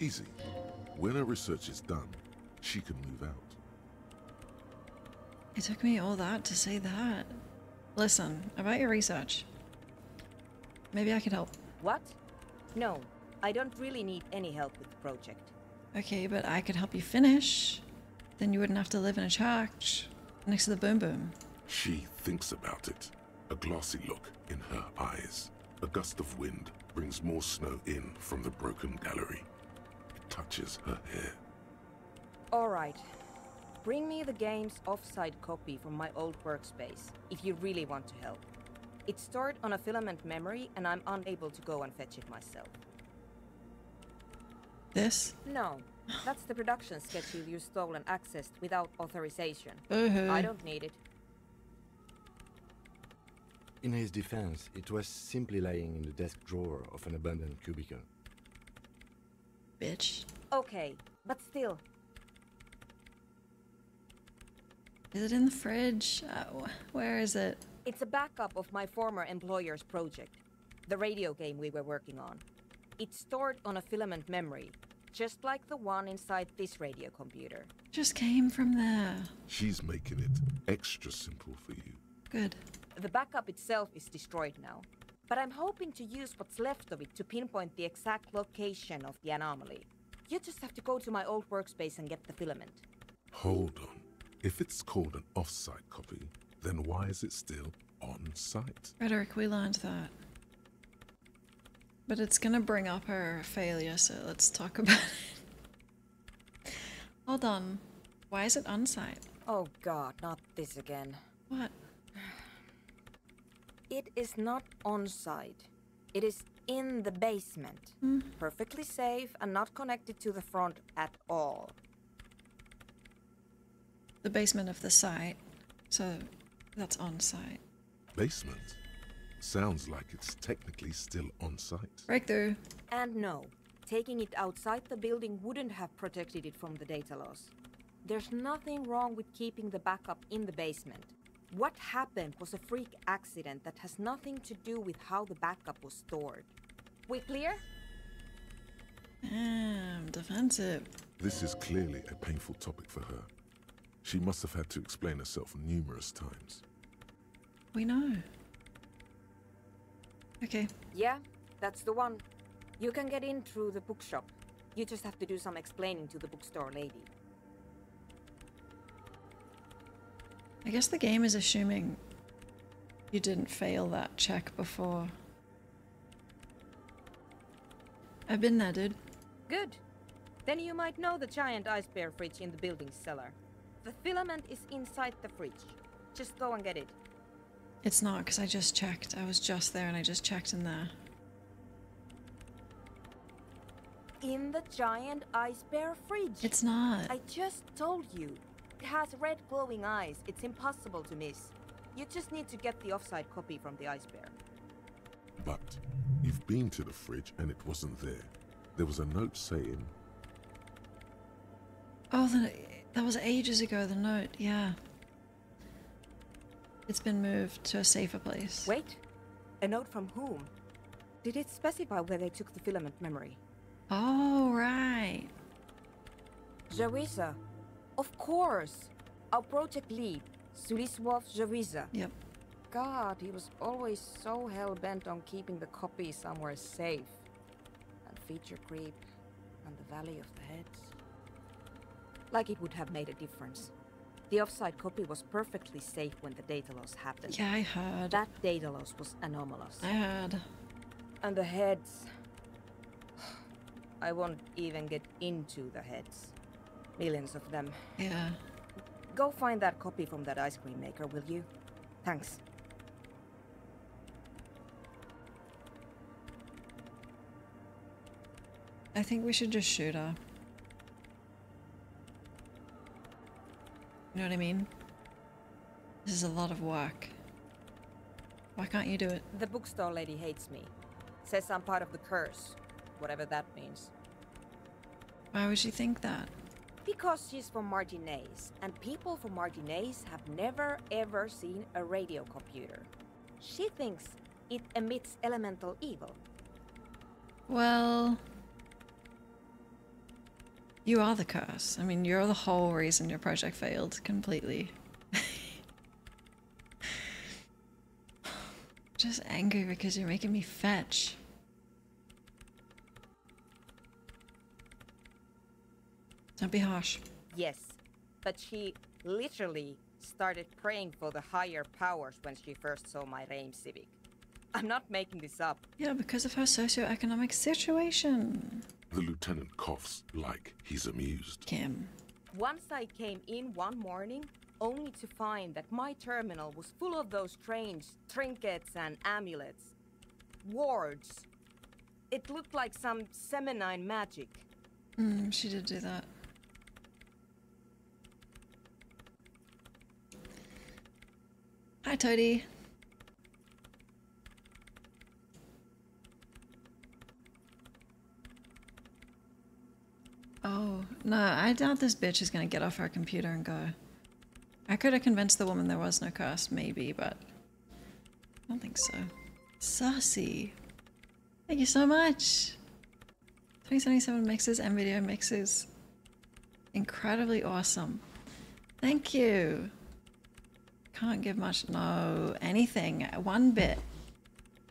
Easy. When her research is done, she can move out. It took me all that to say that. Listen, about your research. Maybe I could help. What? No, I don't really need any help with the project. Okay, but I could help you finish. Then you wouldn't have to live in a church next to the boom boom. She thinks about it, a glassy look in her eyes. A gust of wind brings more snow in from the broken gallery. It touches her hair. Alright. Bring me the game's offsite copy from my old workspace, if you really want to help. It's stored on a filament memory, and I'm unable to go and fetch it myself. This? No, That's the production schedule you stole and accessed without authorization. Uh-huh. I don't need it. In his defense, it was simply lying in the desk drawer of an abandoned cubicle. Bitch. Okay, but still. Is it in the fridge? Where is it? It's a backup of my former employer's project, the radio game we were working on. It's stored on a filament memory, just like the one inside this radio computer. Just came from there. She's making it extra simple for you. Good. The backup itself is destroyed now, but I'm hoping to use what's left of it to pinpoint the exact location of the anomaly. You just have to go to my old workspace and get the filament. Hold on. If it's called an off-site copy, then why is it still on-site? Rhetoric, we learned that. But it's gonna bring up her failure, so let's talk about it. Hold on. Why is it on-site? Oh god, not this again. What? It is not on-site. It is in the basement. Perfectly safe and not connected to the front at all. The basement of the site. So that's on-site. Basement? Sounds like it's technically still on-site. Breakthrough. And no, taking it outside the building wouldn't have protected it from the data loss. There's nothing wrong with keeping the backup in the basement. What happened was a freak accident that has nothing to do with how the backup was stored. We clear? Defensive. This is clearly a painful topic for her. She must have had to explain herself numerous times. We know. Okay. Yeah, that's the one. You can get in through the bookshop. You just have to do some explaining to the bookstore lady. I guess the game is assuming you didn't fail that check before. I've been there, dude. Good. Then you might know the giant ice bear fridge in the building's cellar. The filament is inside the fridge. Just go and get it. It's not, because I just checked. I was just there and I just checked in there. In the giant ice bear fridge. It's not. I just told you. It has red glowing eyes. It's impossible to miss. You just need to get the offside copy from the ice bear. But you've been to the fridge and it wasn't there. There was a note saying... Oh, that was ages ago, the note, yeah. It's been moved to a safer place. Wait, a note from whom? Did it specify where they took the filament memory? Oh, right. Jawiza. Of course. Our project lead, Suliswov Jawiza. Yep. God, he was always so hell-bent on keeping the copy somewhere safe. And feature creep, and the Valley of the Heads. Like it would have made a difference. The offside copy was perfectly safe when the data loss happened. Yeah, I heard. That data loss was anomalous. I heard. And the heads... I won't even get into the heads. Millions of them. Yeah. Go find that copy from that ice cream maker, will you? Thanks. I think we should just shoot her. You know what I mean? This is a lot of work. Why can't you do it? The bookstore lady hates me. Says I'm part of the curse. Whatever that means. Why would she think that? Because she's from Martinez, and people from Martinez have never ever seen a radio computer. She thinks it emits elemental evil. Well... You are the curse. I mean, you're the whole reason your project failed completely. Just angry because you're making me fetch. Don't be harsh. Yes, but she literally started praying for the higher powers when she first saw my Reim Civic. I'm not making this up. Yeah, because of her socioeconomic situation. The lieutenant coughs like he's amused. Kim. Once I came in one morning, only to find that my terminal was full of those strange trinkets and amulets. Wards. It looked like some Semenine magic. She did do that. Hi, Toadie. Oh, no, I doubt this bitch is gonna get off our computer and go. I could have convinced the woman there was no curse, maybe, but I don't think so. Saucy. Thank you so much. 2077 mixes and video mixes. Incredibly awesome. Thank you. Can't give much. No, anything. 1 bit.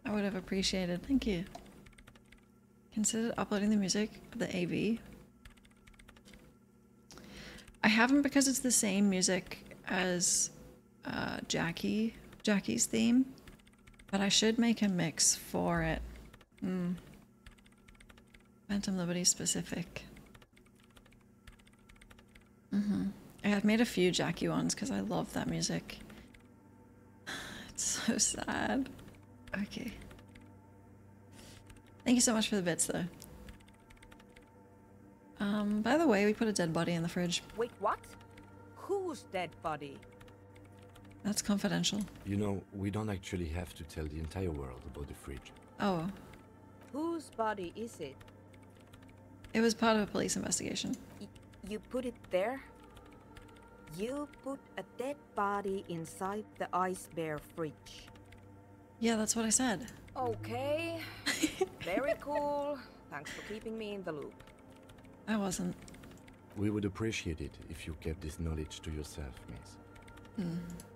I would have appreciated. Thank you. Considered uploading the music, the AV. I haven't because it's the same music as Jackie's theme, but I should make a mix for it. Phantom Liberty specific. I have made a few Jackie ones because I love that music. It's so sad. Okay. Thank you so much for the bits though. By the way, we put a dead body in the fridge. Wait, what? Whose dead body? That's confidential. You know, we don't actually have to tell the entire world about the fridge. Oh. Whose body is it? It was part of a police investigation. You put it there? You put a dead body inside the Ice Bear fridge. Yeah, that's what I said. Okay. Very cool. Thanks for keeping me in the loop. I wasn't. We would appreciate it if you kept this knowledge to yourself, miss.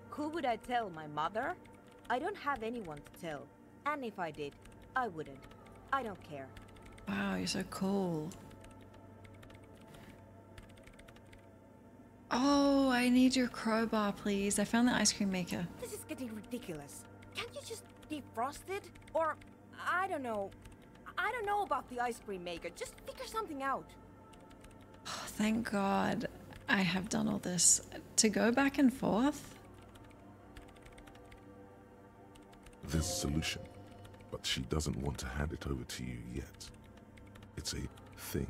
Who would I tell? My mother? I don't have anyone to tell. And if I did, I wouldn't. I don't care. Wow, you're so cool. Oh, I need your crowbar, please. I found the ice cream maker. This is getting ridiculous. Can't you just defrost it? Or, I don't know. I don't know about the ice cream maker. Just figure something out. Oh, thank God I have done all this. To go back and forth? There's a solution, but she doesn't want to hand it over to you yet. It's a thing.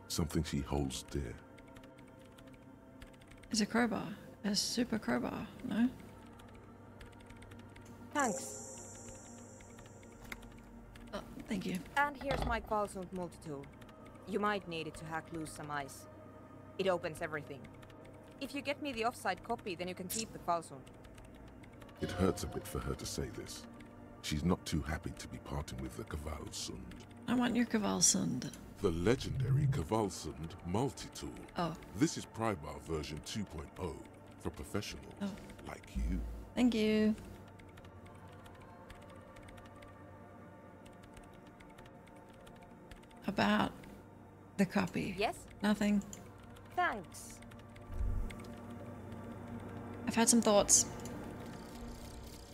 Something she holds dear. It's a crowbar. A super crowbar, no? Thanks. Oh, thank you. And here's my Qualsund multi-tool. You might need it to hack loose some ice. It opens everything. If you get me the offside copy, then you can keep the Qualsund. It hurts a bit for her to say this. She's not too happy to be parting with the Kvalsund. I want your Kvalsund. The legendary Kvalsund multi-tool. Oh. This is Prybar version 2.0 for professionals like you. Thank you. About the copy. Yes? Nothing. Thanks. I've had some thoughts.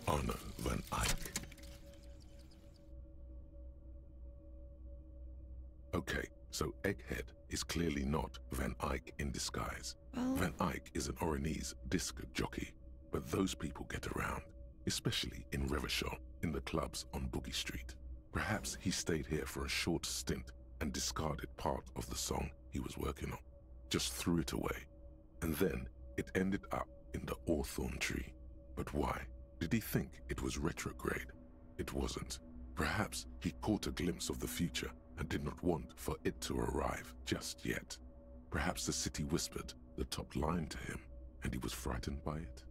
Anna van Eyck. Okay, so Egghead is clearly not Van Eyck in disguise. Well, Van Eyck is an Oranese disc jockey, but those people get around, especially in Revachol, in the clubs on Boogie Street. Perhaps he stayed here for a short stint and discarded part of the song he was working on, just threw it away, and then it ended up in the Hawthorn tree. But why? Did he think it was retrograde? It wasn't. Perhaps he caught a glimpse of the future and did not want for it to arrive just yet. Perhaps the city whispered the top line to him, and he was frightened by it.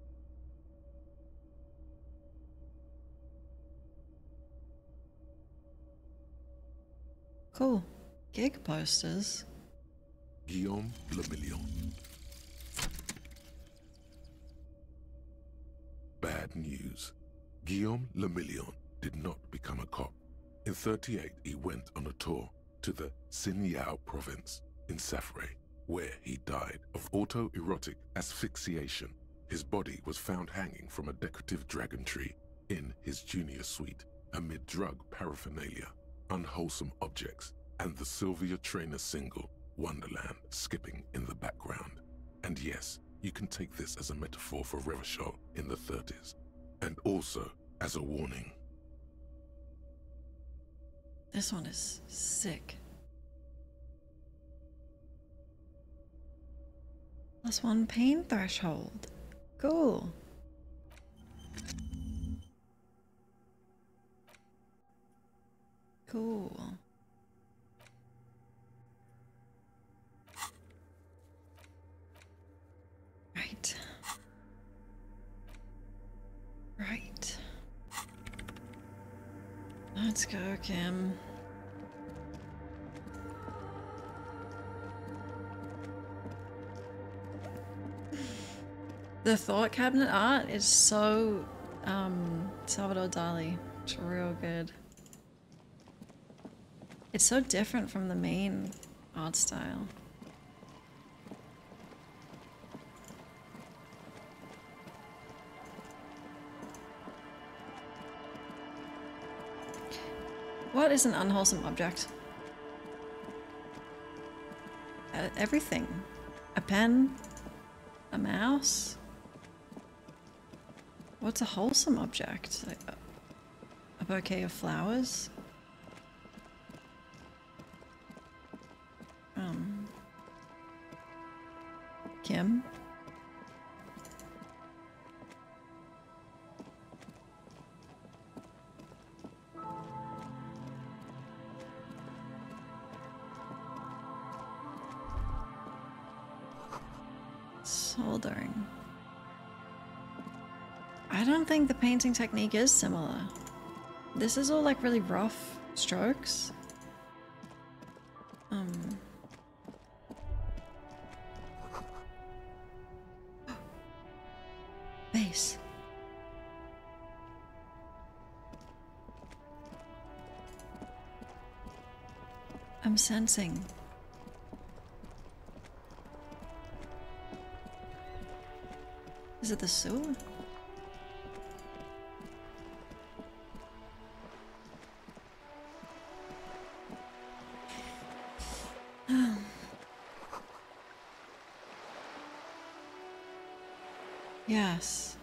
cool. Gig posters. Guillaume Le Million. Bad news. Guillaume Le Million did not become a cop. In 1938, he went on a tour to the Sinyao province in Safre, where he died of autoerotic asphyxiation. His body was found hanging from a decorative dragon tree in his junior suite, amid drug paraphernalia, unwholesome objects, and the Sylvia Trainer single, Wonderland, skipping in the background. And yes, you can take this as a metaphor for Revachol in the 30s, and also as a warning. This one is sick. +1 pain threshold. Cool. Cool. Right. Right. Let's go, Kim. The thought cabinet art is so Salvador Dali. It's real good. It's so different from the main art style. What is an unwholesome object? Everything. A pen? A mouse? What's a wholesome object? A bouquet of flowers? Kim? Soldering. I don't think the painting technique is similar. This is all like really rough strokes. Base. I'm sensing. Is it the sewer? Yes.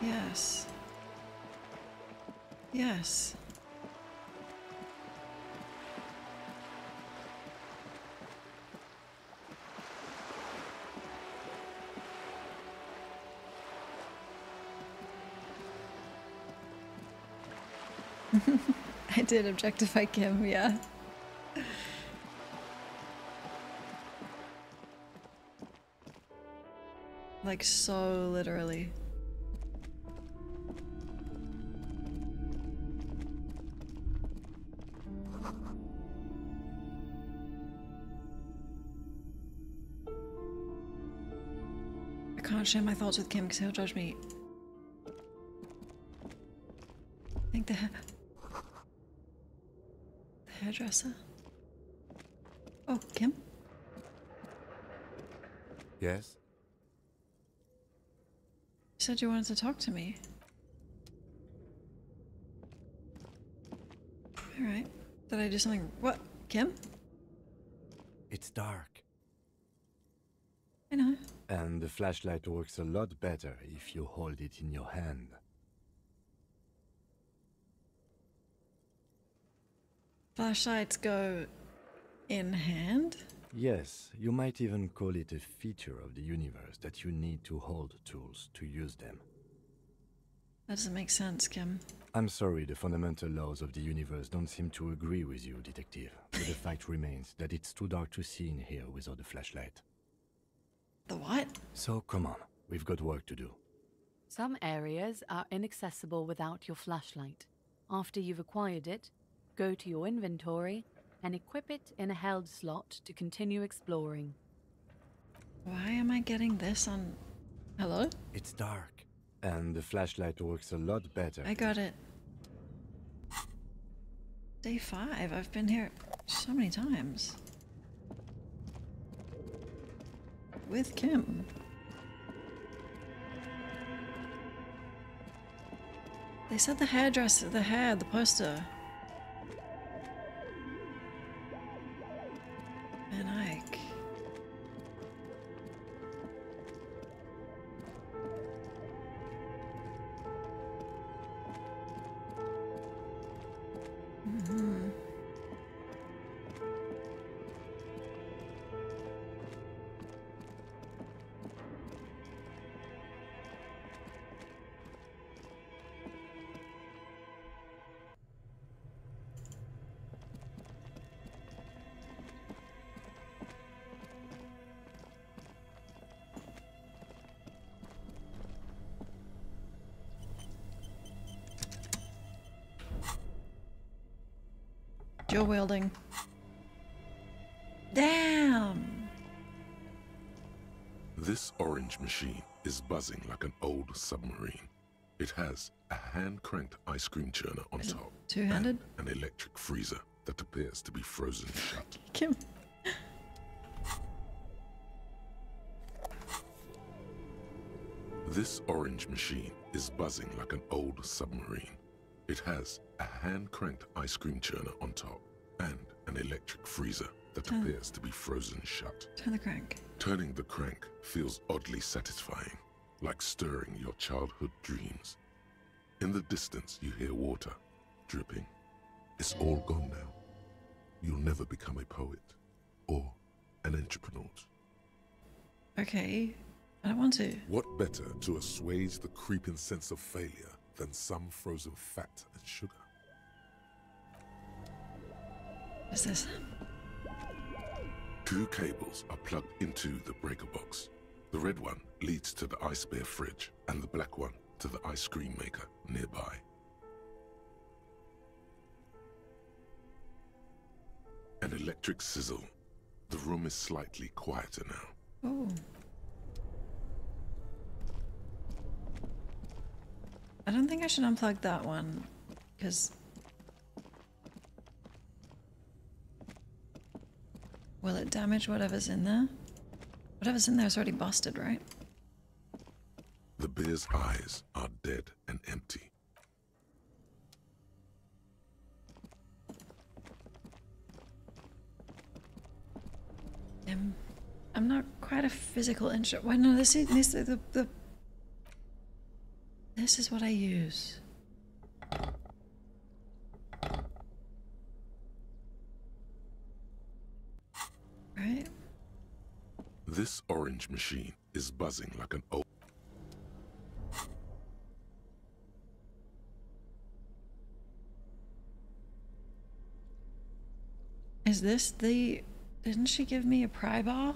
Yes. Yes. I did objectify Kim, yeah. Like, so literally. I can't share my thoughts with Kim because he'll judge me. I think the hairdresser? Oh, Kim? Yes? You said you wanted to talk to me. Alright. Did I do something? What? Kim? It's dark. I know. And the flashlight works a lot better if you hold it in your hand. Flashlights go in hand? Yes, you might even call it a feature of the universe that you need to hold tools to use them. That doesn't make sense, Kim. I'm sorry, the fundamental laws of the universe don't seem to agree with you, Detective. But the fact remains that it's too dark to see in here without a flashlight. The what? So come on, we've got work to do. Some areas are inaccessible without your flashlight. After you've acquired it, go to your inventory and equip it in a held slot to continue exploring. Why am I getting this on... Hello? It's dark, and the flashlight works a lot better. I got it. Day 5. I've been here so many times. With Kim. They said the hairdresser, the hair, the poster. And Ike. Dual wielding. Damn! This orange machine is buzzing like an old submarine. It has a hand-cranked ice cream churner on top. Two-handed? And an electric freezer that appears to be frozen shut. Kim. This orange machine is buzzing like an old submarine. It has a hand-cranked ice cream churner on top and an electric freezer that appears to be frozen shut. Turn the crank. Turning the crank feels oddly satisfying, like stirring your childhood dreams. In the distance, you hear water dripping. It's all gone now. You'll never become a poet or an entrepreneur. Okay, I don't want to. What better to assuage the creeping sense of failure than some frozen fat and sugar? What's this? 2 cables are plugged into the breaker box. The red one leads to the ice bear fridge and the black one to the ice cream maker nearby. An electric sizzle. The room is slightly quieter now. Oh. I don't think I should unplug that one, because... will it damage whatever's in there? Whatever's in there is already busted, right? The bear's eyes are dead and empty. I'm not quite a physical intro. Wait, no, this is this is what I use. Right? This orange machine is buzzing like an old... Is this the... Didn't she give me a pry bar?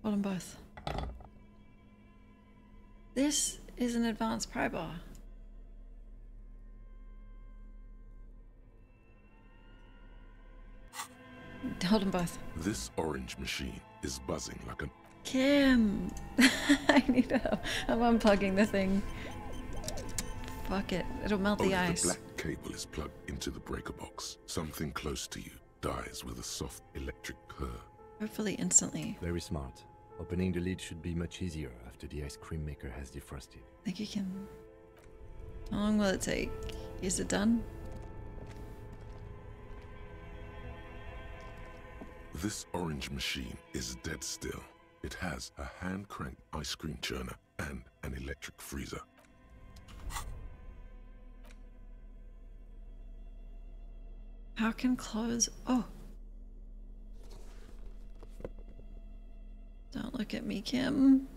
Hold them both. This is an advanced pry bar. Hold them both. This orange machine is buzzing like an... Kim! I need help. I'm unplugging the thing. Fuck it. It'll melt the ice. The black cable is plugged into the breaker box. Something close to you dies with a soft electric purr. Hopefully instantly. Very smart. Opening the lid should be much easier after the ice cream maker has defrosted. I think you can... How long will it take? Is it done? This orange machine is dead still. It has a hand-cranked ice cream churner and an electric freezer. How can clothes... Oh! Don't look at me, Kim.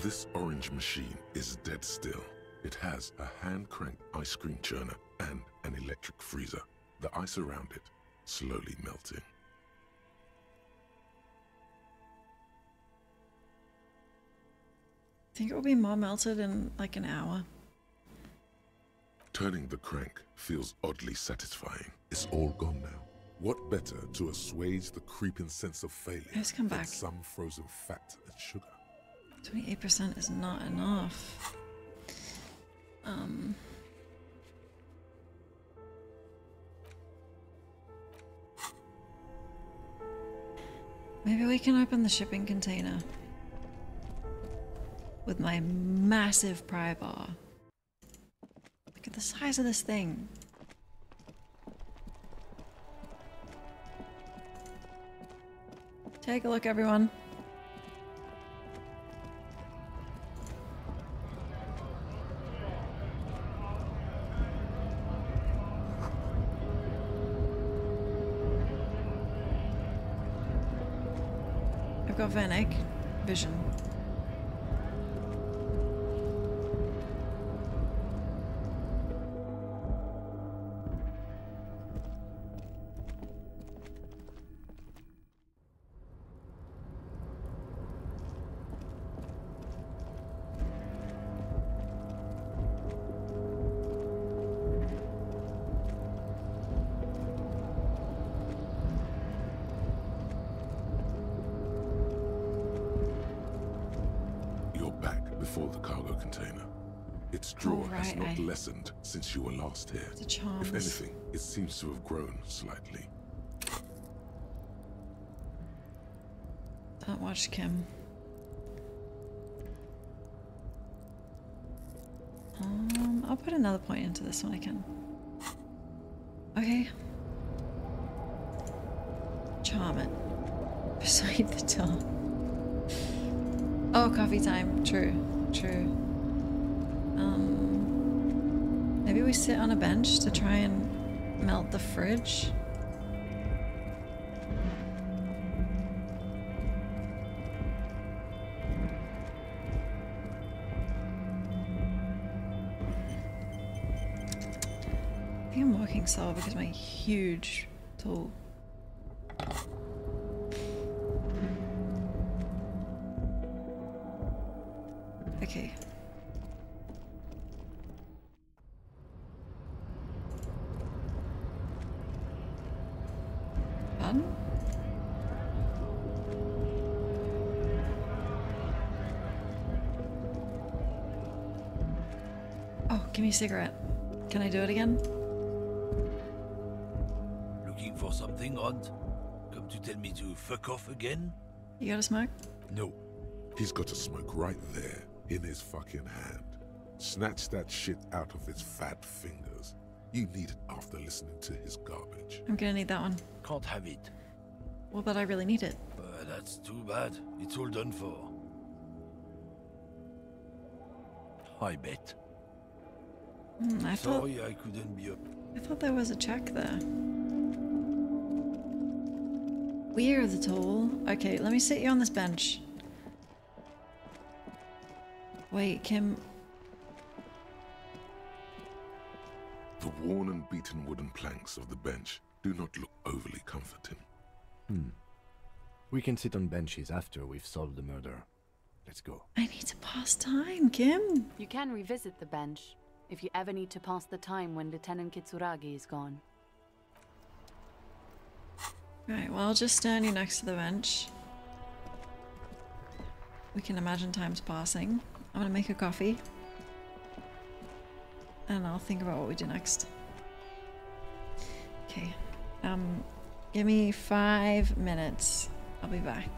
This orange machine is dead still. It has a hand-cranked ice cream churner and an electric freezer. The ice around it slowly melting. I think it will be more melted in like an hour. Turning the crank feels oddly satisfying. It's all gone now. What better to assuage the creeping sense of failure come than back. some frozen fat and sugar? 28% is not enough. Maybe we can open the shipping container with my massive pry bar. Look at the size of this thing. Take a look, everyone. I've got Van Eyck vision. Before the cargo container. Its draw has not lessened since you were last here. If anything, it seems to have grown slightly. Don't watch Kim. I'll put another point into this when I can. Okay. Charm it. Persuade the door. Oh, coffee time. True. True. Maybe we sit on a bench to try and melt the fridge. I think I'm walking slower because of my huge tool. Okay. Pardon? Oh, give me a cigarette. Can I do it again? Looking for something, Rod? Come to tell me to fuck off again? You got a smoke? No. He's got a smoke right there. In his fucking hand. Snatch that shit out of his fat fingers. You need it after listening to his garbage. I'm gonna need that one. Can't have it. Well, but I really need it. That's too bad. It's all done for. I bet. Sorry I couldn't be up. I thought there was a check there. We're the tool. Okay, let me sit you on this bench. Wait, Kim. The worn and beaten wooden planks of the bench do not look overly comforting. We can sit on benches after we've solved the murder. Let's go. I need to pass time, Kim. You can revisit the bench if you ever need to pass the time when Lieutenant Kitsuragi is gone. Right, well, I'll just stand you next to the bench. We can imagine time's passing. I'm gonna make a coffee. And I'll think about what we do next. Okay. Give me 5 minutes. I'll be back.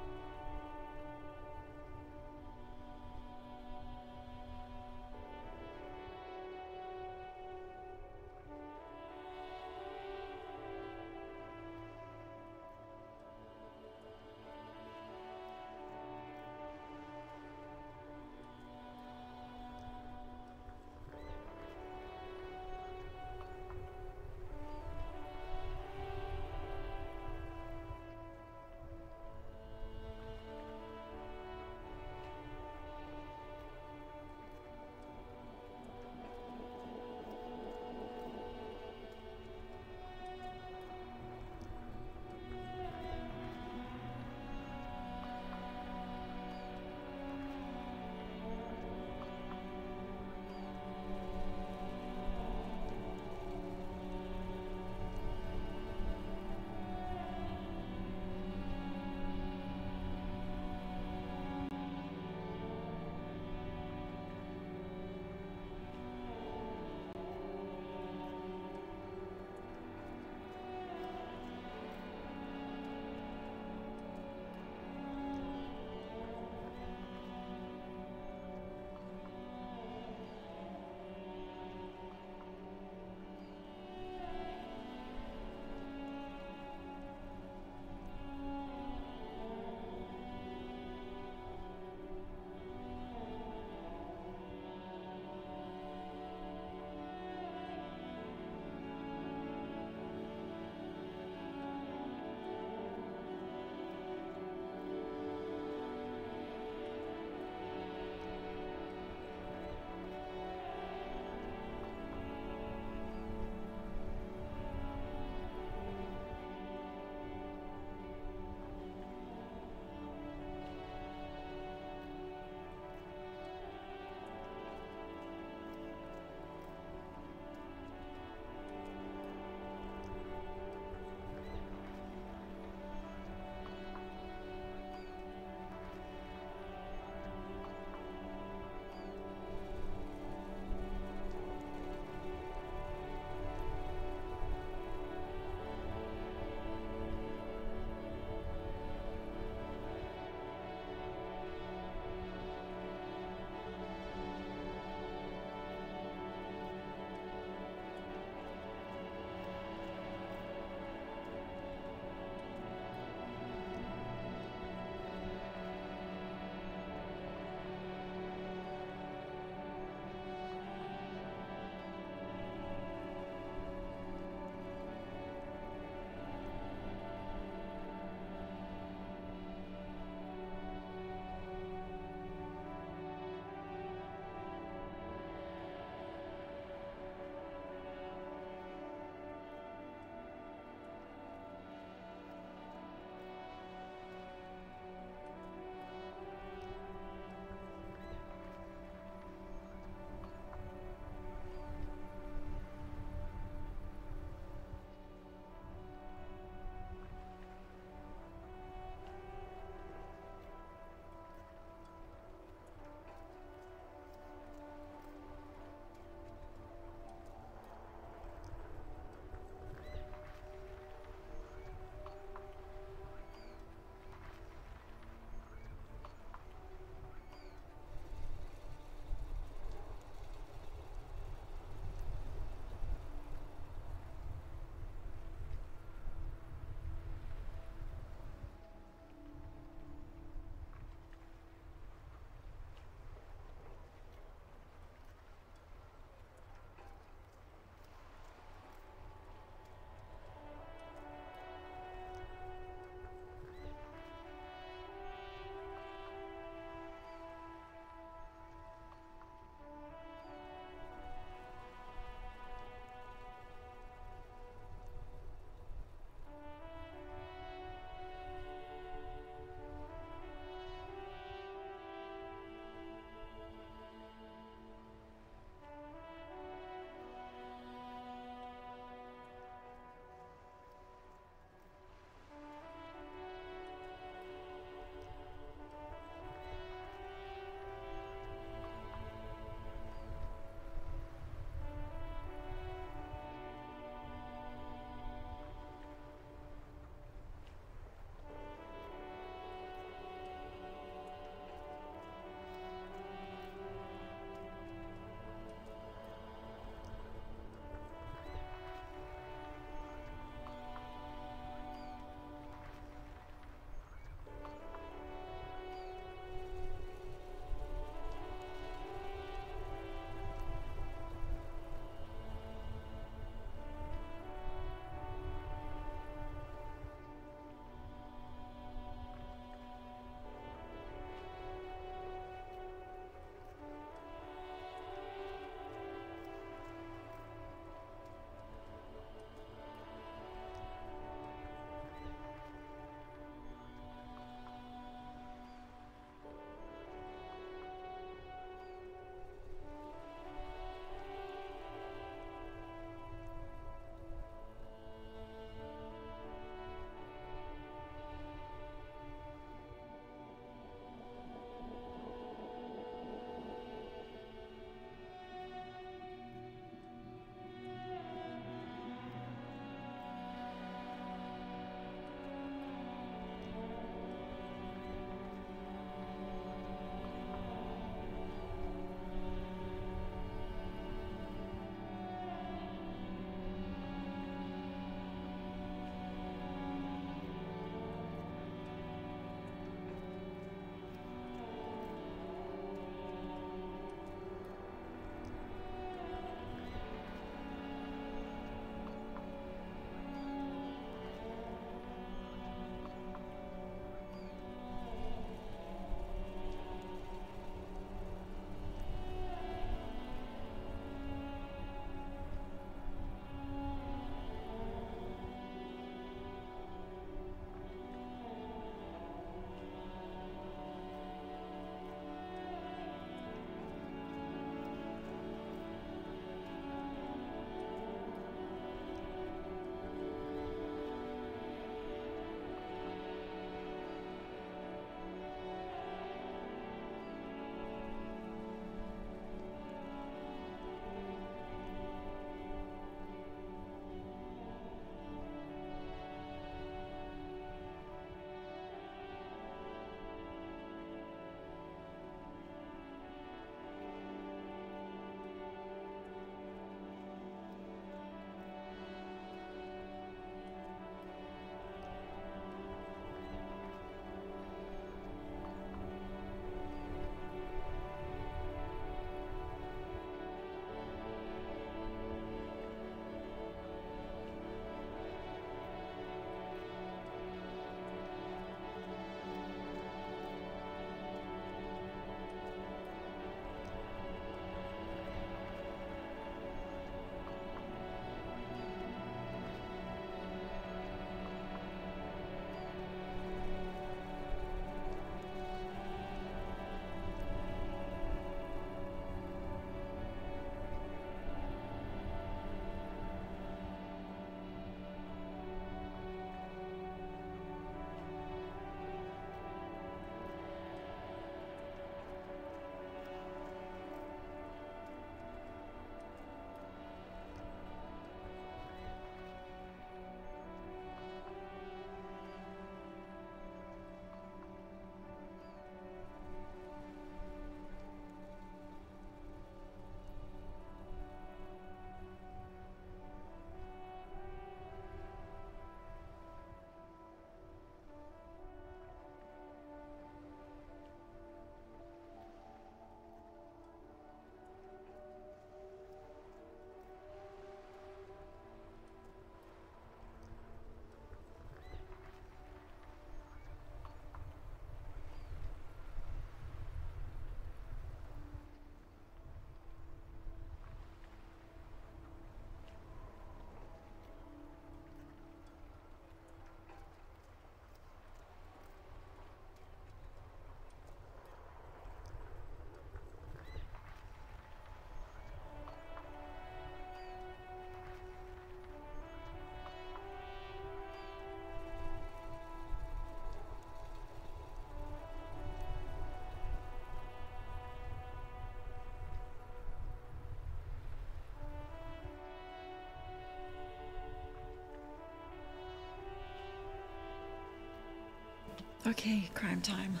Okay, crime time.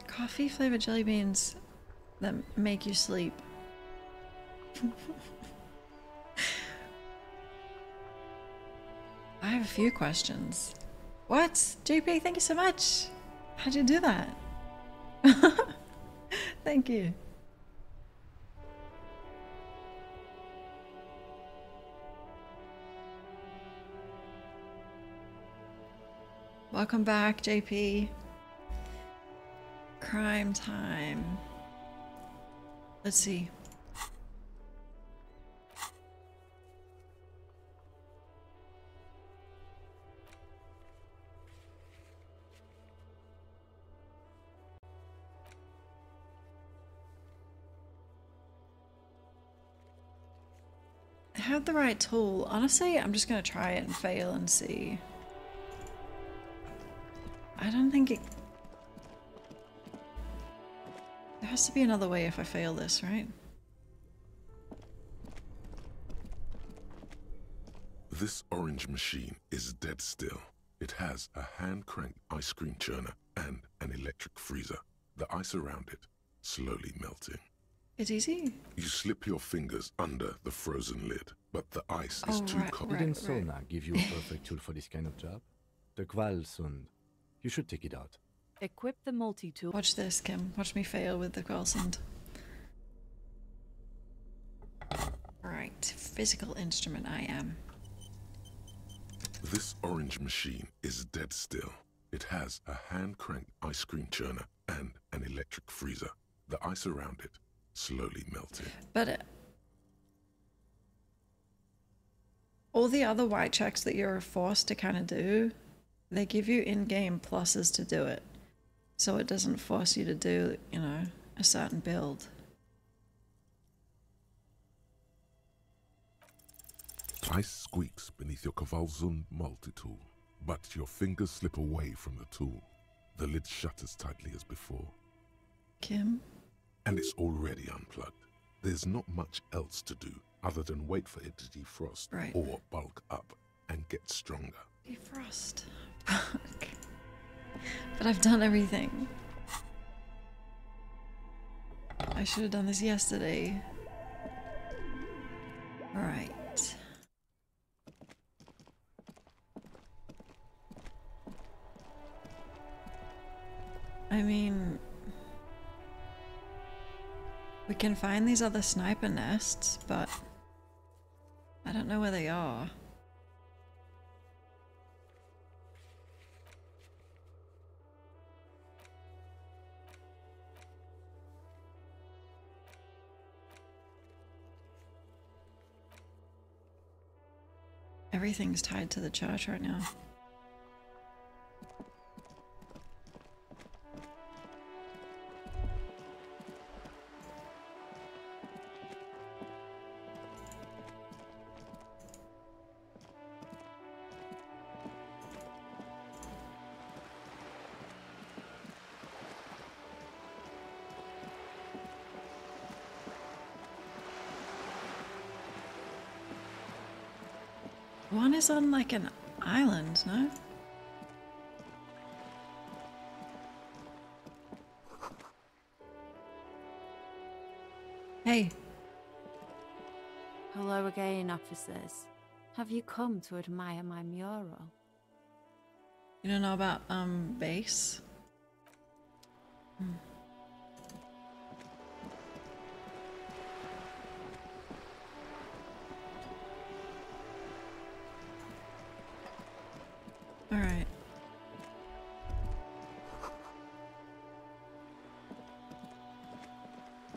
Coffee flavored jelly beans that make you sleep. I have a few questions. What? JP, thank you so much. How'd you do that? Thank you. Welcome back, JP. Crime time. Let's see. I have the right tool. Honestly, I'm just gonna try it and fail and see. I don't think it... There has to be another way if I fail this, right? This orange machine is dead still. It has a hand-cranked ice cream churner and an electric freezer. The ice around it slowly melting. It's easy. You slip your fingers under the frozen lid, but the ice is too cold. Didn't Sona give you a perfect tool for this kind of job? The Kvalsund. You should take it out. Equip the multi-tool. Watch this, Kim. Watch me fail with the Kvalsund. Alright, physical instrument I am. This orange machine is dead still. It has a hand-cranked ice cream churner and an electric freezer. The ice around it slowly melting. But all the other white checks that you're forced to kind of do, they give you in-game pluses to do it. So it doesn't force you to do, you know, a certain build. Ice squeaks beneath your Kvalsund multi-tool, but your fingers slip away from the tool. The lid shutters tightly as before. Kim? And it's already unplugged. There's not much else to do other than wait for it to defrost or bulk up and get stronger. Defrost. Fuck. But I've done everything. I should have done this yesterday. Alright. I mean, we can find these other sniper nests, but I don't know where they are. Everything's tied to the church right now. One is on like an island, no? Hey. Hello again, officers. Have you come to admire my mural? You don't know about, base? Alright.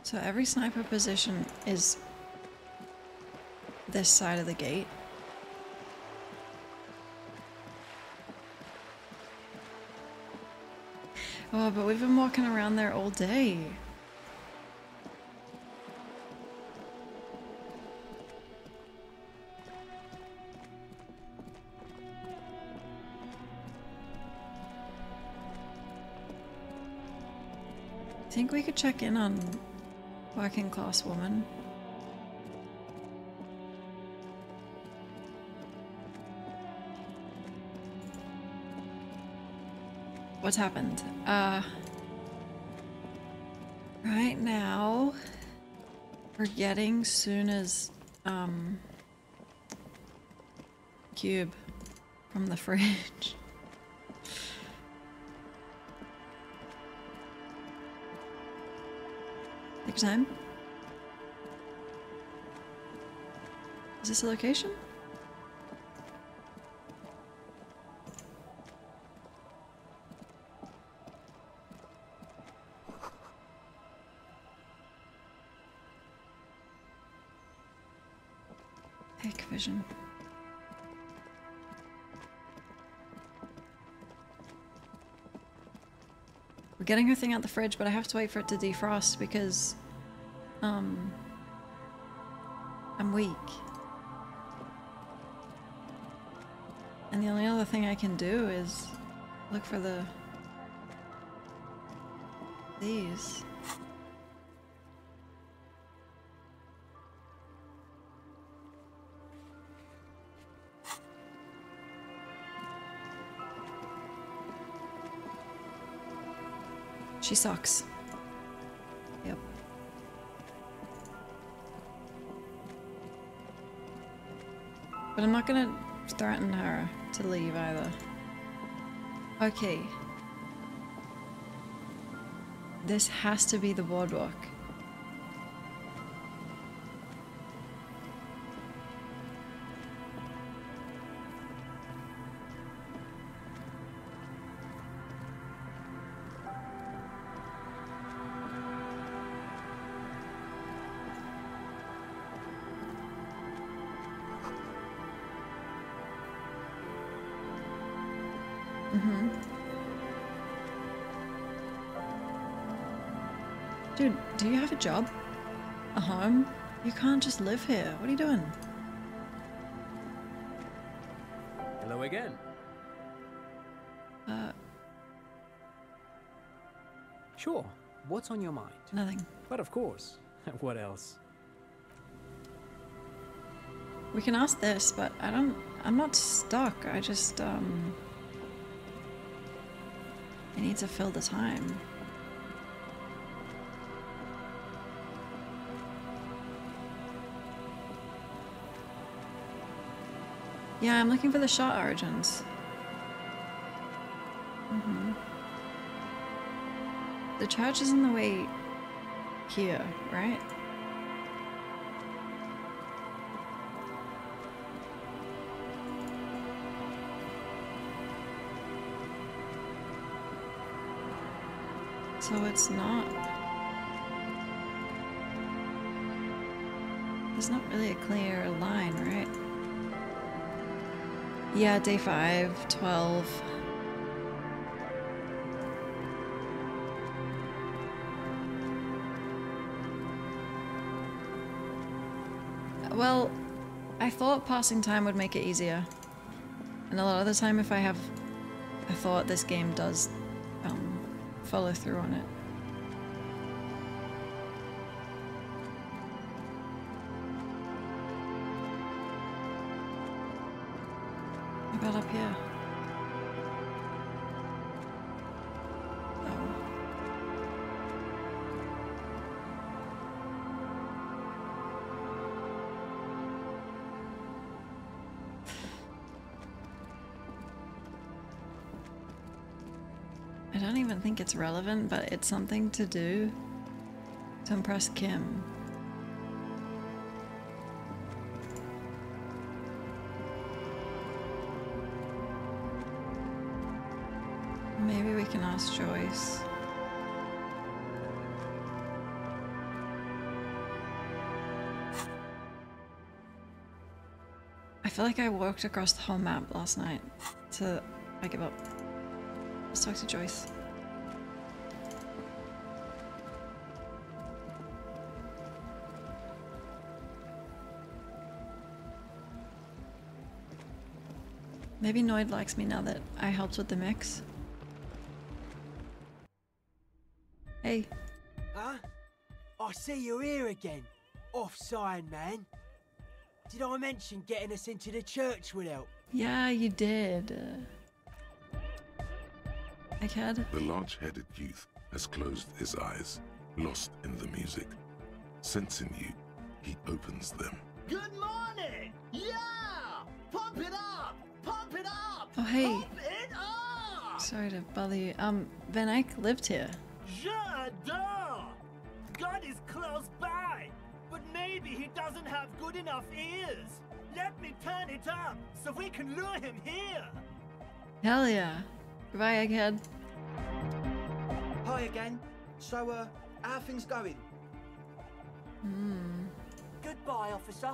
So every sniper position is this side of the gate. Oh, but we've been walking around there all day. Think we could check in on working class woman. what's happened? Right now, we're getting soon as, cube from the fridge. Take your time. Is this a location? Take vision. We're getting her thing out the fridge, but I have to wait for it to defrost because, I'm weak. And the only other thing I can do is look for these. She sucks. Yep. But I'm not gonna threaten her to leave either. Okay. This has to be the boardwalk. Dude, do you have a job? A home? You can't just live here. What are you doing? Hello again. Sure. What's on your mind? Nothing. But of course. What else? We can ask this, but I'm not stuck. I just, I need to fill the time. Yeah, I'm looking for the shot origins. The church is in the way here, right? So it's not... There's not really a clear line, right? Yeah, day 5, 12. Well, I thought passing time would make it easier. And a lot of the time if I have a thought, this game does follow through on it. What about up here? Oh. I don't even think it's relevant, but it's something to do to impress Kim. Maybe we can ask Joyce. I feel like I walked across the whole map last night, so I give up. Let's talk to Joyce. Maybe Noid likes me now that I helped with the mix. Hey. Huh? I see you're here again. Offside, man. Did I mention getting us into the church would help? Yeah, you did. Egghead? The large-headed youth has closed his eyes, lost in the music. Sensing you, he opens them. Good morning! Yeah! Pump it up! Pump it up! Oh, hey. Pump it up! Sorry to bother you. Van Eyck lived here. J'adore! God is close by, but maybe he doesn't have good enough ears. Let me turn it up so we can lure him here. Hell yeah. Goodbye, Egghead. Hi again. So, how are things going? Goodbye, officer.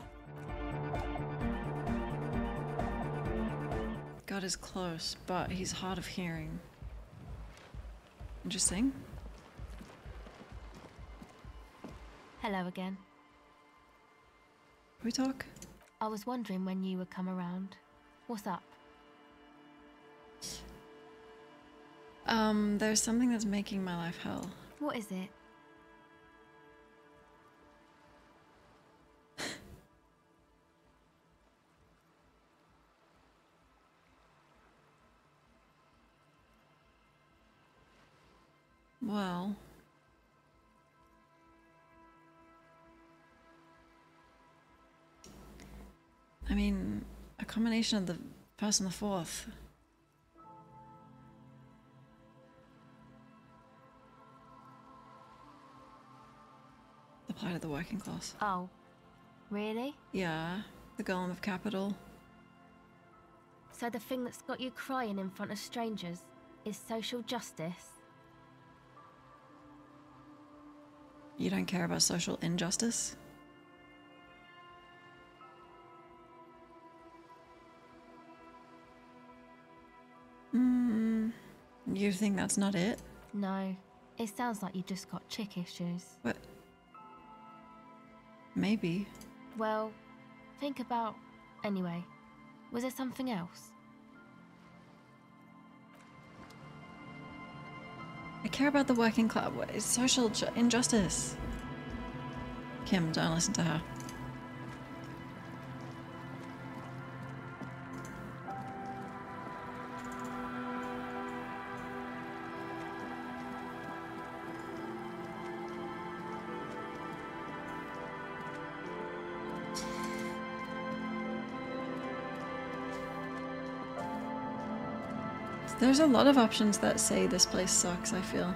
God is close, but he's hard of hearing. Interesting. Hello again. Can we talk? I was wondering when you would come around. What's up? There's something that's making my life hell. What is it? Well... I mean, a combination of the first and the fourth. The plight of the working class. Oh, really? Yeah, the golem of capital. So the thing that's got you crying in front of strangers is social justice? You don't care about social injustice? You think that's not it? No, it sounds like you just got chick issues. What? Maybe. Well, think about... Anyway, was there something else? I care about the working class. It's social injustice. Kim, don't listen to her. There's a lot of options that say this place sucks, I feel.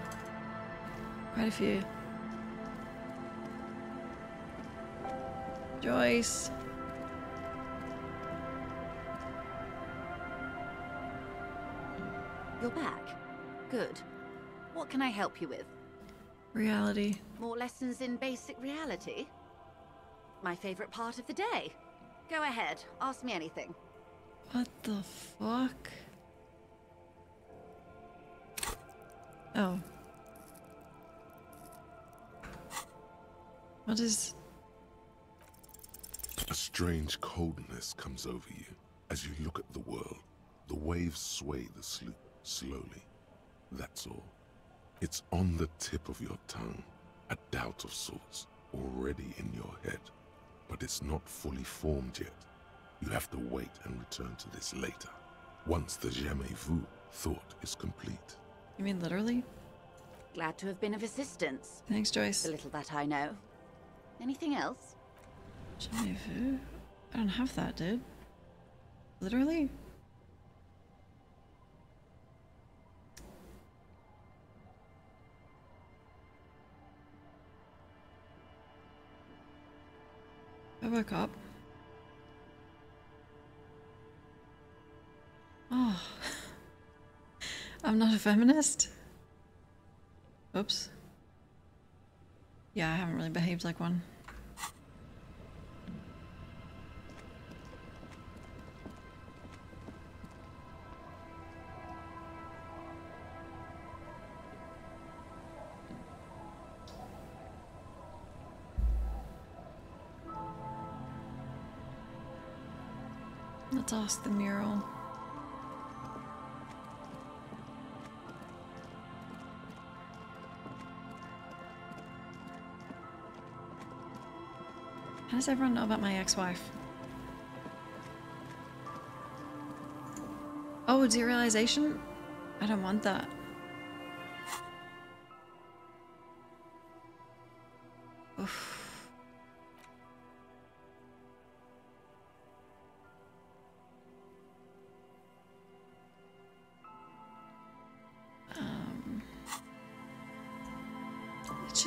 Quite a few. Joyce. You're back. Good. What can I help you with? Reality. More lessons in basic reality? My favorite part of the day. Go ahead, ask me anything. What the fuck? Oh. What is... A strange coldness comes over you as you look at the world. The waves sway the sloop slowly. That's all. It's on the tip of your tongue, a doubt of sorts, already in your head. But it's not fully formed yet. You have to wait and return to this later, once the jamais vu thought is complete. You mean literally? Glad to have been of assistance. Thanks, Joyce. The little that I know. Anything else? Jamais vu? I don't have that, dude. Literally? I woke up. Oh. I'm not a feminist? Oops. Yeah, I haven't really behaved like one. Let's ask the mural. How does everyone know about my ex-wife? Oh, derealization? I don't want that.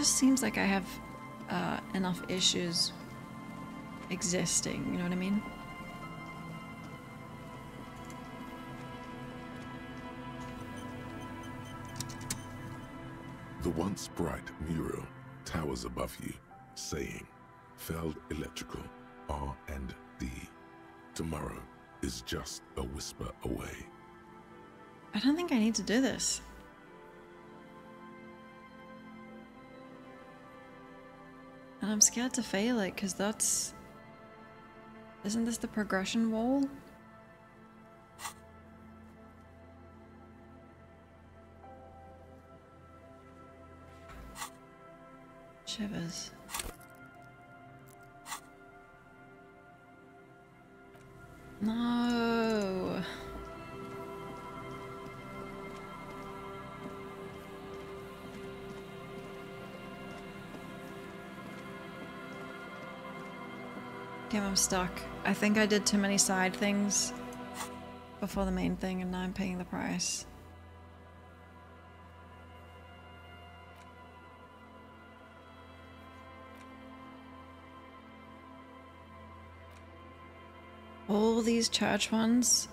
just seems like I have enough issues existing, you know what I mean? The once bright mural towers above you, saying, Feld Electrical, R&D. Tomorrow is just a whisper away. I don't think I need to do this. And I'm scared to fail it, because that's... Isn't this the progression wall? Shivers. No. Damn, I'm stuck. I think I did too many side things before the main thing, and now I'm paying the price. All these church ones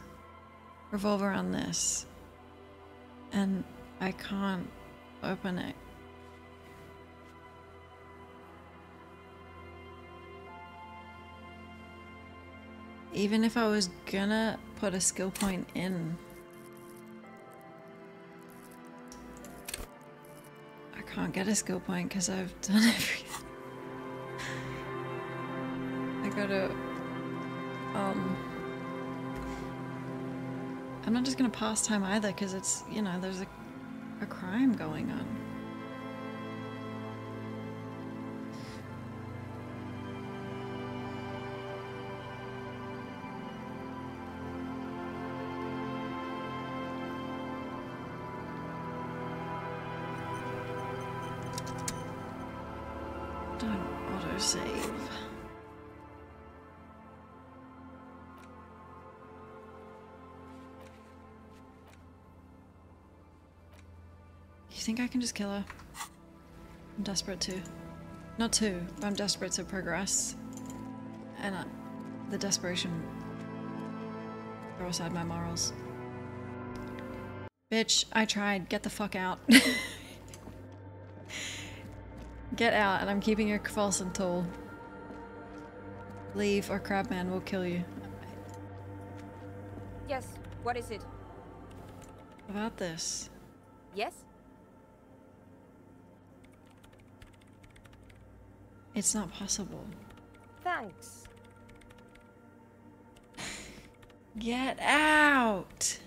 revolve around this, and I can't open it. Even if I was gonna put a skill point in, I can't get a skill point because I've done everything. I gotta, I'm not just gonna pass time either because it's, you know, there's a crime going on. Don't autosave. You think I can just kill her? I'm desperate to. Not to, but I'm desperate to progress. And the desperation throw aside my morals. Bitch, I tried. Get the fuck out. Get out, and I'm keeping your Falsen tool. Leave, or Crabman will kill you. Yes, what is it? About this. Yes? It's not possible. Thanks. Get out!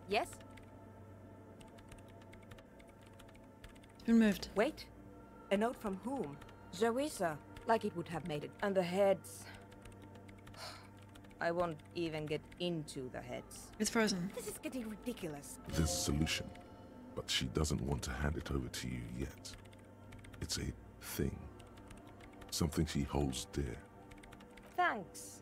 Yes? It's been moved. Wait. A note from whom? Zarisa. Like it would have made it. And the heads. I won't even get into the heads. It's frozen. This is getting ridiculous. There's a solution, but she doesn't want to hand it over to you yet. It's a thing. Something she holds dear. Thanks.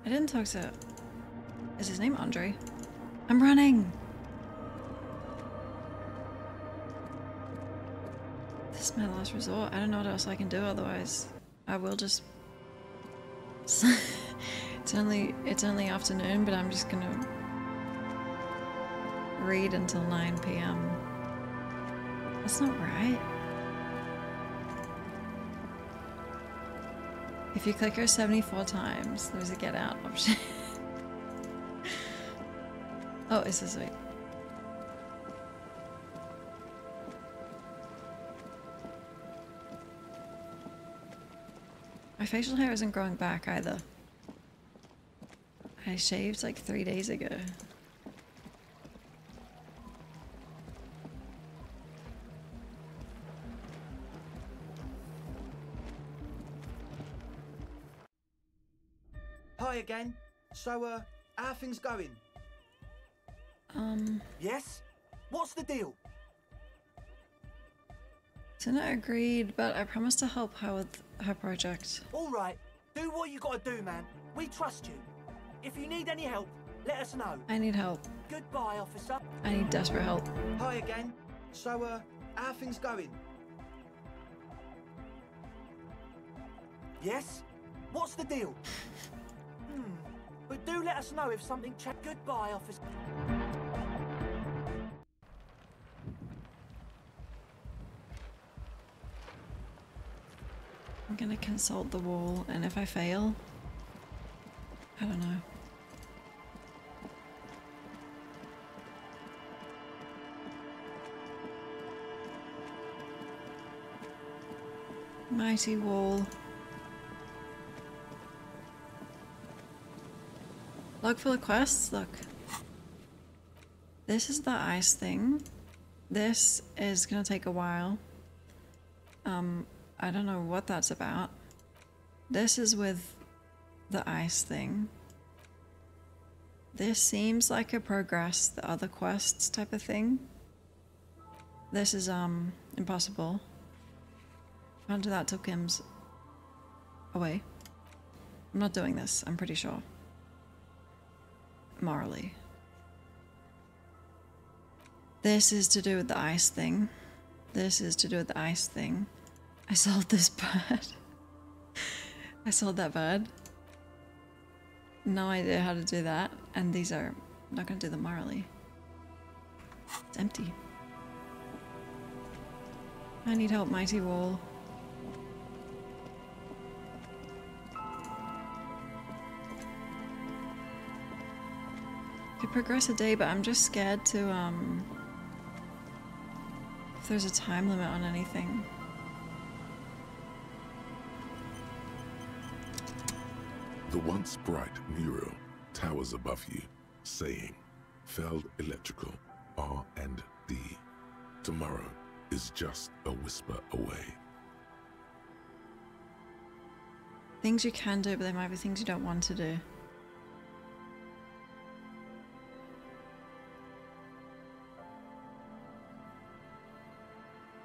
I didn't talk to... Is his name Andre? I'm running! This is my last resort. I don't know what else I can do otherwise. I will just... it's only afternoon, but I'm just gonna read until 9 p.m. That's not right. If you click her 74 times, there's a get out option. Oh, this is sweet. My facial hair isn't growing back either. I shaved like 3 days ago. Hi again. So, how are things going? Yes? What's the deal? Senna agreed, but I promised to help her with her project. All right, do what you gotta do, man. We trust you. If you need any help, let us know. I need help. Goodbye, officer. I need desperate help. Hi again. So, how are things going? Yes? What's the deal? But do let us know if something Goodbye, officer. I'm gonna consult the wall, and if I fail, I don't know. Mighty wall. Log full of quests, look. This is the ice thing. This is gonna take a while. I don't know what that's about. This is with the ice thing. This seems like a progress the other quests type of thing. This is impossible. Can't do that till Kim's away. I'm not doing this, I'm pretty sure. Morally. This is to do with the ice thing. This is to do with the ice thing. I solved this bird. I solved that bird. No idea how to do that. And these are... I'm not gonna do them morally. It's empty. I need help, Mighty Wall. Could progress a day, but I'm just scared to, if there's a time limit on anything. The once bright mural towers above you, saying, Feld Electrical, R&D. Tomorrow is just a whisper away. Things you can do, but there might be things you don't want to do.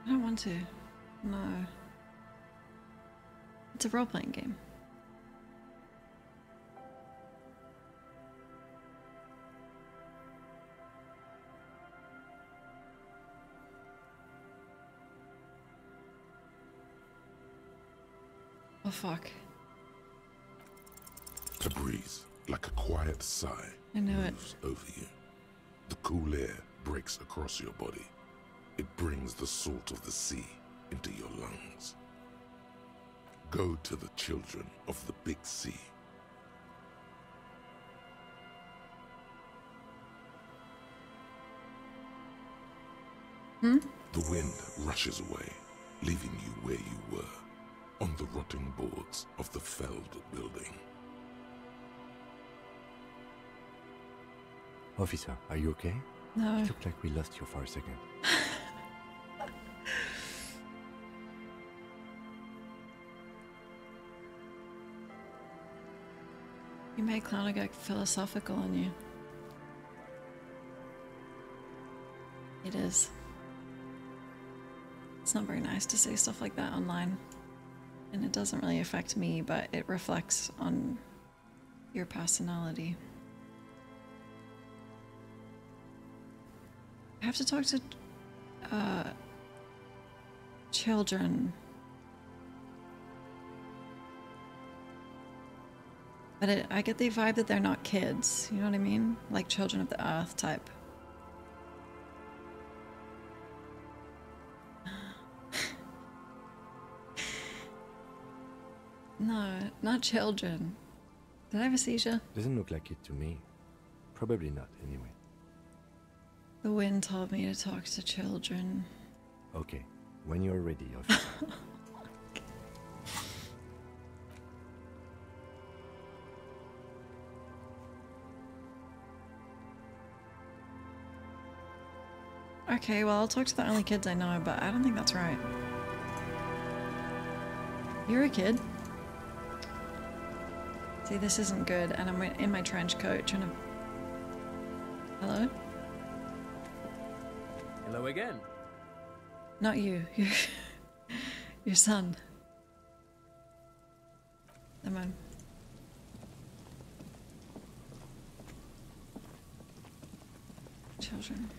I don't want to. No. It's a role-playing game. Oh fuck. A breeze, like a quiet sigh, I know it. moves over you. The cool air breaks across your body. It brings the salt of the sea into your lungs. Go to the children of the big sea. The wind rushes away, leaving you where you were, on the rotting boards of the Feld building. Officer, are you okay? No. It looked like we lost you for a second. You made Clown go philosophical on you. It is. It's not very nice to say stuff like that online. And it doesn't really affect me, but it reflects on your personality. I have to talk to children. But I get the vibe that they're not kids, you know what I mean? Like children of the earth type. No, not children. Did I have a seizure? Doesn't look like it to me. Probably not, anyway. The wind told me to talk to children. Okay, when you're ready, officer. Okay, well, I'll talk to the only kids I know, but I don't think that's right. You're a kid. See, this isn't good, and I'm in my trench coat trying to... Hello? Hello again. Not you. Your son. Never mind. Children.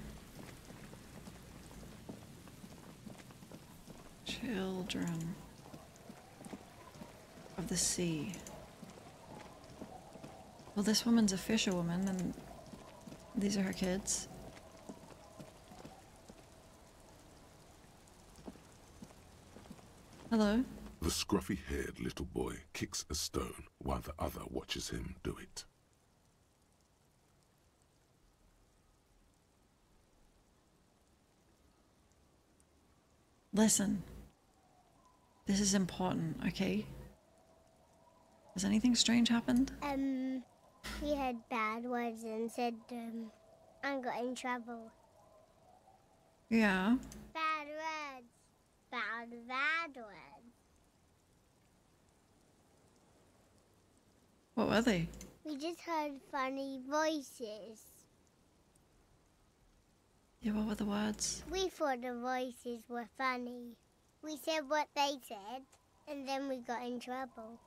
Children of the sea. Well, this woman's a fisherwoman, and these are her kids. Hello? The scruffy-haired little boy kicks a stone while the other watches him do it. Listen. This is important, okay? Has anything strange happened? He had bad words and said, I got in trouble. Yeah. Bad words. Bad words. What were they? We just heard funny voices. Yeah, what were the words? We thought the voices were funny. We said what they said, and then we got in trouble.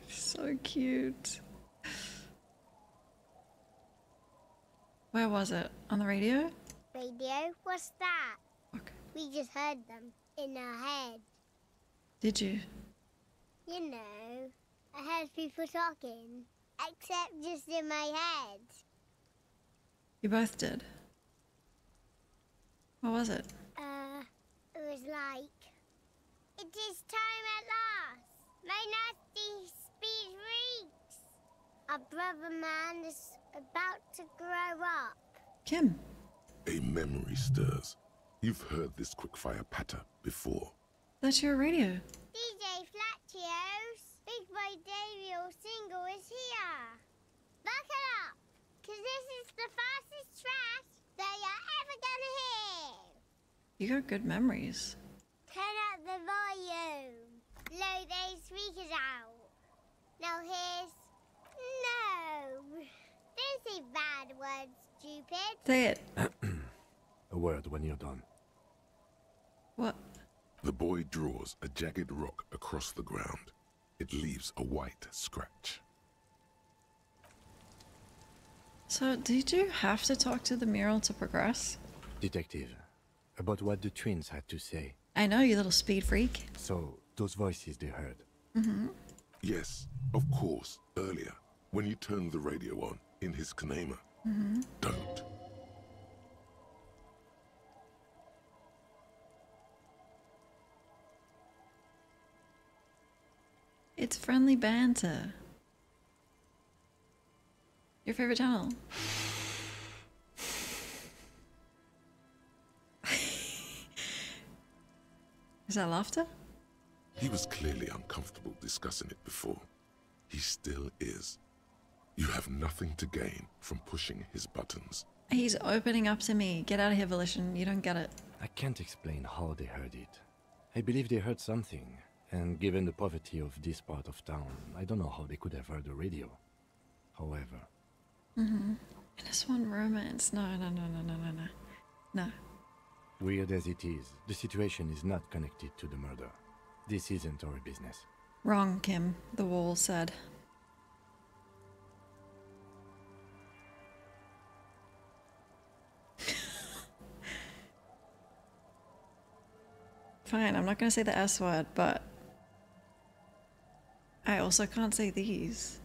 So cute. Where was it? On the radio? Radio? What's that? Okay. We just heard them in our head. Did you? You know, I heard people talking, except just in my head. You both did? What was it? It was like, it is time at last. My nasty speed reeks. Our brother man is about to grow up. Kim. A memory stirs. You've heard this quickfire patter before. That's your radio. DJ Flatios, Big Boy Daniel single is here. Buckle up, cause this is the fastest track that you're ever gonna hear. You got good memories. Turn up the volume. Blow those speakers out. Now here's... No. Don't say bad words, stupid. Say it. A word when you're done. What? The boy draws a jagged rock across the ground. It leaves a white scratch. So, did you have to talk to the mural to progress? Detective, about what the twins had to say. I know, you little speed freak. So, those voices they heard. Mm-hmm. Yes, of course, earlier, when you turned the radio on in his kanema. Mm-hmm. Don't. It's friendly banter. Your favorite channel? Is that laughter? He was clearly uncomfortable discussing it before. He still is. You have nothing to gain from pushing his buttons. He's opening up to me. Get out of here, Volition. You don't get it. I can't explain how they heard it. I believe they heard something, and given the poverty of this part of town, I don't know how they could have heard the radio. However... Mm-hmm. In a swan romance. No. No. Weird as it is, the situation is not connected to the murder. This isn't our business. Wrong, Kim. The wall said. Fine, I'm not gonna say the S word, but I also can't say these.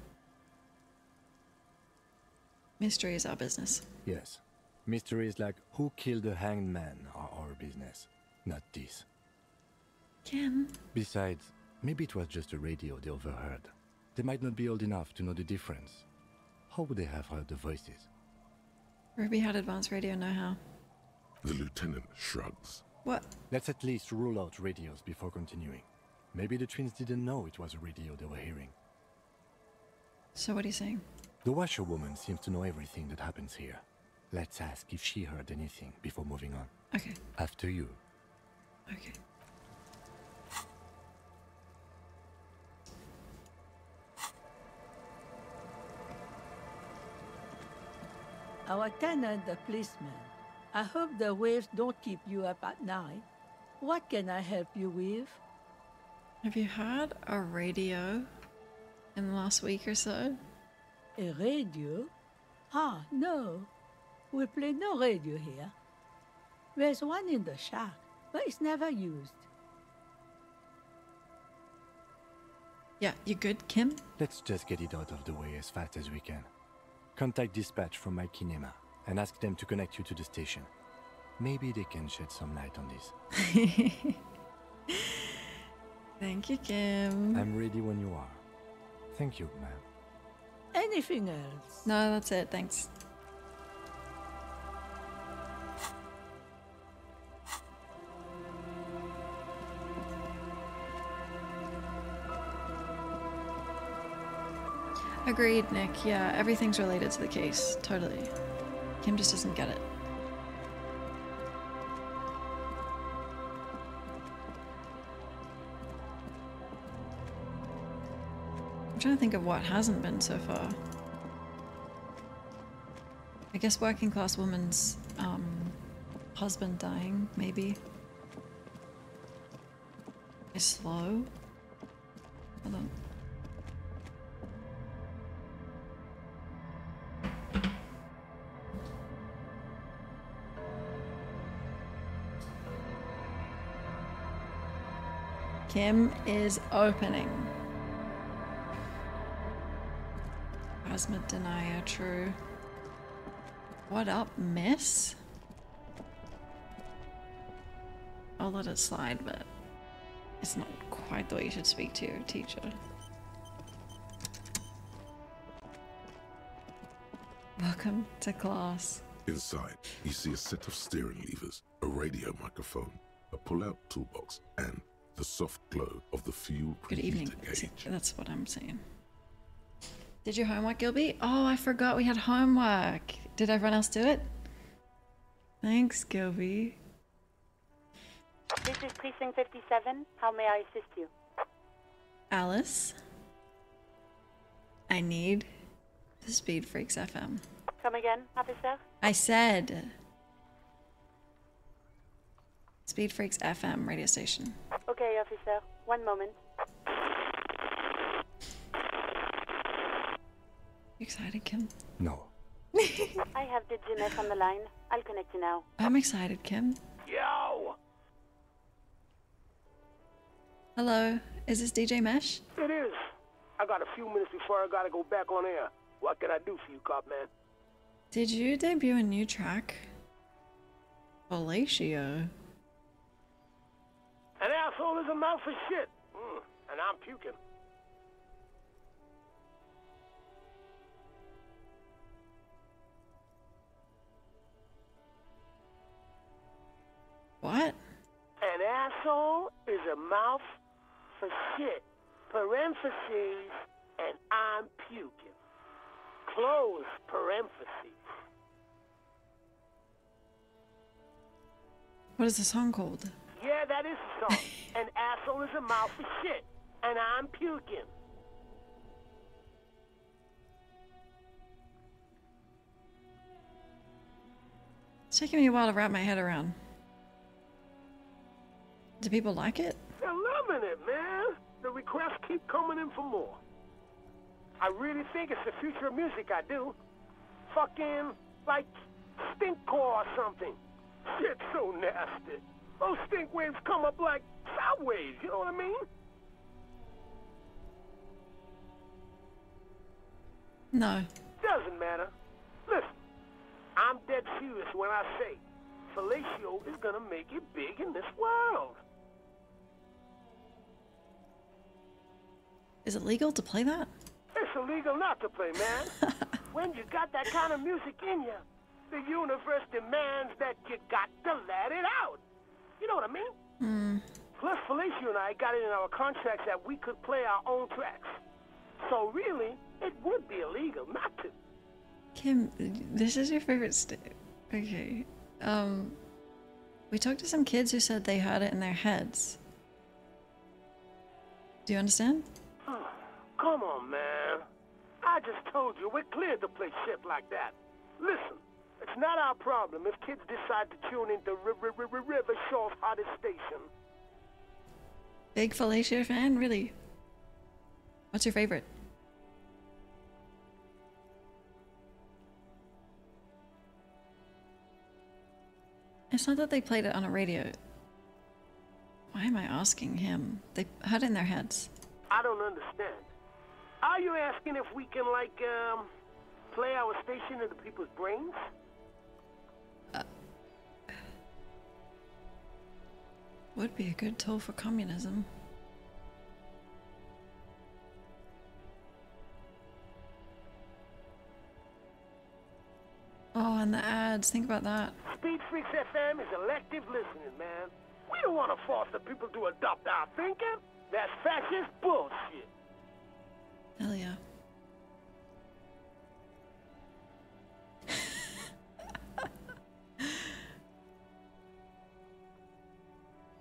Mystery is our business. Yes. Mysteries like who killed the hanged man are our business, not this. Kim? Besides, maybe it was just a radio they overheard. They might not be old enough to know the difference. How would they have heard the voices? Ruby had advanced radio know-how. The lieutenant shrugs. What? Let's at least rule out radios before continuing. Maybe the twins didn't know it was a radio they were hearing. So what are you saying? The washerwoman seems to know everything that happens here. Let's ask if she heard anything before moving on. Okay. After you. Okay. Our tenant, the policeman. I hope the waves don't keep you up at night. What can I help you with? Have you had a radio in the last week or so? A radio? Ah, no. We play no radio here. There's one in the shack, but it's never used. Yeah, you good, Kim? Let's just get it out of the way as fast as we can. Contact dispatch from my kinema and ask them to connect you to the station. Maybe they can shed some light on this. Thank you, Kim. I'm ready when you are. Thank you, ma'am. Anything else? No, that's it. Thanks. Agreed, Nick. Yeah, everything's related to the case. Totally. Kim just doesn't get it. I'm trying to think of what hasn't been so far. I guess working class woman's husband dying, maybe. Is slow. Hold on. Kim is opening. Plasma denier, true. What up, miss? I'll let it slide, but it's not quite the way you should speak to your teacher. Welcome to class. Inside, you see a set of steering levers, a radio microphone, a pull-out toolbox, and the soft glow of the fuel Good evening. preheater gauge. That's what I'm saying. Did your homework, Gilby? Oh, I forgot we had homework. Did everyone else do it? Thanks, Gilby. This is Precinct 57. How may I assist you? Alice? I need the Speed Freaks FM. Come again, officer? I said Speed Freaks FM radio station. Okay, officer. One moment. You excited, Kim? No. I have the GMS on the line. I'll connect you now. I'm excited, Kim. Yo! Hello, is this DJ Mesh? It is. I got a few minutes before I gotta go back on air. What can I do for you, cop man? Did you debut a new track? Elysium. An asshole is a mouth for shit. And I'm puking. What? An asshole is a mouth for shit. Parentheses, and I'm puking. Close parentheses. What is the song called? Yeah, that is the song. An asshole is a mouth for shit, and I'm puking. It's taking me a while to wrap my head around. Do people like it? They're loving it, man. The requests keep coming in for more. I really think it's the future of music, I do. Fucking, like, stinkcore or something. Shit's so nasty. Those stink waves come up like sound waves, you know what I mean? No. Doesn't matter. Listen, I'm dead serious when I say fellatio is gonna make it big in this world. Is it legal to play that? It's illegal not to play, man. When you got that kind of music in you, the universe demands that you got to let it out. You know what I mean? Plus, Felicia and I got it in our contracts that we could play our own tracks. So really, it would be illegal not to. Kim, this is your favorite Okay. We talked to some kids who said they had it in their heads. Do you understand? Come on, man. I just told you we're cleared to play shit like that. Listen, It's not our problem if kids decide to tune into River Shaw's hottest station. Big Felicia fan, really? What's your favorite? It's not that they played it on a radio. Why am I asking him? They had it in their heads. I don't understand. Are you asking if we can, like, play our station into people's brains? Would be a good tool for communism. Oh, and the ads. Think about that. Speed Freaks FM is elective listening, man. We don't want to force the people to adopt our thinking. That's fascist bullshit. Hell yeah.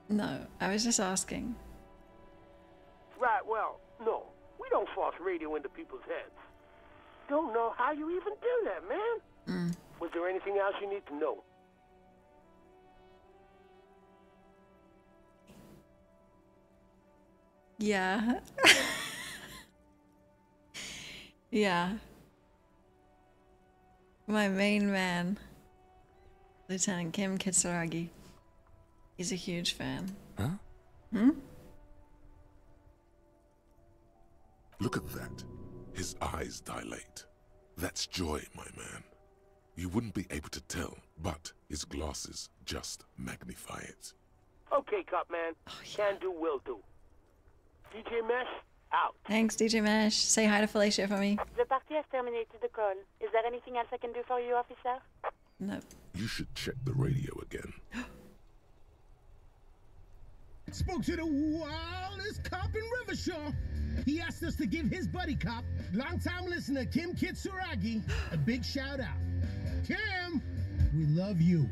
No, I was just asking. Right, well, no. We don't force radio into people's heads. Don't know how you even do that, man. Was there anything else you need to know? Yeah. Yeah. My main man, Lieutenant Kim Kitsuragi. He's a huge fan. Huh? Hmm? Look at that. His eyes dilate. That's joy, my man. You wouldn't be able to tell, but his glasses just magnify it. Okay, Cop Man. Can do, will do. DJ Mesh, out. Thanks, DJ Mesh. Say hi to Felicia for me. The party has terminated the call. Is there anything else I can do for you, officer? No. You should check the radio again. Spoke to the wildest cop in Rivershaw. He asked us to give his buddy cop, longtime listener Kim Kitsuragi, a big shout out. Kim, we love you.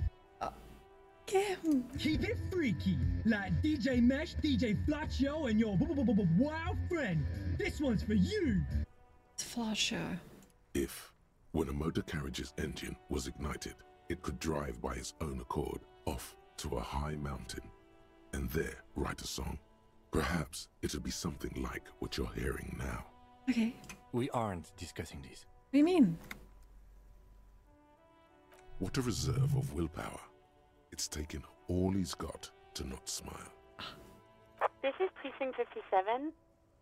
Kim. Keep it freaky, like DJ Mesh, DJ Flacho, and your wild friend. This one's for you. It's Flacho. If, when a motor carriage's engine was ignited, it could drive by its own accord off to a high mountain, and there write a song, perhaps it'll be something like what you're hearing now. Okay. We aren't discussing this. What do you mean? What a reserve of willpower. It's taken all he's got to not smile. This is Precinct 57.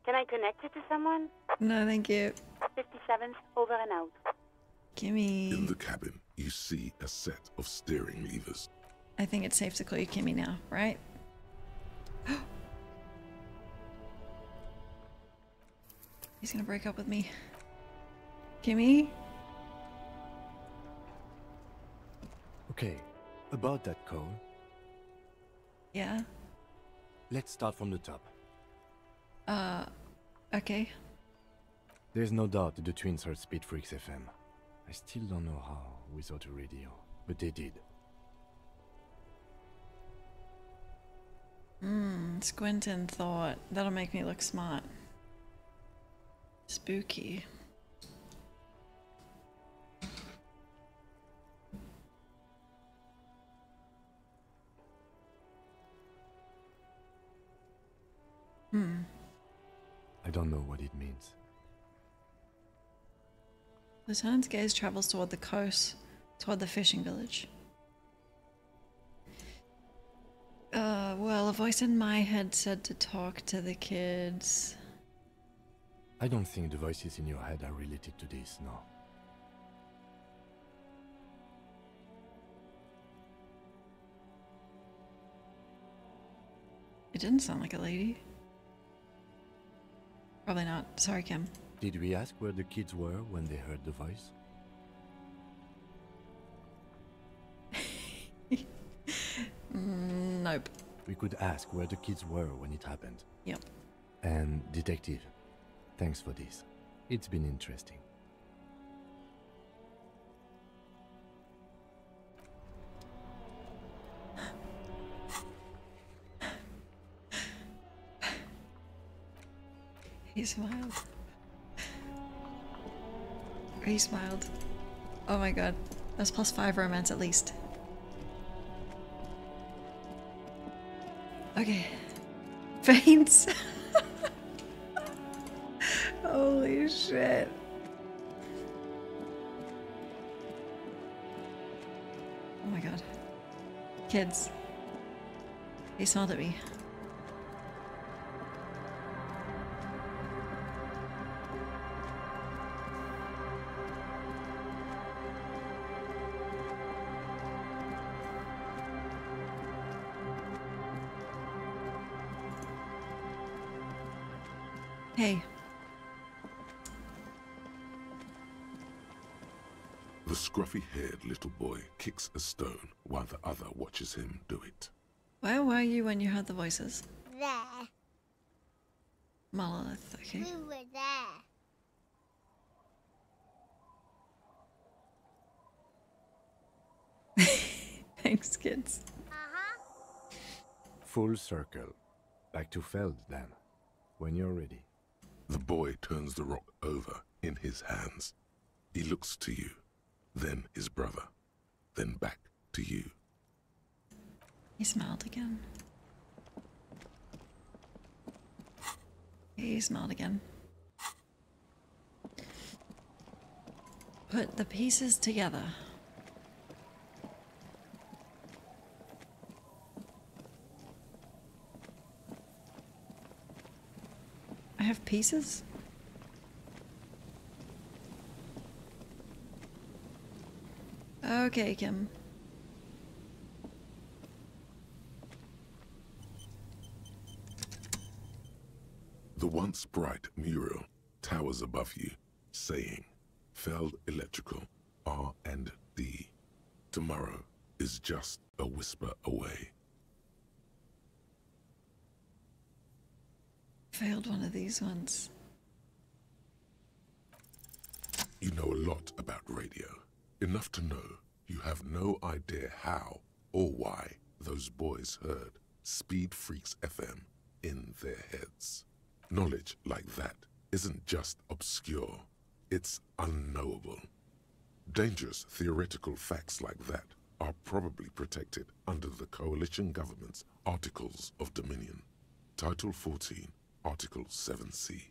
Can I connect you to someone? No, thank you. 57's over and out. Kimmy. In the cabin, you see a set of steering levers. I think it's safe to call you Kimmy now, right? He's gonna break up with me. Kimmy? Okay, about that call. Yeah? Let's start from the top. Okay. There's no doubt the twins heard Speed Freaks FM. I still don't know how without a radio, but they did. Squintin thought, that'll make me look smart. Spooky. I don't know what it means. Lieutenant's gaze travels toward the coast, toward the fishing village. Well, a voice in my head said to talk to the kids. I don't think the voices in your head are related to this, no. It didn't sound like a lady. Probably not. Sorry, Kim. Did we ask where the kids were when they heard the voice? Nope. We could ask where the kids were when it happened. Yep. And Detective, thanks for this. It's been interesting. He smiled. He smiled. Oh my god. That's +5 romance at least. Okay. Faints. Holy shit. Oh my god. Kids. They smiled at me. Hey. The scruffy-haired little boy kicks a stone while the other watches him do it. Where were you when you heard the voices? There. Monolith, okay. We were there. Thanks, kids. Full circle. Back to Feld, then. When you're ready. The boy turns the rock over in his hands. He looks to you, then his brother, then back to you. He smiled again. He smiled again. Put the pieces together. I have pieces? Okay, Kim. The once bright mural towers above you, saying, Feld Electrical, R&D. Tomorrow is just a whisper away. Failed one of these once. You know a lot about radio. Enough to know you have no idea how or why those boys heard Speed Freaks FM in their heads. Knowledge like that isn't just obscure, it's unknowable. Dangerous theoretical facts like that are probably protected under the coalition government's Articles of Dominion, Title 14, Article 7C.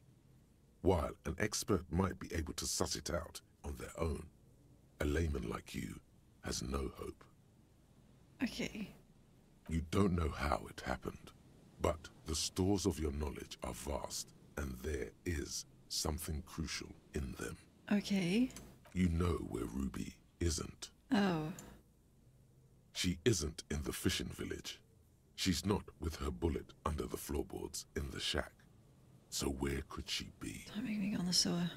While an expert might be able to suss it out on their own, a layman like you has no hope. Okay. You don't know how it happened, but the stores of your knowledge are vast, and there is something crucial in them. Okay. You know where Ruby isn't. Oh. She isn't in the fishing village. She's not with her bullet under the floorboards in the shack. So where could she be? Don't make me go on the sewer.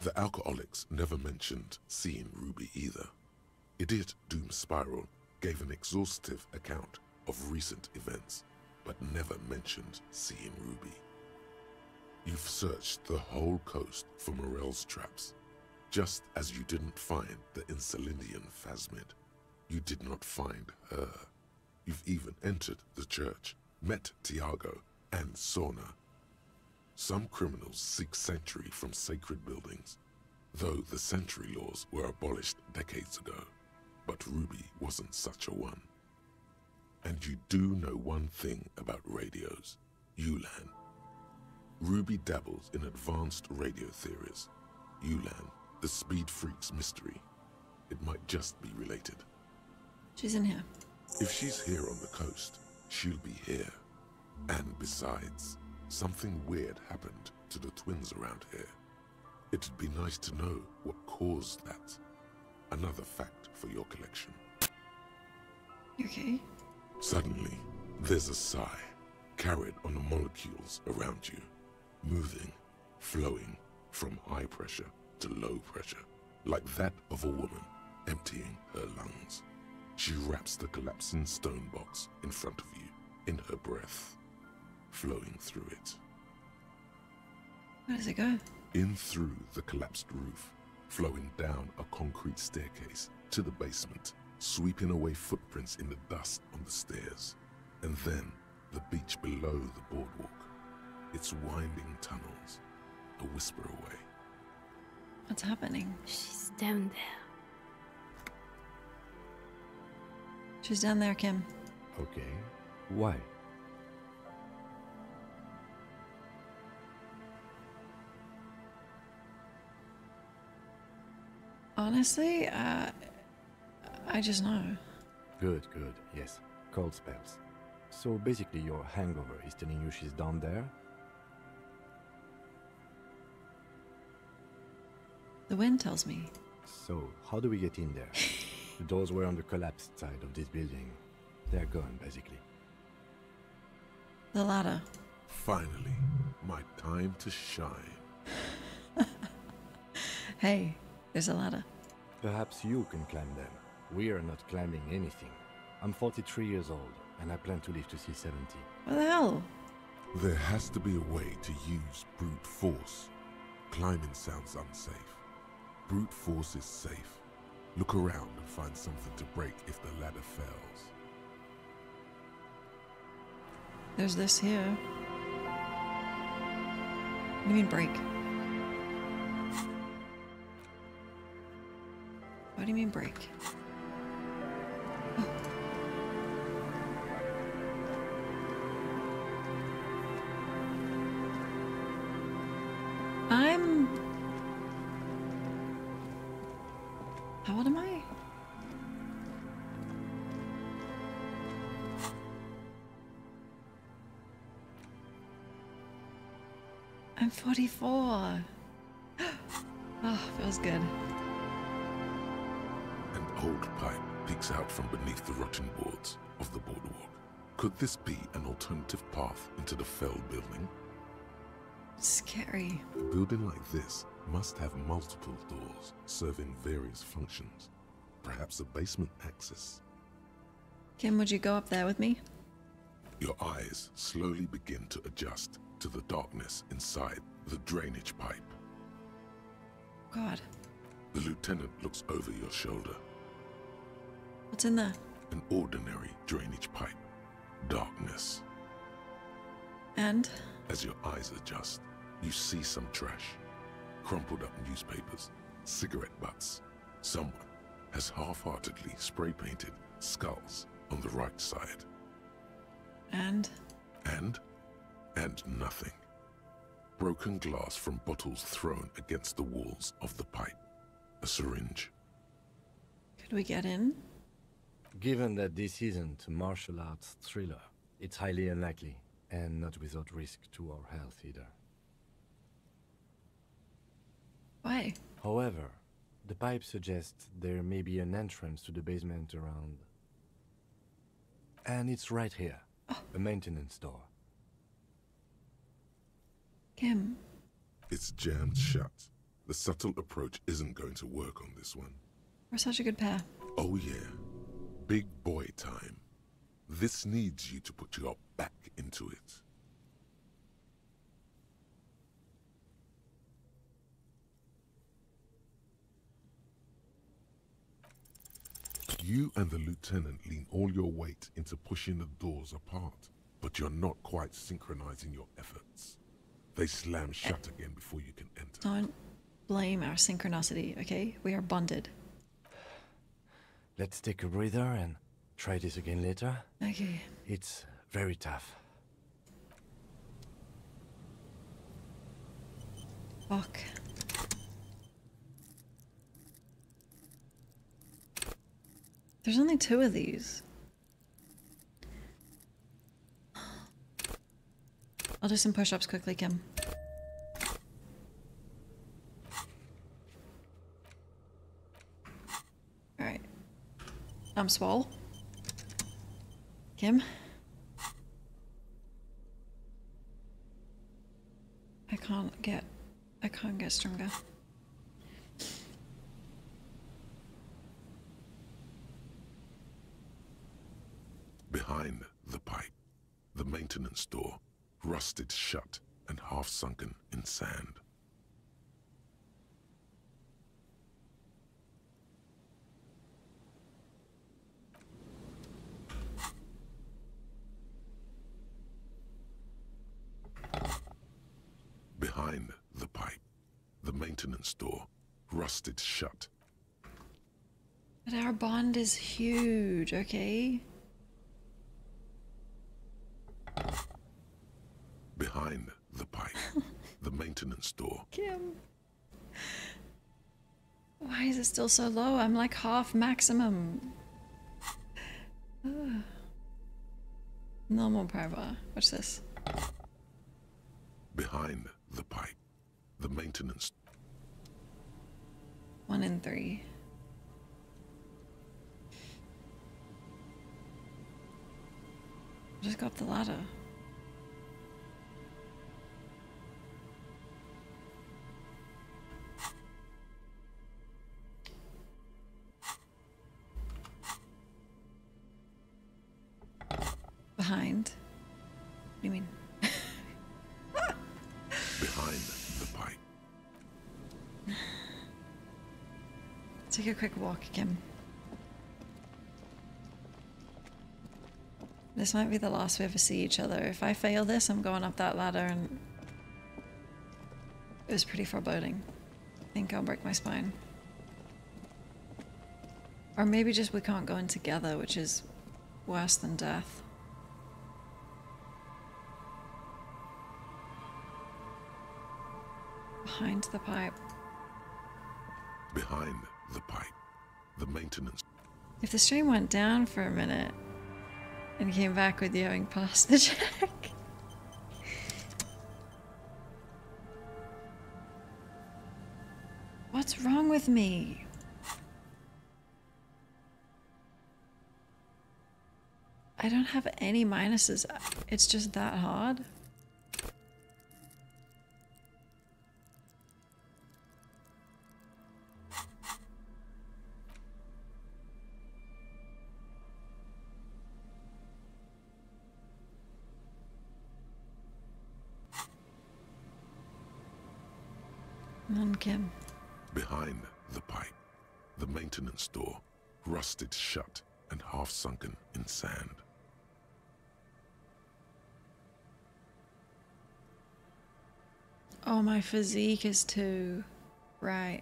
The alcoholics never mentioned seeing Ruby either. Idiot Doom Spiral gave an exhaustive account of recent events, but never mentioned seeing Ruby. You've searched the whole coast for Morel's traps, just as you didn't find the Insulindian Phasmid. You did not find her. You've even entered the church, met Tiago and Sorna. Some criminals seek sanctuary from sacred buildings, though the sanctuary laws were abolished decades ago. But Ruby wasn't such a one. And you do know one thing about radios, Ulan. Ruby dabbles in advanced radio theories. Ulan, the Speed Freaks mystery. It might just be related. She's in here. If she's here on the coast, she'll be here. And besides, something weird happened to the twins around here. It'd be nice to know what caused that. Another fact for your collection. Okay. Suddenly, there's a sigh, carried on the molecules around you, moving, flowing from high pressure to low pressure, like that of a woman emptying her lungs. She wraps the collapsing stone box in front of you in her breath, flowing through it. Where does it go? In through the collapsed roof, flowing down a concrete staircase to the basement, sweeping away footprints in the dust on the stairs, and then the beach below the boardwalk, its winding tunnels, a whisper away. What's happening? She's down there. She's down there, Kim. Okay. Why? Honestly, I just know. Good, good, yes. Cold spells. So basically your hangover is telling you she's down there? The wind tells me. So, how do we get in there? The doors were on the collapsed side of this building. They're gone, basically. The ladder. Finally, my time to shine. Hey, there's a ladder. Perhaps you can climb them. We are not climbing anything. I'm 43 years old, and I plan to live to see 70. What the hell? There has to be a way to use brute force. Climbing sounds unsafe. Brute force is safe. Look around and find something to break if the ladder fails. There's this here. What do you mean break? What do you mean break? Oh. How old am I? I'm 44. Oh, feels good. An old pipe peeks out from beneath the rotting boards of the boardwalk. Could this be an alternative path into the fell building? Scary. A building like this must have multiple doors serving various functions. Perhaps a basement access. Kim, would you go up there with me? Your eyes slowly begin to adjust to the darkness inside the drainage pipe. God. The lieutenant looks over your shoulder. What's in there? An ordinary drainage pipe. Darkness. And? As your eyes adjust, you see some trash. Crumpled up newspapers, cigarette butts. Someone has half-heartedly spray-painted skulls on the right side. And? And nothing. Broken glass from bottles thrown against the walls of the pipe. A syringe. Could we get in? Given that this isn't a martial arts thriller, it's highly unlikely, and not without risk to our health either. Why? However, the pipe suggests there may be an entrance to the basement around. And it's right here. Oh. A maintenance door. Kim. It's jammed shut. The subtle approach isn't going to work on this one. We're such a good pair. Oh yeah. Big boy time. This needs you to put your back into it. You and the lieutenant lean all your weight into pushing the doors apart, but you're not quite synchronizing your efforts. They slam shut again before you can enter. Don't blame our synchronicity, okay? We are bonded. Let's take a breather and try this again later. Okay. It's very tough. Fuck. There's only 2 of these. I'll do some push-ups quickly, Kim. Alright. I'm swole. Kim? I can't get stronger. Behind the pipe, the maintenance door, rusted shut and half sunken in sand. Behind the pipe, the maintenance door, rusted shut But our bond is huge, okay? Behind the pipe, the maintenance door. Kim. Why is it still so low? I'm like half maximum. Normal power bar. What's this? Behind the pipe, the maintenance. 1 in 3. Just go up the ladder. Behind? What do you mean? Behind the pipe. Take a quick walk, Kim. This might be the last we ever see each other. If I fail this, I'm going up that ladder, and it was pretty foreboding. I think I'll break my spine. Or maybe just we can't go in together, which is worse than death. Behind the pipe. Behind the pipe, the maintenance. If the stream went down for a minute and came back with you having passed the check. What's wrong with me? I don't have any minuses. It's just that hard. On Kim. Behind the pipe, the maintenance door, rusted shut and half sunken in sand. Oh, my physique is too... Right.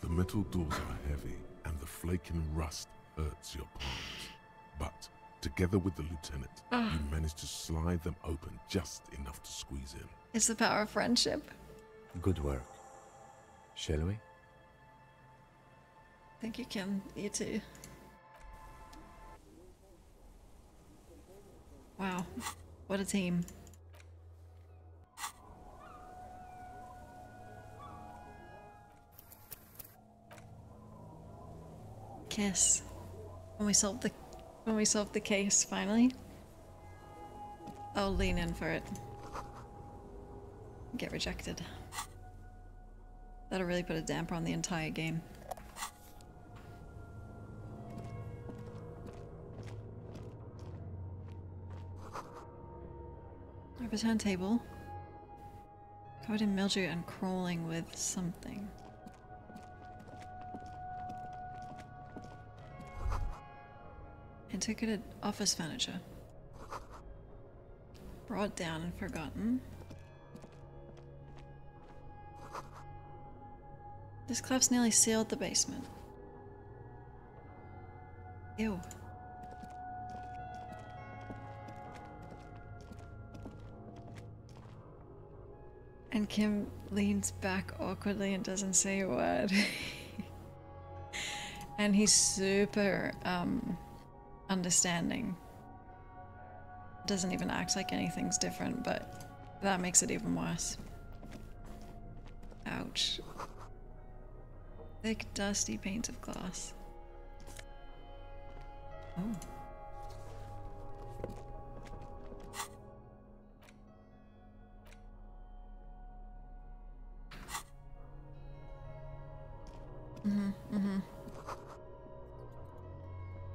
The metal doors are heavy and the flaking rust hurts your palms. But together with the lieutenant, you manage to slide them open just enough to squeeze in. It's the power of friendship. Good work. Shall we? Thank you, Kim. You too. Wow. What a team. Kiss. When we solved the case finally. I'll lean in for it. Get rejected. That'll really put a damper on the entire game. Overturned table. Covered in mildew and crawling with something. Antiquated office furniture. Brought down and forgotten. This collapse nearly sealed the basement. Ew. And Kim leans back awkwardly and doesn't say a word. And he's super understanding. Doesn't even act like anything's different, but that makes it even worse. Ouch. Thick, dusty panes of glass. Oh.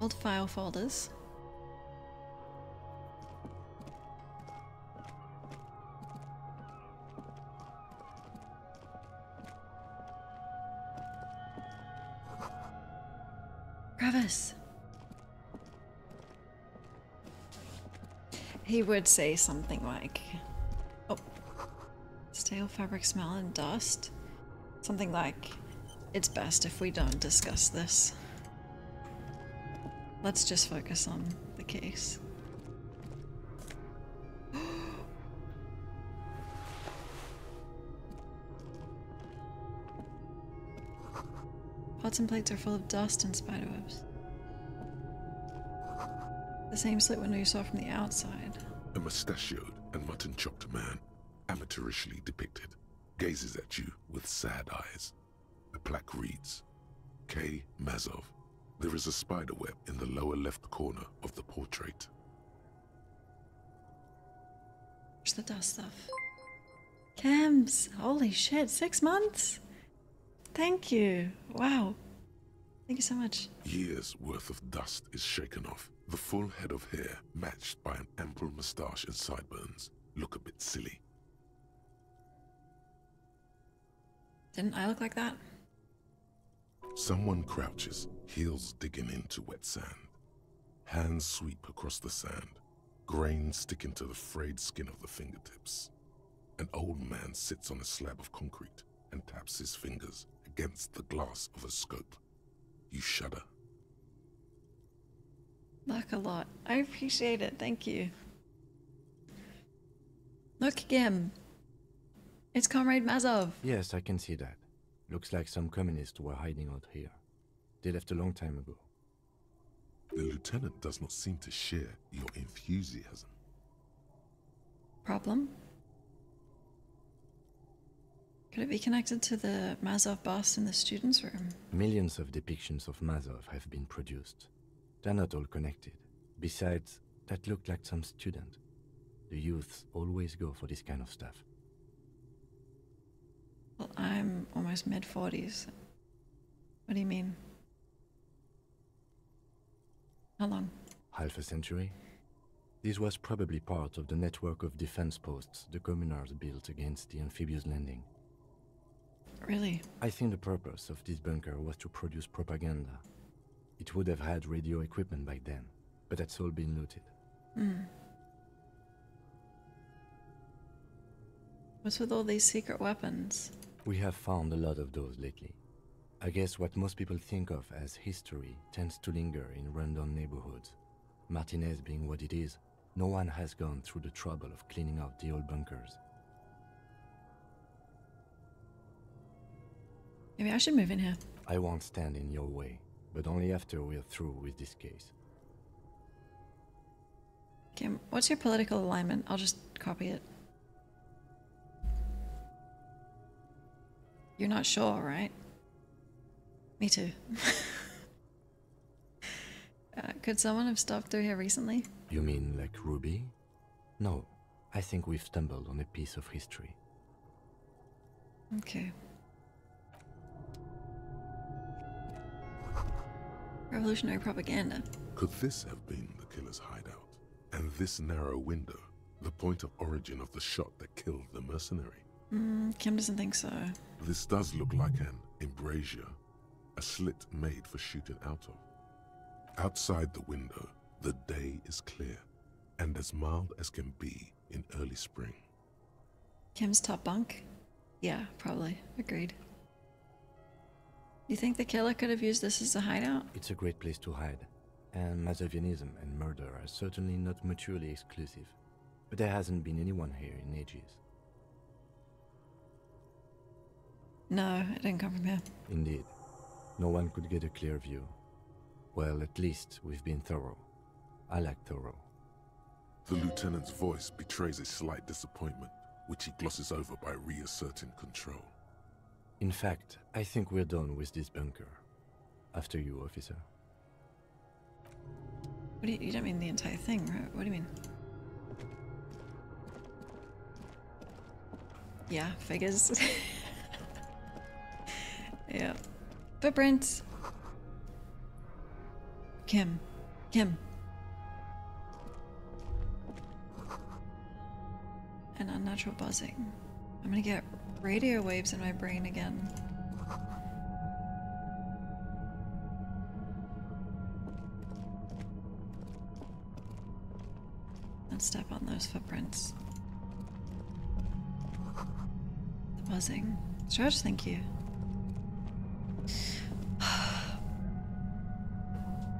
Old file folders. Travis. He would say something like, oh, Stale fabric smell and dust. Something like, it's best if we don't discuss this. Let's just focus on the case. Pots and plates are full of dust and spiderwebs. The same slit window you saw from the outside. A mustachioed and mutton-chopped man, amateurishly depicted, gazes at you with sad eyes. The plaque reads, K. Mazov. There is a spiderweb in the lower left corner of the portrait. Where's the dust stuff? Chems! Holy shit, 6 months? Thank you. Wow. Thank you so much. Years worth of dust is shaken off. The full head of hair, matched by an ample moustache and sideburns, look a bit silly. Didn't I look like that? Someone crouches, heels digging into wet sand. Hands sweep across the sand, grains sticking to the frayed skin of the fingertips. An old man sits on a slab of concrete and taps his fingers against the glass of a scope. You shudder. Luck a lot. I appreciate it. Thank you. Look, Gim. It's Comrade Mazov. Yes, I can see that. Looks like some communists were hiding out here. They left a long time ago. The lieutenant does not seem to share your enthusiasm. Problem? Could it be connected to the Mazov bust in the students' room? Millions of depictions of Mazov have been produced. They're not all connected. Besides, that looked like some student. The youths always go for this kind of stuff. Well, I'm almost mid-40s. What do you mean? How long? Half a century? This was probably part of the network of defense posts the communards built against the amphibious landing. Really? I think the purpose of this bunker was to produce propaganda. It would have had radio equipment back then, but that's all been looted. What's with all these secret weapons? We have found a lot of those lately. I guess what most people think of as history tends to linger in rundown neighborhoods. Martinez being what it is, no one has gone through the trouble of cleaning out the old bunkers. Maybe I should move in here. I won't stand in your way, but only after we're through with this case. Kim, what's your political alignment? I'll just copy it. You're not sure, right? Me too. Could someone have stopped through here recently? You mean like Ruby? No, I think we've stumbled on a piece of history. Okay. Revolutionary propaganda. Could this have been the killer's hideout? And this narrow window, the point of origin of the shot that killed the mercenary? Kim doesn't think so. This does look like an embrasure, a slit made for shooting out of. Outside the window, the day is clear, and as mild as can be in early spring. Kim's top bunk? Yeah, probably. Agreed. You think the killer could have used this as a hideout? It's a great place to hide, and Mazovianism and murder are certainly not mutually exclusive. But there hasn't been anyone here in ages. No, it didn't come from here. Indeed. No one could get a clear view. Well, at least we've been thorough. I like thorough. The lieutenant's voice betrays a slight disappointment, which he glosses over by reasserting control. In fact, I think we're done with this bunker. After you, officer. What do you don't mean the entire thing, right? What do you mean? Yeah, figures. Yeah. Footprints. Kim. An unnatural buzzing. I'm gonna get radio waves in my brain again. Let's step on those footprints. buzzing. George, thank you.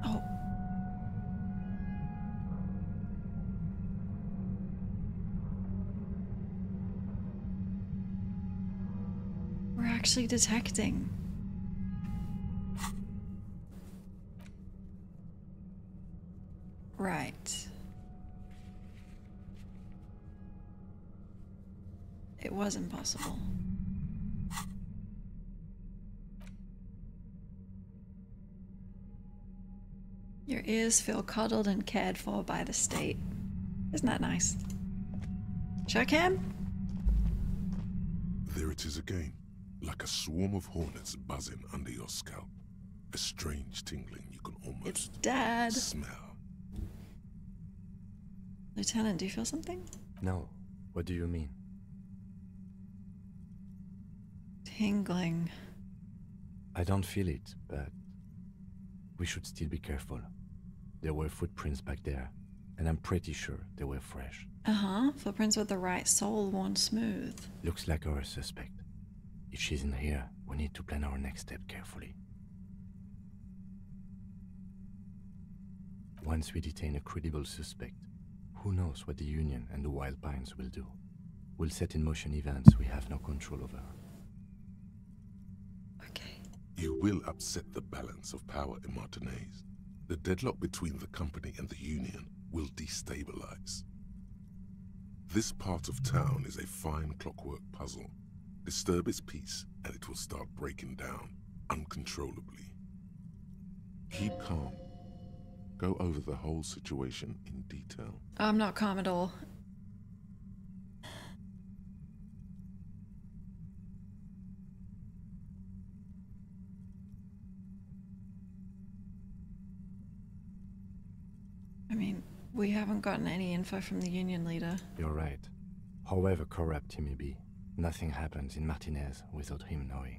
Oh. We're actually detecting. Right. It was impossible. Your ears feel cuddled and cared for by the state. Isn't that nice? Check him? There it is again, like a swarm of hornets buzzing under your scalp. A strange tingling you can almost Dad. smell. Lieutenant, do you feel something? No. What do you mean? Tingling. I don't feel it, but we should still be careful. There were footprints back there, and I'm pretty sure they were fresh. Uh-huh. Footprints with the right sole worn smooth. Looks like our suspect. If she's in here, we need to plan our next step carefully. Once we detain a credible suspect, who knows what the Union and the Wild Pines will do? We'll set in motion events we have no control over. You will upset the balance of power in Martinez. The deadlock between the company and the Union will destabilize. This part of town is a fine clockwork puzzle. Disturb its peace, and it will start breaking down uncontrollably. Keep calm. Go over the whole situation in detail. I'm not calm at all. I mean, we haven't gotten any info from the Union leader. You're right. However corrupt he may be, nothing happens in Martinez without him knowing.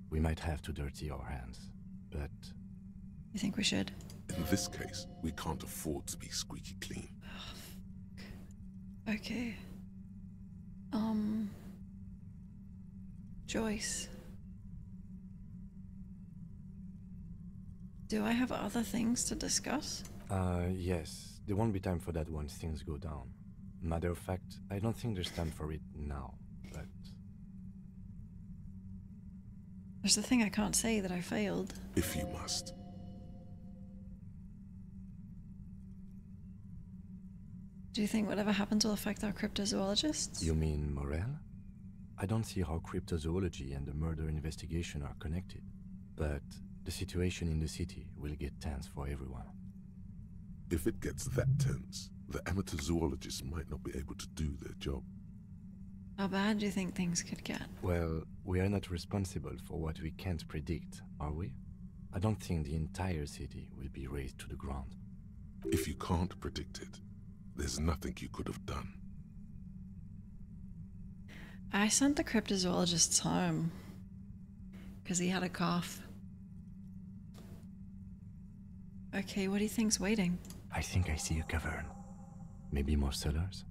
We might have to dirty our hands, but... You think we should? In this case, we can't afford to be squeaky clean. Okay. Joyce. Do I have other things to discuss? Yes. There won't be time for that once things go down. Matter of fact, I don't think there's time for it now, but... There's the thing I can't say that I failed. If you must. Do you think whatever happens will affect our cryptozoologists? You mean Morel? I don't see how cryptozoology and the murder investigation are connected, but the situation in the city will get tense for everyone. If it gets that tense, the amateur zoologists might not be able to do their job. How bad do you think things could get? Well, we are not responsible for what we can't predict, are we? I don't think the entire city will be razed to the ground. If you can't predict it, there's nothing you could have done. I sent the cryptozoologists home because he had a cough. Okay, what do you think's waiting? I think I see a cavern. Maybe more cellars?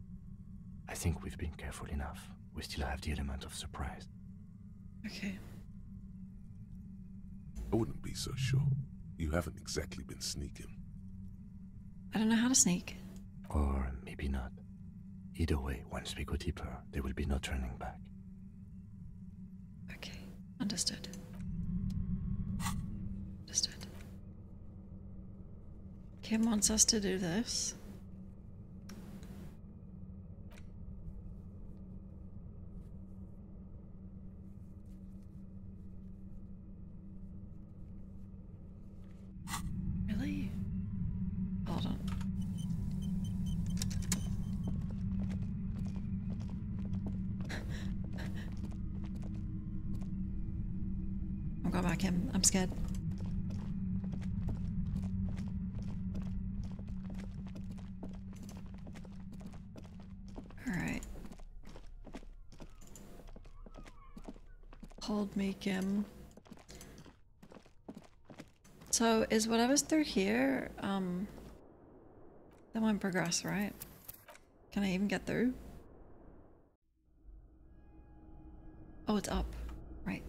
I think we've been careful enough. We still have the element of surprise. Okay. I wouldn't be so sure. You haven't exactly been sneaking. I don't know how to sneak. Or maybe not. Either way, once we go deeper, there will be no turning back. Okay, understood. Understood. Kim wants us to do this. Really? Hold on. I'm going back, Kim. I'm scared. Alright. Hold me, Kim. So, is whatever's through here, that won't progress, right? Can I even get through? Oh, it's up. Right.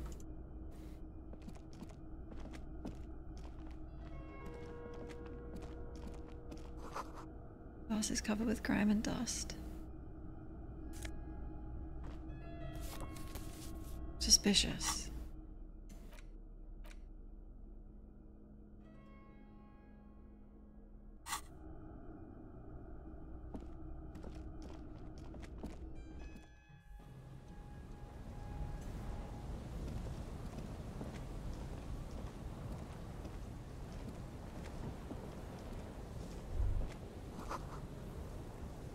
The house is covered with grime and dust. Suspicious.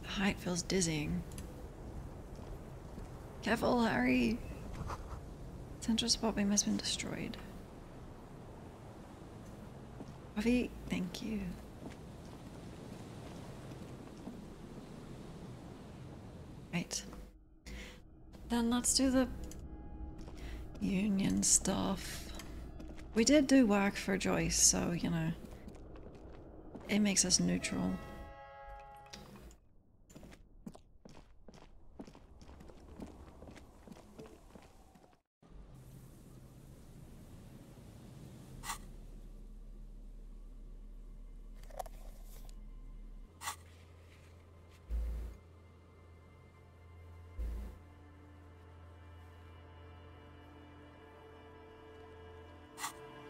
The height feels dizzying. Careful, Harry! Central spot beam has been destroyed. Coffee, thank you. Right. Then let's do the union stuff. We did do work for Joyce, so, you know, it makes us neutral.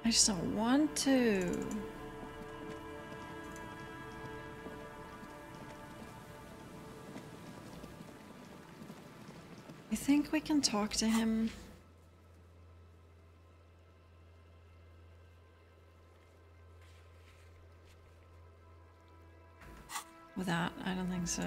I just don't want to. I think we can talk to him. With that, I don't think so.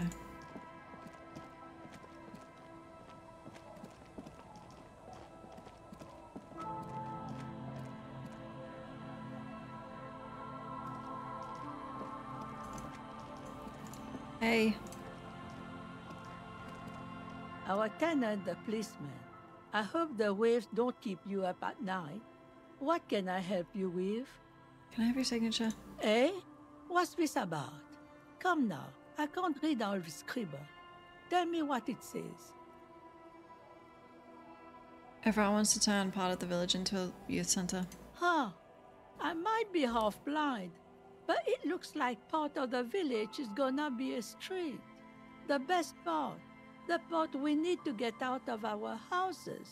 Hey. Our tenant, the policeman. I hope the waves don't keep you up at night. What can I help you with? Can I have your signature? Eh? What's this about? Come now, I can't read all this scribble. Tell me what it says. Everyone wants to turn part of the village into a youth center. Huh. I might be half blind, but it looks like part of the village is gonna be a street. The best part. The part we need to get out of our houses.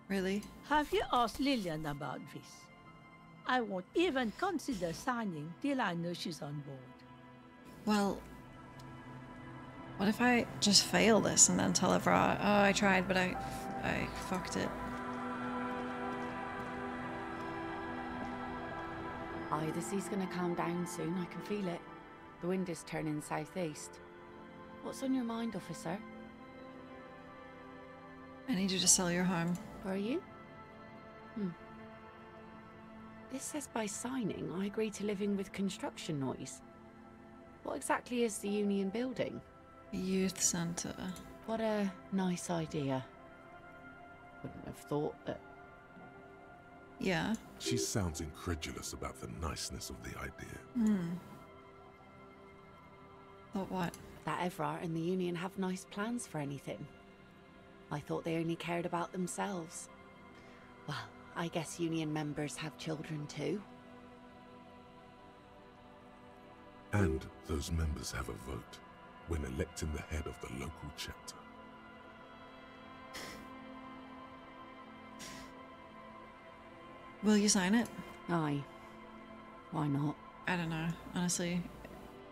Really? Have you asked Lillian about this? I won't even consider signing till I know she's on board. Well, what if I just fail this and then tell Evra, oh, I tried, but I fucked it. Aye, the sea's gonna calm down soon, I can feel it. The wind is turning southeast. What's on your mind, officer? I need you to sell your home. Are you? This says by signing, I agree to living with construction noise. What exactly is the Union building? A youth center. What a nice idea. Wouldn't have thought that... Yeah. She sounds incredulous about the niceness of the idea. Thought what? That Evrart and the Union have nice plans for anything. I thought they only cared about themselves. Well, I guess Union members have children too. And those members have a vote when electing the head of the local chapter. Will you sign it? Aye. Why not? I don't know. Honestly,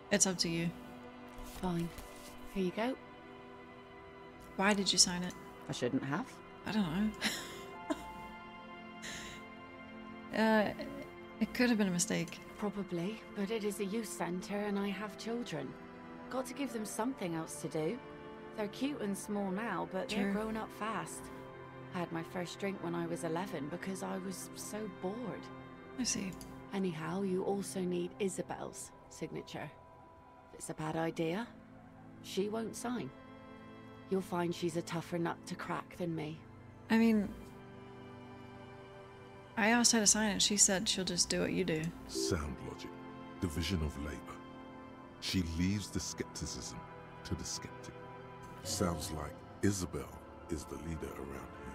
it's up to you. Fine. Here you go. Why did you sign it? I shouldn't have. I don't know. It could have been a mistake. Probably, but it is a youth centre and I have children. Got to give them something else to do. They're cute and small now, but they're growing up fast. I had my first drink when I was 11 because I was so bored. I see. Anyhow, you also need Isabel's signature. If it's a bad idea, she won't sign. You'll find she's a tougher nut to crack than me. I mean, I asked her to sign it. She said she'll just do what you do. Sound logic. Division of labor. She leaves the skepticism to the skeptic. Sounds like Isabel is the leader around here.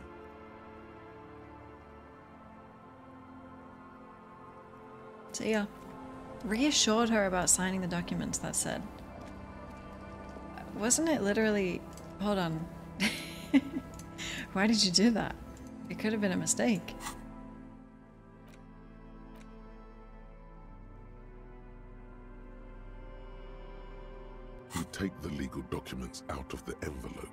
So yeah, reassured her about signing the documents, that said. Wasn't it literally... Hold on. Why did you do that? It could have been a mistake. You take the legal documents out of the envelope,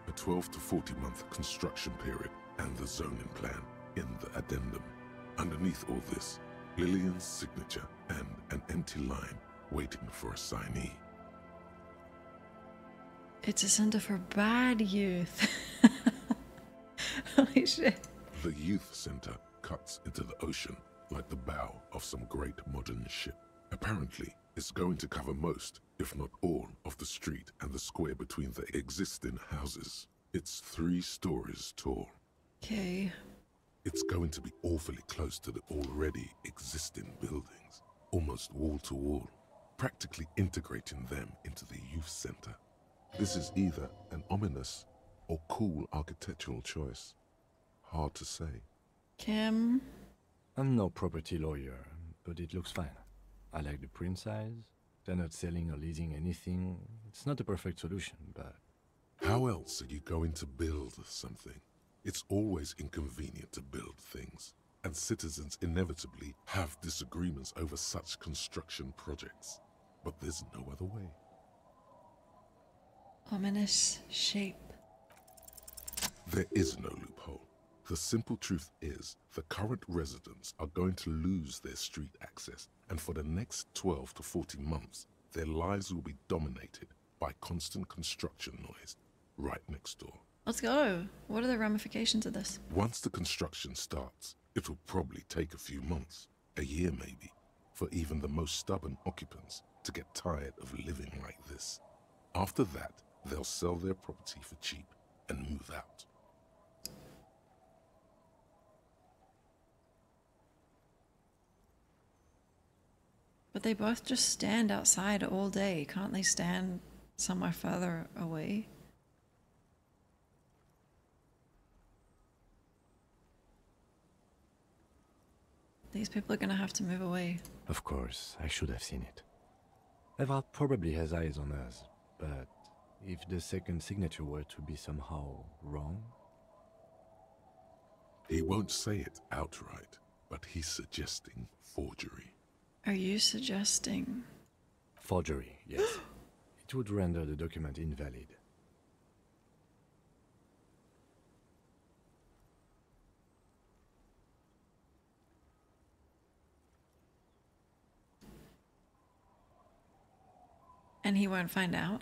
a 12 to 40 month construction period, and the zoning plan in the addendum. Underneath all this, Lillian's signature and an empty line waiting for a signee. It's a center for bad youth. Holy shit. The youth center cuts into the ocean like the bow of some great modern ship. Apparently, it's going to cover most, if not all, of the street and the square between the existing houses. It's 3 stories tall. Okay. It's going to be awfully close to the already existing buildings, almost wall to wall, practically integrating them into the youth center. This is either an ominous or cool architectural choice. Hard to say. Kim? I'm no property lawyer, but it looks fine. I like the print size. They're not selling or leasing anything. It's not a perfect solution, but... How else are you going to build something? It's always inconvenient to build things, and citizens inevitably have disagreements over such construction projects. But there's no other way. Ominous shape. There is no loophole. The simple truth is, the current residents are going to lose their street access, and for the next 12 to 40 months, their lives will be dominated by constant construction noise right next door. Let's go. What are the ramifications of this? Once the construction starts, it will probably take a few months, a year maybe, for even the most stubborn occupants to get tired of living like this. After that, they'll sell their property for cheap and move out. But they both just stand outside all day. Can't they stand somewhere further away? These people are gonna have to move away. Of course, I should have seen it. Evrard probably has eyes on us, but if the second signature were to be somehow wrong... He won't say it outright, but he's suggesting forgery. Are you suggesting? Forgery, yes. It would render the document invalid. And he won't find out?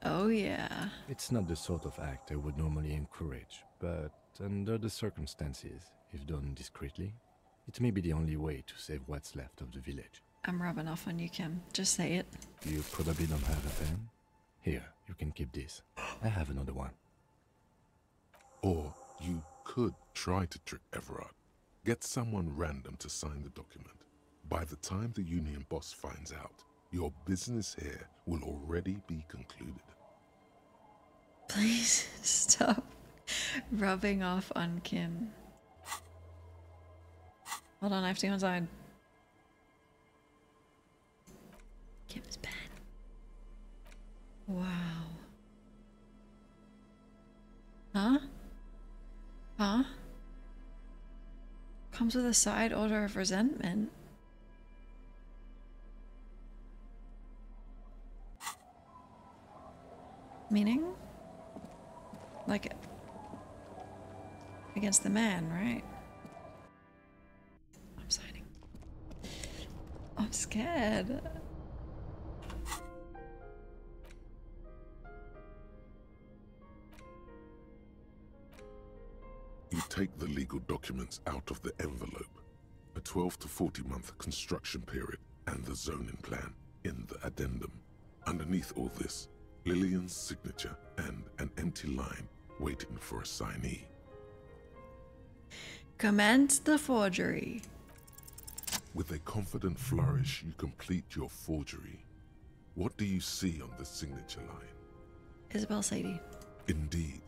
Oh yeah. It's not the sort of act I would normally encourage, but under the circumstances, if done discreetly, it may be the only way to save what's left of the village. I'm rubbing off on you, Kim. Just say it. You probably don't have a pen? Here, you can keep this. I have another one. Or you could try to trick Everard. Get someone random to sign the document. By the time the union boss finds out, your business here will already be concluded. Please stop rubbing off on Kim. Hold on, I have to go inside. Kim's pen. Wow. Huh? Huh? Comes with a side order of resentment. Meaning? Like, against the man, right? I'm signing. I'm scared. You take the legal documents out of the envelope, a 12 to 40 month construction period, and the zoning plan in the addendum. Underneath all this, Lillian's signature and an empty line waiting for a signee. Commence the forgery. With a confident flourish, you complete your forgery. What do you see on the signature line? Isabel Sadie. Indeed.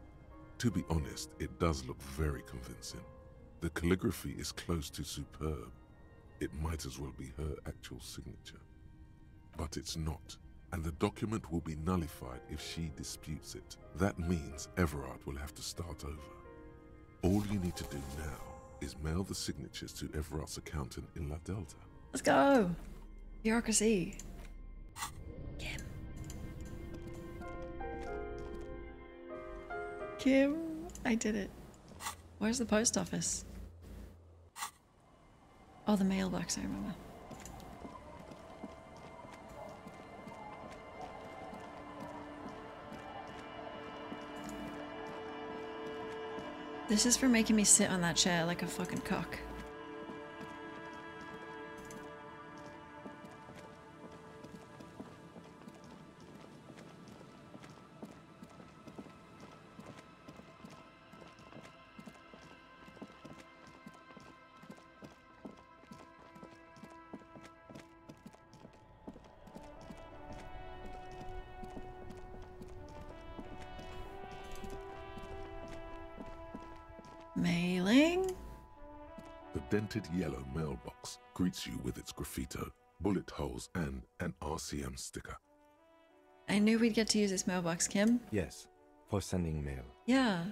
To be honest, it does look very convincing. The calligraphy is close to superb. It might as well be her actual signature. But it's not, and the document will be nullified if she disputes it. That means Everard will have to start over. All you need to do now is mail the signatures to Everard's accountant in La Delta. Let's go! Bureaucracy. Kim, I did it. Where's the post office? Oh, the mailbox, I remember. This is for making me sit on that chair like a fucking cock. Mailing? The dented yellow mailbox greets you with its graffito, bullet holes, and an RCM sticker. I knew we'd get to use this mailbox, Kim. Yes, for sending mail. Yeah.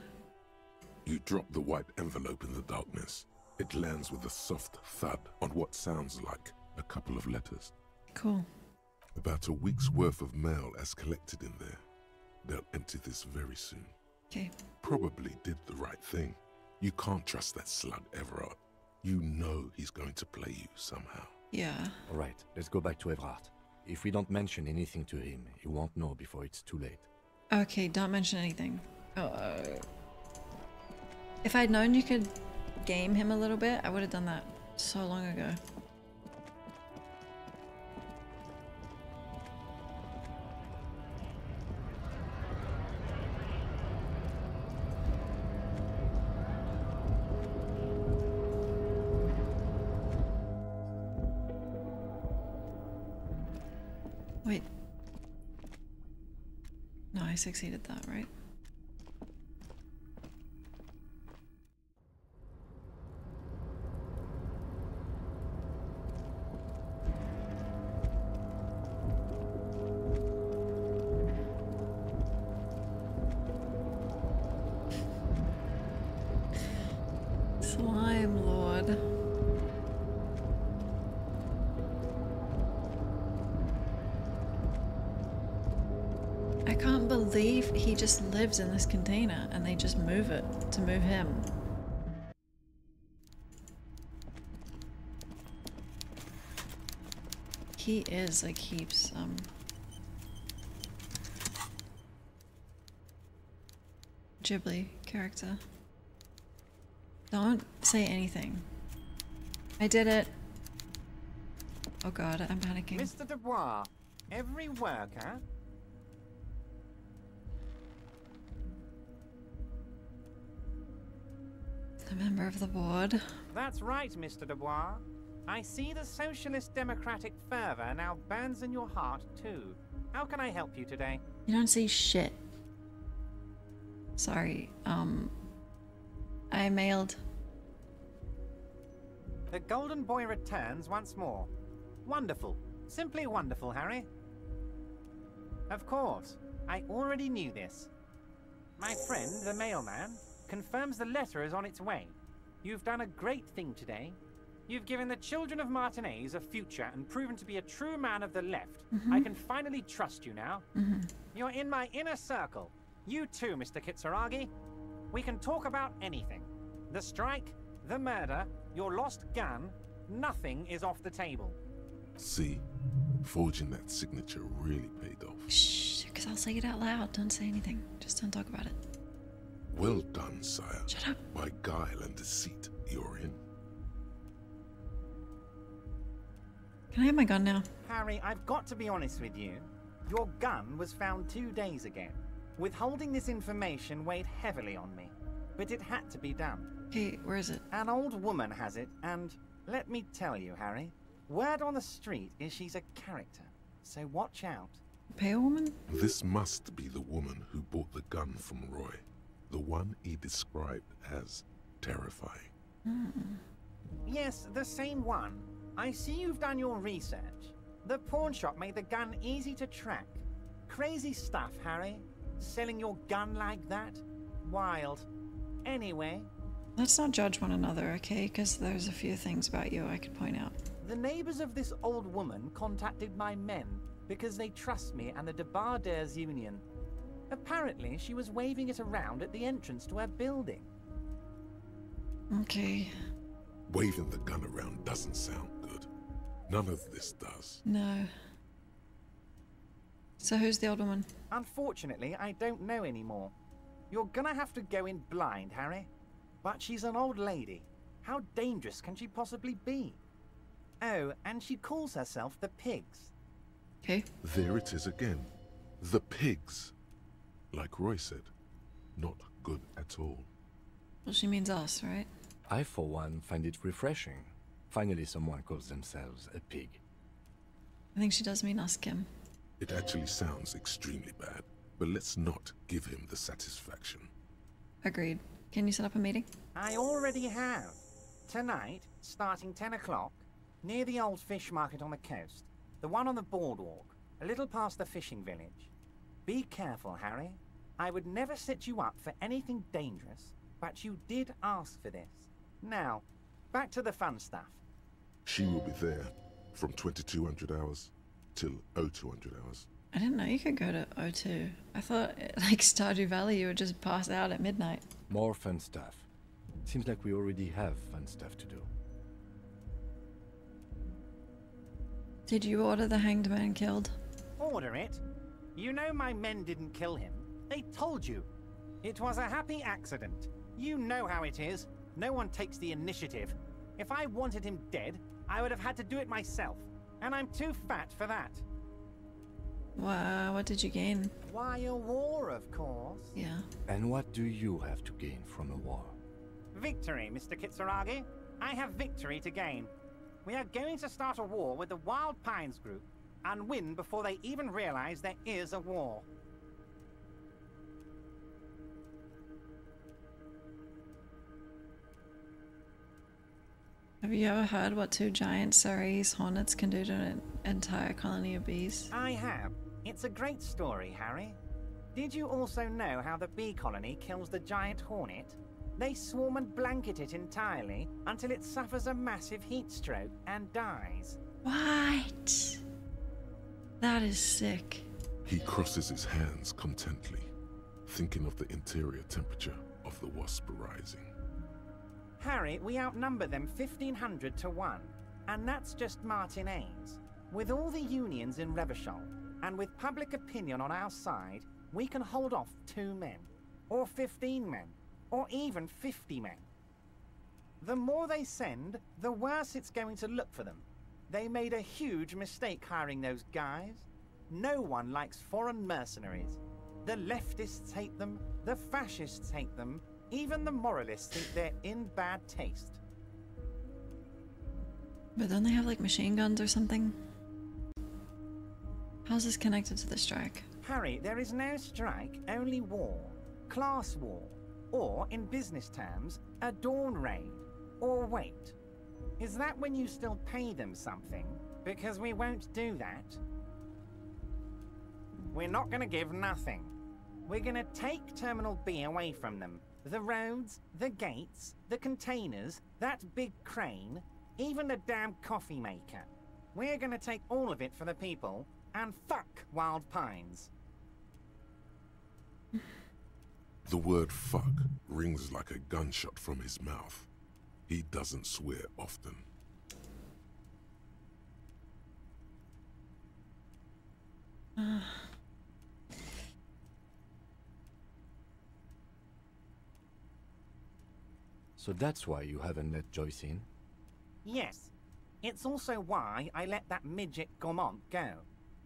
You drop the white envelope in the darkness. It lands with a soft thud on what sounds like a couple of letters. Cool. About a week's worth of mail as collected in there. They'll empty this very soon. Okay. Probably did the right thing. You can't trust that slug, Everard. You know he's going to play you somehow. Yeah. All right, let's go back to Everard. If we don't mention anything to him, he won't know before it's too late. Okay, don't mention anything. If I'd known you could game him a little bit, I would have done that so long ago. Wait. No, I succeeded that, right? Slime Lord. I can't believe he just lives in this container and they just move it to move him. He is like heaps, Ghibli character. Don't say anything. I did it. Oh god, I'm panicking. Mr. Dubois, every worker... A member of the board. That's right, Mr. Dubois. I see the socialist democratic fervor now burns in your heart, too. How can I help you today? You don't see shit. Sorry, I mailed. The Golden Boy returns once more. Wonderful. Simply wonderful, Harry. Of course. I already knew this. My friend, the mailman, confirms the letter is on its way. You've done a great thing today. You've given the children of Martinez a future and proven to be a true man of the left. I can finally trust you now. You're in my inner circle. You too, Mr. Kitsuragi. We can talk about anything. The strike, the murder, your lost gun, nothing is off the table. See, forging that signature really paid off. Shh, because I'll say it out loud. Don't say anything. Just don't talk about it. Well done, sire. Shut up. By guile and deceit, you're in. Can I have my gun now? Harry, I've got to be honest with you. Your gun was found 2 days ago. Withholding this information weighed heavily on me, but it had to be done. Okay, where is it? An old woman has it, and let me tell you, Harry, word on the street is she's a character, so watch out. Pale woman? This must be the woman who bought the gun from Roy. The one he described as terrifying. Yes, the same one. I see you've done your research. The pawn shop made the gun easy to track. Crazy stuff, Harry. Selling your gun like that? Wild. Anyway... Let's not judge one another, okay? Because there's a few things about you I could point out. The neighbors of this old woman contacted my men because they trust me and the Debarders Union. Apparently, she was waving it around at the entrance to her building. Okay. Waving the gun around doesn't sound good. None of this does. No. So who's the old woman? Unfortunately, I don't know anymore. You're gonna have to go in blind, Harry. But she's an old lady. How dangerous can she possibly be? Oh, and she calls herself the Pigs. Okay. There it is again. The Pigs. Like Roy said, not good at all. Well, she means us, right? I, for one, find it refreshing. Finally, someone calls themselves a pig. I think she does mean us, Kim. It actually sounds extremely bad, but let's not give him the satisfaction. Agreed. Can you set up a meeting? I already have. Tonight, starting 10 o'clock, near the old fish market on the coast. The one on the boardwalk, a little past the fishing village. Be careful, Harry. I would never set you up for anything dangerous, but you did ask for this. Now, back to the fun stuff. She will be there from 2200 hours till 0200 hours. I didn't know you could go to O2. I thought, like Stardew Valley, you would just pass out at midnight. More fun stuff. Seems like we already have fun stuff to do. Did you order the hanged man killed? Order it? You know my men didn't kill him. They told you. It was a happy accident. You know how it is. No one takes the initiative. If I wanted him dead, I would have had to do it myself. And I'm too fat for that. Wow, what did you gain? Why, a war, of course. Yeah. And what do you have to gain from a war? Victory, Mr. Kitsuragi. I have victory to gain. We are going to start a war with the Wild Pines group and win before they even realize there is a war. Have you ever heard what two giant Ceres hornets can do to an entire colony of bees? I have. It's a great story, Harry. Did you also know how the bee colony kills the giant hornet? They swarm and blanket it entirely until it suffers a massive heat stroke and dies. What? That is sick. He crosses his hands contently, thinking of the interior temperature of the wasp rising. Harry, we outnumber them 1,500 to 1, and that's just Martinez. With all the unions in Revachol, and with public opinion on our side, we can hold off 2 men, or 15 men, or even 50 men. The more they send, the worse it's going to look for them. They made a huge mistake hiring those guys. No one likes foreign mercenaries. The leftists hate them, the fascists hate them, even the moralists think they're in bad taste. But don't they have like machine guns or something? How's this connected to the strike? Harry, there is no strike, only war. Class war. Or, in business terms, a dawn raid. Or wait. Is that when you still pay them something? Because we won't do that. We're not gonna give nothing. We're gonna take Terminal B away from them. The roads, the gates, the containers, that big crane, even the damn coffee maker. We're gonna take all of it for the people, and fuck Wild Pines. The word fuck rings like a gunshot from his mouth. He doesn't swear often. So that's why you haven't let Joyce in? Yes. It's also why I let that midget Gaumont go.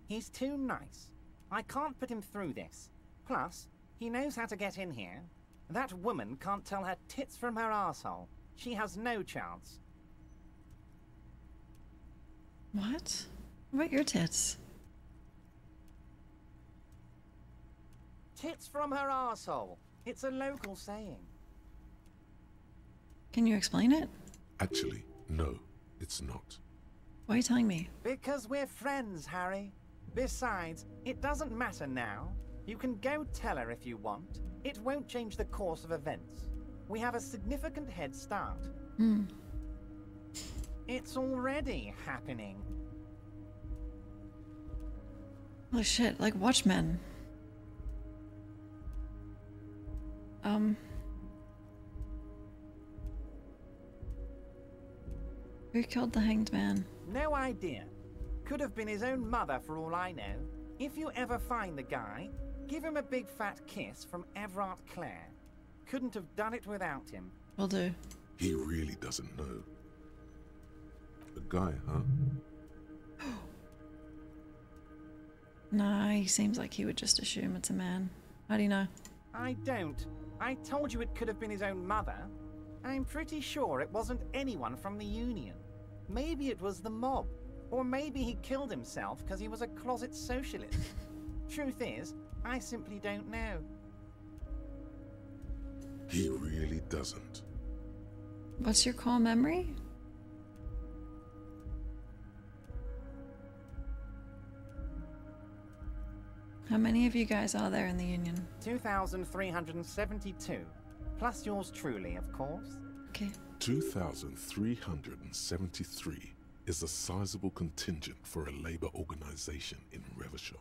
He's too nice. I can't put him through this. Plus, he knows how to get in here. That woman can't tell her tits from her asshole. She has no chance. What? What about your tits? Tits from her arsehole. It's a local saying. Can you explain it? Actually, no, it's not. Why are you telling me? Because we're friends, Harry. Besides, it doesn't matter now. You can go tell her if you want. It won't change the course of events. We have a significant head start. Hmm. It's already happening. Holy shit, like Watchmen. Who killed the hanged man? No idea. Could have been his own mother for all I know. If you ever find the guy, give him a big fat kiss from Everard Clare. Couldn't have done it without him. Will do. He really doesn't know. The guy, huh? Nah, he seems like he would just assume it's a man. How do you know? I don't. I told you it could have been his own mother. I'm pretty sure it wasn't anyone from the Union. Maybe it was the mob. Or maybe he killed himself because he was a closet socialist. Truth is, I simply don't know. He really doesn't. What's your core memory? How many of you guys are there in the Union? 2,372. Plus yours truly, of course. Okay. 2,373 is a sizable contingent for a labor organization in Revachol.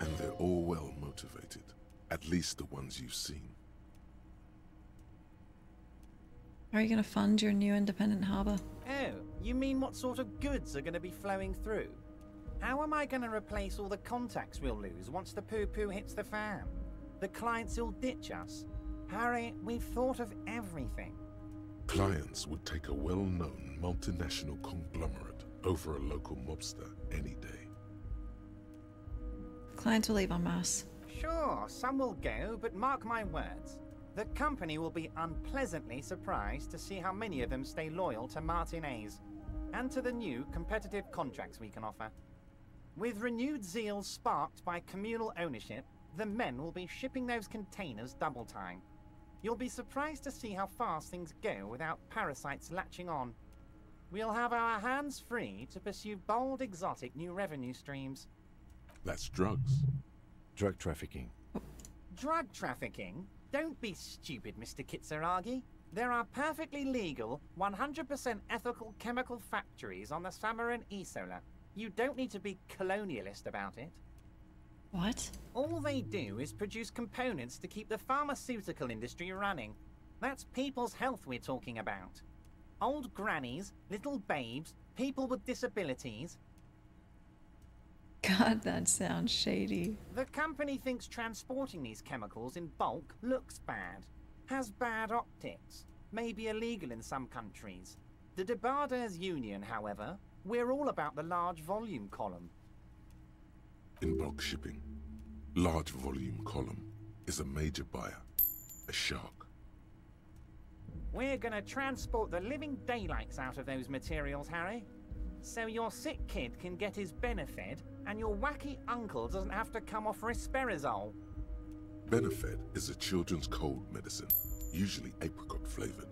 And they're all well motivated. At least the ones you've seen. How are you going to fund your new independent harbour? Oh, you mean what sort of goods are going to be flowing through? How am I going to replace all the contacts we'll lose once the poo-poo hits the fan? The clients will ditch us. Harry, we've thought of everything. Clients would take a well-known multinational conglomerate over a local mobster any day. Clients will leave en masse. Sure, some will go, but mark my words. The company will be unpleasantly surprised to see how many of them stay loyal to Martinez and to the new competitive contracts we can offer. With renewed zeal sparked by communal ownership, the men will be shipping those containers double time. You'll be surprised to see how fast things go without parasites latching on. We'll have our hands free to pursue bold, exotic new revenue streams. That's drugs. Drug trafficking. Drug trafficking? Don't be stupid, Mr. Kitsuragi. There are perfectly legal, 100% ethical chemical factories on the Samaran Isola. You don't need to be colonialist about it. What? All they do is produce components to keep the pharmaceutical industry running. That's people's health we're talking about. Old grannies, little babes, people with disabilities. God, that sounds shady. The company thinks transporting these chemicals in bulk looks bad, has bad optics, may be illegal in some countries. The Debarders Union, however, we're all about the large volume column. In bulk shipping, large volume column is a major buyer, a shark. We're gonna transport the living daylights out of those materials, Harry. So your sick kid can get his Benefed, and your wacky uncle doesn't have to come off risperidone. Benefed is a children's cold medicine, usually apricot flavored,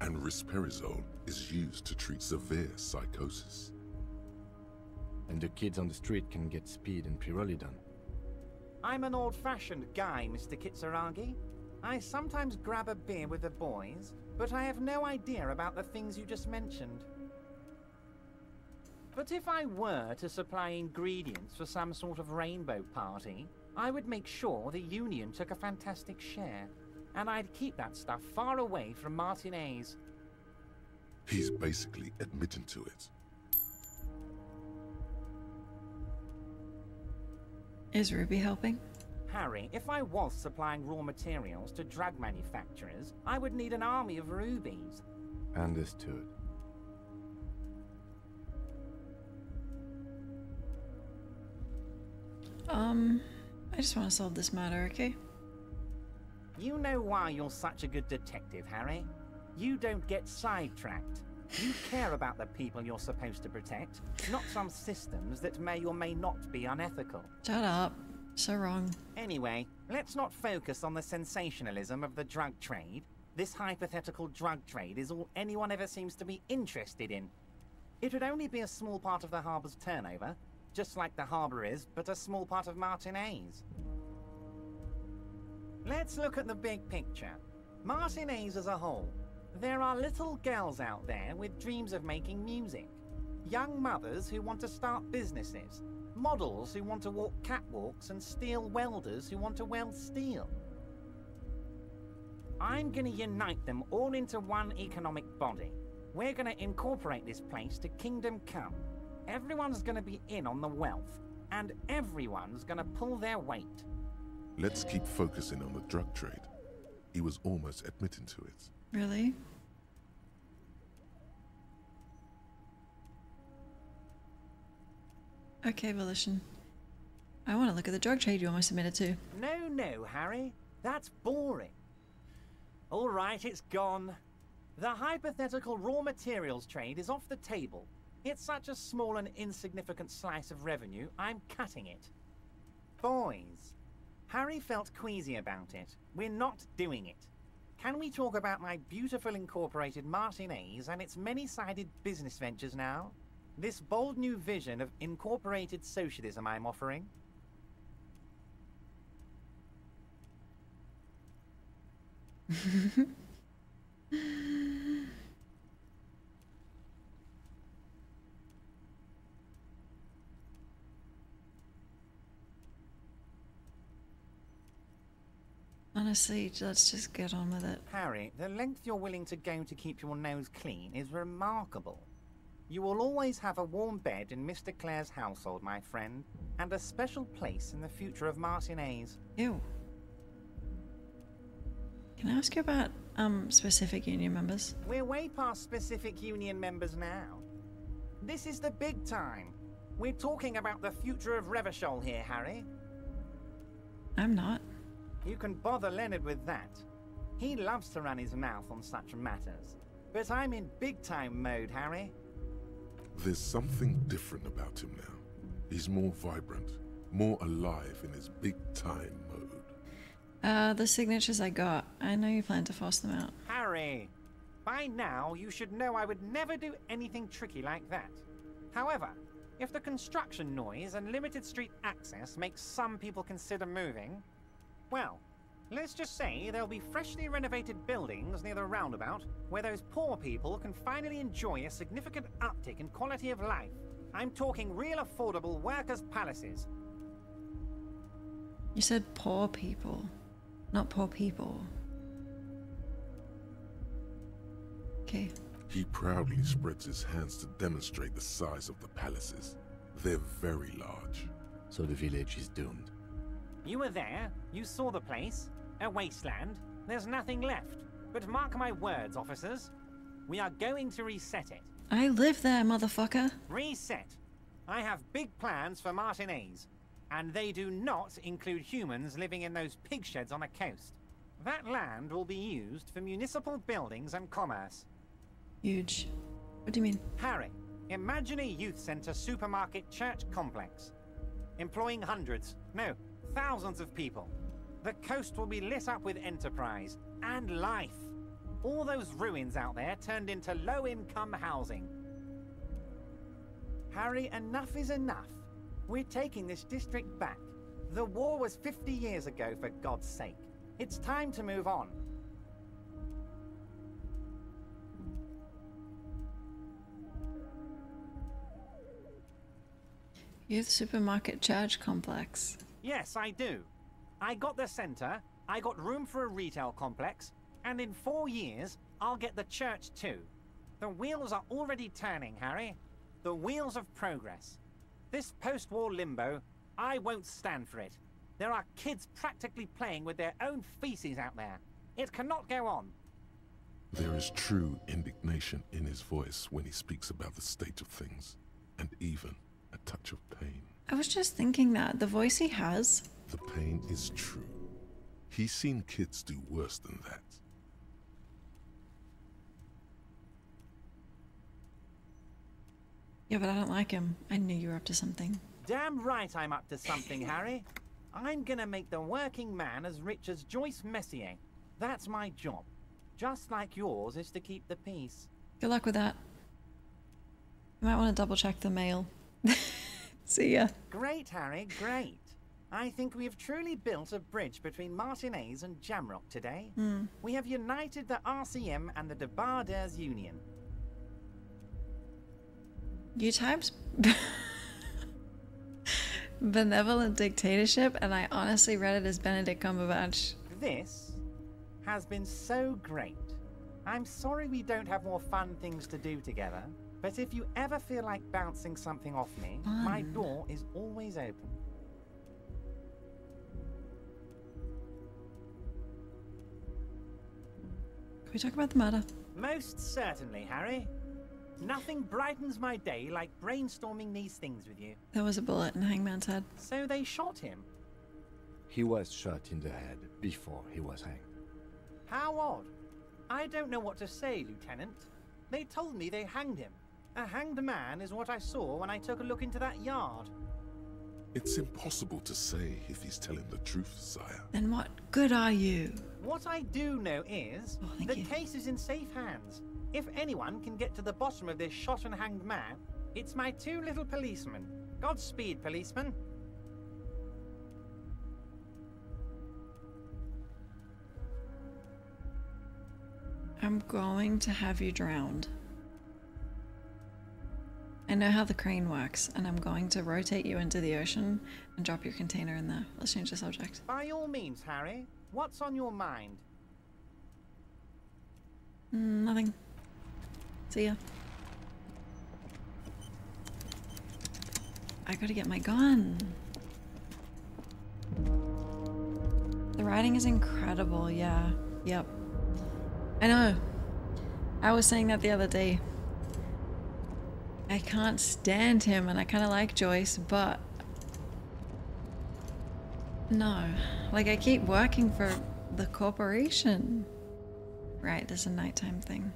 and risperidone is used to treat severe psychosis. And the kids on the street can get speed and pyrrolidone. I'm an old-fashioned guy, Mr. Kitsuragi. I sometimes grab a beer with the boys, but I have no idea about the things you just mentioned. But if I were to supply ingredients for some sort of rainbow party, I would make sure the Union took a fantastic share, and I'd keep that stuff far away from Martinez. He's basically admitting to it. Is Ruby helping? Harry, if I was supplying raw materials to drug manufacturers, I would need an army of rubies. Understood. I just want to solve this matter, okay? You know why you're such a good detective, Harry. You don't get sidetracked. You care about the people you're supposed to protect, not some systems that may or may not be unethical. Shut up. So wrong. Anyway, let's not focus on the sensationalism of the drug trade. This hypothetical drug trade is all anyone ever seems to be interested in. It would only be a small part of the harbour's turnover, just like the harbour is, but a small part of Martinez. Let's look at the big picture. Martinez as a whole. There are little girls out there with dreams of making music. Young mothers who want to start businesses. Models who want to walk catwalks and steel welders who want to weld steel. I'm gonna unite them all into one economic body. We're gonna incorporate this place to Kingdom Come. Everyone's gonna be in on the wealth, and everyone's gonna pull their weight. Let's keep focusing on the drug trade. He was almost admitting to it. Really? Okay, Volition. I want to look at the drug trade you almost admitted to. No, Harry. That's boring. All right, it's gone. The hypothetical raw materials trade is off the table. It's such a small and insignificant slice of revenue, I'm cutting it. Boys, Harry felt queasy about it. We're not doing it. Can we talk about my beautiful incorporated Martinez and its many-sided business ventures now? This bold new vision of incorporated socialism I'm offering? Honestly, let's just get on with it. Harry, the length you're willing to go to keep your nose clean is remarkable. You will always have a warm bed in Mr. Clare's household, my friend, and a special place in the future of Martinez. Ew. Can I ask you about, specific union members? We're way past specific union members now. This is the big time. We're talking about the future of Revachol here, Harry. I'm not. You can bother Leonard with that. He loves to run his mouth on such matters. But I'm in big-time mode, Harry. There's something different about him now. He's more vibrant, more alive in his big-time mode. The signatures I got. I know you plan to force them out. Harry, by now you should know I would never do anything tricky like that. However, if the construction noise and limited street access makes some people consider moving, well, let's just say there'll be freshly renovated buildings near the roundabout where those poor people can finally enjoy a significant uptick in quality of life. I'm talking real affordable workers' palaces. You said poor people, not poor people. Okay. He proudly spreads his hands to demonstrate the size of the palaces. They're very large. So the village is doomed. You were there, you saw the place, a wasteland, there's nothing left. But mark my words, officers, we are going to reset it. I live there, motherfucker. Reset. I have big plans for Martinez, and they do not include humans living in those pig sheds on the coast. That land will be used for municipal buildings and commerce. Huge. What do you mean? Harry, imagine a youth center supermarket church complex, employing hundreds, no, thousands of people. The coast will be lit up with enterprise and life. All those ruins out there turned into low-income housing. Harry, enough is enough. We're taking this district back. The war was 50 years ago, for God's sake. It's time to move on. Youth Supermarket Church Complex. Yes, I do. I got the center, I got room for a retail complex, and in 4 years, I'll get the church too. The wheels are already turning, Harry. The wheels of progress. This post-war limbo, I won't stand for it. There are kids practically playing with their own feces out there. It cannot go on. There is true indignation in his voice when he speaks about the state of things, and even a touch of pain. I was just thinking that. The voice he has. The pain is true. He's seen kids do worse than that. Yeah, but I don't like him. I knew you were up to something. Damn right I'm up to something, Harry. I'm gonna make the working man as rich as Joyce Messier. That's my job. Just like yours is to keep the peace. Good luck with that. You might want to double check the mail. See ya. Great, Harry, great. I think we have truly built a bridge between Martinez and Jamrock today. We have united the RCM and the Debarders Union. You typed benevolent dictatorship, and I honestly read it as Benedict Cumberbatch. This has been so great. I'm sorry we don't have more fun things to do together, but if you ever feel like bouncing something off me, my door is always open. Can we talk about the matter? Most certainly, Harry. Nothing brightens my day like brainstorming these things with you. There was a bullet in Hangman's head. So they shot him? He was shot in the head before he was hanged. How odd. I don't know what to say, Lieutenant. They told me they hanged him. A hanged man is what I saw when I took a look into that yard. It's impossible to say if he's telling the truth, sire. Then what good are you? What I do know is the case is in safe hands. If anyone can get to the bottom of this shot and hanged man, it's my two little policemen. Godspeed, policeman. I'm going to have you drowned. I know how the crane works, and I'm going to rotate you into the ocean and drop your container in there. Let's change the subject. By all means, Harry. What's on your mind? Nothing. See ya. I gotta get my gun. The writing is incredible, yeah. Yep. I know. I was saying that the other day. I can't stand him, and I kind of like Joyce, but no. Like, I keep working for the corporation. Right, there's a nighttime thing.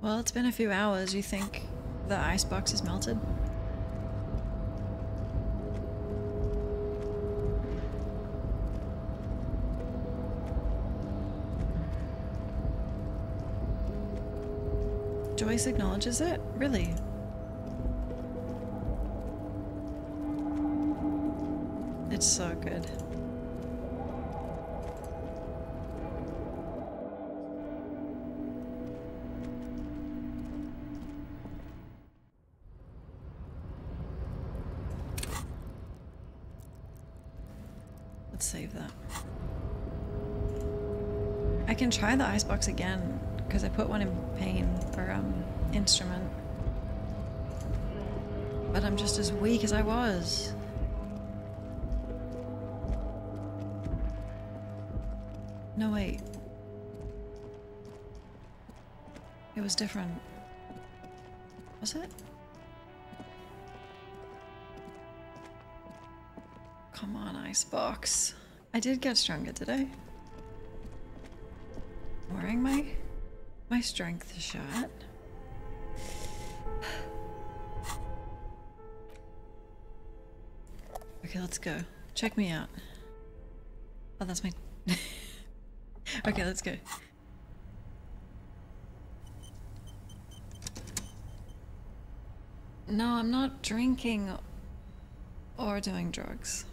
Well, it's been a few hours. You think the icebox is melted? Joyce acknowledges it? Really? It's so good. Let's save that. I can try the icebox again, because I put one in pain or instrument. But I'm just as weak as I was. No, wait. It was different. Was it? Come on, icebox. I did get stronger, did I? Wearing my strength shot. Okay, let's go. Check me out. Oh, that's my... Okay, let's go. No, I'm not drinking or doing drugs.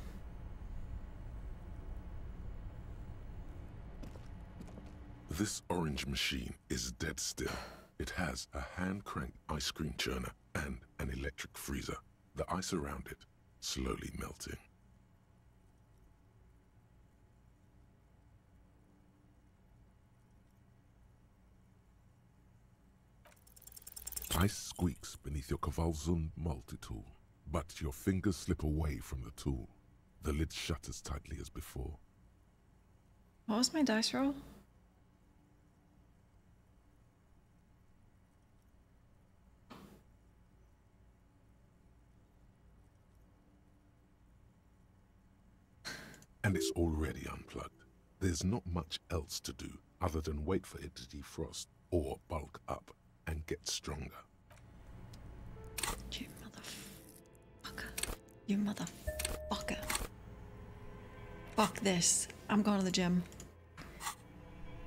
This orange machine is dead still. It has a hand-cranked ice cream churner and an electric freezer. The ice around it slowly melting. Ice squeaks beneath your Kavalzund multi-tool, but your fingers slip away from the tool. The lid shutters tightly as before. What was my dice roll? And it's already unplugged. There's not much else to do other than wait for it to defrost or bulk up and get stronger. You motherfucker. Fuck this. I'm going to the gym.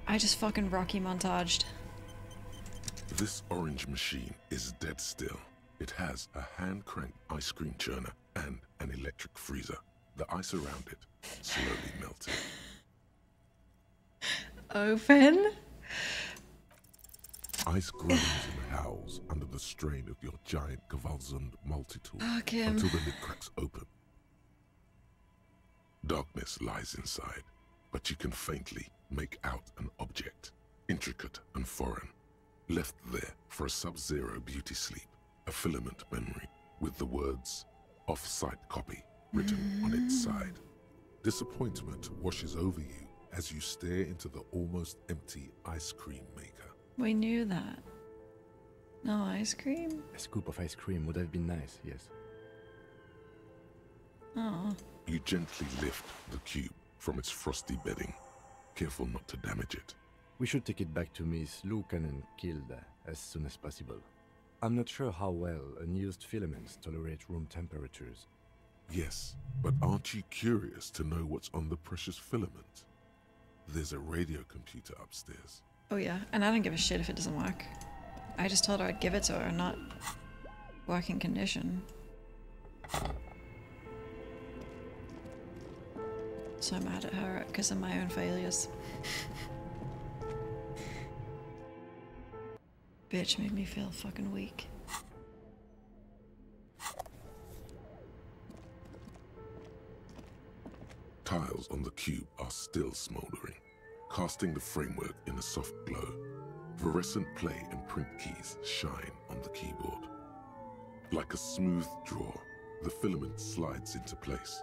I just fucking Rocky montaged. This orange machine is dead still. It has a hand-cranked ice cream churner and an electric freezer. The ice around it slowly melting. Open. Ice groans and howls under the strain of your giant Gewaltsund multi-tool Him. until the lid cracks open. Darkness lies inside, but you can faintly make out an object, intricate and foreign, left there for a sub-zero beauty sleep, a filament memory with the words "off-site copy" written on its side. Disappointment washes over you as you stare into the almost empty ice cream maker. We knew that. No ice cream? A scoop of ice cream would have been nice, yes. Oh. You gently lift the cube from its frosty bedding, careful not to damage it. We should take it back to Miss Lucan and Kilda as soon as possible. I'm not sure how well unused filaments tolerate room temperatures. Yes, but aren't you curious to know what's on the precious filament? There's a radio computer upstairs. Oh yeah, and I don't give a shit if it doesn't work. I just told her I'd give it to her, not working condition. So mad at her because of my own failures. Bitch made me feel fucking weak. Tiles on the cube are still smoldering, casting the framework in a soft glow. Fluorescent play and print keys shine on the keyboard. Like a smooth draw, the filament slides into place.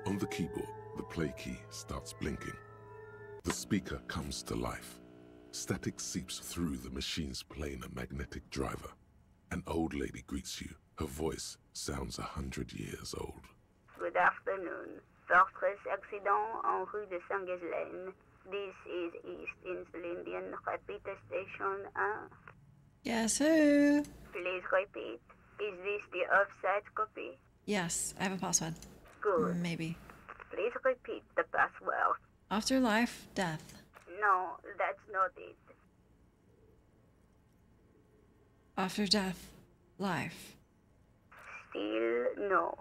On the keyboard, the play key starts blinking. The speaker comes to life. Static seeps through the machine's planar magnetic driver. An old lady greets you. Her voice sounds 100 years old. Good afternoon. Fortress accident en rue de Saint-Ghislaine. This is East Insulindian Repeater Station 1. Yes, who? Please repeat. Is this the offsite copy? Yes, I have a password. Good. Maybe. Please repeat the password. Afterlife, death. No, that's not it. After death, life. Still no.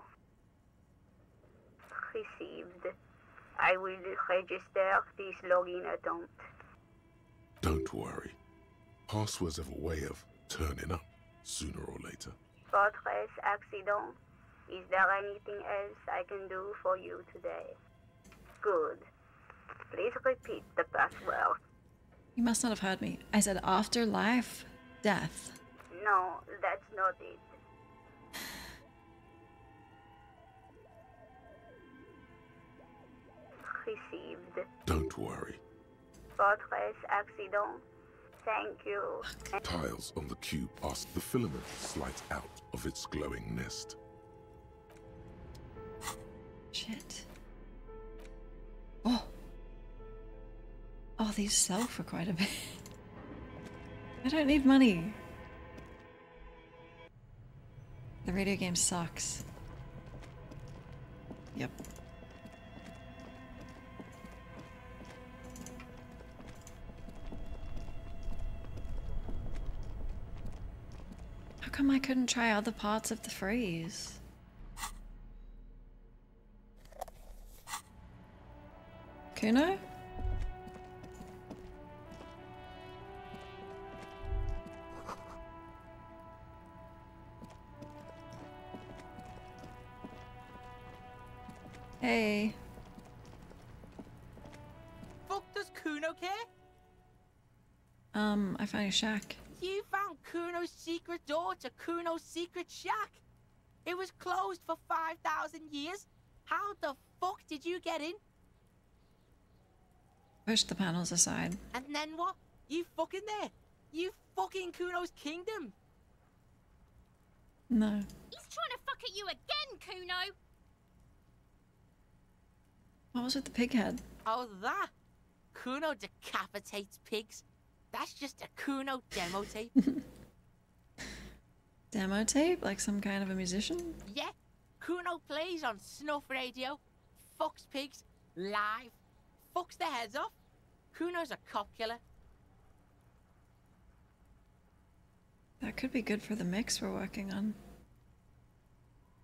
Received. I will register this login attempt. Don't worry. Passwords have a way of turning up sooner or later. Fortress accident. Is there anything else I can do for you today? Good. Please repeat the password. You must not have heard me. I said afterlife, death. No, that's not it. Received. Don't worry. Fortress accident. Thank you. Tiles on the cube ask the filament slides out of its glowing nest. Shit. Oh. Oh, these sell for quite a bit. I don't need money. The radio game sucks. Yep. How come I couldn't try other parts of the phrase? Kuno? Hey. Fuck does Kuno care? I found your shack. You found Kuno's secret door to Kuno's secret shack. It was closed for 5,000 years. How the fuck did you get in? Push the panels aside. And then what? You fucking there? You fucking Kuno's kingdom? No. He's trying to fuck at you again, Kuno! What was with the pig head? Oh, that? Kuno decapitates pigs. That's just a Kuno demo tape. Demo tape? Like some kind of a musician? Yeah. Kuno plays on snuff radio, fucks pigs, live, fucks their heads off. Kuno's a cop killer. That could be good for the mix we're working on.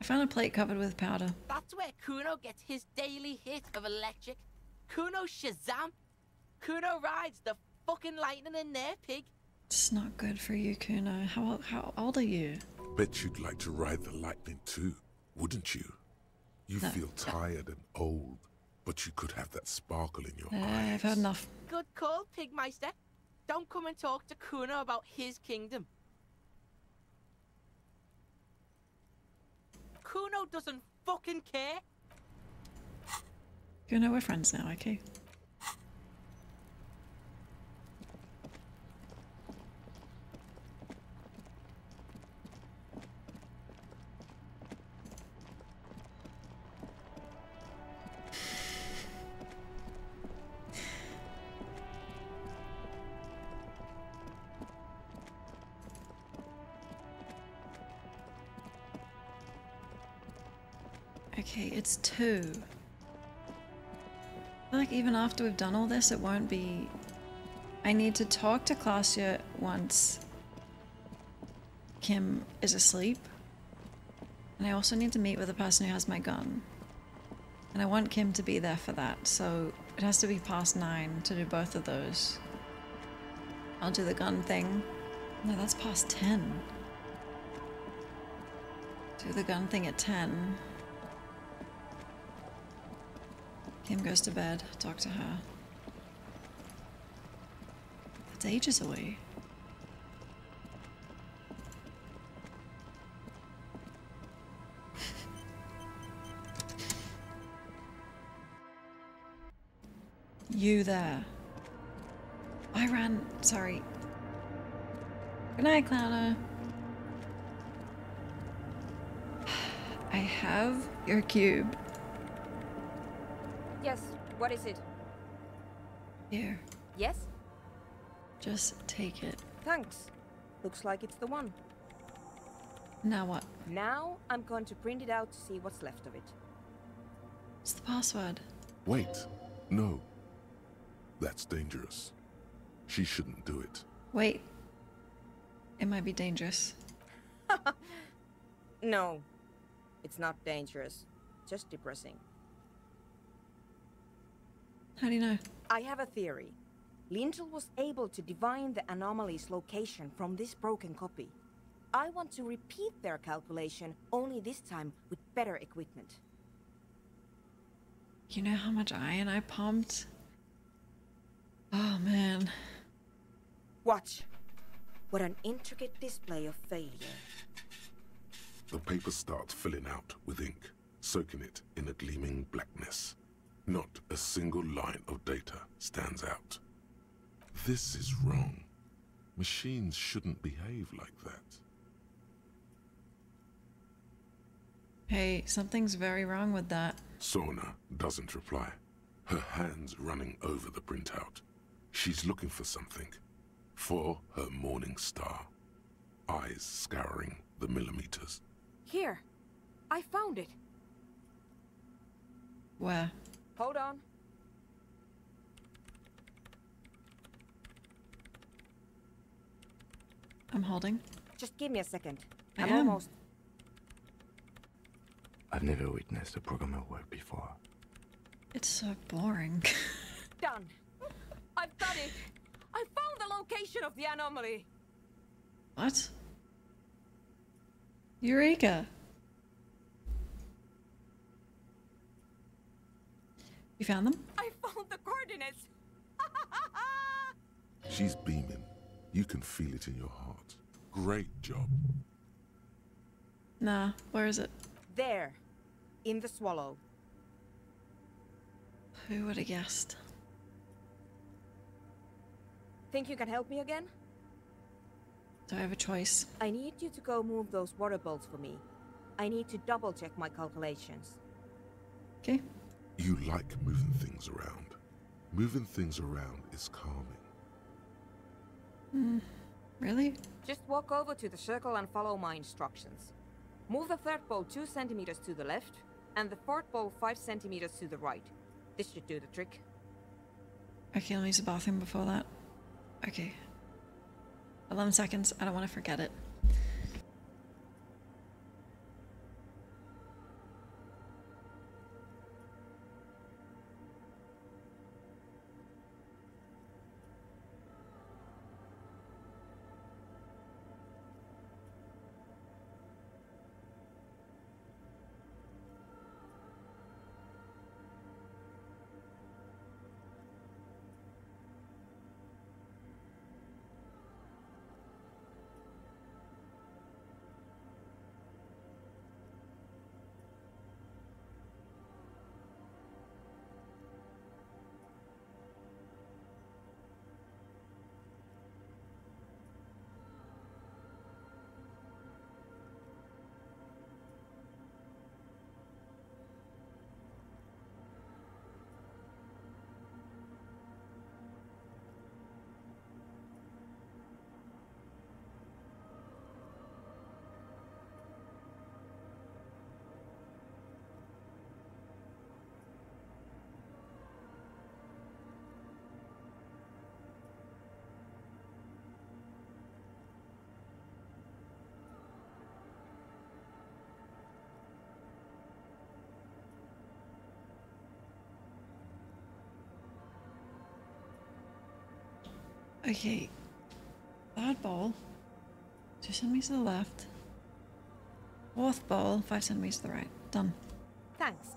I found a plate covered with powder. That's where Kuno gets his daily hit of electric. Kuno Shazam. Kuno rides the fucking lightning in there, pig. It's not good for you, Kuno. How old are you? Bet you'd like to ride the lightning too, wouldn't you? You No. feel tired and old, but you could have that sparkle in your eyes. I've had enough. Good call, Pigmeister. Don't come and talk to Kuno about his kingdom. Kuno doesn't fucking care. Kuno, we're friends now, okay? Okay, it's 2. I feel like even after we've done all this, it won't be... I need to talk to Klaasje once Kim is asleep. And I also need to meet with the person who has my gun. And I want Kim to be there for that, so it has to be past 9 to do both of those. I'll do the gun thing. No, that's past 10. Do the gun thing at 10. Kim goes to bed, talk to her. That's ages away. You there. I ran, sorry. Good night, Clowner. I have your cube. Yes, what is it? Here. Yes? Just take it. Thanks. Looks like it's the one. Now what? Now I'm going to print it out to see what's left of it. What's the password? Wait, no. That's dangerous. She shouldn't do it. Wait. It might be dangerous. No, it's not dangerous. Just depressing. How do you know? I have a theory. Lintel was able to divine the anomaly's location from this broken copy. I want to repeat their calculation, only this time with better equipment. You know how much iron I pumped? Oh man. Watch. What an intricate display of failure. The paper starts filling out with ink, soaking it in a gleaming blackness. Not a single line of data stands out. This is wrong. Machines shouldn't behave like that. Hey, something's very wrong with that. Sona doesn't reply, her hands running over the printout. She's looking for something. For her morning star. Eyes scouring the millimeters. Here. I found it. Where? Hold on. I'm holding. Just give me a second. I I'm am. almost... I've never witnessed a programmer work before. It's so boring. Done. I've done it. I found the location of the anomaly. What? Eureka! You found them? I found the coordinates. She's beaming. You can feel it in your heart. Great job. Nah, where is it? There. In the swallow. Who would have guessed? Think you can help me again? Do I have a choice? I need you to go move those water bolts for me. I need to double check my calculations. Okay. You like moving things around. Moving things around is calming. Really? Just walk over to the circle and follow my instructions. Move the third ball 2 centimeters to the left, and the fourth ball 5 centimeters to the right. This should do the trick. Okay, I'll use the bathroom before that. Okay. 11 seconds. I don't want to forget it. Okay, third ball, 2 centimeters to the left. Fourth ball, 5 centimeters to the right. Done. Thanks.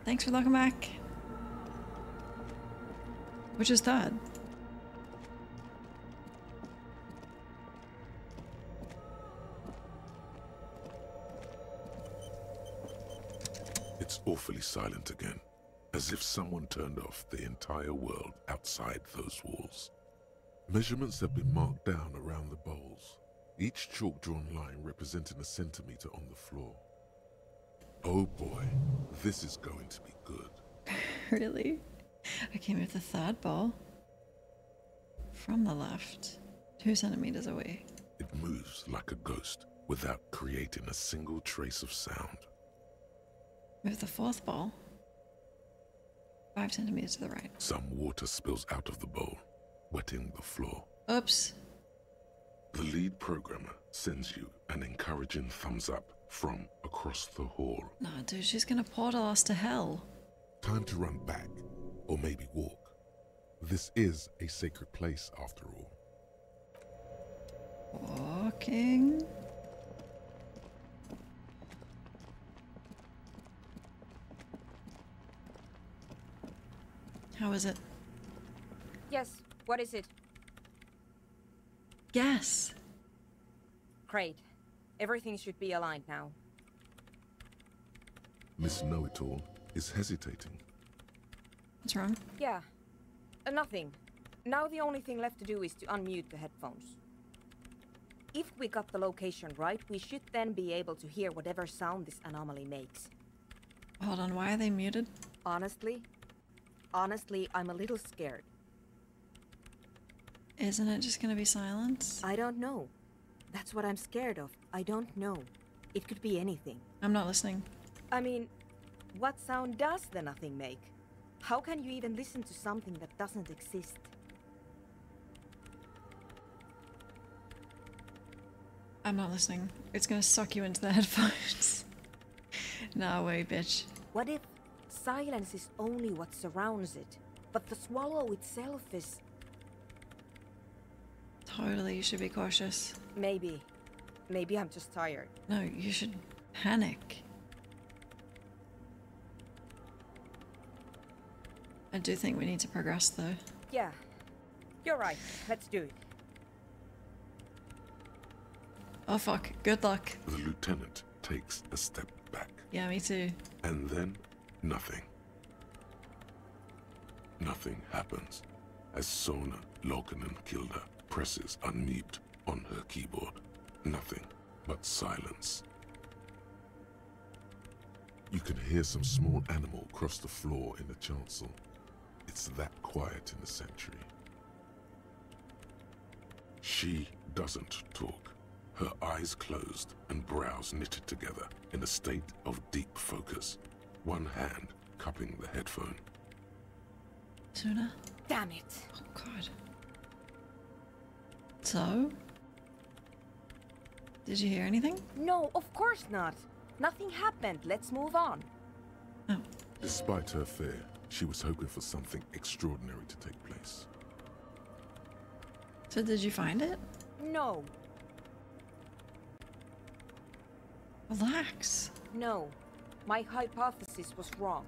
Thanks for looking back. Which is third? It's awfully silent again. As if someone turned off the entire world outside those walls. Measurements have been marked down around the bowls, each chalk-drawn line representing a centimeter on the floor. Oh boy, this is going to be good. Really? Okay, move the third ball from the left, 2 centimeters away. It moves like a ghost without creating a single trace of sound. Move the fourth ball 5 centimeters to the right. Some water spills out of the bowl, wetting the floor. Oops. The lead programmer sends you an encouraging thumbs up from across the hall. Nah, dude, she's gonna portal us to hell. Time to run back, or maybe walk. This is a sacred place after all. Walking. How is it? Yes, what is it? Yes. Great. Everything should be aligned now. Miss Know-It-All is hesitating. What's wrong? Yeah. Nothing. Now the only thing left to do is to unmute the headphones. If we got the location right, we should then be able to hear whatever sound this anomaly makes. Hold on, why are they muted? Honestly, I'm a little scared. Isn't it just gonna be silence? I don't know. That's what I'm scared of. I don't know. It could be anything. I'm not listening. I mean, what sound does the nothing make? How can you even listen to something that doesn't exist? I'm not listening. It's gonna suck you into the headphones. No way, bitch. What if silence is only what surrounds it, but the swallow itself is... Totally, you should be cautious. Maybe. Maybe I'm just tired. No, you should panic. I do think we need to progress, though. Yeah. You're right. Let's do it. Oh fuck, good luck. The lieutenant takes a step back. Yeah, me too. And then, nothing. Nothing happens as Sona Lokanen-Kilda presses unmute on her keyboard. Nothing but silence. You can hear some small animal cross the floor in the chancel. It's that quiet in the sanctuary. She doesn't talk. her eyes closed and brows knitted together in a state of deep focus, one hand cupping the headphone. Tuna? Damn it. Oh, God. So? Did you hear anything? No, of course not. Nothing happened. Let's move on. Oh. Despite her fear, she was hoping for something extraordinary to take place. So did you find it? No. Relax. No. My hypothesis was wrong.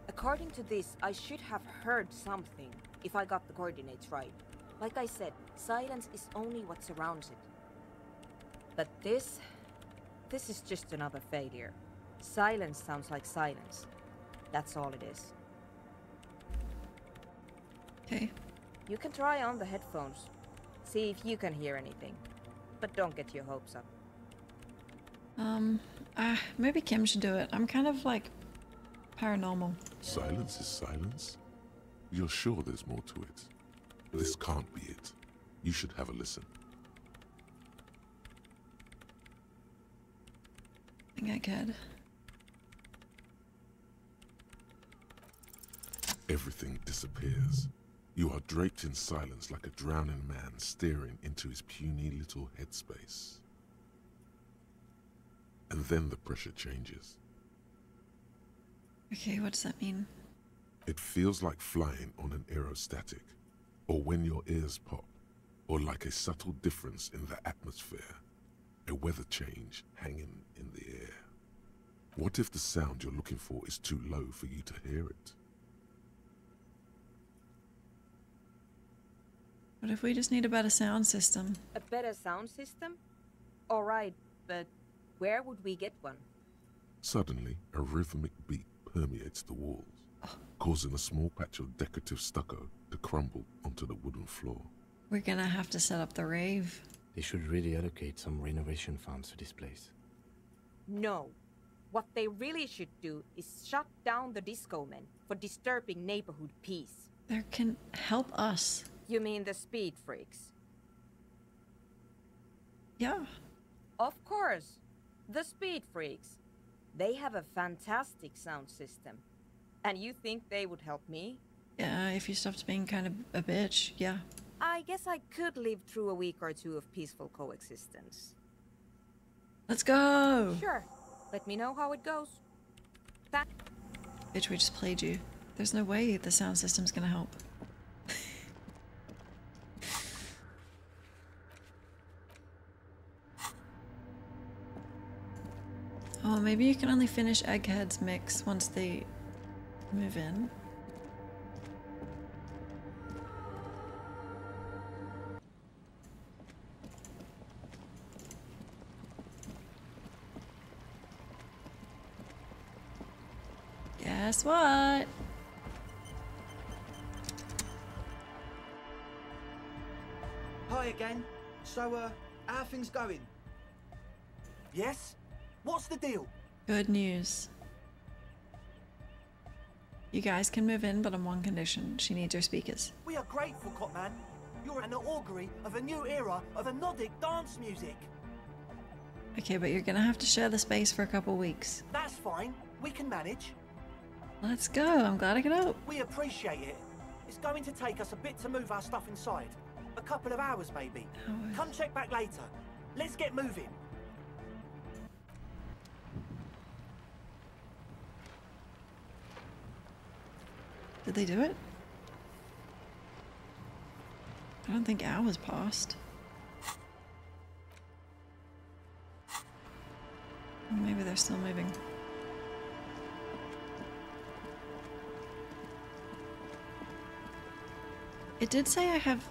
According to this, I should have heard something, if I got the coordinates right. Like I said, silence is only what surrounds it. But this is just another failure. Silence sounds like silence. That's all it is. Okay. You can try on the headphones. See if you can hear anything. But don't get your hopes up. Maybe Kim should do it. I'm kind of like paranormal. Silence is silence? You're sure there's more to it? This can't be it. You should have a listen. I think I could. Everything disappears. You are draped in silence like a drowning man staring into his puny little headspace. And then the pressure changes. Okay, what does that mean? It feels like flying on an aerostatic, or when your ears pop, or like a subtle difference in the atmosphere, a weather change hanging in the air. What if the sound you're looking for is too low for you to hear it? What if we just need a better sound system? A better sound system? Alright, but where would we get one? Suddenly, a rhythmic beat permeates the walls, causing a small patch of decorative stucco to crumble onto the wooden floor. We're gonna have to set up the rave. They should really allocate some renovation funds to this place. No. What they really should do is shut down the disco men for disturbing neighborhood peace. They can help us. You mean the speed freaks? Yeah. Of course. The speed freaks. They have a fantastic sound system. And you think they would help me? Yeah, if you stopped being kind of a bitch, yeah. I guess I could live through a week or two of peaceful coexistence. Let's go! Sure. Let me know how it goes. Bitch, we just played you. There's no way the sound system's gonna help. Oh, maybe you can only finish Egghead's mix once they move in. Guess what? Hi again. So, how are things going? Yes? What's the deal? Good news. You guys can move in, but on one condition. She needs your speakers. We are grateful, Cotman. You're an augury of a new era of Nordic dance music. Okay, but you're gonna have to share the space for a couple weeks. That's fine. We can manage. Let's go. I'm glad I could help. We appreciate it. It's going to take us a bit to move our stuff inside. A couple of hours, maybe. Come check back later. Let's get moving. Did they do it? I don't think hours passed. Maybe they're still moving. It did say I have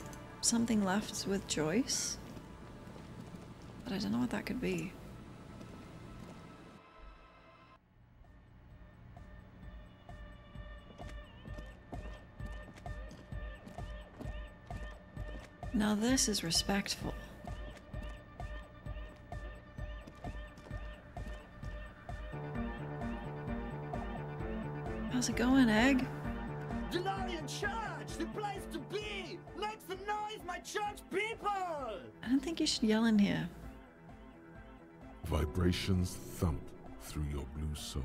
something left with Joyce, but I don't know what that could be. Now this is respectful. How's it going, Egg? Delarian Church, the place to be! Make some noise, my church people! I don't think you should yell in here. Vibrations thump through your blue soul.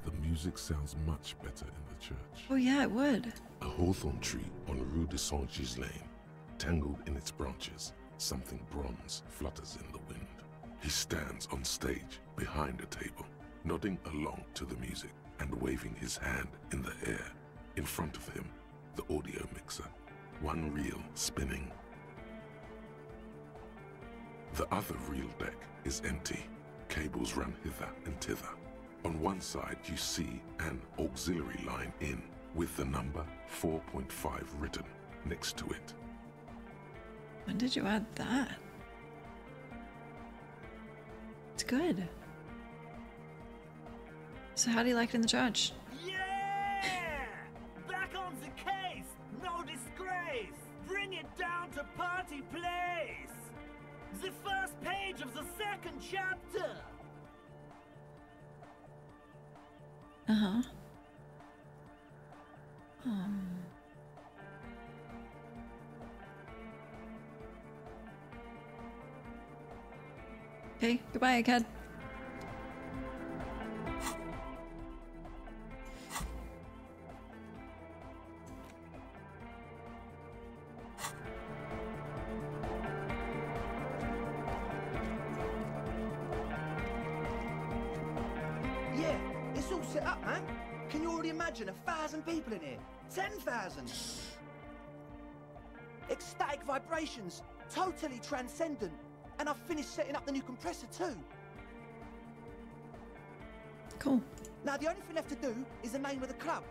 The music sounds much better in the church. Oh yeah, it would. A hawthorn tree on Rue de Saint-Ghislain, tangled in its branches, something bronze flutters in the wind. He stands on stage behind a table, nodding along to the music and waving his hand in the air. In front of him, the audio mixer, one reel spinning. The other reel deck is empty. Cables run hither and thither. On one side, you see an auxiliary line in with the number 4.5 written next to it. When did you add that? It's good. So how do you like it in the church? Yeah! Back on the case! No disgrace! Bring it down to party place! The first page of the second chapter! Uh-huh. Okay, goodbye, Egghead. Yeah, it's all set up, man. Can you already imagine 1,000 people in here? 10,000! Ecstatic vibrations, totally transcendent. And I've finished setting up the new compressor too. Cool. Now the only thing left to do is the name of the club.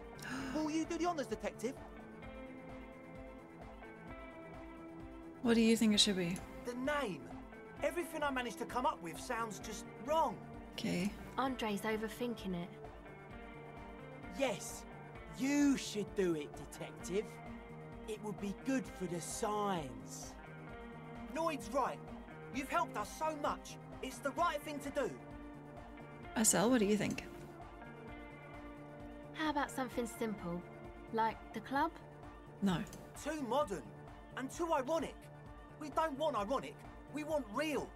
Will you do the honors, detective? What do you think it should be? The name. Everything I managed to come up with sounds just wrong. Okay. Andre's overthinking it. Yes, you should do it, detective. It would be good for the signs. Noid's right. You've helped us so much. It's the right thing to do. Estelle, what do you think? How about something simple? Like the club? No. Too modern and too ironic. We don't want ironic. We want real.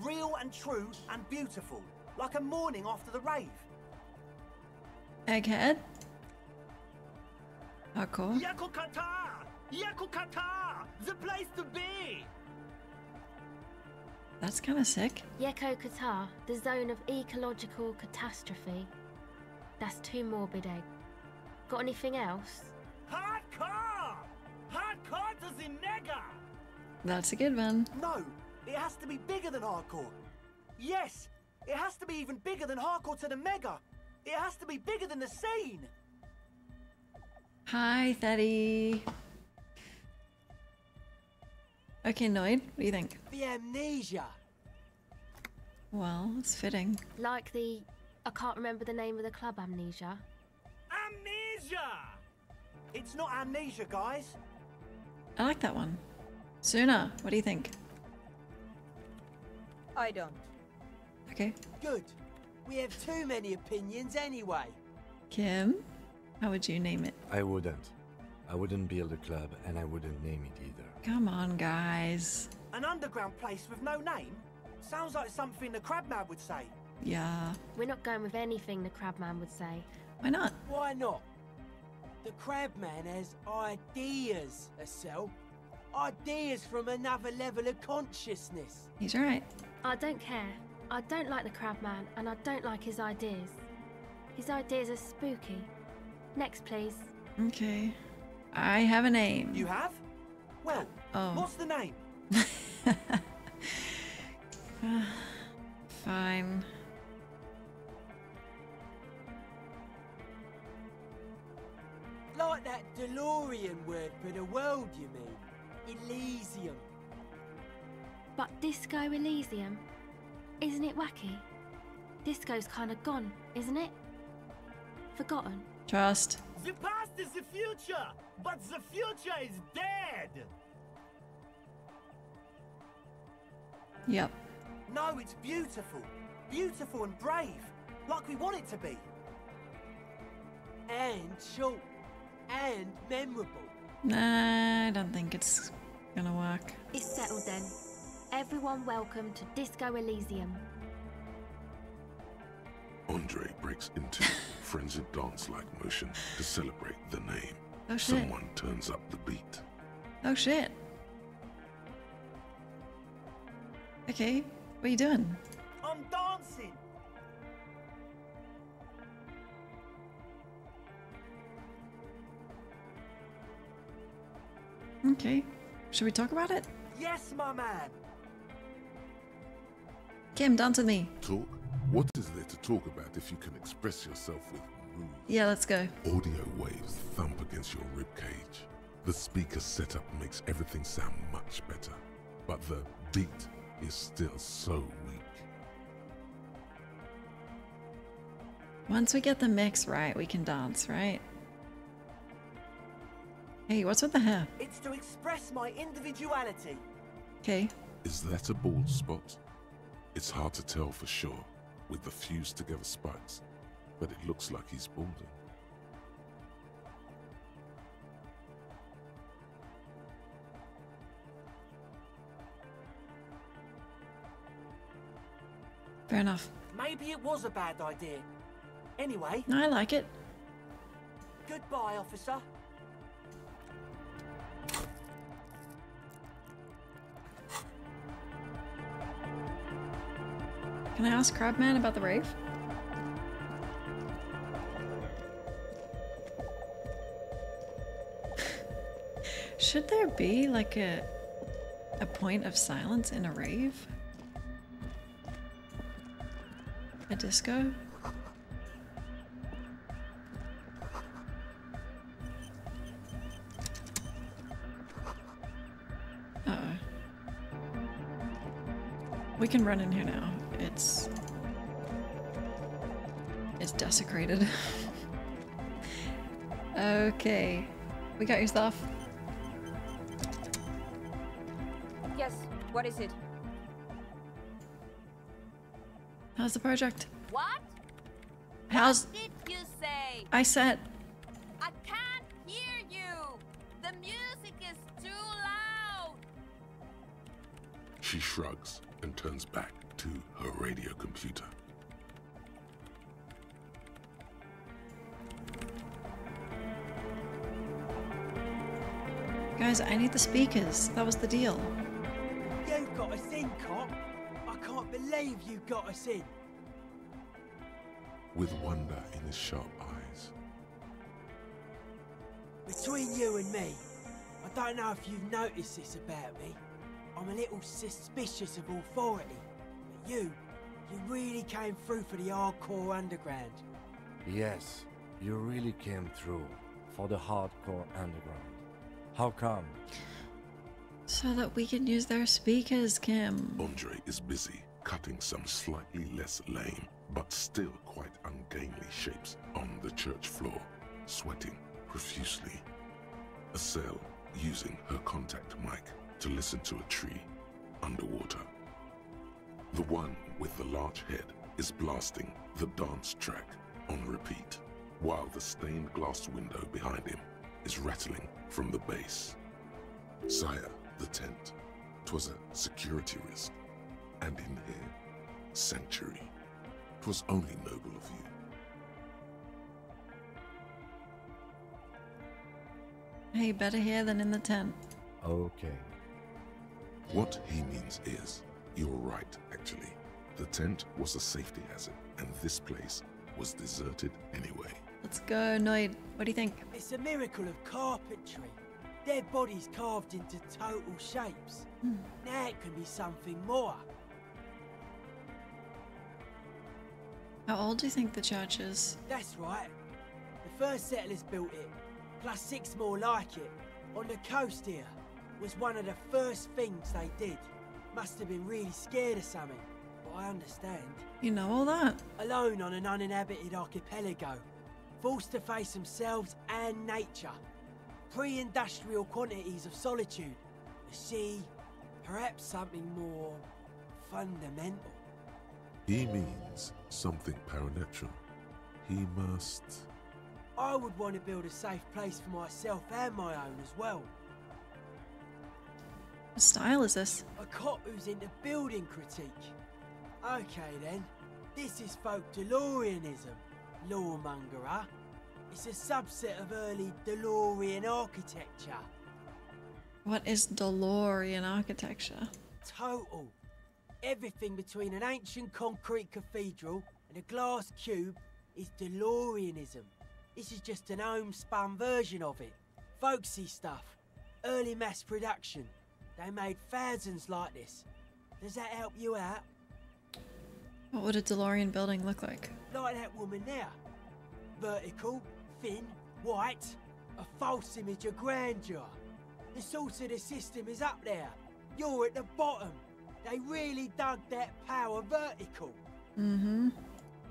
Real and true and beautiful. Like a morning after the rave. Egghead? Hardcore? Yakukata! Yakukata! The place to be! That's kind of sick. Yeko Qatar, the zone of ecological catastrophe. That's too morbid, Egg. Got anything else? Hardcore! Hardcore to the nega! That's a good one. No, it has to be bigger than hardcore. Yes, it has to be even bigger than hardcore to the mega. It has to be bigger than the scene. Hi, Thaddy. Okay, Noid, what do you think? The amnesia. Well, it's fitting. Like the... I can't remember the name of the club, Amnesia. Amnesia! It's not amnesia, guys. I like that one. Suna, what do you think? I don't. Okay. Good. We have too many opinions anyway. Kim, how would you name it? I wouldn't. I wouldn't build a club, and I wouldn't name it either. Come on, guys. An underground place with no name? Sounds like something the Crabman would say. Yeah. We're not going with anything the Crabman would say. Why not? Why not? The Crabman has ideas, Estelle. Ideas from another level of consciousness. He's right. I don't care. I don't like the Crabman, and I don't like his ideas. His ideas are spooky. Next, please. Okay. I have a name. You have? Well, what's the name? Fine. Like that DeLorean word for the world, you mean? Elysium. But Disco Elysium? Isn't it wacky? Disco's kind of gone, isn't it? Forgotten. Trust. The past is the future, but the future is dead! Yep. No, it's beautiful. Beautiful and brave. Like we want it to be. And short. And memorable. Nah, I don't think it's gonna work. It's settled then. Everyone welcome to Disco Elysium. Andre breaks into frenzied dance-like motion to celebrate the name. Oh shit. Someone turns up the beat. Oh shit. Okay, what are you doing? I'm dancing. Okay, should we talk about it? Yes, my man. Kim, dance with me. Talk? What is there to talk about if you can express yourself with moves? Yeah, let's go. Audio waves thump against your ribcage. The speaker setup makes everything sound much better, but the beat is still so weak. Once we get the mix right, we can dance, right? Hey, what's with the hair? It's to express my individuality. Okay. Is that a bald spot? It's hard to tell for sure with the fused together spikes, but it looks like he's balding. Fair enough. Maybe it was a bad idea. Anyway. No, I like it. Goodbye, officer. Can I ask Crabman about the rave? Should there be like a point of silence in a rave? A disco? Uh-oh. We can run in here now. It's desecrated. Okay. We got your stuff. Yes, what is it? How's the project? What? How's... What did you say? I said... I can't hear you. The music is too loud. She shrugs and turns back to her radio computer. Guys, I need the speakers. That was the deal. You got us in, cop. I can't believe you got us in. With wonder in his sharp eyes. Between you and me, I don't know if you've noticed this about me. I'm a little suspicious of authority. But you really came through for the hardcore underground. Yes, you really came through for the hardcore underground. How come? So that we can use their speakers, Kim. Andre is busy cutting some slightly less lame, but still quite ungainly shapes on the church floor, sweating profusely. Estelle using her contact mic to listen to a tree underwater. The one with the large head is blasting the dance track on repeat, while the stained glass window behind him is rattling from the bass. Sire, the tent. 'Twas a security risk. And in here, sanctuary. 'Twas only noble of you. Hey, better here than in the tent. Okay. What he means is, you're right, actually. The tent was a safety hazard, and this place was deserted anyway. Let's go, Noid. What do you think? It's a miracle of carpentry. Dead bodies carved into total shapes. Now it can be something more. How old do you think the church is? That's right. The first settlers built it, plus 6 more like it, on the coast here. Was one of the first things they did. Must have been really scared of something, but I understand. You know all that? Alone on an uninhabited archipelago, forced to face themselves and nature. Pre-industrial quantities of solitude. The sea, perhaps something more fundamental. He means something paranatural. He must... I would want to build a safe place for myself and my own as well. What style is this? A cop who's into building critique. Okay then, This is folk DeLoreanism, lawmongerer. It's a subset of early DeLorean architecture. What is DeLorean architecture? Total. Everything between an ancient concrete cathedral and a glass cube is DeLoreanism. This is just an homespun version of it. Folksy stuff. Early mass production. They made thousands like this. Does that help you out? What would a DeLorean building look like? Like that woman there. Vertical, thin, white. A false image of grandeur. The source of the system is up there. You're at the bottom. They really dug that power vertical. Mm-hmm.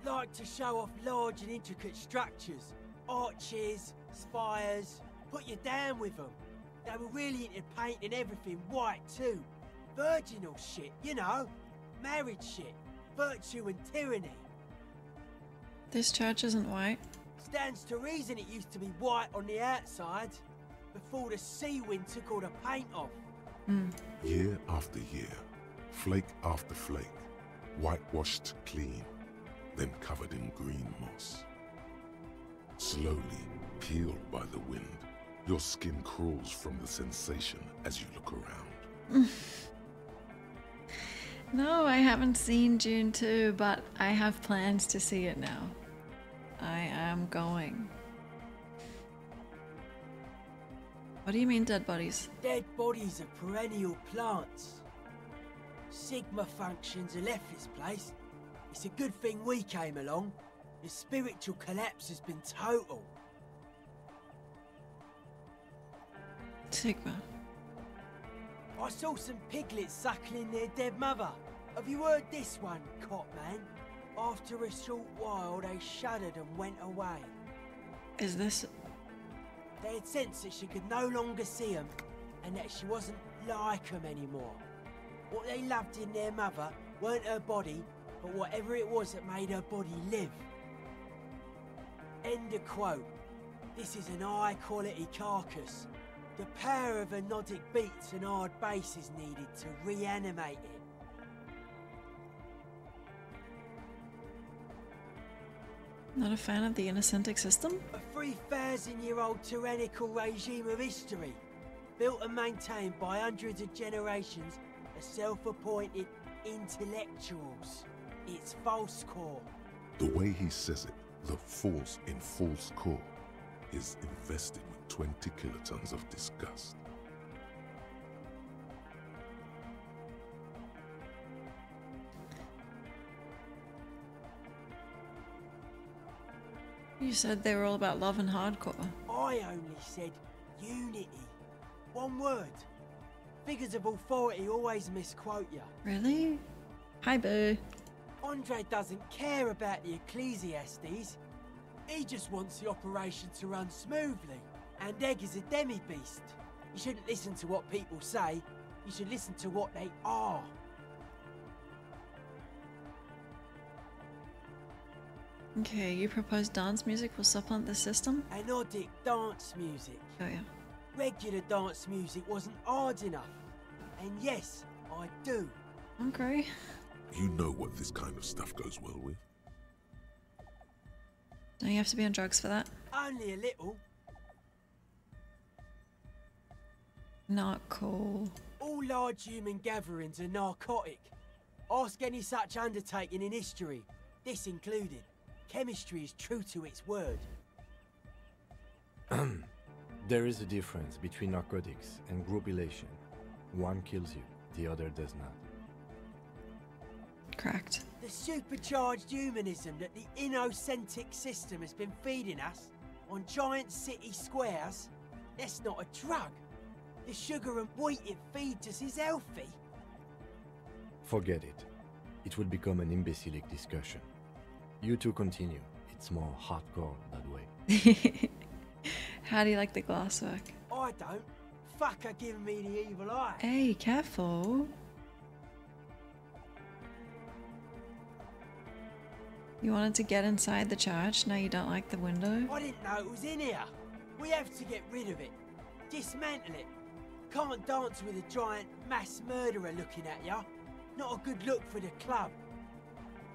Like to show off large and intricate structures. Arches, spires. Put you down with them. They were really into painting everything white too. Virginal shit, you know. Married shit. Virtue and tyranny. This church isn't white. Stands to reason it used to be white on the outside. Before the sea wind took all the paint off. Year after year, flake after flake, whitewashed clean, then covered in green moss. Slowly peeled by the wind, your skin crawls from the sensation as you look around. No, I haven't seen June 2, but I have plans to see it now. I am going. What do you mean dead bodies? Dead bodies are perennial plants. Sigma functions have left this place. It's a good thing we came along. The spiritual collapse has been total. Sigma. I saw some piglets suckling their dead mother. Have you heard this one, Cop Man? After a short while, they shuddered and went away. Is this... They had sensed that she could no longer see them, and that she wasn't like them anymore. What they loved in their mother weren't her body, but whatever it was that made her body live. End of quote. This is an high-quality carcass. The power of anodic beats and hard bass is needed to reanimate it. Not a fan of the Innocentic system? A 3,000-year-old tyrannical regime of history, built and maintained by hundreds of generations of self-appointed intellectuals. It's false core. The way he says it, the force in false core, is invested with 20 kilotons of disgust. You said they were all about love and hardcore. I only said unity. One word. Figures of authority always misquote you. Really? Hi, boo. Andre doesn't care about the Ecclesiastes. He just wants the operation to run smoothly. And Egg is a demi-beast. You shouldn't listen to what people say. You should listen to what they are. Okay, you propose dance music will supplant the system? Anodic dance music. Oh yeah. Regular dance music wasn't hard enough. And yes, I do. Okay. You know what this kind of stuff goes well with. Don't you have to be on drugs for that? Only a little. Not cool. All large human gatherings are narcotic. Ask any such undertaking in history, this included. Chemistry is true to its word. There is a difference between narcotics and group elation. One kills you, the other does not. Correct. The supercharged humanism that the innocentic system has been feeding us on giant city squares, that's not a drug. The sugar and wheat it feeds us is healthy. Forget it. It will become an imbecilic discussion. You two continue. It's more hardcore that way. How do you like the glasswork? I don't. Fuck her giving me the evil eye. Hey, careful. You wanted to get inside the church, now you don't like the window? I didn't know it was in here. We have to get rid of it. Dismantle it. Can't dance with a giant mass murderer looking at ya. Not a good look for the club.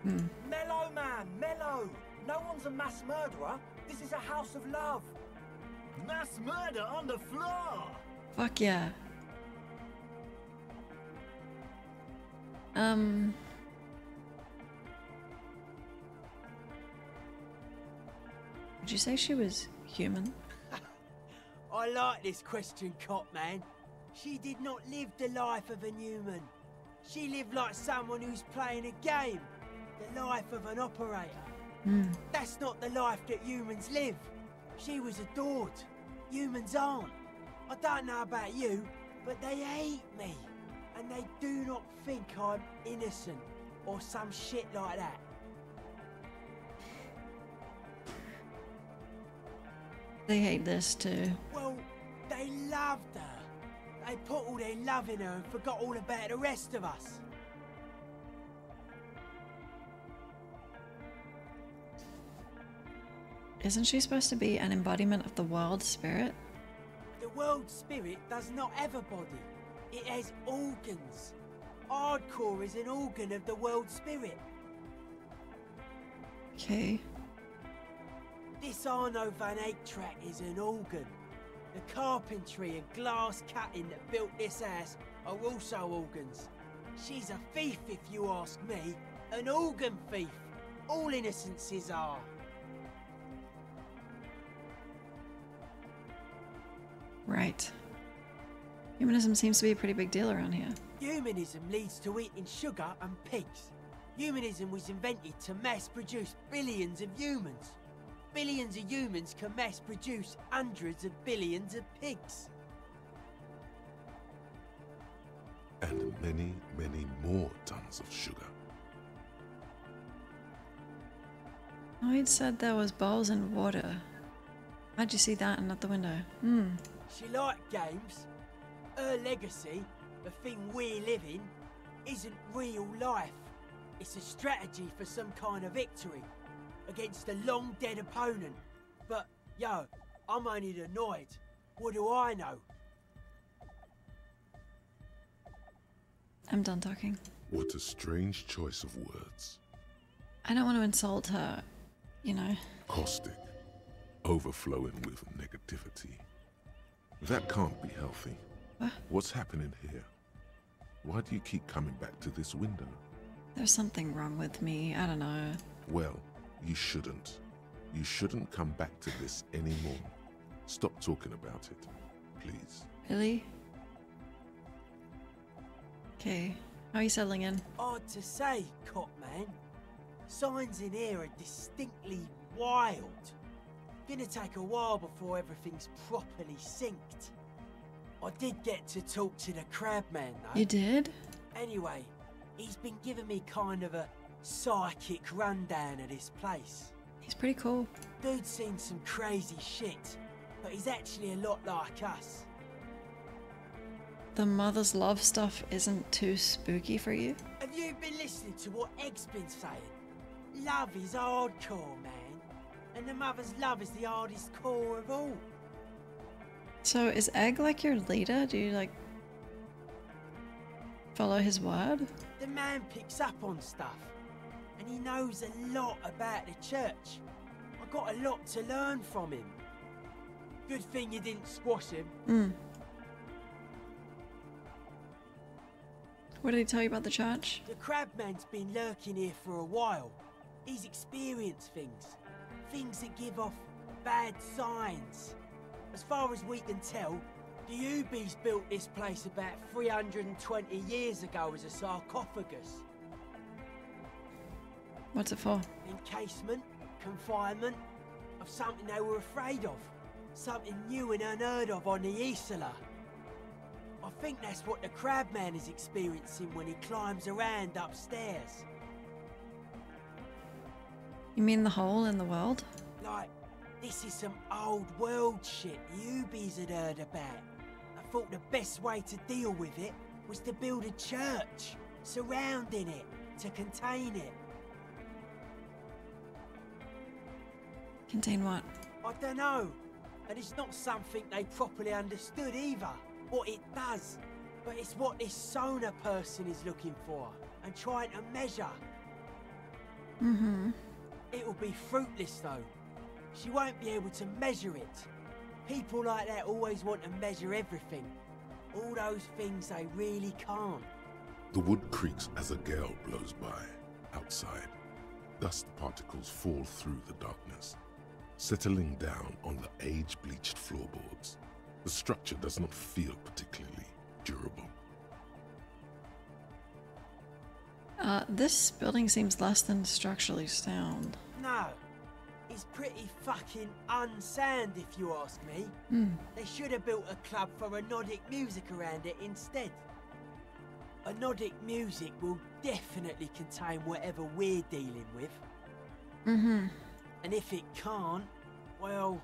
Mellow, man, mellow. No one's a mass murderer. This is a house of love. Mass murder on the floor! Fuck yeah. Would you say she was human? I like this question, Cop Man. She did not live the life of a human. She lived like someone who's playing a game. The life of an operator. That's not the life that humans live. She was adored. Humans aren't. I don't know about you, but they hate me. And they do not think I'm innocent or some shit like that. They hate this too. Well, they loved her. They put all their love in her and forgot all about the rest of us. Isn't she supposed to be an embodiment of the world spirit? The world spirit does not have a body. It has organs. Hardcore is an organ of the world spirit. Okay. This Arno van Eyck track is an organ. The carpentry and glass cutting that built this house are also organs. She's a thief, if you ask me. An organ thief. All innocences are. Right. Humanism seems to be a pretty big deal around here. Humanism leads to eating sugar and pigs. Humanism was invented to mass produce billions of humans. Billions of humans can mass produce hundreds of billions of pigs. And many, many more tons of sugar. Oh, he'd said there was bowls and water. How'd you see that and not the window? She liked games. Her legacy, the thing we live in, isn't real life. It's a strategy for some kind of victory against a long-dead opponent. But, yo, I'm only annoyed. What do I know? I'm done talking. What a strange choice of words. I don't want to insult her, you know. Caustic, overflowing with negativity. That can't be healthy. What? What's happening here? Why do you keep coming back to this window? There's something wrong with me. I don't know. Well, you shouldn't. You shouldn't come back to this anymore. Stop talking about it, please. Really? Okay. How are you settling in? Hard to say, Cop Man. Signs in here are distinctly wild. Gonna take a while before everything's properly synced. I did get to talk to the crab man, though. You did? Anyway, he's been giving me kind of a psychic rundown of this place. He's pretty cool. Dude's seen some crazy shit, but he's actually a lot like us. The mother's love stuff isn't too spooky for you? Have you been listening to what Egg's been saying? Love is hardcore, man. And the mother's love is the hardest core of all. So is Egg like your leader? Do you like follow his word? The man picks up on stuff, and he knows a lot about the church. I got a lot to learn from him. Good thing you didn't squash him. What did he tell you about the church? The crabman's been lurking here for a while. He's experienced things. Things that give off bad signs. As far as we can tell, the Ubies built this place about 320 years ago as a sarcophagus. What's it for? Encasement, confinement, of something they were afraid of. Something new and unheard of on the Isla. I think that's what the crabman is experiencing when he climbs around upstairs. You mean the hole in the world? Like, this is some old world shit Ubies had heard about. I thought the best way to deal with it was to build a church, surrounding it, to contain it. Contain what? I don't know. And it's not something they properly understood either, what it does. But it's what this sonar person is looking for, and trying to measure. Mm-hmm. It'll be fruitless though. She won't be able to measure it. People like that always want to measure everything. All those things they really can't. The wood creaks as a gale blows by, outside. Dust particles fall through the darkness, settling down on the age-bleached floorboards. The structure does not feel particularly durable. This building seems less than structurally sound. No, it's pretty fucking unsound if you ask me. They should have built a club for Nordic music around it instead. Nordic music will definitely contain whatever we're dealing with. Mm-hmm. And if it can't, well...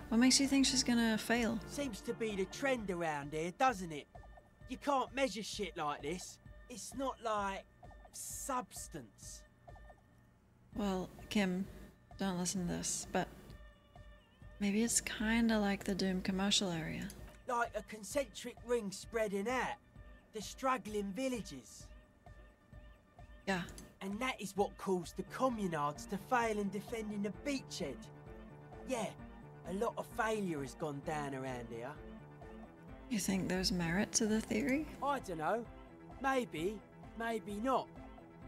What makes you think she's gonna fail? Seems to be the trend around here, doesn't it? You can't measure shit like this. It's not like substance. Well, Kim, don't listen to this, but maybe it's kinda like the Doom commercial area. Like a concentric ring spreading out. The struggling villages. Yeah. And that is what caused the communards to fail in defending the beachhead. Yeah, a lot of failure has gone down around here. You think there's merit to the theory? I don't know. Maybe, maybe not.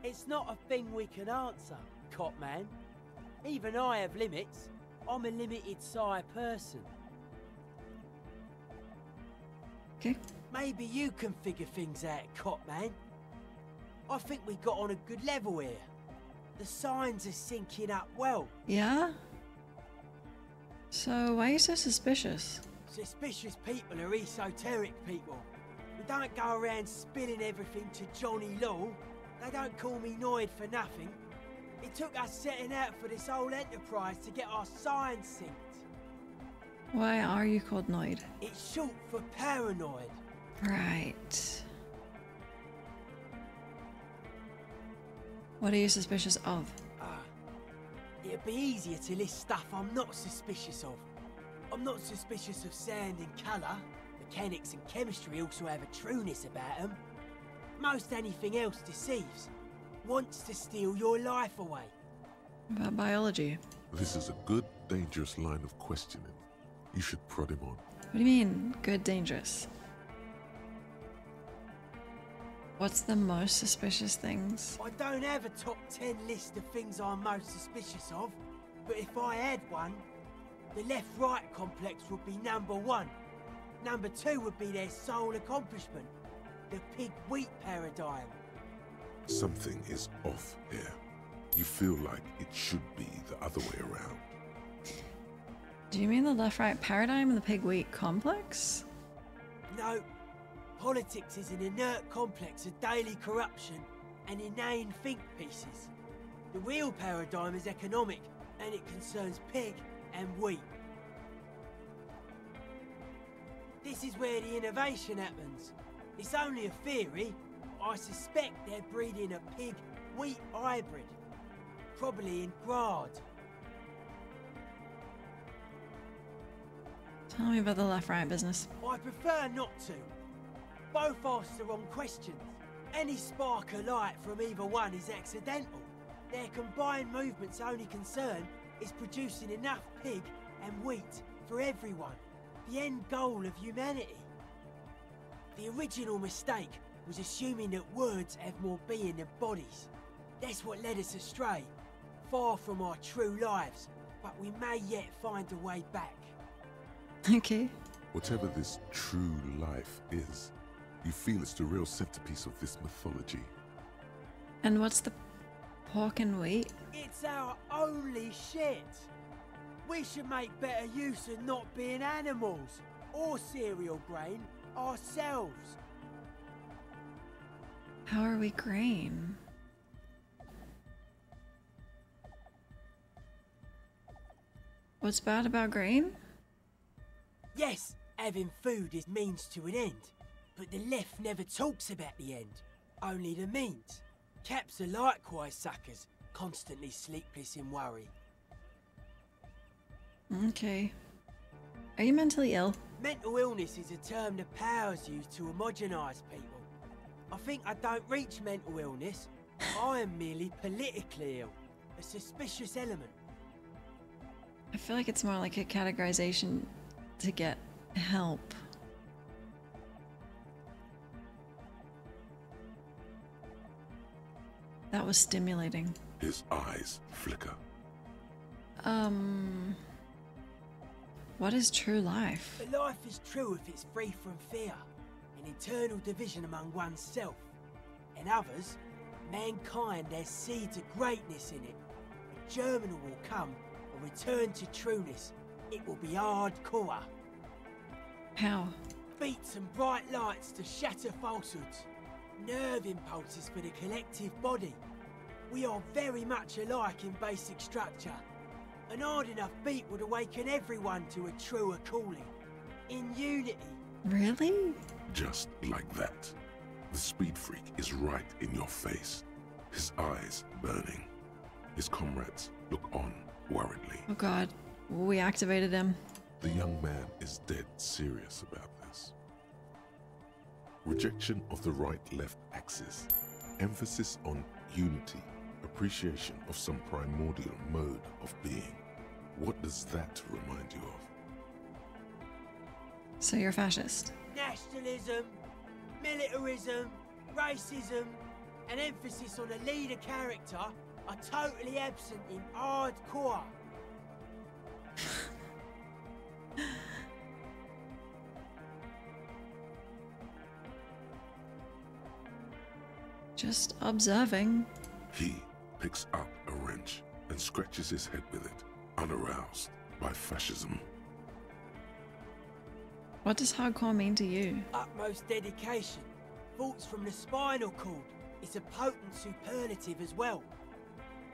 It's not a thing we can answer, Cop Man. Even I have limits. I'm a limited size person. Okay. Maybe you can figure things out, Cop Man. I think we got on a good level here. The signs are syncing up well. Yeah? So why are you so suspicious? Suspicious people are esoteric people. We don't go around spilling everything to Johnny Law. They don't call me Noid for nothing. It took us setting out for this whole enterprise to get our signs synced. Why are you called Noid? It's short for paranoid. Right. What are you suspicious of? It'd be easier to list stuff I'm not suspicious of. I'm not suspicious of sound and colour. Mechanics and chemistry also have a trueness about them. Most anything else deceives. Wants to steal your life away. What about biology? This is a good, dangerous line of questioning. You should prod him on. What do you mean, good, dangerous? What's the most suspicious things? I don't have a top 10 list of things I'm most suspicious of, but if I had one, the left-right complex would be number 1. Number 2 would be their sole accomplishment, the pig-wheat paradigm. Something is off here. You feel like it should be the other way around. Do you mean the left-right paradigm and the pig-wheat complex? No. Politics is an inert complex of daily corruption and inane think pieces. The real paradigm is economic, and it concerns pig and wheat. This is where the innovation happens. It's only a theory, but I suspect they're breeding a pig-wheat hybrid. Probably in Grad. Tell me about the left-right business. I prefer not to. Both ask the wrong questions. Any spark of light from either one is accidental. Their combined movement's only concern is producing enough pig and wheat for everyone. The end goal of humanity. The original mistake was assuming that words have more being than bodies. That's what led us astray. Far from our true lives, but we may yet find a way back. Okay. Whatever this true life is, you feel it's the real centerpiece of this mythology. And what's the pork and wheat? It's our only shit. We should make better use of not being animals or cereal grain ourselves. How are we grain? What's bad about grain? Yes, having food is means to an end. But the left never talks about the end, only the means. Caps are likewise suckers, constantly sleepless in worry. Okay. Are you mentally ill? Mental illness is a term the powers use to homogenise people. I think I don't reach mental illness, I am merely politically ill. A suspicious element. I feel like it's more like a categorization to get help. That was stimulating. His eyes flicker. What is true life? But life is true if it's free from fear, an internal division among oneself. In others, mankind has seeds of greatness in it. A germinal will come, a return to trueness. It will be hardcore. How? Beats and bright lights to shatter falsehoods. Nerve impulses for the collective body. We are very much alike in basic structure. An hard enough beat would awaken everyone to a truer calling. In unity. Really? Just like that. The speed freak is right in your face. His eyes burning. His comrades look on worriedly. Oh god, we activated him. The young man is dead serious about this. Rejection of the right-left axis. Emphasis on unity. Appreciation of some primordial mode of being. What does that remind you of? So you're a fascist? Nationalism, militarism, racism, and emphasis on a leader character are totally absent in hardcore. Just observing. He picks up a wrench and scratches his head with it, unaroused by fascism. What does hardcore mean to you? Utmost dedication. Thoughts from the spinal cord. It's a potent superlative as well.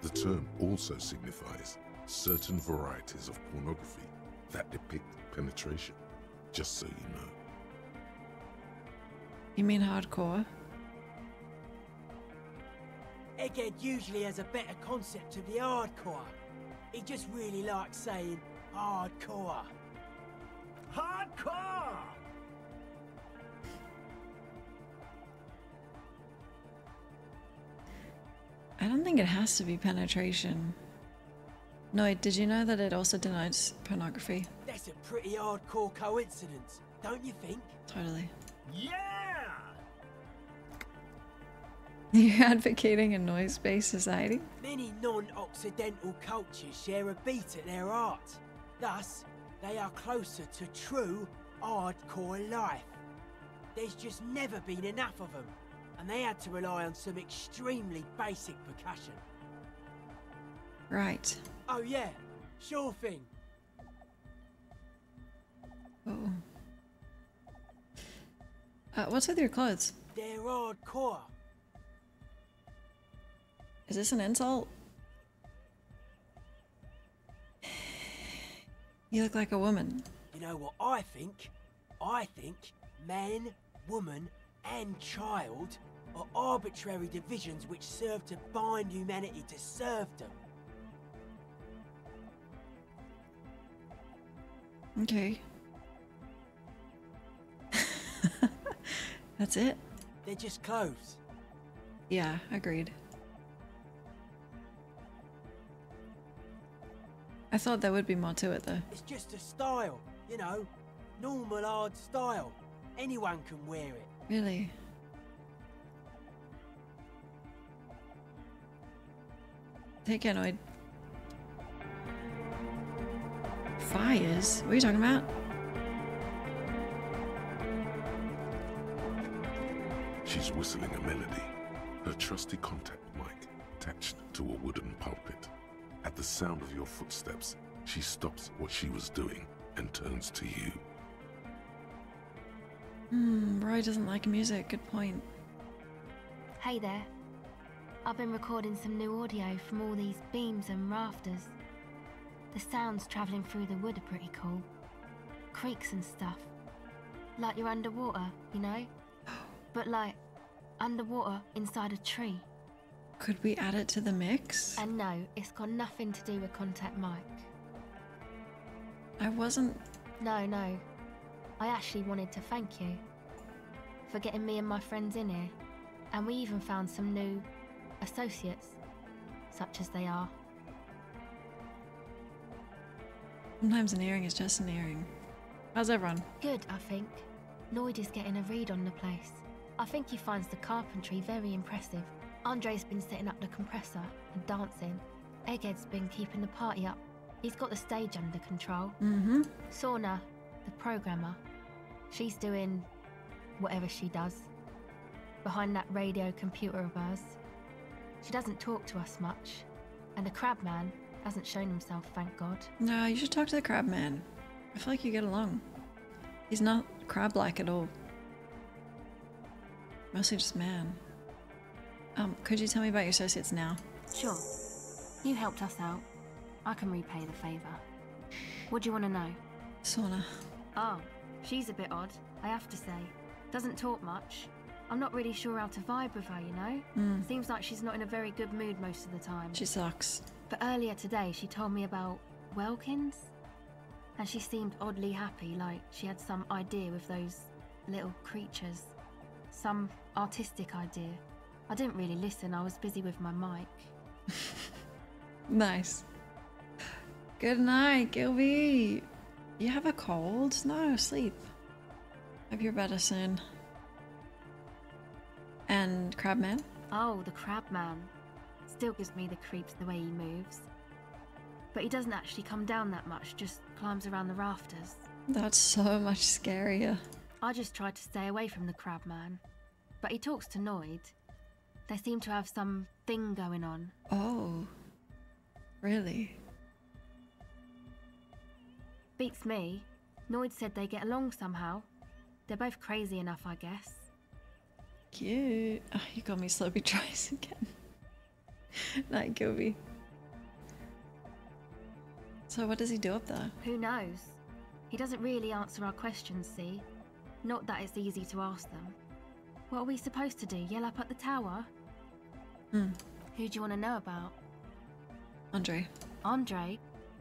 The term also signifies certain varieties of pornography that depict penetration, just so you know. You mean hardcore? Egghead usually has a better concept of the hardcore. He just really likes saying hardcore. Hardcore! I don't think it has to be penetration. No, did you know that it also denotes pornography? That's a pretty hardcore coincidence, don't you think? Totally. Yeah! You're advocating a noise-based society? Many non-Occidental cultures share a beat at their art. Thus, they are closer to true hardcore life. There's just never been enough of them, and they had to rely on some extremely basic percussion. Right. Oh yeah, sure thing. Oh. What's with your clothes? They're hardcore. Is this an insult? You look like a woman. You know what I think? I think man, woman, and child are arbitrary divisions which serve to bind humanity to serfdom. Okay. That's it? They're just clothes. Yeah, agreed. I thought there would be more to it though. It's just a style, you know, normal hard style. Anyone can wear it. Really? Take it, Noid. Fires? What are you talking about? She's whistling a melody, her trusty contact mic attached to a wooden pulpit. At the sound of your footsteps, she stops what she was doing and turns to you. Roy doesn't like music. Good point. Hey there. I've been recording some new audio from all these beams and rafters. The sounds travelling through the wood are pretty cool. Creaks and stuff. Like you're underwater, you know? But like, underwater inside a tree. Could we add it to the mix? And no, it's got nothing to do with Contact Mike. I wasn't... No. I actually wanted to thank you for getting me and my friends in here. And we even found some new associates, such as they are. Sometimes an earring is just an earring. How's everyone? Good, I think. Lloyd is getting a read on the place. I think he finds the carpentry very impressive. Andre's been setting up the compressor and dancing. Egghead's been keeping the party up. He's got the stage under control. Mm-hmm. Sauna, the programmer, she's doing whatever she does behind that radio computer of hers. She doesn't talk to us much, and the crab man hasn't shown himself, thank God. No, you should talk to the crab man. I feel like you get along. He's not crab-like at all. Mostly just man. Could you tell me about your associates now? Sure. You helped us out. I can repay the favour. What do you want to know? Sauna. Oh, she's a bit odd, I have to say. Doesn't talk much. I'm not really sure how to vibe with her, you know? Seems like she's not in a very good mood most of the time. She sucks. But earlier today, she told me about Welkins. And she seemed oddly happy, like she had some idea with those little creatures. Some artistic idea. I didn't really listen, I was busy with my mic. Nice. Good night, Gilby. You have a cold? No, sleep. Hope you're better soon. And Crabman? Oh, the Crabman. Still gives me the creeps the way he moves. But he doesn't actually come down that much, just climbs around the rafters. That's so much scarier. I just tried to stay away from the Crabman. But he talks to Noid. They seem to have some thing going on. Oh. Really? Beats me. Noid said they get along somehow. They're both crazy enough, I guess. Cute. Oh, you got me sloppy tries again. Night, Gilby. So what does he do up there? Who knows? He doesn't really answer our questions, see? Not that it's easy to ask them. What are we supposed to do? Yell up at the tower? Who do you want to know about? Andre. Andre?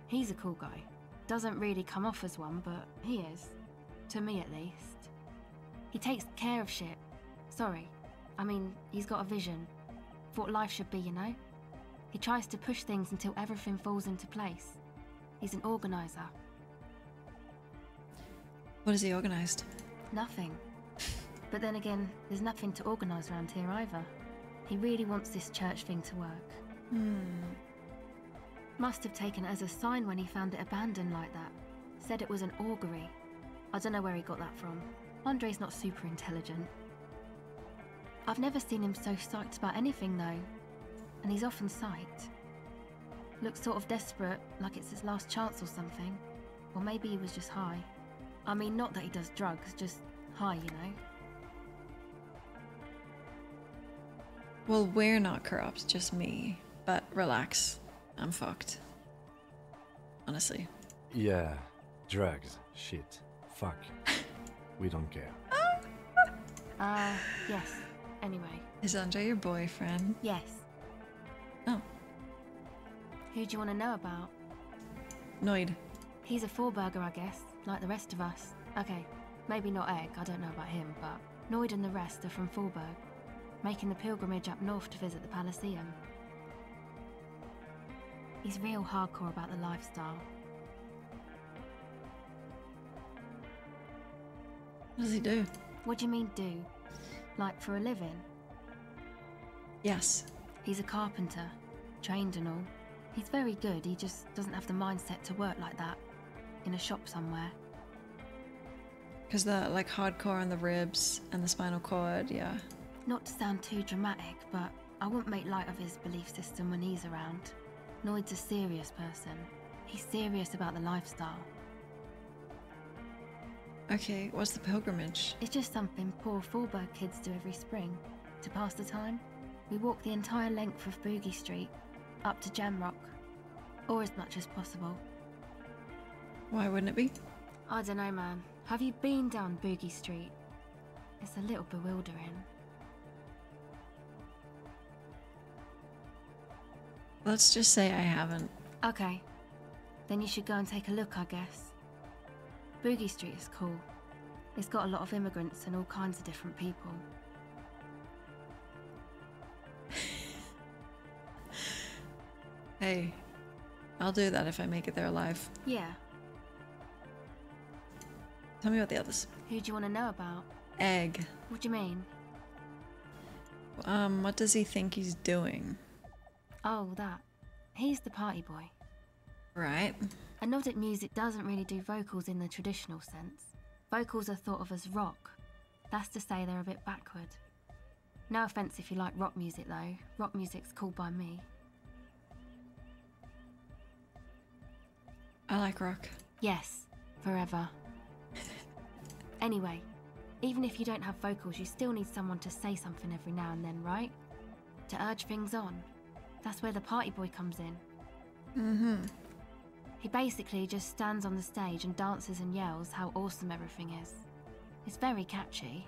He's a cool guy. Doesn't really come off as one, but he is. To me, at least. He takes care of shit. Sorry. I mean, he's got a vision. For what life should be, you know? He tries to push things until everything falls into place. He's an organizer. What has he organized? Nothing. But then again, there's nothing to organize around here either. He really wants this church thing to work. Must have taken it as a sign when he found it abandoned like that. Said it was an augury. I don't know where he got that from. Andre's not super intelligent. I've never seen him so psyched about anything though. And he's often psyched. Looks sort of desperate, like it's his last chance or something. Or maybe he was just high. I mean, not that he does drugs, just high, you know? Well, we're not corrupt, just me. But relax. I'm fucked. Honestly. Yeah, drugs, shit, fuck. We don't care. Yes. Anyway. Is Andre your boyfriend? Yes. Oh. Who do you want to know about? Noid. He's a four-burger, I guess, like the rest of us. Okay, maybe not Egg, I don't know about him, but Noid and the rest are from Forberg, making the pilgrimage up north to visit the Elysium. He's real hardcore about the lifestyle. What does he do? What do you mean, do? Like, for a living? Yes. He's a carpenter, trained and all. He's very good, he just doesn't have the mindset to work like that, in a shop somewhere. Because the, like, hardcore on the ribs and the spinal cord, yeah. Not to sound too dramatic, but I wouldn't make light of his belief system when he's around. Noid's a serious person. He's serious about the lifestyle. Okay, what's the pilgrimage? It's just something poor Forberg kids do every spring, to pass the time. We walk the entire length of Boogie Street, up to Jamrock, or as much as possible. Why wouldn't it be? I don't know, man. Have you been down Boogie Street? It's a little bewildering. Let's just say I haven't. Okay. Then you should go and take a look, I guess. Boogie Street is cool. It's got a lot of immigrants and all kinds of different people. Hey, I'll do that if I make it there alive. Yeah. Tell me about the others. Who do you want to know about? Egg. What do you mean? What does he think he's doing? Oh, that. He's the party boy. Right. Anodic music doesn't really do vocals in the traditional sense. Vocals are thought of as rock. That's to say they're a bit backward. No offense if you like rock music though. Rock music's cool by me. I like rock. Yes, forever. Anyway, even if you don't have vocals, you still need someone to say something every now and then, right? To urge things on. That's where the party boy comes in. Mm-hmm. He basically just stands on the stage and dances and yells how awesome everything is. It's very catchy.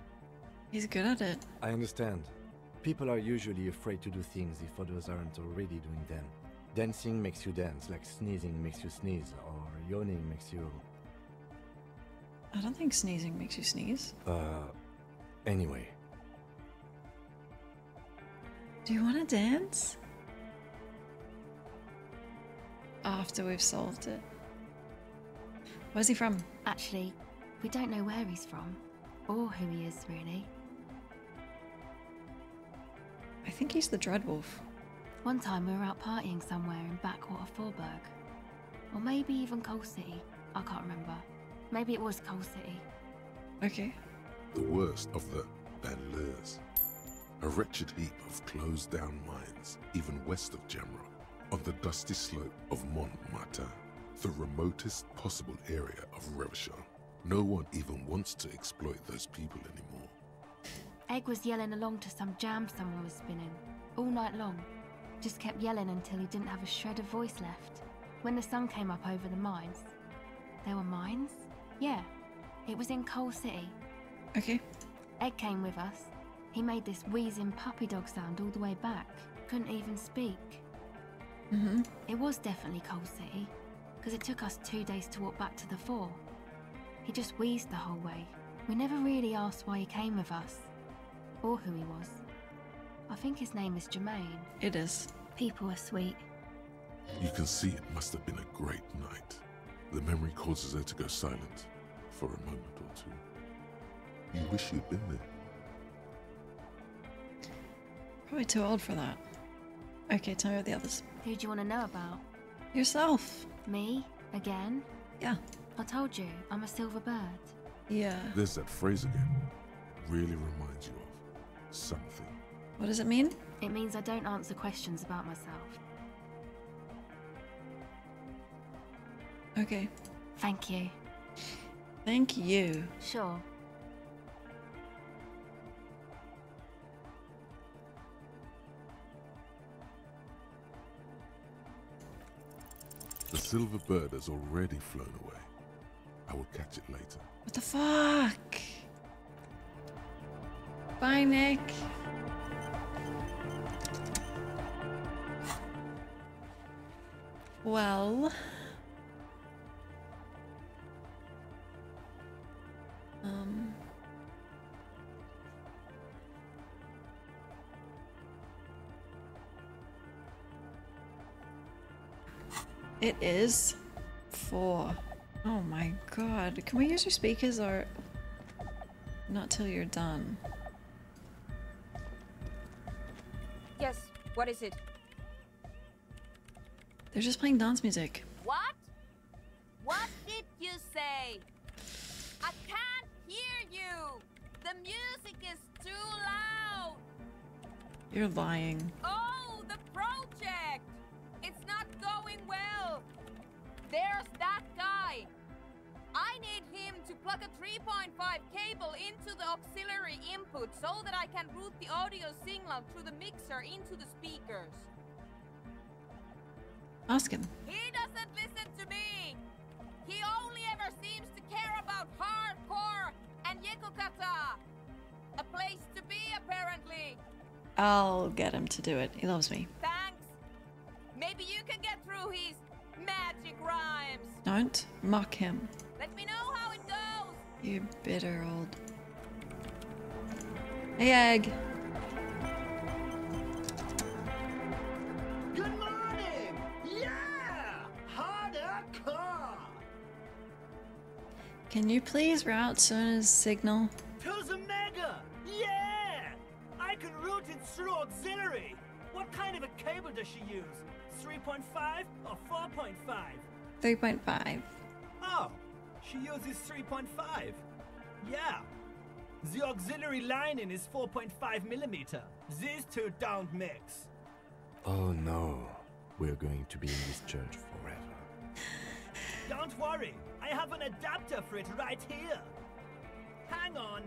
He's good at it. I understand. People are usually afraid to do things if others aren't already doing them. Dancing makes you dance, like sneezing makes you sneeze, or yawning makes you... I don't think sneezing makes you sneeze. Anyway. Do you want to dance? After we've solved it. Where's he from? Actually, we don't know where he's from, or who he is, really. I think he's the Dreadwolf. One time we were out partying somewhere in backwater Forburg. Or maybe even Coal City. I can't remember. Maybe it was Coal City. Okay. The worst of the banlieues. A wretched heap of closed-down mines, even west of Jamra, on the dusty slope of Montmartin, the remotest possible area of Revachol. No one even wants to exploit those people anymore. Egg was yelling along to some jam someone was spinning, all night long. Just kept yelling until he didn't have a shred of voice left. When the sun came up over the mines... There were mines? Yeah, it was in Coal City. Okay. Egg came with us. He made this wheezing puppy dog sound all the way back. Couldn't even speak. Mm-hmm. It was definitely Coal City, because it took us 2 days to walk back to the fort. He just wheezed the whole way. We never really asked why he came with us, or who he was. I think his name is Jermaine. It is. People are sweet. You can see it must have been a great night. The memory causes her to go silent for a moment or two. You wish you'd been there. Probably too old for that. Okay, tell me about the others. Who do you want to know about? Yourself. Me? Again? Yeah. I told you, I'm a silver bird. Yeah. There's that phrase again. Really reminds you of something. What does it mean? It means I don't answer questions about myself. Okay. Thank you. Thank you. Sure. The silver bird has already flown away. I will catch it later. What the fuck? Bye, Nick. Well... It is 4. Oh my god. Can we use your speakers or not till you're done? Yes, what is it? They're just playing dance music. What? What did you say? I can't hear you! The music is too loud! You're lying. Oh, the project! It's not going well! There's that guy! I need him to plug a 3.5 cable into the auxiliary input so that I can route the audio signal through the mixer into the speakers. Ask him. He doesn't listen to me! He only ever seems to care about hardcore and Yekukata! A place to be, apparently! I'll get him to do it. He loves me. Thanks! Maybe you can get through his magic rhymes! Don't mock him. Let me know how it goes! You bitter old... Hey, Egg! Good morning! Can you please route Sona's signal? To the Mega! Yeah! I can route it through auxiliary. What kind of a cable does she use? 3.5 or 4.5? 3.5. Oh, she uses 3.5. Yeah. The auxiliary lining is 4.5 millimeter. These two don't mix. Oh no, we're going to be in this church forever. Don't worry, I have an adapter for it right here. Hang on,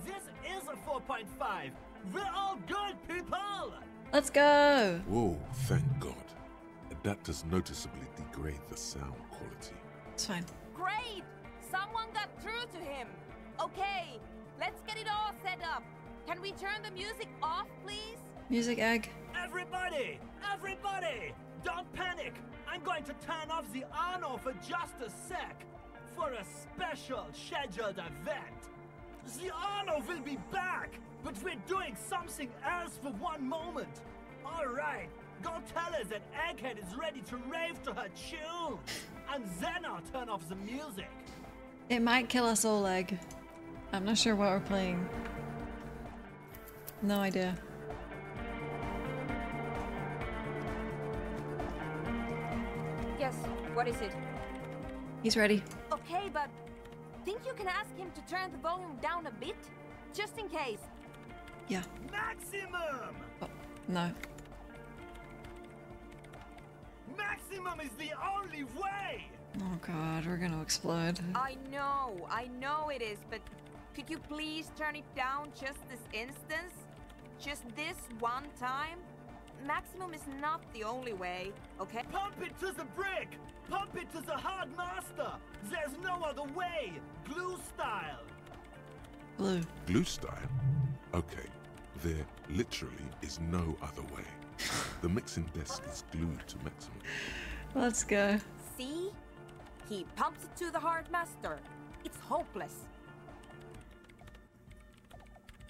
this is a 4.5. We're all good people! Let's go! Whoa, thank God. Adapters noticeably degrade the sound quality. It's fine. Great! Someone got through to him. Okay, let's get it all set up. Can we turn the music off, please? Music egg. Everybody! Everybody! Don't panic! I'm going to turn off the Arno for just a sec. For a special scheduled event. The Arno will be back, but we're doing something else for one moment. Alright, go tell her that Egghead is ready to rave to her tunes. And then I'll turn off the music. It might kill us all, Egg. I'm not sure what we're playing. No idea. Yes, what is it? He's ready. Okay, but think you can ask him to turn the volume down a bit? Just in case. Yeah. Maximum! Oh, no. Maximum is the only way! Oh god, we're gonna explode. I know it is, but could you please turn it down just this instance? Just this one time? Maximum is not the only way, okay? Pump it to the brick! Pump it to the hard master! There's no other way! Glue style! Glue. Glue style? Okay, there literally is no other way. The mixing desk is glued to maximum. Let's go. See? He pumps it to the hard master. It's hopeless.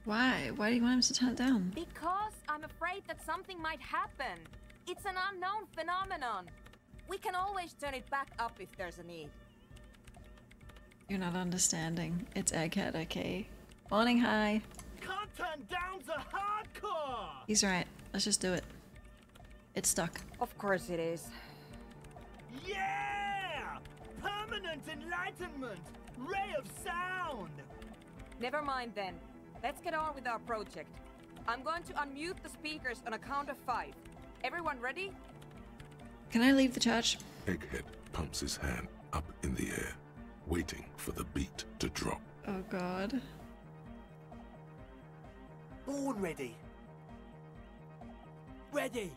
Why? Why do you want him to turn it down? Because I'm afraid that something might happen. It's an unknown phenomenon. We can always turn it back up if there's a need. You're not understanding. It's Egghead, okay? Morning, hi. Can't turn down the hardcore! He's right. Let's just do it. It's stuck. Of course it is. Yeah! Permanent enlightenment! Ray of sound! Never mind then. Let's get on with our project. I'm going to unmute the speakers on a count of 5. Everyone ready? Can I leave the church? Egghead pumps his hand up in the air, waiting for the beat to drop. Oh god. Born ready. Ready.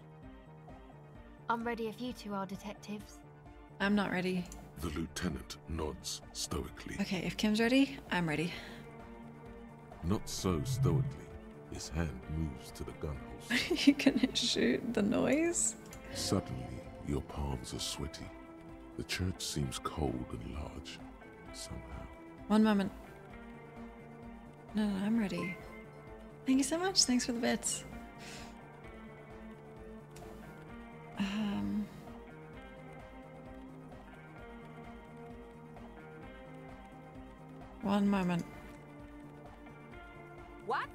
I'm ready if you two are detectives. I'm not ready. The lieutenant nods stoically. Okay, if Kim's ready, I'm ready. Not so stoically. His hand moves to the gun holster. You gonna shoot the noise? Suddenly, your palms are sweaty. The church seems cold and large, somehow. One moment. No, I'm ready. Thank you so much. Thanks for the bits. One moment. What?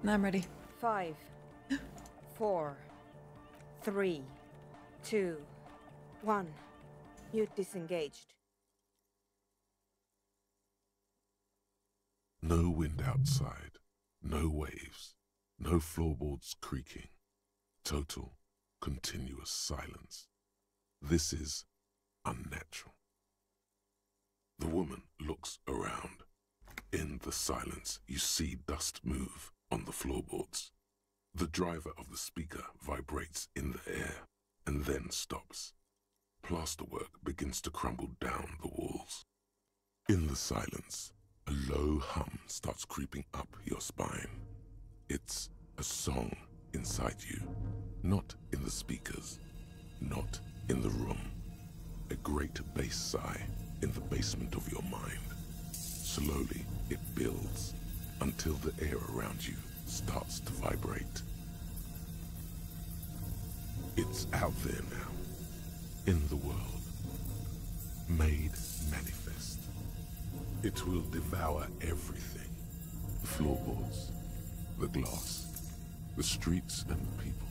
Now I'm ready. 5, 4, 3, 2, 1. Mute disengaged. No wind outside, no waves, no floorboards creaking. Total, continuous silence. This is unnatural. The woman looks around. In the silence, you see dust move on the floorboards. The driver of the speaker vibrates in the air and then stops. Plasterwork begins to crumble down the walls. In the silence, a low hum starts creeping up your spine. It's a song inside you, not in the speakers, not in the room. A great bass sigh in the basement of your mind. Slowly, it builds until the air around you starts to vibrate. It's out there now, in the world, made manifest. It will devour everything. The floorboards, the glass, the streets and the people.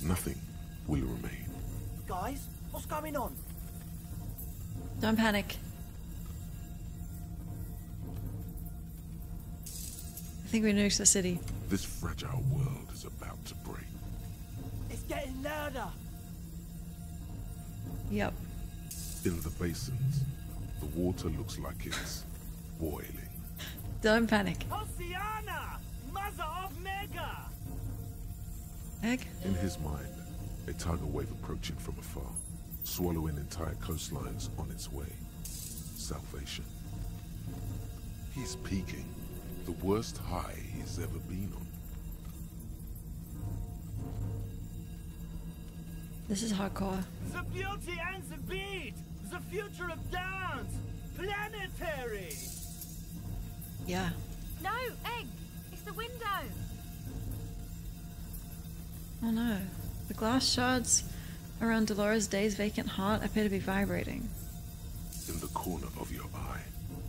Nothing will remain. Guys, what's going on? Don't panic. I think we nuked the city. This fragile world is about to break. It's getting louder. Yep. In the basins, the water looks like it's boiling. Don't panic. Oceana! Mother of Mega! Egg? In his mind, a tiger wave approaching from afar, swallowing entire coastlines on its way. Salvation. He's peaking. The worst high he's ever been on. This is hardcore. The beauty and the beat! The future of dance! Planetary! Yeah. No, Egg! It's the window! Oh no. The glass shards around Dolores Day's vacant heart appear to be vibrating. In the corner of your eye,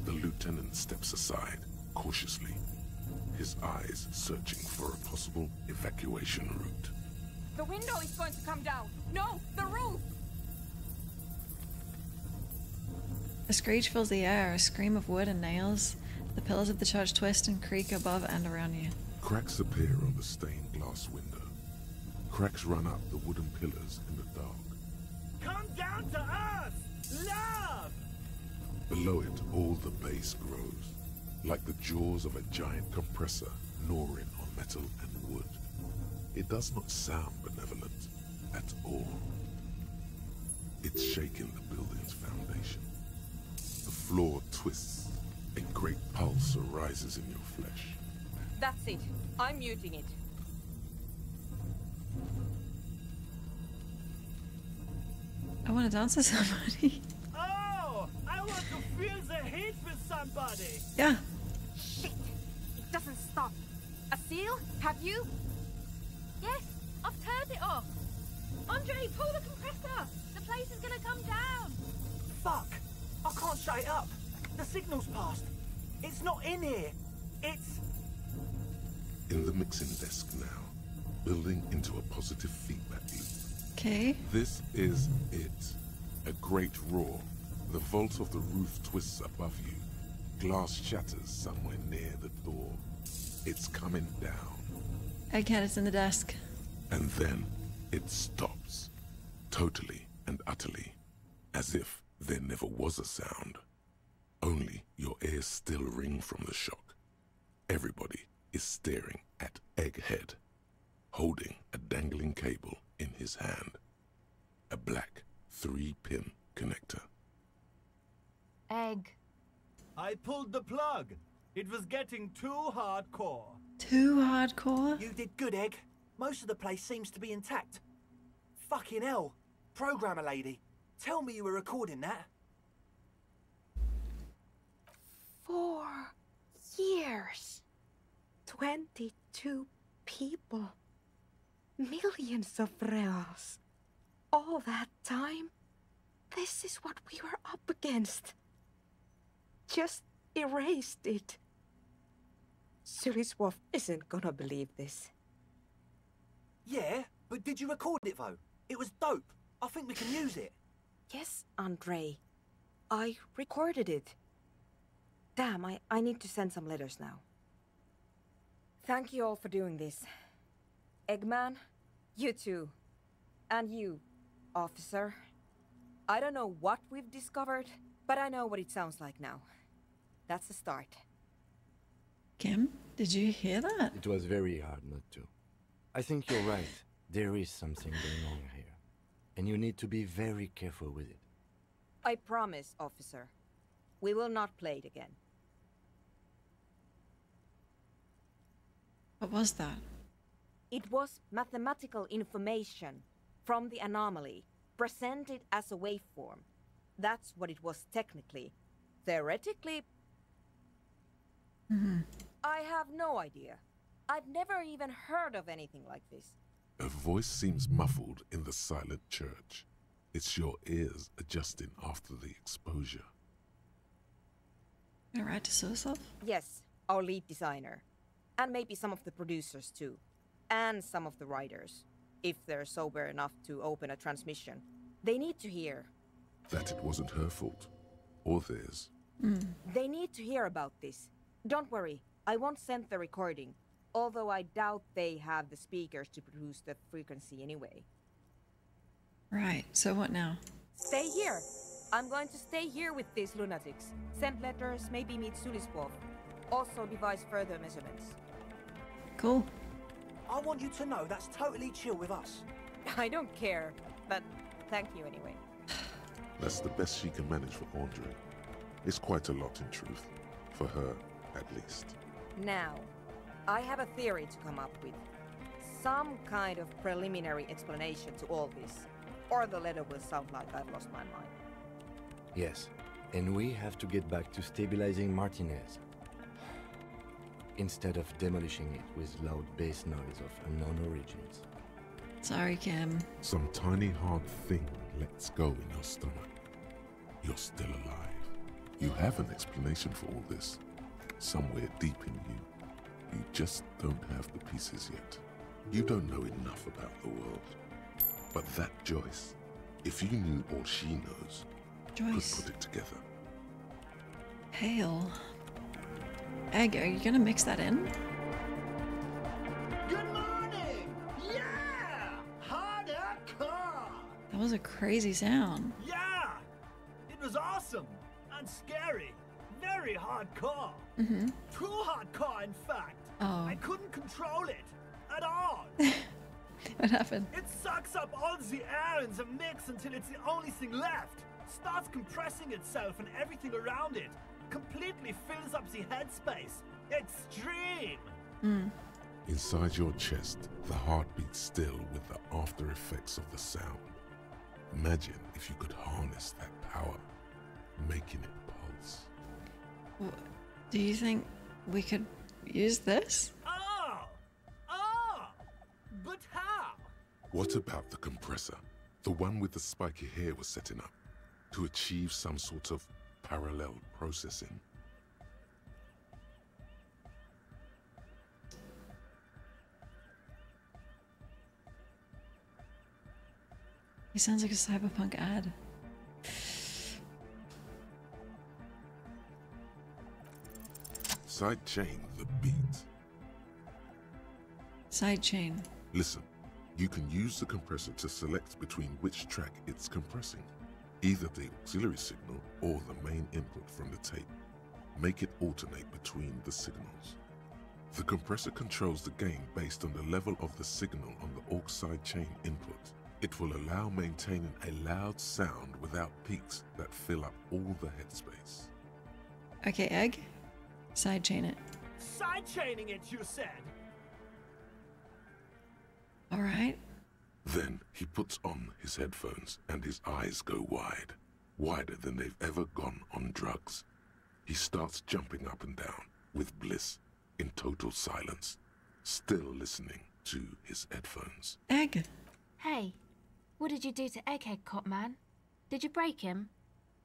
the lieutenant steps aside, cautiously, his eyes searching for a possible evacuation route. The window is going to come down! No, the roof! A screech fills the air, a scream of wood and nails. The pillars of the church twist and creak above and around you. Cracks appear on the stained glass window. Cracks run up the wooden pillars in the dark. Come down to us! Love! Below it, all the base grows, like the jaws of a giant compressor gnawing on metal and wood. It does not sound benevolent at all. It's shaking the building's foundation. The floor twists. A great pulse arises in your flesh. That's it. I'm muting it. I want to dance with somebody. Oh! I want to feel the heat with somebody! Yeah. Shit! It doesn't stop. A seal? Have you? Yes, I've turned it off. Andre, pull the compressor. The place is gonna come down. Fuck! I can't shut it up. The signal's passed. It's not in here. It's... In the mixing desk now, building into a positive feedback loop. Okay. This is it. A great roar. The vault of the roof twists above you. Glass shatters somewhere near the door. It's coming down. Egghead is in the desk. And then it stops. Totally and utterly. As if there never was a sound. Only your ears still ring from the shock. Everybody is staring at Egghead, holding a dangling cable in his hand. A black 3-pin connector. Egg. I pulled the plug. It was getting too hardcore. Too hardcore? You did good, Egg. Most of the place seems to be intact. Fucking hell. Programmer lady, tell me you were recording that. 4 years. 22 people. Millions of reals. All that time? This is what we were up against. Just erased it. Suliswolf isn't gonna believe this. Yeah, but did you record it though? It was dope. I think we can use it. Yes, Andre. I recorded it. Damn, I need to send some letters now. Thank you all for doing this. Eggman, you too. And you, officer. I don't know what we've discovered, but I know what it sounds like now. That's a start. Kim, did you hear that? It was very hard not to. I think you're right. There is something going on here. And you need to be very careful with it. I promise, officer. We will not play it again. What was that? It was mathematical information from the anomaly, presented as a waveform. That's what it was technically. Theoretically, I have no idea. I've never even heard of anything like this. A voice seems muffled in the silent church. It's your ears adjusting after the exposure. Gonna write to sue herself? Yes, our lead designer. And maybe some of the producers too. And some of the writers. If they're sober enough to open a transmission. They need to hear. That it wasn't her fault. Or theirs. They need to hear about this. Don't worry, I won't send the recording. Although I doubt they have the speakers to produce the frequency anyway. Right, so what now? Stay here. I'm going to stay here with these lunatics. Send letters, maybe meet Sulispov. Also devise further measurements. Cool. I want you to know that's totally chill with us. I don't care, but thank you anyway. That's the best she can manage for Andre. It's quite a lot in truth. For her, at least. Now, I have a theory to come up with. Some kind of preliminary explanation to all this. Or the letter will sound like I've lost my mind. Yes, and we have to get back to stabilizing Martinez. Instead of demolishing it with loud bass noise of unknown origins. Sorry, Kim. Some tiny hard thing lets go in your stomach. You're still alive. You have an explanation for all this. Somewhere deep in you. You just don't have the pieces yet. You don't know enough about the world. But that Joyce, if you knew all she knows, Joyce could put it together. Hail. Egg, are you gonna mix that in? Good morning! Yeah! Hardcore! That was a crazy sound. Yeah! It was awesome and scary. Very hardcore. Too hardcore, in fact. Oh. I couldn't control it at all. What happened? It sucks up all the air in the mix until it's the only thing left. Starts compressing itself and everything around it. Completely fills up the headspace. Extreme! Inside your chest, the heart beats still with the after effects of the sound. Imagine if you could harness that power, making it pulse. Do you think we could use this? But how? What about the compressor? The one with the spiky hair was setting up to achieve some sort of parallel processing. He sounds like a cyberpunk ad. Sidechain the beat. Sidechain. Listen, you can use the compressor to select between which track it's compressing. Either the auxiliary signal or the main input from the tape. Make it alternate between the signals. The compressor controls the gain based on the level of the signal on the aux sidechain input. It will allow maintaining a loud sound without peaks that fill up all the headspace. Okay, Egg. Sidechain it. Sidechaining it, you said? Alright. Then he puts on his headphones and his eyes go wide. Wider than they've ever gone on drugs. He starts jumping up and down with bliss in total silence, still listening to his headphones. Egg. Hey, what did you do to Egghead, Cop Man? Did you break him?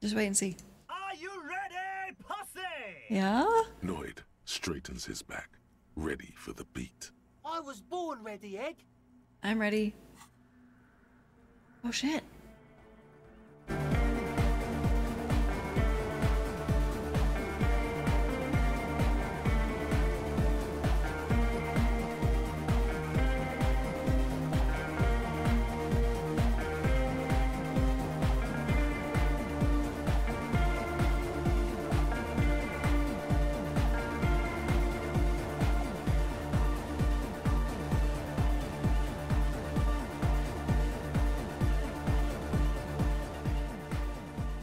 Just wait and see. Are you ready, pussy? Yeah? Noid straightens his back, ready for the beat. I was born ready, Egg. I'm ready. Oh shit.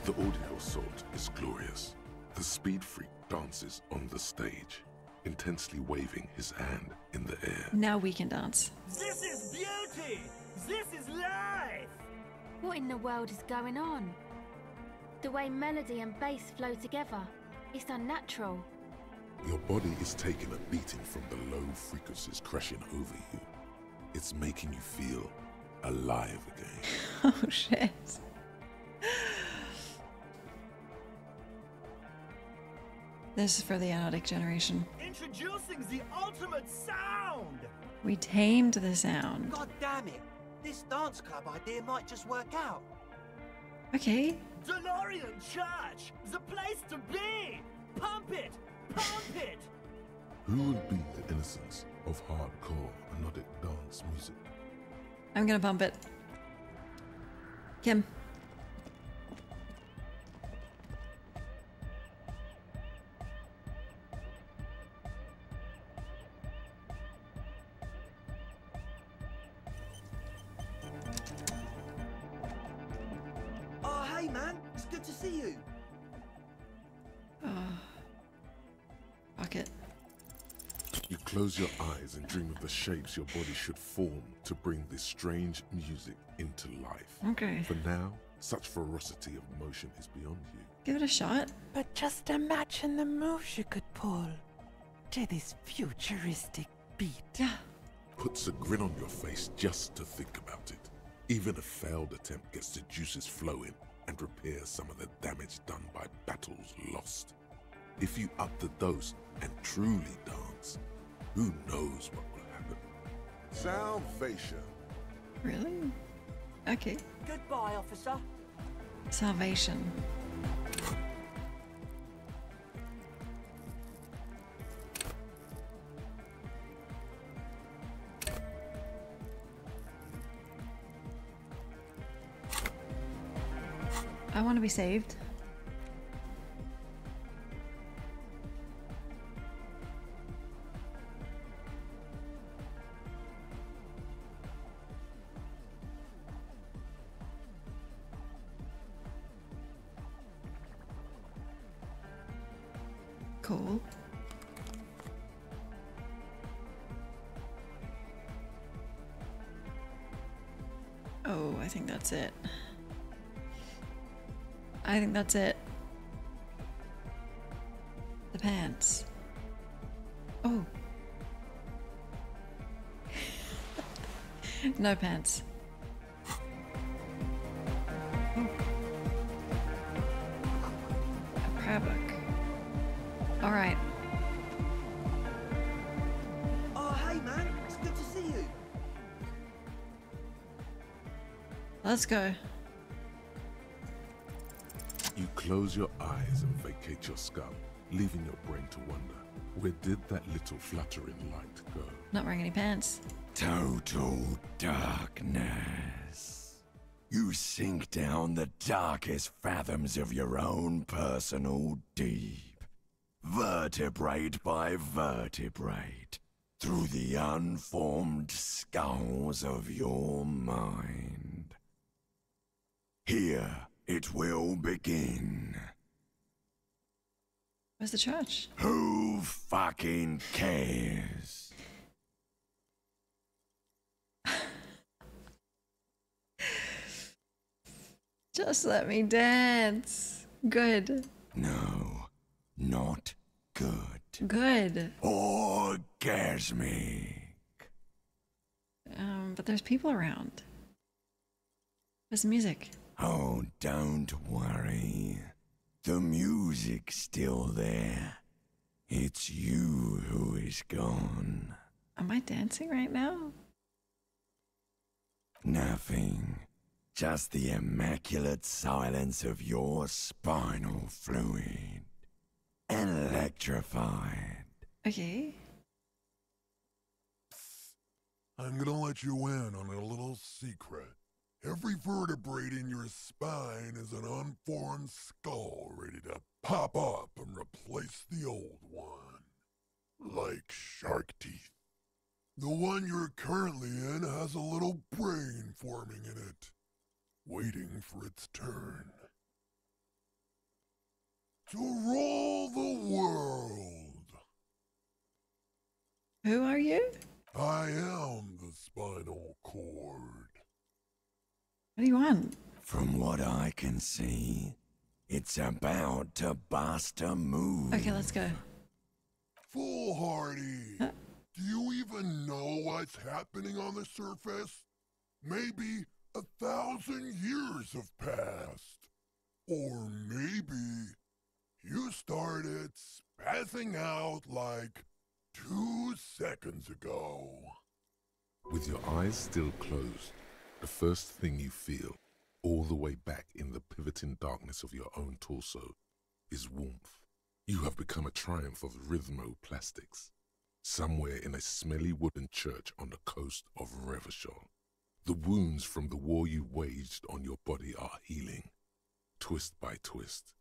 The audio assault is glorious. The speed freak dances on the stage, intensely waving his hand in the air. Now we can dance. This is beauty! This is life! What in the world is going on? The way melody and bass flow together, it's unnatural. Your body is taking a beating from the low frequencies crashing over you. It's making you feel alive again. Oh shit. This is for the Anodic generation. Introducing the ultimate sound! We tamed the sound. God damn it! This dance club idea might just work out. Okay. DeLorean Church! The place to be! Pump it! Pump it! Who would be the innocence of hardcore melodic dance music? I'm gonna bump it. Kim. Oh, hey man, it's good to see you. Fuck it. You close your eyes and dream of the shapes your body should form to bring this strange music into life. Okay. For now, such ferocity of motion is beyond you. Give it a shot. But just imagine the moves you could pull to this futuristic beat. Yeah. Puts a grin on your face just to think about it. Even a failed attempt gets the juices flowing and repairs some of the damage done by battles lost. If you up the dose and truly dance, who knows what will happen? Salvation. Really? Okay. Goodbye, officer. Salvation. I want to be saved. Cool. Oh, I think that's it. I think that's it. The pants. Oh. No pants. Oh. A prayer book. All right. Oh, hey man, it's good to see you. Let's go. You close your eyes and vacate your skull, leaving your brain to wonder, where did that little fluttering light go? Not wearing any pants. Total darkness. You sink down the darkest fathoms of your own personal deep, vertebrate by vertebrate, through the unformed skulls of your mind. Here it will begin. Where's the church? Who fucking cares? Just let me dance. Good. No, not good. Good. Orgasmic. But there's people around. There's music. Oh, don't worry. The music's still there. It's you who is gone. Am I dancing right now? Nothing. Just the immaculate silence of your spinal fluid. Electrified. Okay. I'm gonna let you in on a little secret. Every vertebrae in your spine is an unformed skull ready to pop up and replace the old one. Like shark teeth. The one you're currently in has a little brain forming in it, waiting for its turn. To rule the world. Who are you? I am the spinal cord. What do you want? From what I can see, it's about to bust a move. Okay, let's go. Foolhardy! Do you even know what's happening on the surface? Maybe 1,000 years have passed. Or maybe You started spazzing out like 2 seconds ago. With your eyes still closed, the first thing you feel, all the way back in the pivoting darkness of your own torso, is warmth. You have become a triumph of rhythmoplastics, somewhere in a smelly wooden church on the coast of Revachol. The wounds from the war you waged on your body are healing, twist by twist,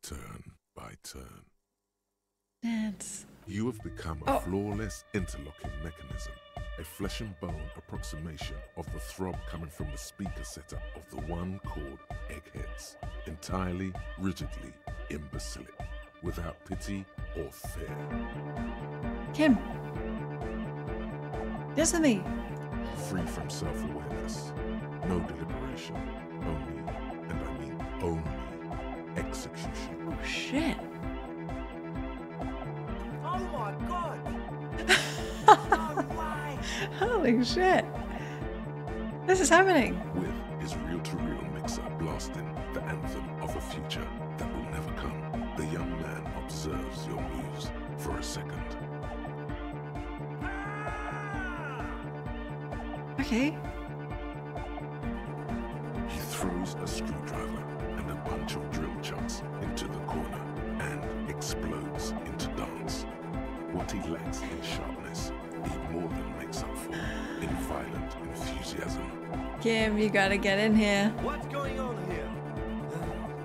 turn by turn. Dance. You have become a flawless interlocking mechanism, a flesh and bone approximation of the throb coming from the speaker setup of the one called Eggheads, entirely, rigidly imbecilic, without pity or fear. Kim. Yes, with me. Free from self-awareness, no deliberation, only, and I mean only, execution. Oh shit. Oh my god! No way! Holy shit. This is happening. With his reel-to-reel mixer blasting the anthem of a future that will never come, the young man observes your moves for a second. Okay. He throws a screwdriver and a bunch of drill chunks into the corner and explodes into dance. What he lacks in sharpness, he more than makes up for in violent enthusiasm. Kim, you gotta get in here. What's going on here?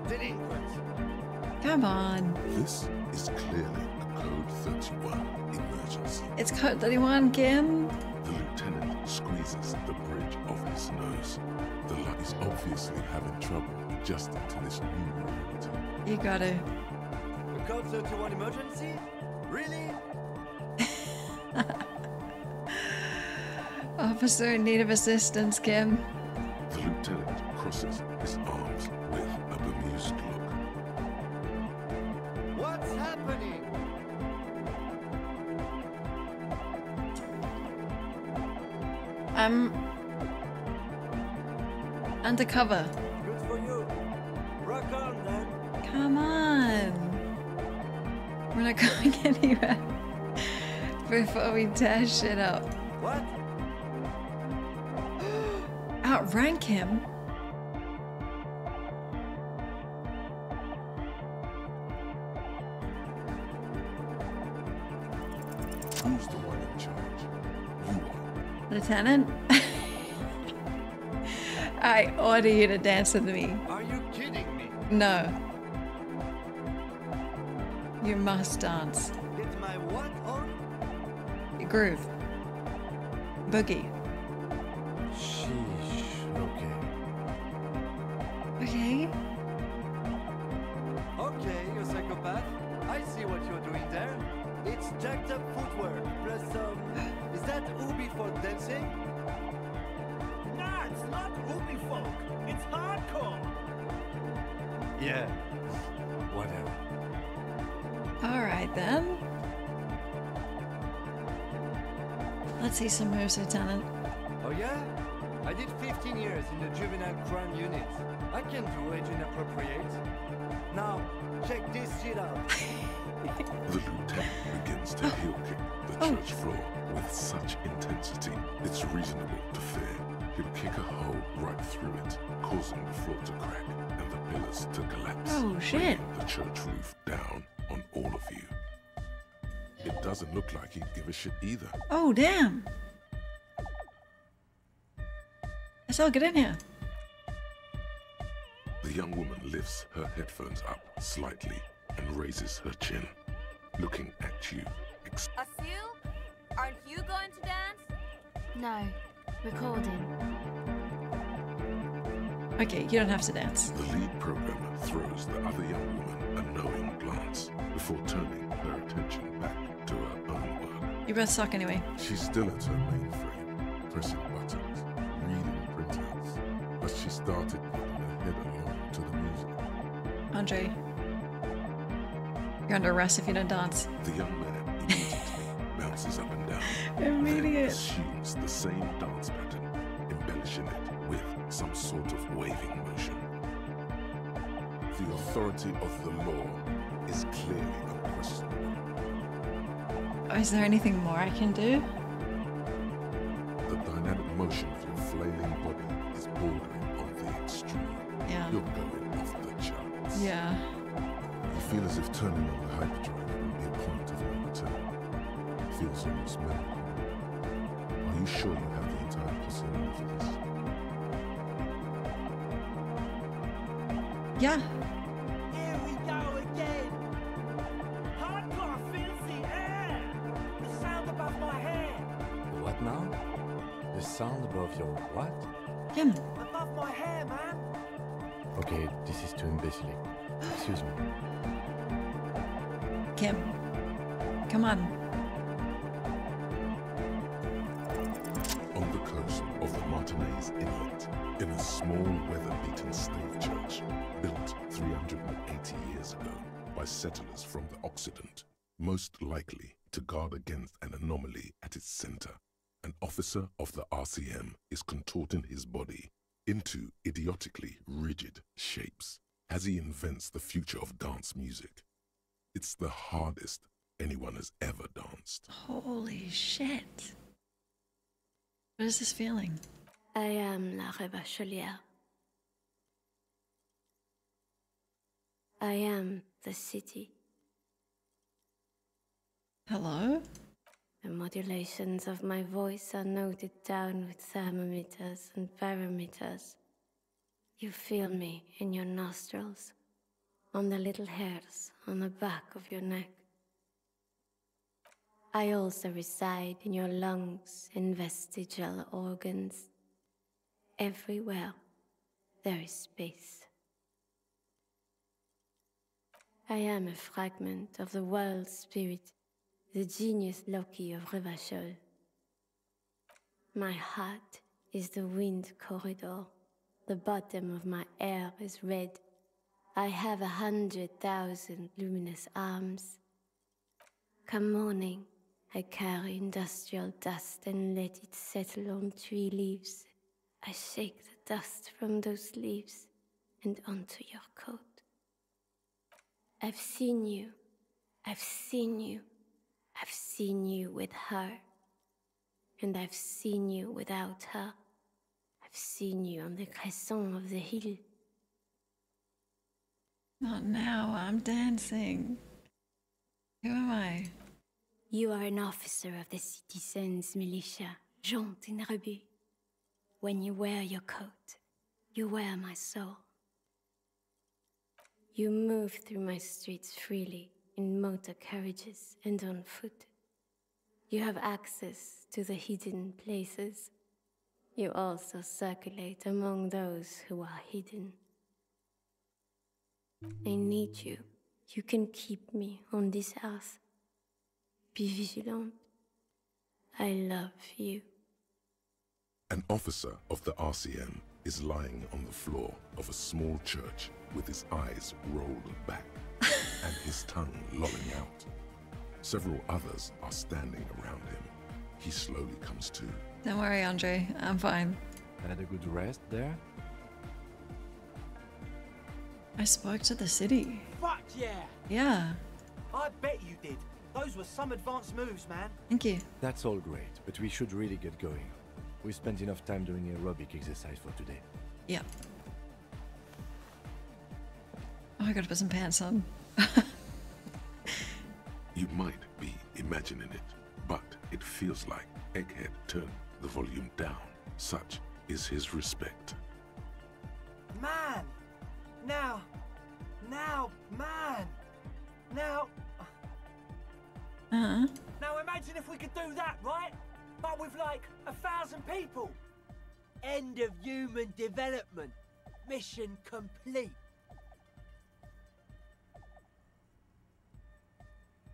Delinquents. Come on. This is clearly a Code 31 emergency. It's Code 31, Kim. The lieutenant squeezes the bridge of his nose. The light is obviously having trouble adjusting to this new reality. You gotta. A Code 31 emergency? Really? Officer in need of assistance, Kim. The lieutenant crosses his arms with a bemused look. What's happening? I'm undercover. Good for you. Rock on, then. Come on. We're not going anywhere before we tear shit up. What? Outrank him? Who's the one in charge? You are. Lieutenant? I order you to dance with me. Are you kidding me? No. You must dance. Get my what on? Groove. Boogie. Sheesh, okay. Okay. Okay, you psychopath. I see what you're doing there. It's jacked up footwork, plus is that Ubi for dancing? Nah, it's not Ubi folk. It's hardcore. Yeah. Whatever. Alright then. Let's see some moves, Lieutenant. Oh yeah? I did 15 years in the juvenile crime unit. I can do age inappropriate. Now, check this shit out. The lieutenant begins to heel kick the church floor with such intensity, it's reasonable to fear he'll kick a hole right through it, causing the floor to crack and the pillars to collapse. Oh, shit. Bringing the church roof down on all of you. It doesn't look like he'd give a shit either. Oh, damn. Let's all get in here. The young woman lifts her headphones up slightly and raises her chin, looking at you. Asil, aren't you going to dance? No, recording. Okay, you don't have to dance. The lead programmer throws the other young woman a knowing glance before turning her attention back to her own work. You both suck anyway. She's still at her mainframe, pressing buttons, reading printouts, but she started putting her head along to the music. Andre, you're under arrest if you don't dance. The young man immediately bounces up and down, Immediate. then assumes the same dance pattern, embellishing it with some sort of waving motion. The authority of the law is clearly unquestionable. Is there anything more I can do? The dynamic motion of your flailing body is bordering on the extreme. Yeah. You're going off the charts. Yeah. You feel as if turning on the hyperdrive will be a point of no return. It feels almost melancholy. Are you sure you have the entire possibility for this? Yeah. Here we go again. Hardcore fills the air. The sound above my head. What now? The sound above your what? Kim. Above my hair, man. Okay, this is too imbecilic. Excuse me. Kim. Come on. On the coast of the Martinez Inlet, in a small weather-beaten stave church built 380 years ago by settlers from the Occident, most likely to guard against an anomaly at its center, an officer of the RCM is contorting his body into idiotically rigid shapes as he invents the future of dance music. It's the hardest anyone has ever danced. Holy shit. What is this feeling? I am la Rebachelière. I am the city. Hello? The modulations of my voice are noted down with thermometers and barometers. You feel me in your nostrils, on the little hairs on the back of your neck. I also reside in your lungs and vestigial organs. Everywhere there is space. I am a fragment of the world spirit, the genius Loki of Revachol. My heart is the wind corridor. The bottom of my air is red. I have 100,000 luminous arms. Come morning, I carry industrial dust and let it settle on tree leaves. I shake the dust from those leaves and onto your coat. I've seen you. I've seen you. I've seen you with her. And I've seen you without her. I've seen you on the crescent of the hill. Not now, I'm dancing. Who am I? You are an officer of the citizens' militia, Jante in Rebut. When you wear your coat, you wear my soul. You move through my streets freely, in motor carriages and on foot. You have access to the hidden places. You also circulate among those who are hidden. I need you. You can keep me on this earth. Be vigilant. I love you. An officer of the RCM is lying on the floor of a small church with his eyes rolled back and his tongue lolling out. Several others are standing around him. He slowly comes to. Don't worry, Andre. I'm fine. Had a good rest there? I spoke to the city. Fuck yeah! Yeah. I bet you did. Those were some advanced moves, man. Thank you. That's all great, but we should really get going. We spent enough time doing aerobic exercise for today. Yeah. Oh, I gotta put some pants on. You might be imagining it, but it feels like Egghead turned the volume down. Such is his respect. Man! Now, man! Now... Now imagine if we could do that, right? But with like 1,000 people. End of human development. Mission complete.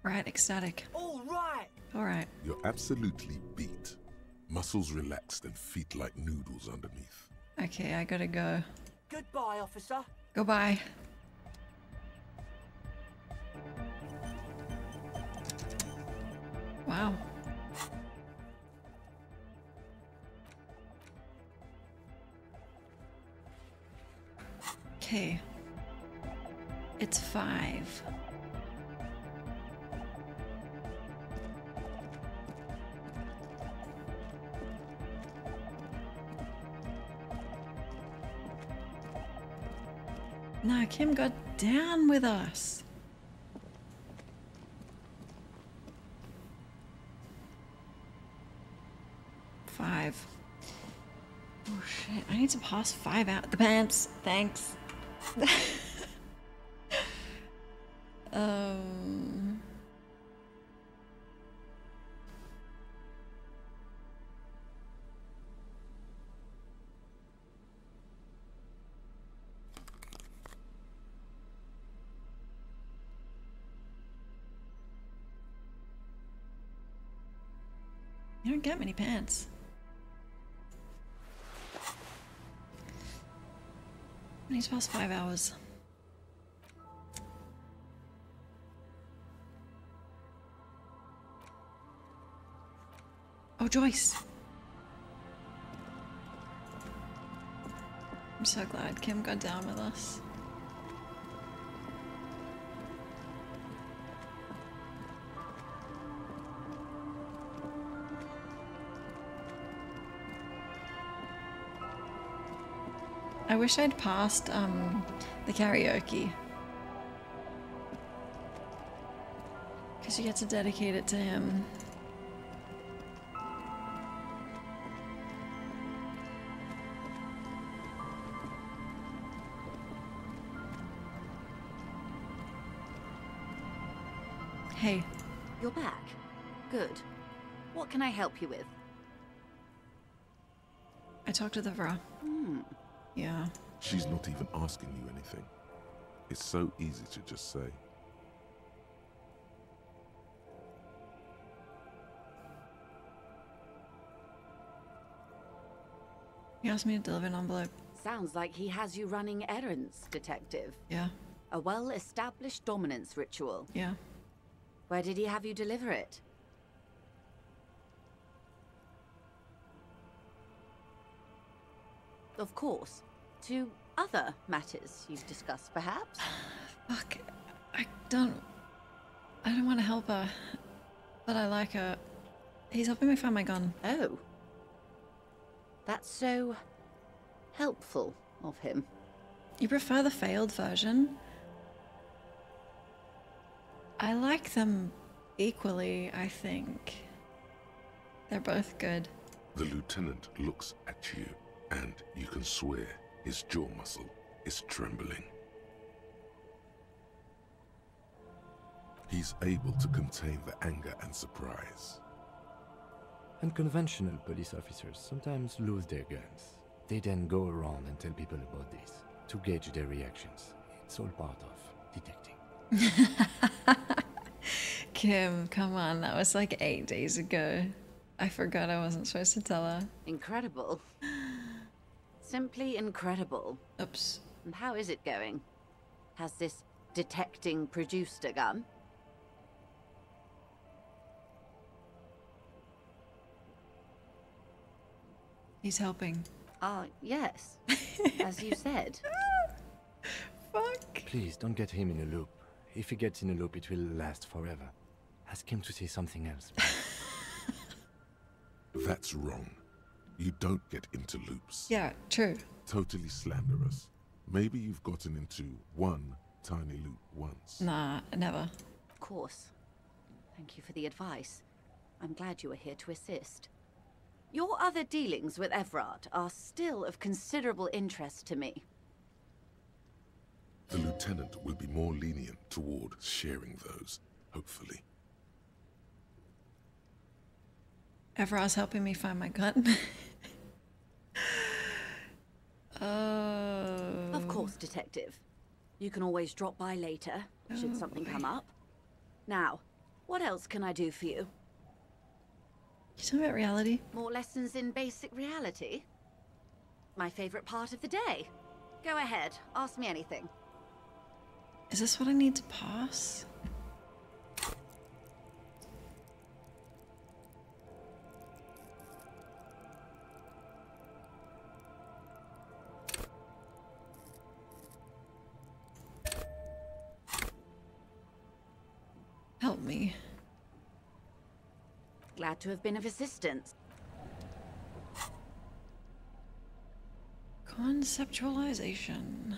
Right, ecstatic. All right. All right. You're absolutely beat. Muscles relaxed and feet like noodles underneath. Okay, I gotta go. Goodbye, officer. Goodbye. Wow. Okay. It's 5. Nah, Kim got down with us. Five. Oh shit, I need to pass 5 out. The pants, thanks. You don't get many pants. I need to pass 5 hours. Oh, Joyce! I'm so glad Kim got down with us. I wish I'd passed the karaoke. Because you get to dedicate it to him. Hey. You're back. Good. What can I help you with? I talked to the Vra. Yeah. She's not even asking you anything. It's so easy to just say. He asked me to deliver an envelope. Sounds like he has you running errands, Detective. Yeah. A well-established dominance ritual. Yeah. Where did he have you deliver it? Of course. To other matters you've discussed, perhaps? Fuck. I don't want to help her. But I like her. He's helping me find my gun. Oh. That's so helpful of him. You prefer the failed version? I like them equally, I think. They're both good. The lieutenant looks at you, and you can swear his jaw muscle is trembling. He's able to contain the anger and surprise. Unconventional police officers sometimes lose their guns. They then go around and tell people about this, to gauge their reactions. It's all part of detecting. Kim, come on, that was like 8 days ago. I forgot I wasn't supposed to tell her. Incredible. Simply incredible. Oops. And how is it going? Has this detecting produced a gun? He's helping. Yes. As you said. Fuck. Please, don't get him in a loop. If he gets in a loop, it will last forever. Ask him to say something else. That's wrong. You don't get into loops. Yeah, true. Totally slanderous. Maybe you've gotten into one tiny loop once. Nah, never. Of course. Thank you for the advice. I'm glad you were here to assist. Your other dealings with Everard are still of considerable interest to me. The lieutenant will be more lenient toward sharing those, hopefully. Everard's helping me find my gun. Of course, Detective. You can always drop by later, should something come up. Now, what else can I do for you? You talking about reality? More lessons in basic reality? My favorite part of the day. Go ahead, ask me anything. Is this what I need to pass? Help me. Glad to have been of assistance. Conceptualization.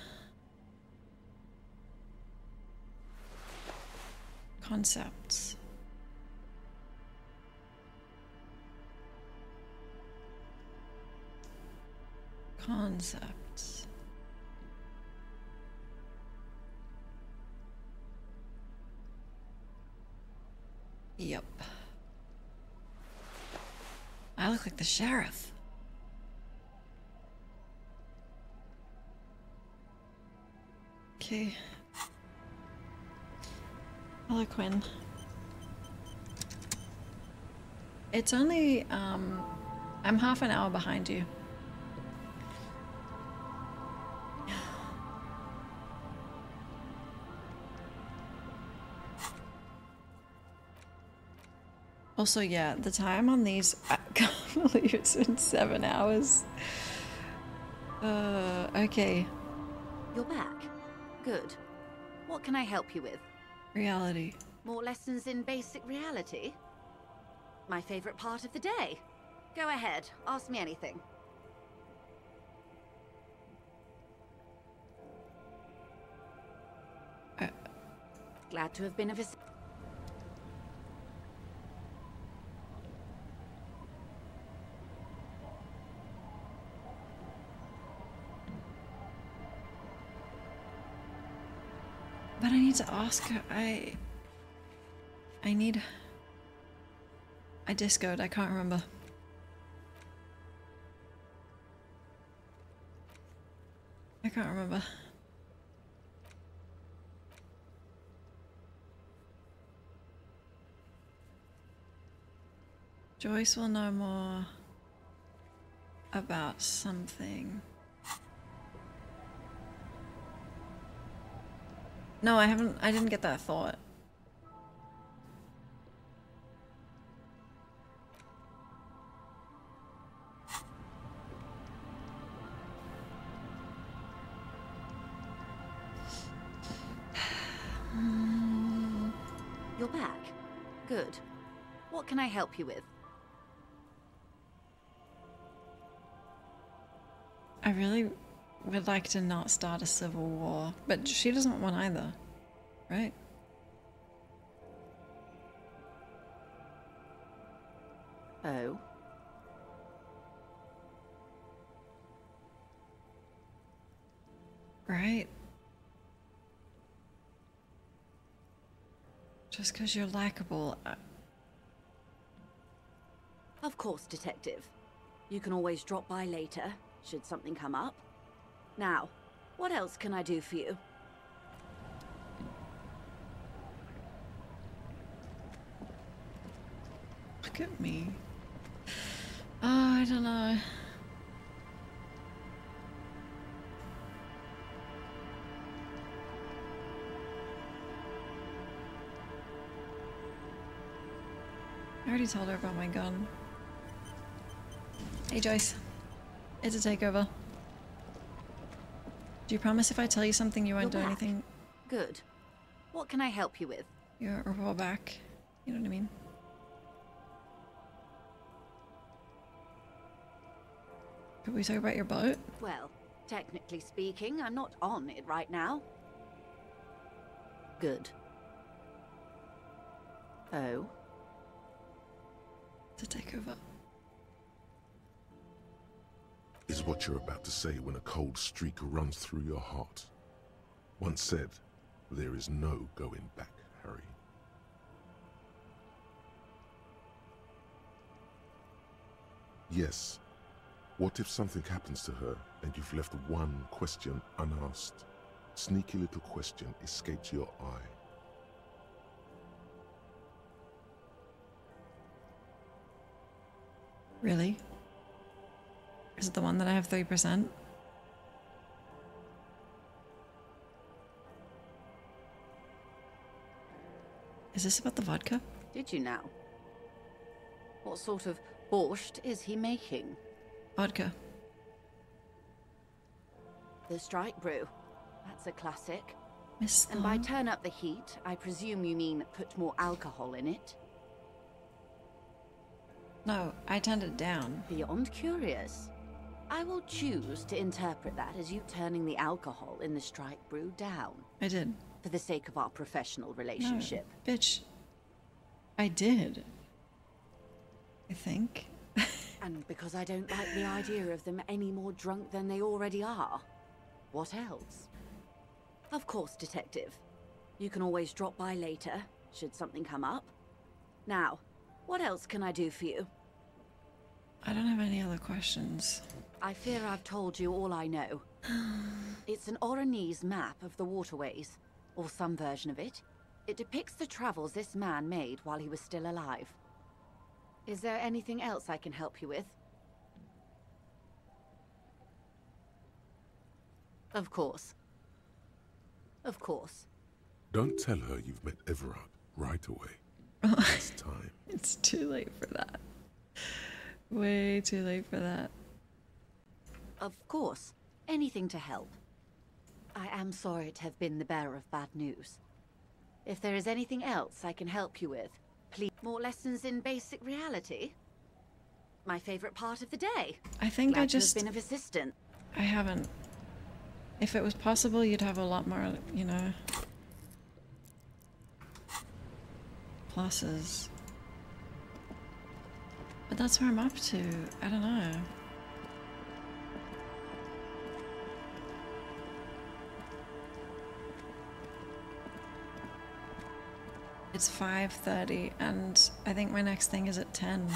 Concepts. Concepts. Yep. I look like the sheriff. Okay. Hello, Quinn. It's only, I'm half an hour behind you. Also, yeah, the time on these, I can't believe it's been 7 hours. Okay. You're back. Good. What can I help you with? Reality. More lessons in basic reality? My favorite part of the day. Go ahead, ask me anything. Glad to have been of assistance. But I need to ask her. I need... I discoed. I can't remember. I can't remember. Joyce will know more about something. No, I didn't get that thought. You're back. Good. What can I help you with? I really would like to not start a civil war, but she doesn't want one either, right? Oh. Right? Just because you're likable. Of course, Detective. You can always drop by later, should something come up. Now, what else can I do for you? Look at me. Oh, I don't know. I already told her about my gun. Hey Joyce, it's a takeover. Do you promise if I tell you something you won't do anything? Good. What can I help you with? You'll report back. You know what I mean? Could we talk about your boat? Well, technically speaking, I'm not on it right now. Good. Oh? To take over. Is what you're about to say when a cold streak runs through your heart. Once said, there is no going back, Harry. Yes. What if something happens to her and you've left one question unasked? Sneaky little question escapes your eye. Really? Is it the one that I have 3%? Is this about the vodka? Did you now? What sort of borscht is he making? Vodka. The strike brew. That's a classic. Miss And by turn up the heat, I presume you mean put more alcohol in it? No, I turned it down. Beyond curious. I will choose to interpret that as you turning the alcohol in the strike brew down. I did. for the sake of our professional relationship. No, bitch. I did. I think. And because I don't like the idea of them any more drunk than they already are. What else? Of course, Detective. You can always drop by later, should something come up. Now, what else can I do for you? I don't have any other questions. I fear I've told you all I know. It's an Oranese map of the waterways, or some version of it. It depicts the travels this man made while he was still alive. Is there anything else I can help you with? Of course. Of course. Don't tell her you've met Everard right away. It's time. It's too late for that. Way too late for that. Of course. Anything to help. I am sorry to have been the bearer of bad news. If there is anything else I can help you with, please. More lessons in basic reality? My favorite part of the day. I think Glad I just... to have been of assistance. I haven't. If it was possible, you'd have a lot more, you know, pluses. But that's where I'm up to. I don't know. It's 5:30 and I think my next thing is at 10.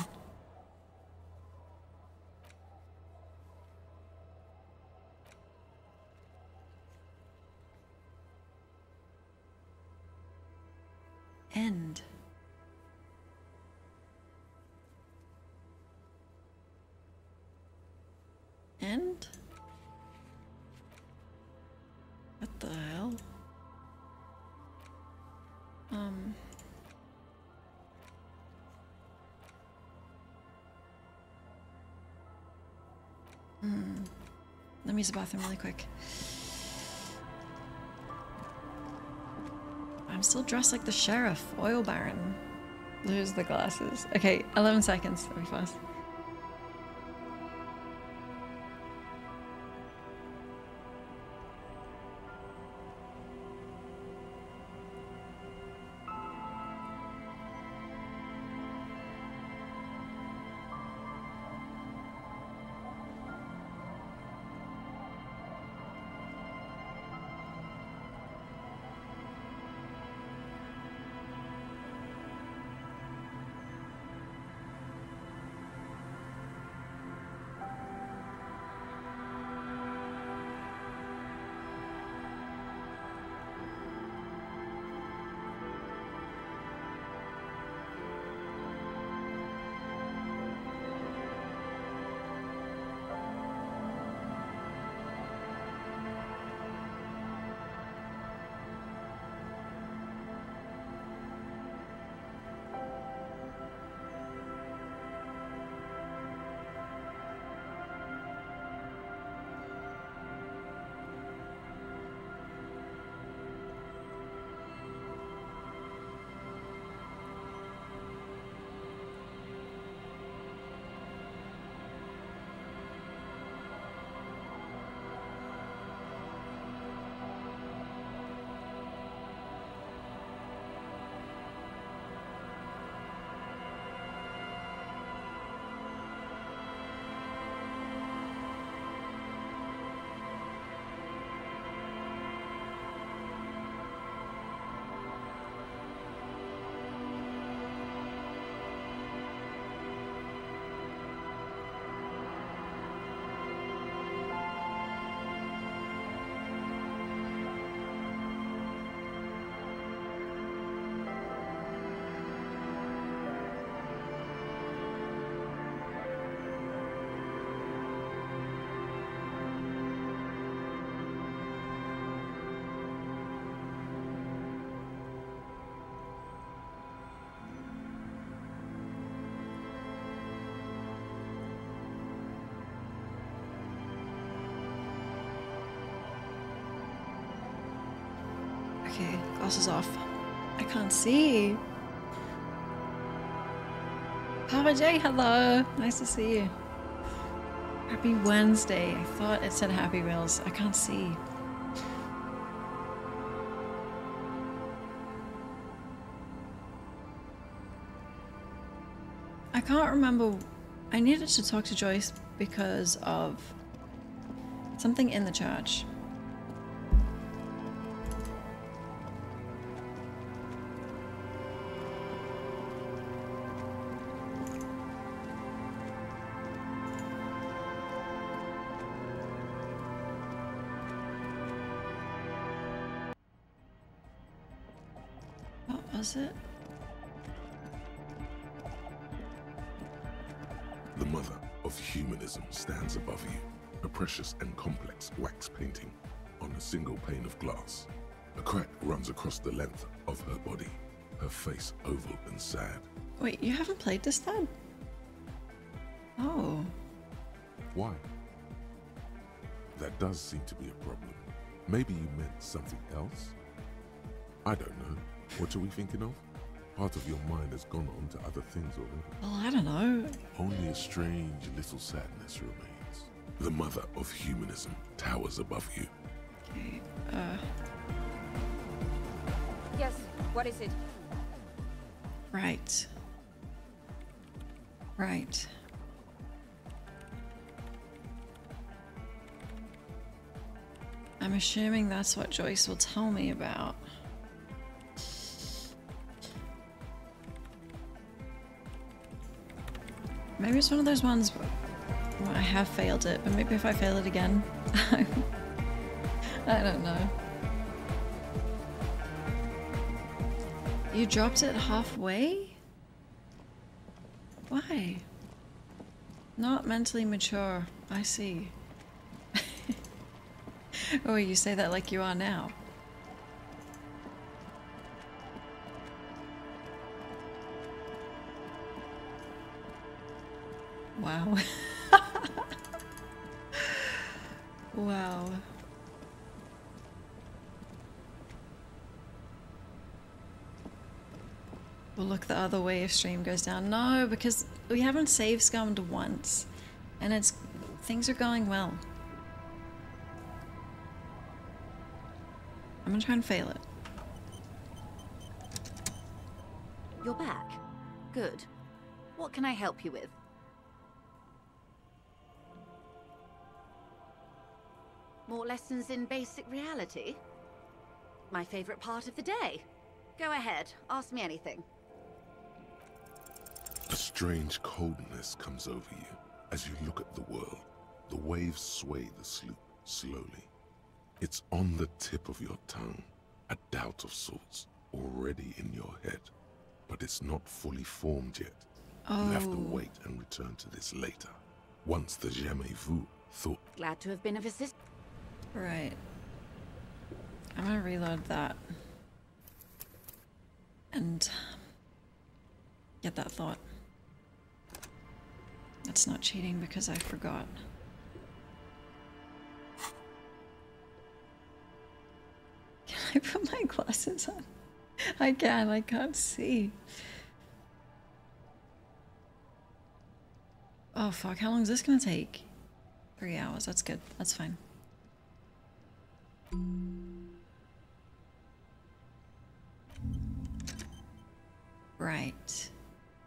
End. End? What the hell? Let me use the bathroom really quick. I'm still dressed like the sheriff, oil baron. Lose the glasses. Okay, 11 seconds. That'll be fast. Okay, glasses off. I can't see. Papa J, hello. Nice to see you. Happy Wednesday. I thought it said Happy Wheels. I can't see. I can't remember. I needed to talk to Joyce because of something in the church. What was it? The mother of humanism stands above you, a precious and complex wax painting on a single pane of glass. A crack runs across the length of her body, her face oval and sad. Wait, you haven't played this then? Oh. Why? That does seem to be a problem. Maybe you meant something else? I don't know. What are we thinking of? Part of your mind has gone on to other things already. Well, I don't know. Only a strange little sadness remains. The mother of humanism towers above you. Okay, Yes, what is it? Right. Right. I'm assuming that's what Joyce will tell me about. Maybe it's one of those ones where I have failed it, but maybe if I fail it again, I don't know. You dropped it halfway? Why? Not mentally mature. I see. Oh, you say that like you are now. Wow. Wow. We'll look the other way if stream goes down. No, because we haven't save scummed once. And things are going well. I'm gonna try and fail it. You're back. Good. What can I help you with? More lessons in basic reality? My favorite part of the day. Go ahead, ask me anything. A strange coldness comes over you as you look at the world. The waves sway the sloop slowly. It's on the tip of your tongue, a doubt of sorts already in your head, but it's not fully formed yet. Oh. You have to wait and return to this later. Once the jamais vu thought. Glad to have been of assistance. Right. I'm gonna reload that. And get that thought. That's not cheating because I forgot. Can I put my glasses on? I can't see. Oh fuck, how long is this gonna take? 3 hours, that's good, that's fine. Right.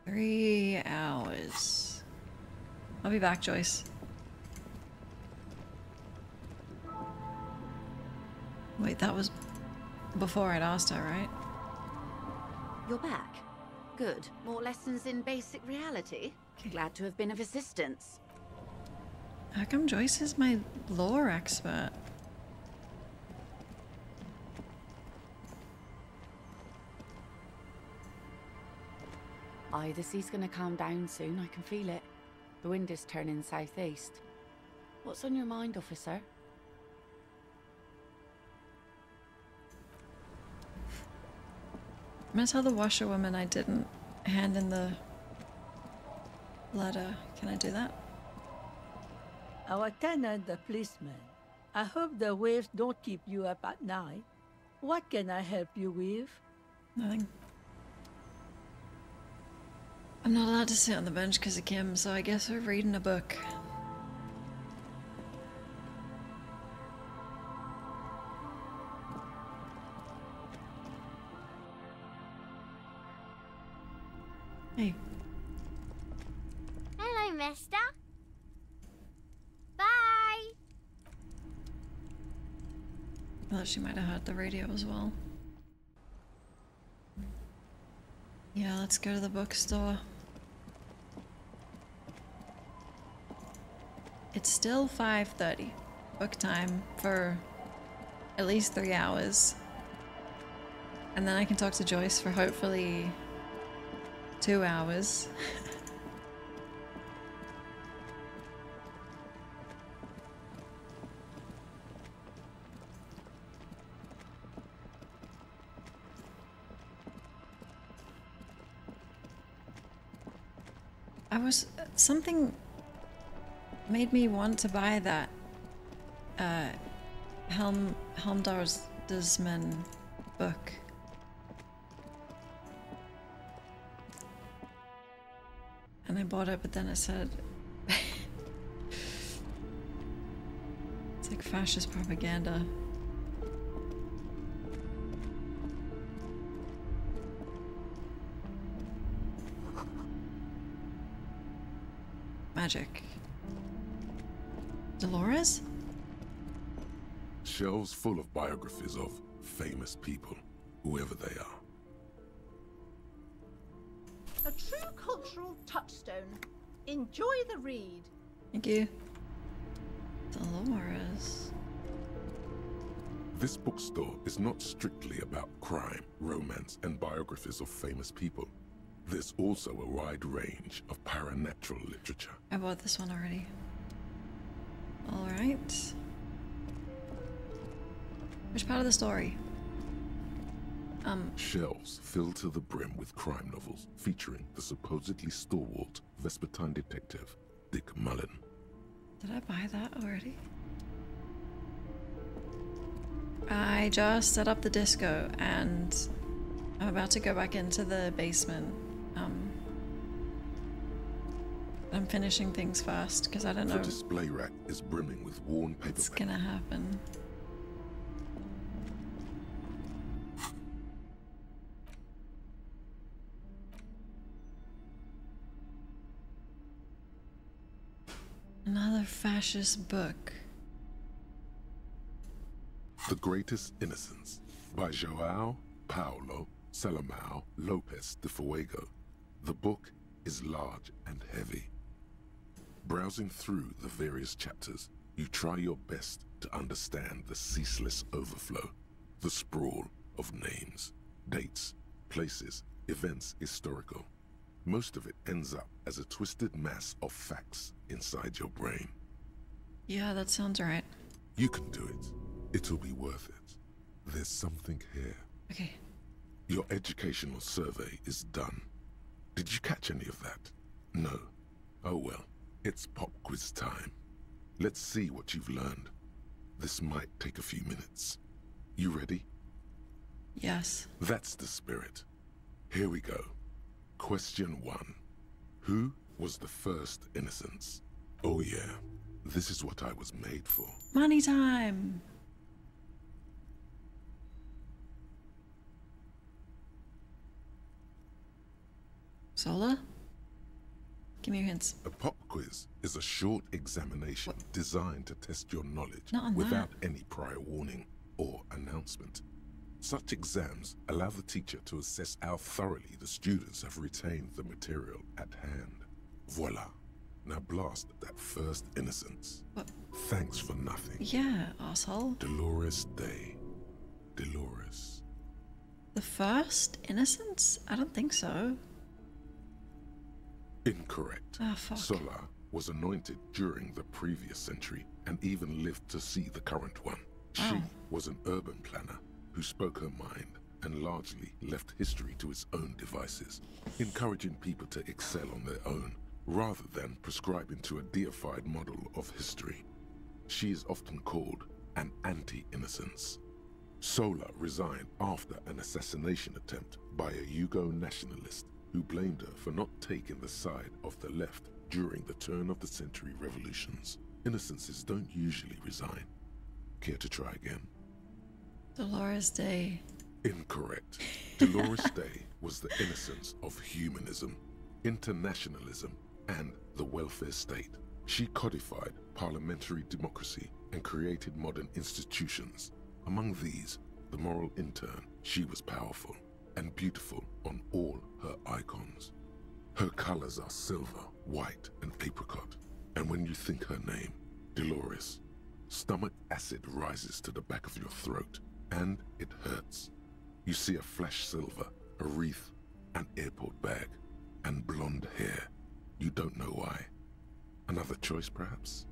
3 hours. I'll be back, Joyce. Wait, that was before I'd asked her, right? You're back. Good. More lessons in basic reality? Glad to have been of assistance. How come Joyce is my lore expert? Aye, the sea's gonna calm down soon, I can feel it. The wind is turning southeast. What's on your mind, officer? I'm gonna tell the washerwoman I didn't hand in the letter. Can I do that? Our tenant, the policeman. I hope the waves don't keep you up at night. What can I help you with? Nothing. I'm not allowed to sit on the bench because of Kim, so I guess we're reading a book. Hey. Bye, mister. Bye. Well, she might have heard the radio as well. Yeah, let's go to the bookstore. It's still 5:30. Book time for at least 3 hours. And then I can talk to Joyce for hopefully 2 hours. Something made me want to buy that Helmdarsman book. And I bought it, but then it said it's like fascist propaganda. Magic. Dolores? Shelves full of biographies of famous people, whoever they are. A true cultural touchstone. Enjoy the read. Thank you. Dolores. This bookstore is not strictly about crime, romance, and biographies of famous people. There's also a wide range of paranatural literature. I bought this one already. Alright. Which part of the story? Shelves filled to the brim with crime novels featuring the supposedly stalwart Vespertine detective, Dick Mullen. Did I buy that already? I just set up the disco and I'm about to go back into the basement. I'm finishing things fast because I don't know. The display rack is brimming with worn paperback. What's gonna happen? Another fascist book. The Greatest Innocence by João Paulo Salomão Lopes de Fuego. The book is large and heavy. Browsing through the various chapters, you try your best to understand the ceaseless overflow, the sprawl of names, dates, places, events historical. Most of it ends up as a twisted mass of facts inside your brain. Yeah, that sounds right. You can do it. It'll be worth it. There's something here. Okay. Your educational survey is done. Did you catch any of that? No. Oh well. It's pop quiz time. Let's see what you've learned. This might take a few minutes. You ready? Yes. That's the spirit. Here we go. Question 1. Who was the first innocence? Oh yeah, this is what I was made for. Money time! Sola? Give me your hints. A pop quiz is a short examination designed to test your knowledge Not on without any prior warning or announcement. Such exams allow the teacher to assess how thoroughly the students have retained the material at hand. Voila. Now blast that first innocence. What? Thanks for nothing. Yeah, asshole. Dolores Day. Dolores. The first innocence? I don't think so. Incorrect. Ah, fuck. Sola was anointed during the previous century and even lived to see the current one. She was an urban planner who spoke her mind and largely left history to its own devices, encouraging people to excel on their own rather than prescribing to a deified model of history. She is often called an anti-innocence. Sola resigned after an assassination attempt by a Yugo nationalist who blamed her for not taking the side of the left during the turn-of-the-century revolutions. Innocences don't usually resign. Care to try again? Dolores Day. Incorrect. Dolores Day was the innocence of humanism, internationalism, and the welfare state. She codified parliamentary democracy and created modern institutions. Among these, the moral intern, she was powerful and beautiful on all her icons. Her colors are silver, white, and apricot. And when you think her name, Dolores, stomach acid rises to the back of your throat, and it hurts. You see a flash silver, a wreath, an airport bag, and blonde hair. You don't know why. Another choice, perhaps?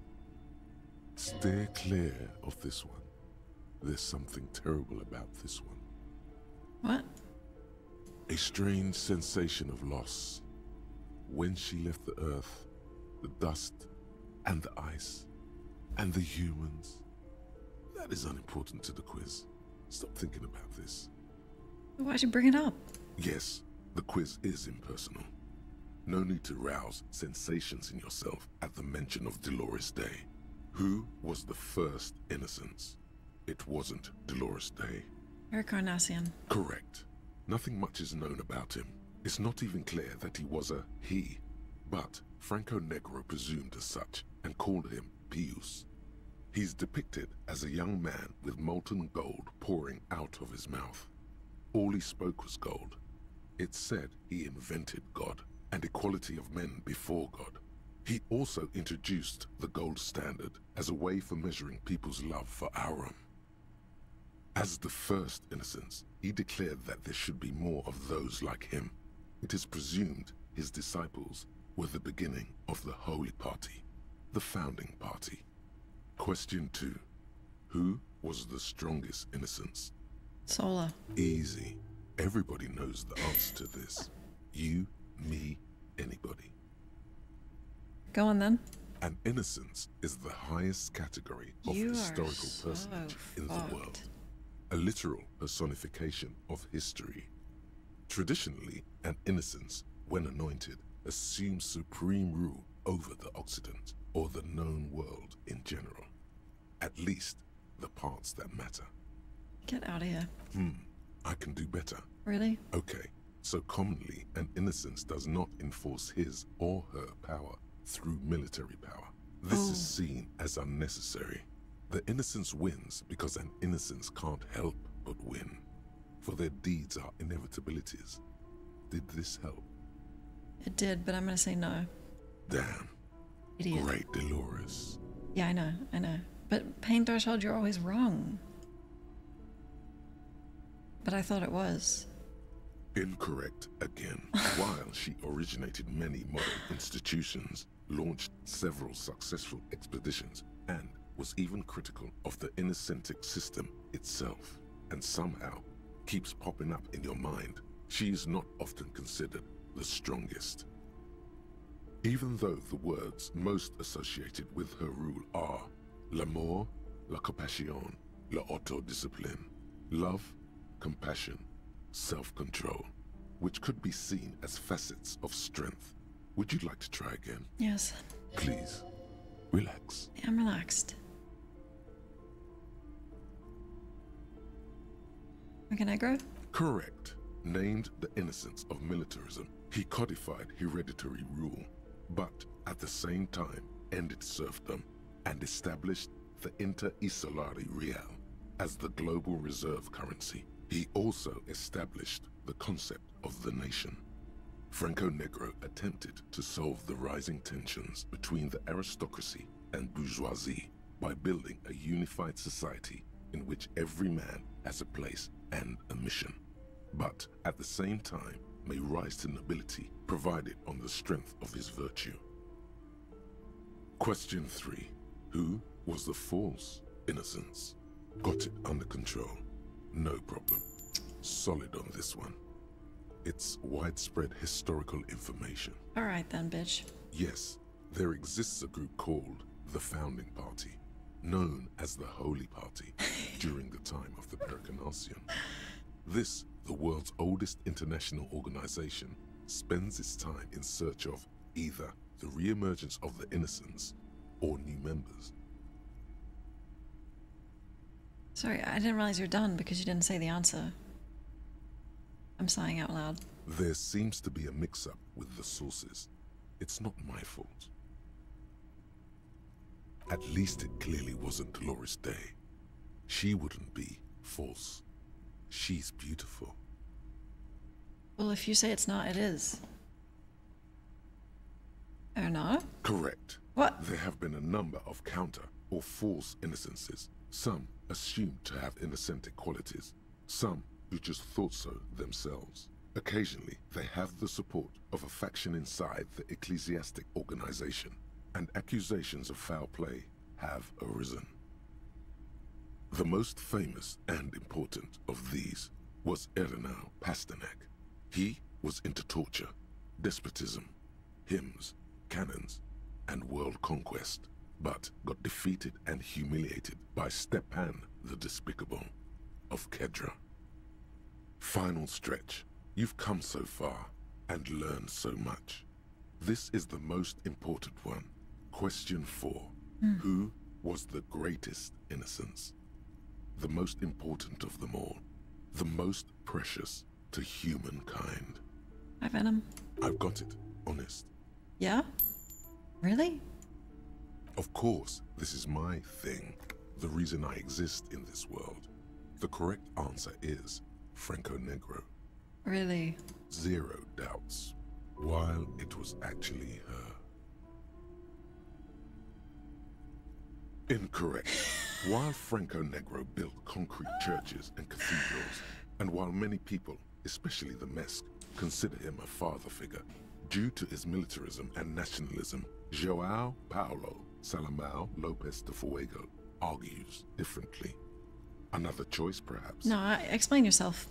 Steer clear of this one. There's something terrible about this one. What? A strange sensation of loss. When she left the earth, the dust, and the ice, and the humans. That is unimportant to the quiz. Stop thinking about this. Why'd you bring it up? Yes, the quiz is impersonal. No need to rouse sensations in yourself at the mention of Dolores Day. Who was the first Innocence? It wasn't Dolores Day. Encarnacion. Correct. Nothing much is known about him. It's not even clear that he was a he, but Franco Negro presumed as such and called him Pius. He's depicted as a young man with molten gold pouring out of his mouth. All he spoke was gold. It's said he invented God and equality of men before God. He also introduced the gold standard as a way for measuring people's love for Aurum. As the first Innocence, he declared that there should be more of those like him. It is presumed his disciples were the beginning of the Holy Party, the founding party. Question 2. Who was the strongest Innocence? Sola. Easy. Everybody knows the answer to this. You, me, anybody. Go on then. An Innocence is the highest category of historical personage in the world. A literal personification of history. Traditionally, an Innocence, when anointed, assumes supreme rule over the Occident, or the known world in general. At least, the parts that matter. Get out of here. I can do better. Really? Okay, so commonly, an Innocence does not enforce his or her power through military power. This is seen as unnecessary. The Innocence wins because an Innocence can't help but win, for their deeds are inevitabilities. Did this help? It did, but I'm gonna say no. Damn. Idiot. Great Dolores. Yeah, I know. But pain threshold, you're always wrong. But I thought it was. Incorrect again. While she originated many modern institutions, launched several successful expeditions, and was even critical of the Innocentic system itself, and somehow keeps popping up in your mind, she is not often considered the strongest. Even though the words most associated with her rule are l'amour, la compassion, la autodiscipline, love, compassion, self-control, which could be seen as facets of strength. Would you like to try again? Yes. Please, relax. Yeah, I'm relaxed. Montenegro? Correct. Named the Innocence of militarism, he codified hereditary rule, but at the same time ended serfdom and established the Inter-Isolari Real as the global reserve currency. He also established the concept of the nation. Franco Negro attempted to solve the rising tensions between the aristocracy and bourgeoisie by building a unified society in which every man has a place and a mission, but at the same time may rise to nobility provided on the strength of his virtue. Question 3. Who was the false Innocence? Got it under control. No problem. Solid on this one. It's widespread historical information. Alright then, bitch. Yes, there exists a group called the Founding Party, known as the Holy Party, during the time of the Pericarnacian. This, the world's oldest international organization, spends its time in search of either the re-emergence of the Innocents or new members. Sorry, I didn't realize you're done because you didn't say the answer. I'm sighing out loud. There seems to be a mix-up with the sources. It's not my fault. At least it clearly wasn't Dolores Day. She wouldn't be false. She's beautiful. Well, if you say it's not, it is. Or not? Correct. What? There have been a number of counter or false innocences. Some assumed to have innocentic qualities. Some who just thought so themselves. Occasionally, they have the support of a faction inside the ecclesiastic organization, and accusations of foul play have arisen. The most famous and important of these was Ernau Pasternak. He was into torture, despotism, hymns, cannons, and world conquest, but got defeated and humiliated by Stepan the Despicable of Kedra. Final stretch. You've come so far and learned so much. This is the most important one. Question 4. Who was the greatest innocence? The most important of them all. The most precious to humankind. Hi, Venom. I've got it. Honest. Yeah? Really? Of course, this is my thing. The reason I exist in this world. The correct answer is Franco Negro. Really? 0 doubts. While it was actually her. Incorrect. While Franco Negro built concrete churches and cathedrals, and while many people, especially the Mesk, consider him a father figure, due to his militarism and nationalism, João Paulo Salomão Lopes de Fuego argues differently. Another choice, perhaps? No, explain yourself.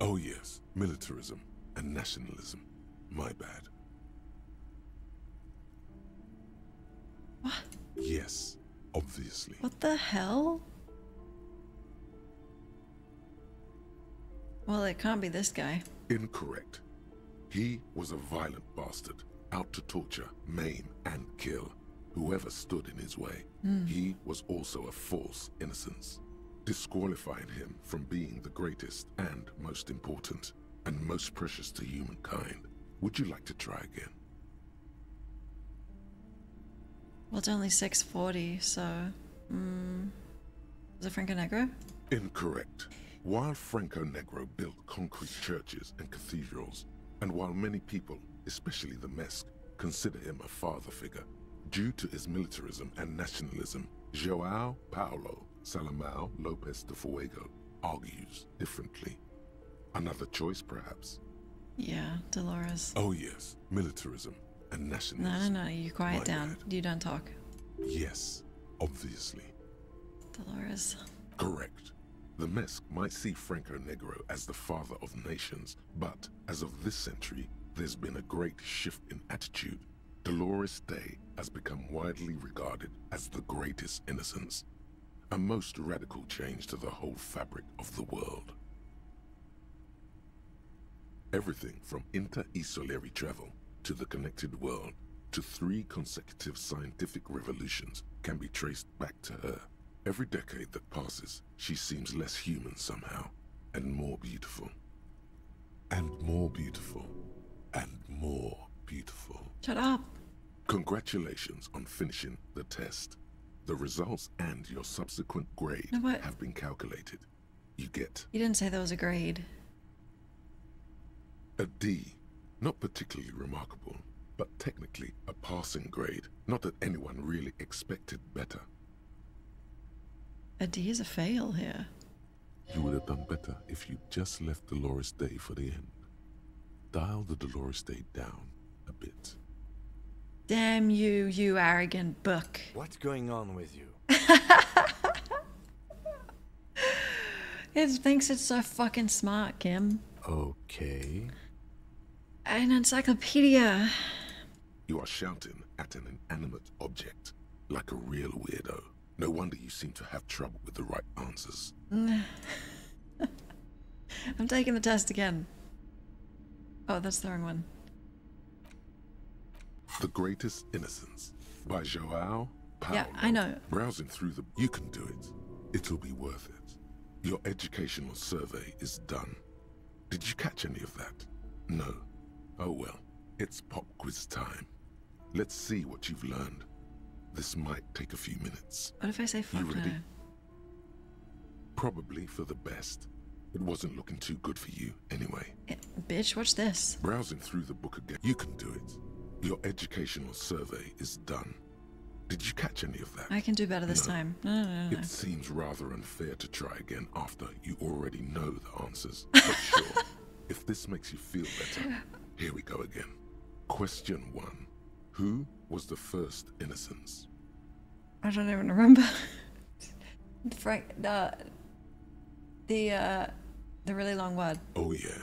Oh yes, militarism and nationalism. My bad. What? Yes, obviously. What the hell? Well, it can't be this guy. Incorrect. He was a violent bastard, out to torture, maim, and kill whoever stood in his way. He was also a false innocence, disqualifying him from being the greatest and most important and most precious to humankind. Would you like to try again? Well, it's only 6:40, so... is it Franco Negro? Incorrect. While Franco Negro built concrete churches and cathedrals, and while many people, especially the Mesk, consider him a father figure, due to his militarism and nationalism, João Paulo Salomão Lopes de Fuego argues differently. Another choice, perhaps? Yeah, Dolores. Oh yes, militarism and nationalism. No, you quiet down. You don't talk. Yes, obviously. Dolores. Correct. The Mesk might see Franco Negro as the father of nations, but as of this century, there's been a great shift in attitude. Dolores Day has become widely regarded as the greatest innocence, a most radical change to the whole fabric of the world. Everything from inter-esolary travel to the connected world to 3 consecutive scientific revolutions can be traced back to her. Every decade that passes, she seems less human somehow, and more beautiful. And more beautiful. And more beautiful. Shut up. Congratulations on finishing the test. The results and your subsequent grade have been calculated. You get... You didn't say that was a grade. A D. Not particularly remarkable, but technically a passing grade. Not that anyone really expected better. A D is a fail here. You would have done better if you just left Dolores Day for the end. Dial the Dolores Day down a bit. Damn you, you arrogant book. What's going on with you? It thinks it's so fucking smart, Kim. Okay. An encyclopedia. You are shouting at an inanimate object, like a real weirdo. No wonder you seem to have trouble with the right answers. I'm taking the test again. Oh, that's the wrong one. The Greatest Innocence by João Paulo. Yeah, I know. Browsing through the... You can do it. It'll be worth it. Your educational survey is done. Did you catch any of that? No. Oh well, it's pop quiz time. Let's see what you've learned. This might take a few minutes. What if I say fuck You ready? no? Probably for the best. It wasn't looking too good for you anyway. Bitch, watch this. Browsing through the book again. You can do it. Your educational survey is done. Did you catch any of that? I can do better this time. No. It seems rather unfair to try again after you already know the answers. But sure, if this makes you feel better, here we go again. Question 1. Who was the first innocence? I don't even remember. Frank, the really long word. Oh yeah,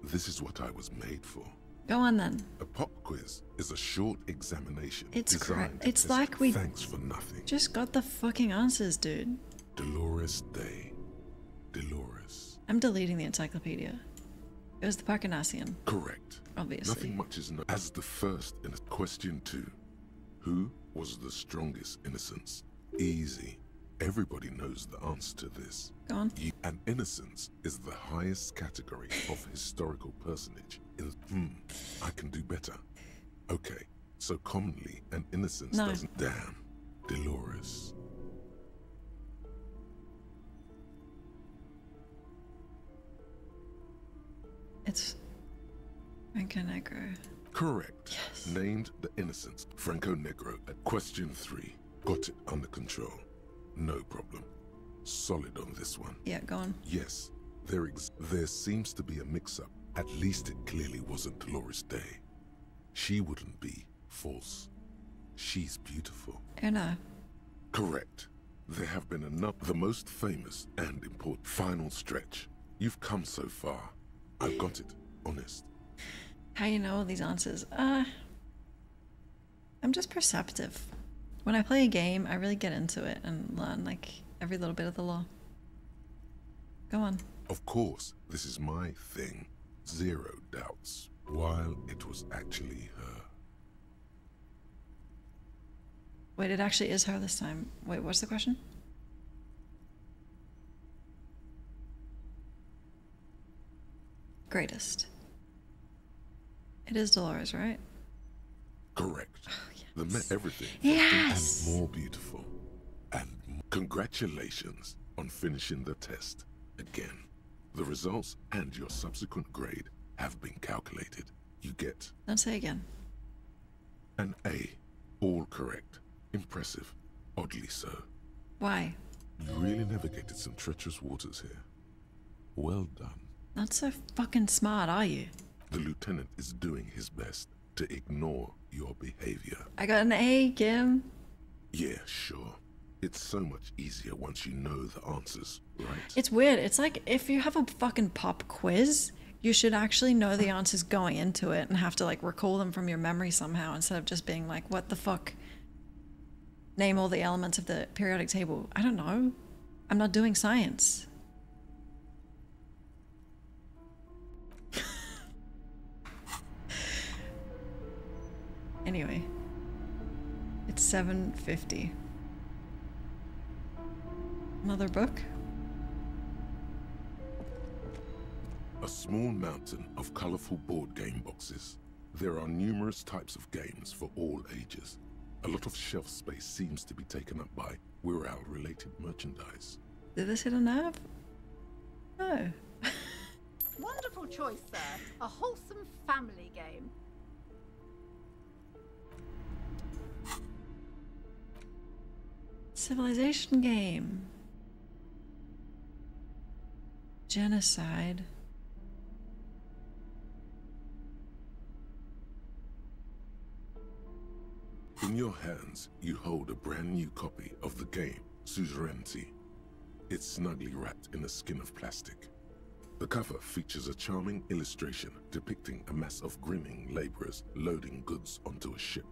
this is what I was made for. Go on then. A pop quiz is a short examination. It's designed great. to It's test like we thanks for nothing. just got the fucking answers, dude. Dolores Day. Dolores. I'm deleting the encyclopedia. It was the Parcanassian. Correct. Obviously. Nothing much is known. As the first in question 2. Who was the strongest innocence? Easy. Everybody knows the answer to this. Go on. An innocence is the highest category of historical personage. I can do better. Okay, so commonly an innocence No. doesn't. Damn. Dolores. It's Franco Negro. Correct. Yes. Named the innocence. Franco Negro at question 3. Got it under control. No problem. Solid on this one. Yeah, go on. Yes, there seems to be a mix-up. At least it clearly wasn't Dolores Day. She wouldn't be false. She's beautiful. Anna. Correct. There have been enough. The most famous and important final stretch. You've come so far. I've got it. Honest. How you know all these answers? I'm just perceptive. When I play a game, I really get into it and learn like every little bit of the law. Go on. Of course, this is my thing. 0 doubts. While it was actually her. Wait, it actually is her this time. Wait, what's the question? Greatest. It is Dolores, right? Correct. Oh, yes. Everything. Yes! And more beautiful. And congratulations on finishing the test. Again, the results and your subsequent grade have been calculated. You get... Don't say again. An A. All correct. Impressive. Oddly so. Why? You really navigated some treacherous waters here. Well done. Not so fucking smart, are you? The lieutenant is doing his best to ignore your behavior. I got an A, Kim. Yeah, sure. It's so much easier once you know the answers, right? It's weird. It's like if you have a fucking pop quiz, you should actually know the answers going into it and have to like recall them from your memory somehow instead of just being like, what the fuck? Name all the elements of the periodic table. I don't know. I'm not doing science. Anyway, it's 7:50. Another book? A small mountain of colorful board game boxes. There are numerous types of games for all ages. A lot of shelf space seems to be taken up by Wirral-related merchandise. Did this hit a nerve? No. Wonderful choice, sir. A wholesome family game. Civilization game. Genocide. In your hands, you hold a brand new copy of the game, Suzerainty. It's snugly wrapped in a skin of plastic. The cover features a charming illustration depicting a mass of grinning laborers loading goods onto a ship,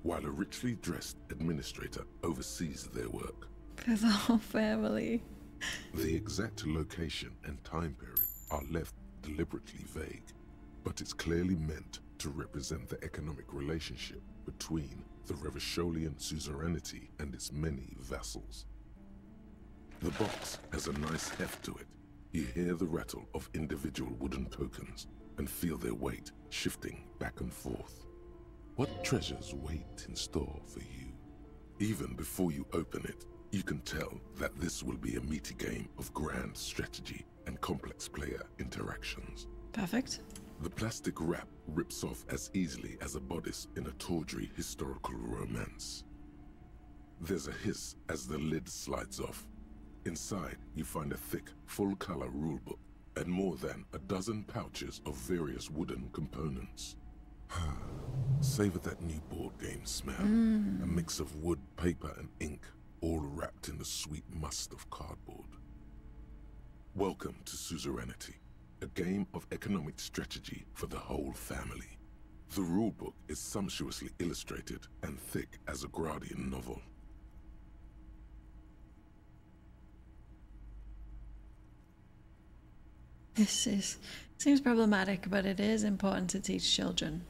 while a richly dressed administrator oversees their work. For the whole family. The exact location and time period are left deliberately vague, but it's clearly meant to represent the economic relationship between the Revacholian suzerainty and its many vassals. The box has a nice heft to it. You hear the rattle of individual wooden tokens and feel their weight shifting back and forth. What treasures wait in store for you? Even before you open it, you can tell that this will be a meaty game of grand strategy and complex player interactions. Perfect. The plastic wrap rips off as easily as a bodice in a tawdry historical romance. There's a hiss as the lid slides off. Inside, you find a thick, full-color rulebook and more than a dozen pouches of various wooden components. Savor that new board game smell. A mix of wood, paper, and ink, all wrapped in the sweet must of cardboard. Welcome to Suzerainty, a game of economic strategy for the whole family. The rulebook is sumptuously illustrated and thick as a Gradian novel. Seems problematic, but it is important to teach children.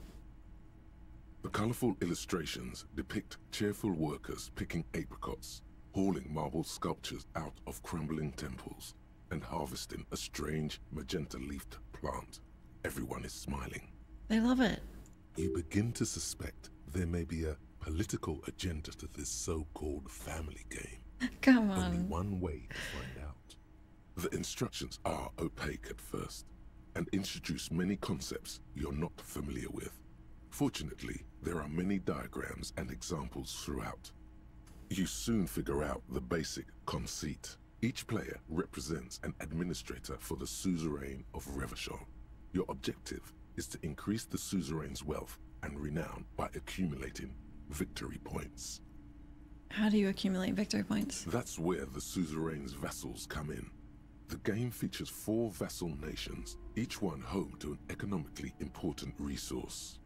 The colorful illustrations depict cheerful workers picking apricots, hauling marble sculptures out of crumbling temples, and harvesting a strange magenta-leafed plant. Everyone is smiling. They love it. You begin to suspect there may be a political agenda to this so-called family game. Come on. Only one way to find out. The instructions are opaque at first, and introduce many concepts you're not familiar with. Fortunately, there are many diagrams and examples throughout. You soon figure out the basic conceit. Each player represents an administrator for the suzerain of Revachol. Your objective is to increase the suzerain's wealth and renown by accumulating victory points. How do you accumulate victory points? That's where the suzerain's vassals come in. The game features 4 vassal nations, each one home to an economically important resource.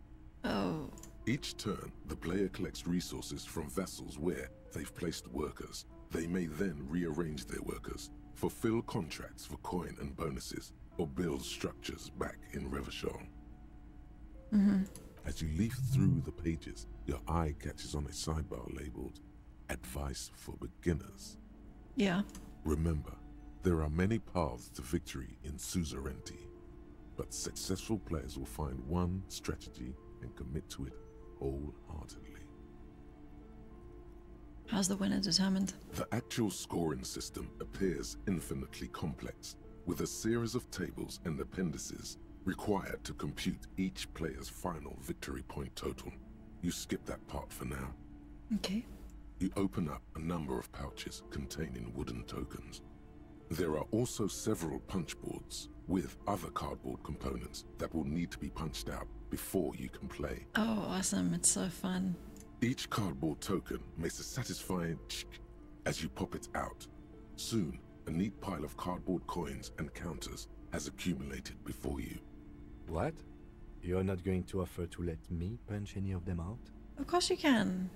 Oh. Each turn, the player collects resources from vassals where they've placed workers. They may then rearrange their workers, fulfill contracts for coin and bonuses, or build structures back in Revachol. As you leaf through the pages, your eye catches on a sidebar labeled Advice for Beginners. Yeah. Remember, there are many paths to victory in suzerainty, but successful players will find one strategy and commit to it wholeheartedly. How's the winner determined? The actual scoring system appears infinitely complex, with a series of tables and appendices required to compute each player's final victory point total. You skip that part for now. Okay. You open up a number of pouches containing wooden tokens. There are also several punch boards with other cardboard components that will need to be punched out before you can play. Oh, awesome. It's so fun. Each cardboard token makes a satisfying chick as you pop it out. Soon, a neat pile of cardboard coins and counters has accumulated before you. What? You're not going to offer to let me punch any of them out? Of course you can.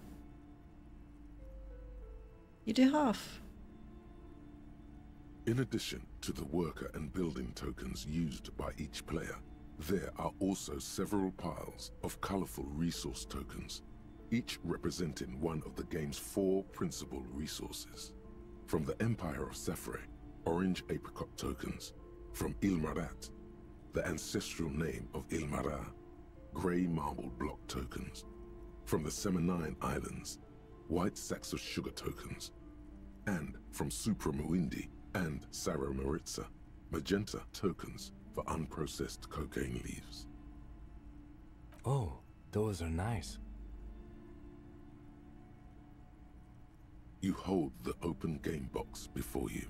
You do half. In addition to the worker and building tokens used by each player, there are also several piles of colorful resource tokens, each representing one of the game's 4 principal resources. From the Empire of Safre, orange apricot tokens. From Ilmarat, the ancestral name of Ilmara, gray marble block tokens. From the Semenine Islands, white sacks of sugar tokens. And from Supramuindi and Sarah Maritza, magenta tokens for unprocessed cocaine leaves. Oh, those are nice. You hold the open game box before you.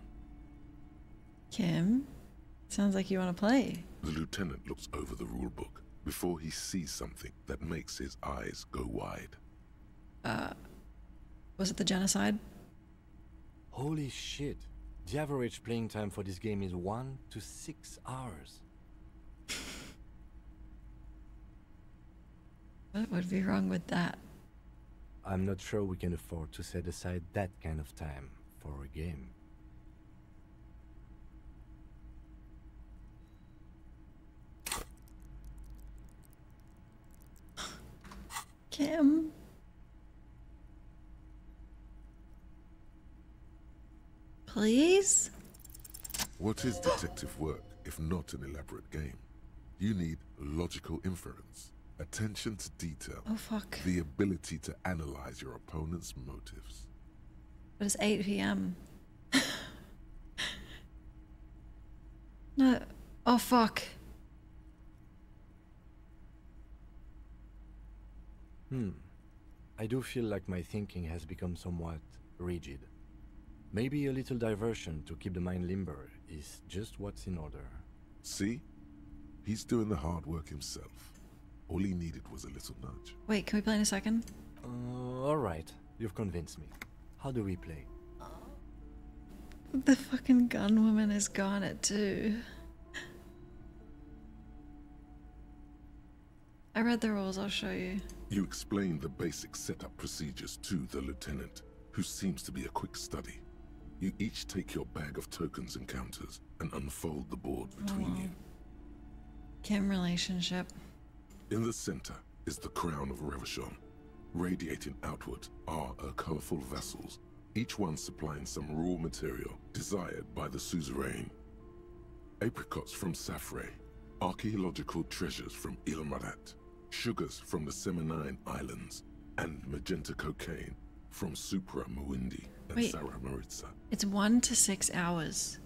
Kim, sounds like you want to play. The lieutenant looks over the rulebook before he sees something that makes his eyes go wide. Was it the genocide? Holy shit. The average playing time for this game is 1 to 6 hours. What would be wrong with that? I'm not sure we can afford to set aside that kind of time for a game. Kim? Please? What is detective work if not an elaborate game? You need logical inference, Attention to detail. Oh, fuck. The ability to analyze your opponent's motives. But it's 8 p.m. No. Oh, fuck. I do feel like my thinking has become somewhat rigid. Maybe a little diversion to keep the mind limber is just what's in order. See? He's doing the hard work himself. All he needed was a little nudge. Wait, can we play in a second? Alright, you've convinced me. How do we play? The fucking gun woman is gone at 2. I read the rules, I'll show you. You explain the basic setup procedures to the lieutenant, who seems to be a quick study. You each take your bag of tokens and counters and unfold the board between you. Kim relationship. In the center is the crown of Revachon. Radiating outward are her colorful vessels, each one supplying some raw material desired by the suzerain. Apricots from Safre, archaeological treasures from Ilmarat, sugars from the Seminine Islands, and magenta cocaine from Supra Muindi and Wait. Sarah Maritza. It's 1 to 6 hours.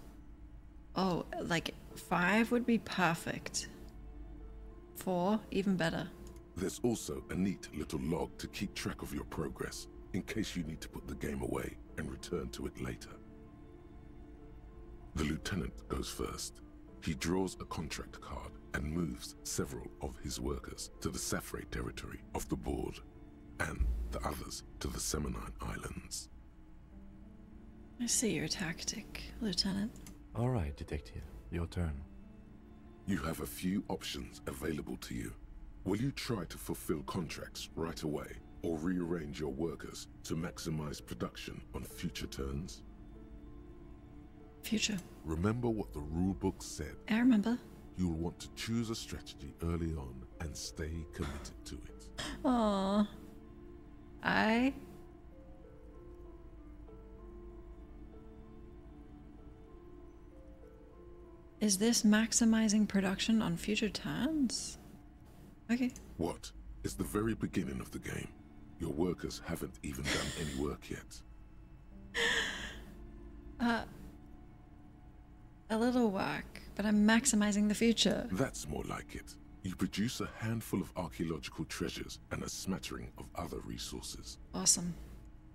Oh, like 5 would be perfect. 4, even better. There's also a neat little log to keep track of your progress, in case you need to put the game away and return to it later. The lieutenant goes first. He draws a contract card and moves several of his workers to the Safre territory of the board, and the others to the Seminine Islands. I see your tactic, Lieutenant. Alright, Detective. Your turn. You have a few options available to you. Will you try to fulfill contracts right away, or rearrange your workers to maximize production on future turns? Future. Remember what the rulebook said. I remember. You'll want to choose a strategy early on and stay committed to it. Aww. Is this maximizing production on future turns? Okay. What? It's the very beginning of the game. Your workers haven't even done any work yet. A little work, but I'm maximizing the future. That's more like it. You produce a handful of archaeological treasures and a smattering of other resources. Awesome.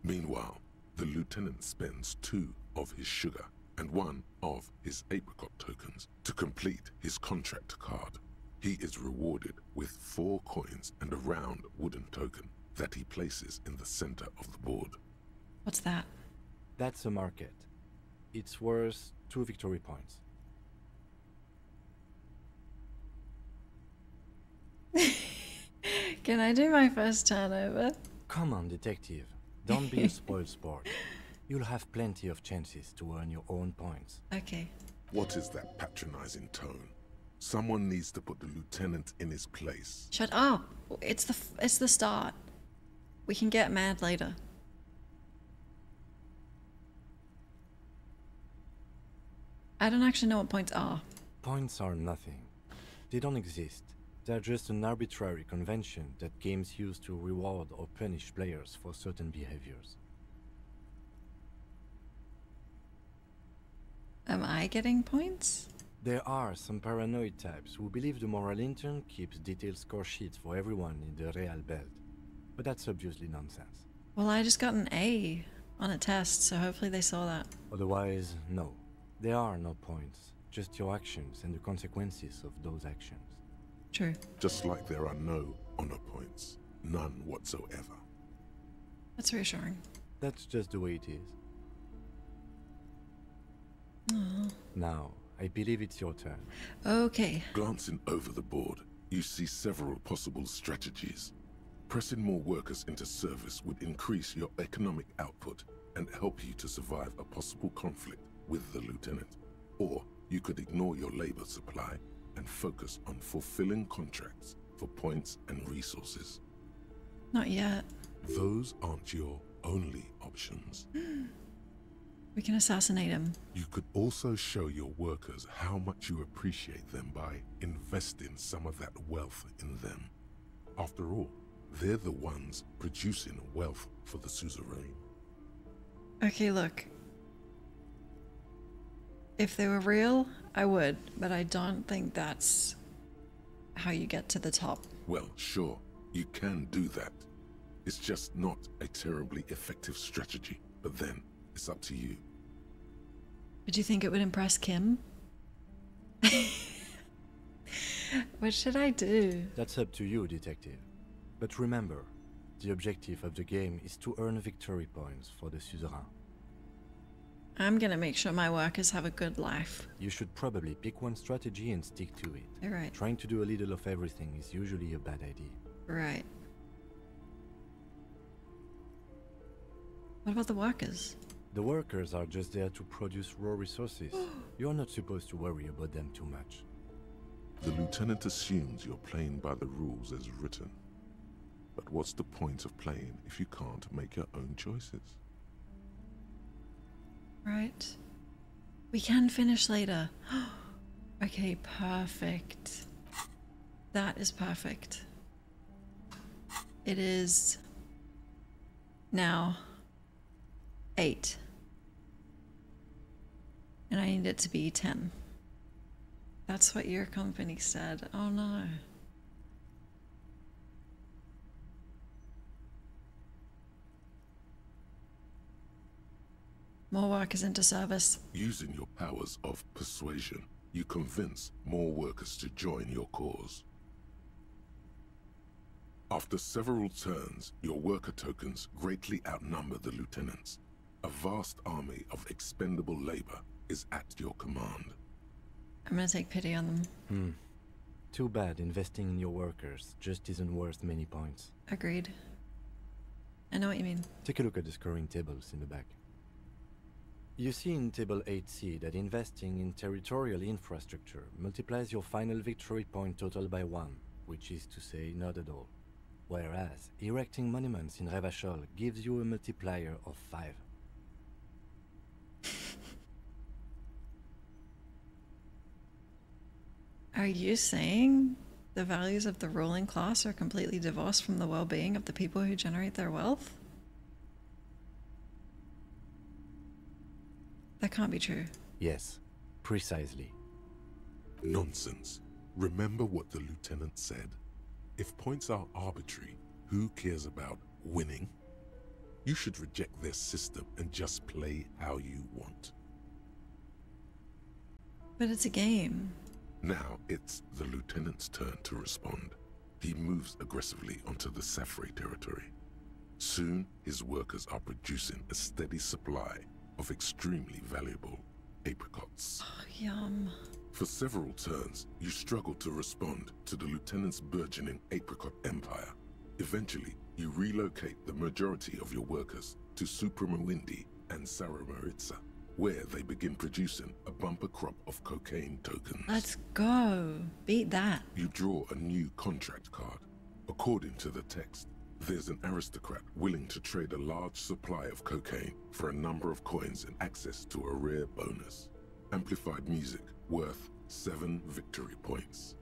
Meanwhile, the lieutenant spends 2 of his sugar and 1 of his apricot tokens to complete his contract card. He is rewarded with 4 coins and a round wooden token that he places in the center of the board. What's that? That's a market. It's worth 2 victory points. Can I do my first turnover? Come on, Detective. Don't be a spoiled sport. You'll have plenty of chances to earn your own points. Okay. What is that patronizing tone? Someone needs to put the lieutenant in his place. Shut up. It's the start. We can get mad later. I don't actually know what points are. Points are nothing. They don't exist. They're just an arbitrary convention that games use to reward or punish players for certain behaviors. Am I getting points? There are some paranoid types who believe the moral intern keeps detailed score sheets for everyone in the Real Belt. But that's obviously nonsense. Well, I just got an A on a test, so hopefully they saw that. Otherwise, no. There are no points, just your actions and the consequences of those actions. True. Just like there are no honor points. None whatsoever. That's reassuring. That's just the way it is. Aww. Now, I believe it's your turn. Okay. Glancing over the board, you see several possible strategies. Pressing more workers into service would increase your economic output and help you to survive a possible conflict with the lieutenant. Or you could ignore your labor supply and focus on fulfilling contracts for points and resources. Not yet. Those aren't your only options. We can assassinate him. You could also show your workers how much you appreciate them by investing some of that wealth in them. After all, they're the ones producing wealth for the suzerain. Okay, look. If they were real, I would, but I don't think that's how you get to the top. Well, sure, you can do that. It's just not a terribly effective strategy, but then it's up to you. But do you think it would impress Kim? What should I do? That's up to you, detective. But remember, the objective of the game is to earn victory points for the suzerain. I'm gonna make sure my workers have a good life. You should probably pick one strategy and stick to it. You're right. Trying to do a little of everything is usually a bad idea. Right. What about the workers? The workers are just there to produce raw resources. You're not supposed to worry about them too much. The lieutenant assumes you're playing by the rules as written. But what's the point of playing if you can't make your own choices? Right. We can finish later. Okay, perfect. That is perfect. It is now 8. And I need it to be 10. That's what your company said. Oh no. More workers into service. Using your powers of persuasion, you convince more workers to join your cause. After several turns, your worker tokens greatly outnumber the lieutenants. A vast army of expendable labor is at your command. I'm gonna take pity on them. Too bad investing in your workers just isn't worth many points. Agreed. I know what you mean. Take a look at the scoring tables in the back. You see in Table 8C that investing in territorial infrastructure multiplies your final victory point total by 1, which is to say not at all. Whereas erecting monuments in Revachol gives you a multiplier of 5. Are you saying the values of the ruling class are completely divorced from the well-being of the people who generate their wealth? That can't be true. Yes, precisely. Nonsense. Remember what the lieutenant said. If points are arbitrary, who cares about winning? You should reject their system and just play how you want. But it's a game. Now it's the lieutenant's turn to respond. He moves aggressively onto the Safre territory. Soon, his workers are producing a steady supply of extremely valuable apricots. Oh, yum. For several turns, you struggle to respond to the lieutenant's burgeoning apricot empire. Eventually, you relocate the majority of your workers to Supremawindi and Saramaritsa, where they begin producing a bumper crop of cocaine tokens. Let's go. Beat that. You draw a new contract card. According to the text, there's an aristocrat willing to trade a large supply of cocaine for a number of coins and access to a rare bonus. Amplified music worth 7 victory points.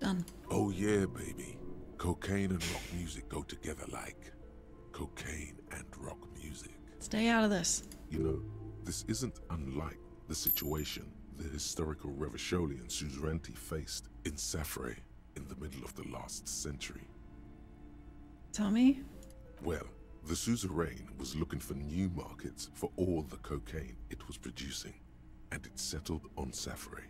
Done. Oh yeah, baby. Cocaine and rock music go together like cocaine and rock music. Stay out of this. You know, this isn't unlike the situation the historical Revacholian suzerainty faced in Safre in the middle of the last century. Tell me. Well, the suzerain was looking for new markets for all the cocaine it was producing, and it settled on Safre.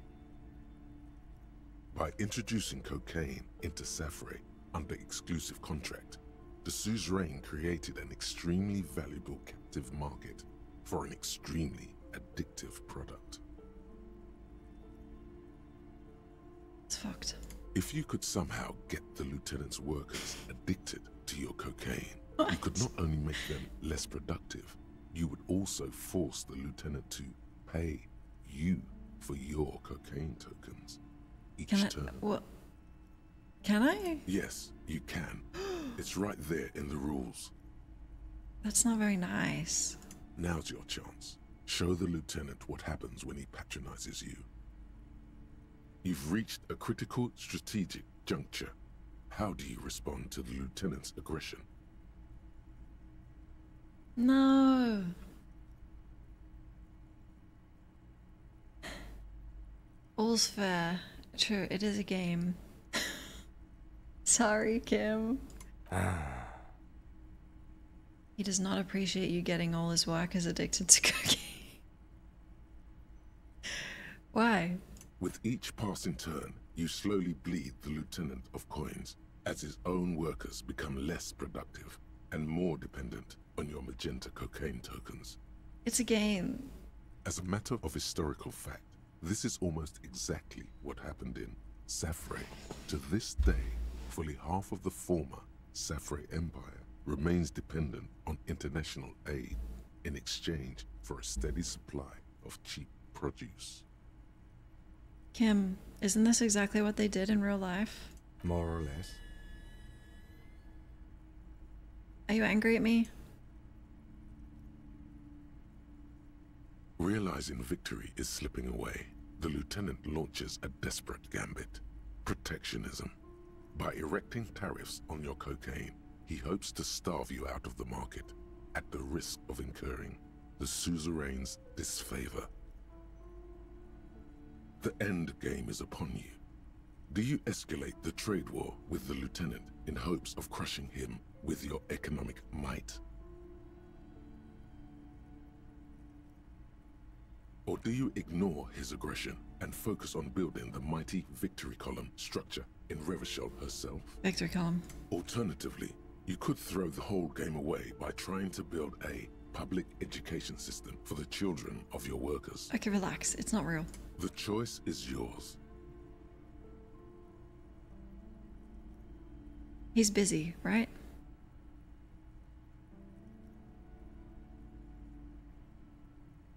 By introducing cocaine into Safre under exclusive contract, the suzerain created an extremely valuable captive market for an extremely addictive product. It's fucked. If you could somehow get the lieutenant's workers addicted to your cocaine, you could not only make them less productive, you would also force the lieutenant to pay you for your cocaine tokens each turn. What? Can I? Yes, you can. It's right there in the rules. That's not very nice. Now's your chance. Show the lieutenant what happens when he patronizes you. You've reached a critical strategic juncture, How do you respond to the lieutenant's aggression? No. All's fair. True, it is a game. Sorry, Kim. He does not appreciate you getting all his workers addicted to cooking. Why? With each passing turn, you slowly bleed the lieutenant of coins as his own workers become less productive and more dependent on your magenta cocaine tokens. It's a game. As a matter of historical fact, this is almost exactly what happened in Safre. To this day, fully half of the former Safre Empire remains dependent on international aid in exchange for a steady supply of cheap produce. Kim, isn't this exactly what they did in real life? More or less. Are you angry at me? Realizing victory is slipping away, the lieutenant launches a desperate gambit: protectionism. By erecting tariffs on your cocaine, he hopes to starve you out of the market at the risk of incurring the suzerain's disfavor. The end game is upon you. Do you escalate the trade war with the lieutenant in hopes of crushing him with your economic might? Or do you ignore his aggression and focus on building the mighty victory column structure in Revachol herself? Victory column. Alternatively, you could throw the whole game away by trying to build a public education system for the children of your workers. Okay, relax. It's not real. The choice is yours. He's busy, right?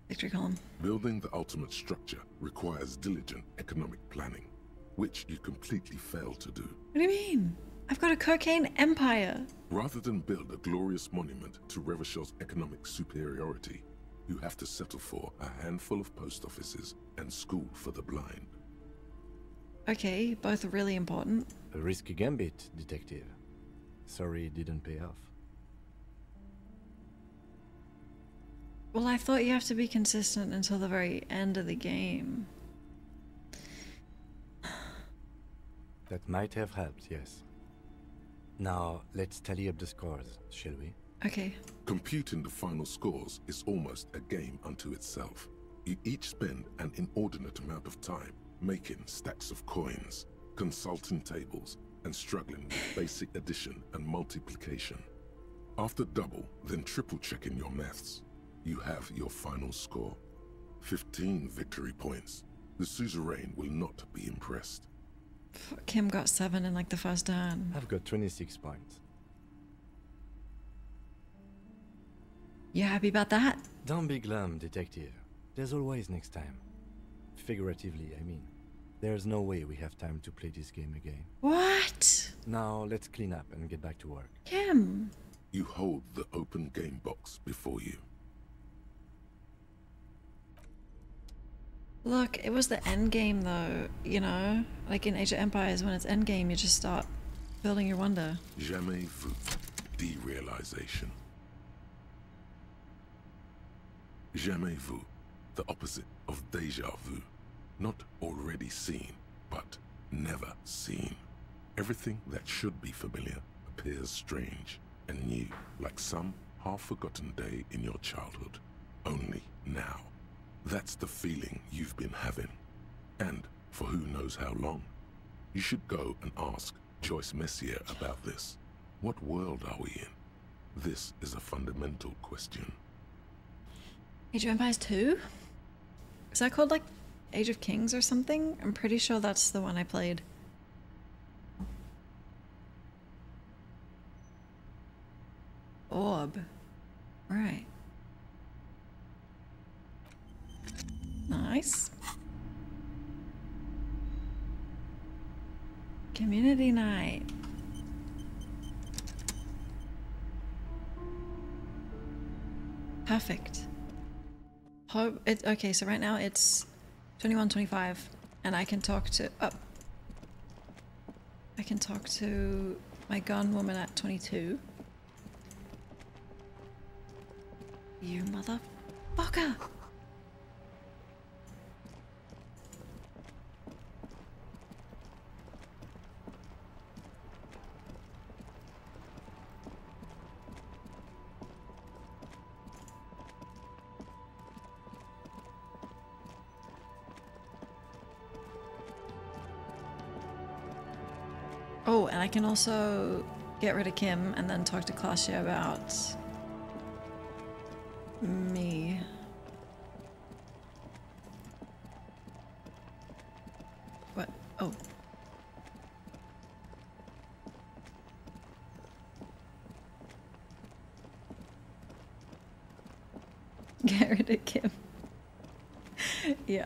Victory column. Building the ultimate structure requires diligent economic planning, which you completely fail to do. What do you mean? I've got a cocaine empire. Rather than build a glorious monument to Revachol's economic superiority, you have to settle for a handful of post offices and school for the blind. Okay, both are really important. A risky gambit, detective. Sorry it didn't pay off. Well, I thought you have to be consistent until the very end of the game. That might have helped, yes. Now, let's tally up the scores, shall we? Okay. Computing the final scores is almost a game unto itself. You each spend an inordinate amount of time making stacks of coins, consulting tables, and struggling with basic addition and multiplication. After double, then triple checking your maths, you have your final score. 15 victory points. The suzerain will not be impressed. Kim got 7 in like the first turn. I've got 26 points. You happy about that? Don't be glum, detective. There's always next time. Figuratively, I mean. There's no way we have time to play this game again. What? Now, let's clean up and get back to work. Kim! You hold the open game box before you. Look, it was the end game though, you know? Like in Age of Empires, when it's end game, you just start building your wonder. Jamais vu. Derealization. Jamais vu. The opposite of déjà vu. Not already seen, but never seen. Everything that should be familiar appears strange and new, like some half-forgotten day in your childhood. Only now. That's the feeling you've been having. And for who knows how long. You should go and ask Joyce Messier about this. What world are we in? This is a fundamental question. Age of Empires 2? Is that called like Age of Kings or something? I'm pretty sure that's the one I played. Orb. Right. Nice. Community night. Perfect. Hope it, okay, so right now it's 21:25 and I can talk to I can talk to my gun woman at 22. You motherfucker! Oh, and I can also get rid of Kim and then talk to Klasha about me. What? Oh. Get rid of Kim. Yeah.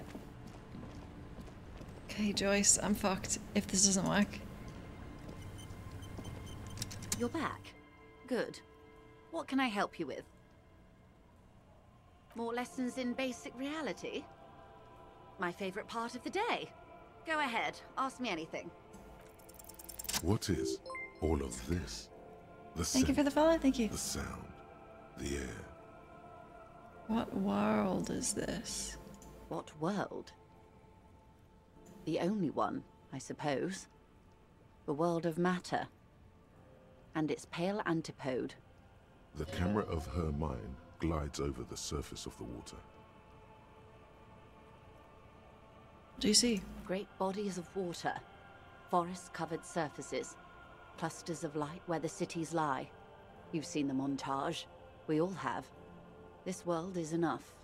Okay, Joyce, I'm fucked if this doesn't work. You're back. Good. What can I help you with? More lessons in basic reality? My favorite part of the day. Go ahead, ask me anything. What is all of this? The Thank you for the follow, thank you. The sound, the air. What world is this? What world? The only one, I suppose. The world of matter. And its pale antipode. The camera of her mind glides over the surface of the water. What do you see? Great bodies of water. Forest-covered surfaces. Clusters of light where the cities lie. You've seen the montage. We all have. This world is enough.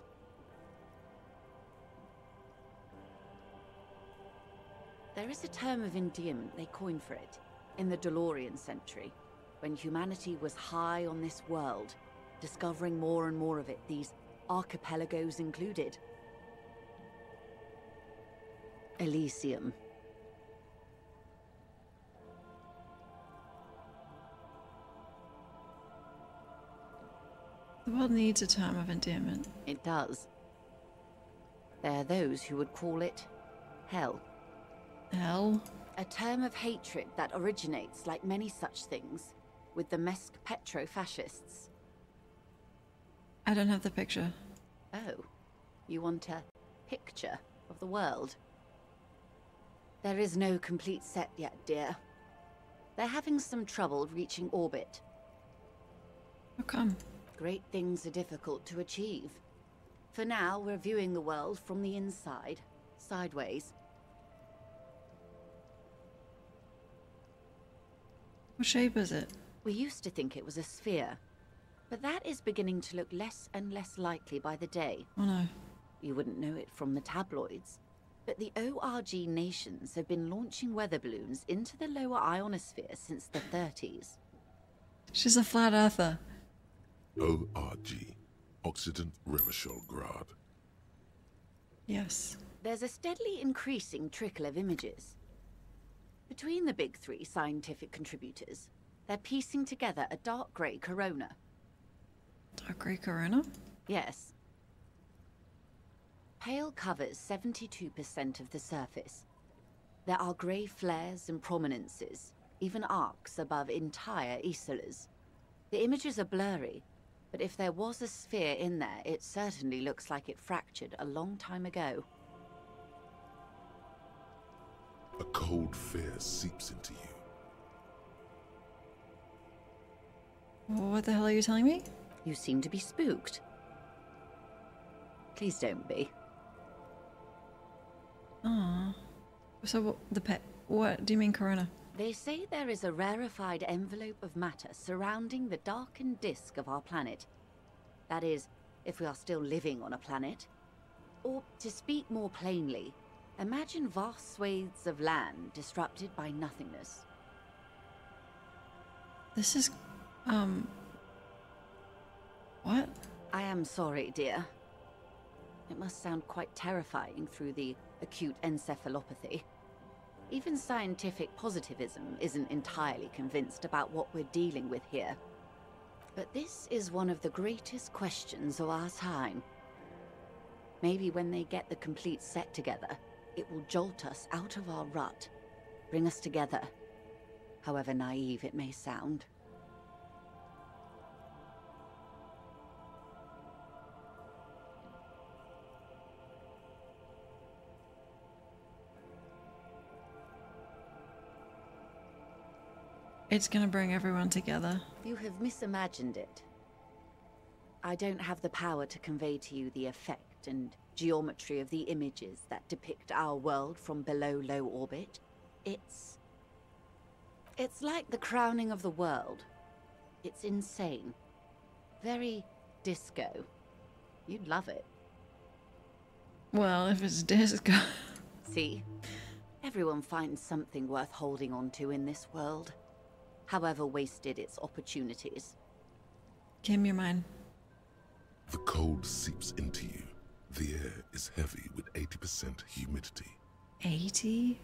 There is a term of endearment they coined for it in the DeLorean century, when humanity was high on this world, discovering more and more of it, these archipelagos included. Elysium. The world needs a term of endearment. It does. There are those who would call it hell. Hell? A term of hatred that originates, like many such things, with the Mesk petro-fascists. I don't have the picture. Oh, you want a picture of the world? There is no complete set yet, dear. They're having some trouble reaching orbit. How come? Great things are difficult to achieve. For now, we're viewing the world from the inside, sideways. What shape is it? We used to think it was a sphere, but that is beginning to look less and less likely by the day. Oh no. You wouldn't know it from the tabloids, but the ORG nations have been launching weather balloons into the lower ionosphere since the 30s. She's a flat earther. ORG, Occident Revachol Grad. Yes. There's a steadily increasing trickle of images. Between the big three scientific contributors, they're piecing together a dark grey corona. Dark grey corona? Yes. Pale covers 72% of the surface. There are grey flares and prominences, even arcs above entire isolas. The images are blurry, but if there was a sphere in there, it certainly looks like it fractured a long time ago. A cold fear seeps into you. What the hell are you telling me? You seem to be spooked. Please don't be. Ah. So what do you mean corona? They say there is a rarefied envelope of matter surrounding the darkened disk of our planet. That is, if we are still living on a planet. Or, to speak more plainly, imagine vast swathes of land disrupted by nothingness. This is, what? I am sorry, dear. It must sound quite terrifying through the acute encephalopathy. Even scientific positivism isn't entirely convinced about what we're dealing with here. But this is one of the greatest questions of our time. Maybe when they get the complete set together, it will jolt us out of our rut, bring us together, however naive it may sound. It's gonna bring everyone together. You have misimagined it. I don't have the power to convey to you the effect and geometry of the images that depict our world from below low orbit. It's like the crowning of the world. It's insane. Very disco. You'd love it. Well, if it's disco. See? Everyone finds something worth holding on to in this world, however wasted its opportunities. Kim, you're mine. The cold seeps into you. The air is heavy with 80% humidity. 80?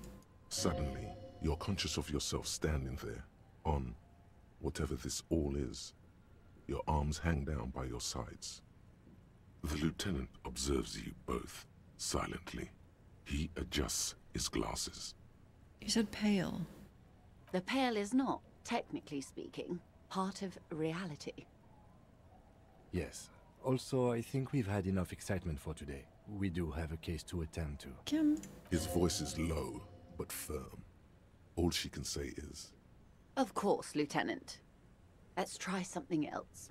Suddenly, you're conscious of yourself standing there, on whatever this all is. Your arms hang down by your sides. The lieutenant observes you both, silently. He adjusts his glasses. You said pale. The pale is not, technically speaking, part of reality. Yes. Also, I think we've had enough excitement for today. We do have a case to attend to. Kim. His voice is low, but firm. All she can say is, Of course, Lieutenant. Let's try something else.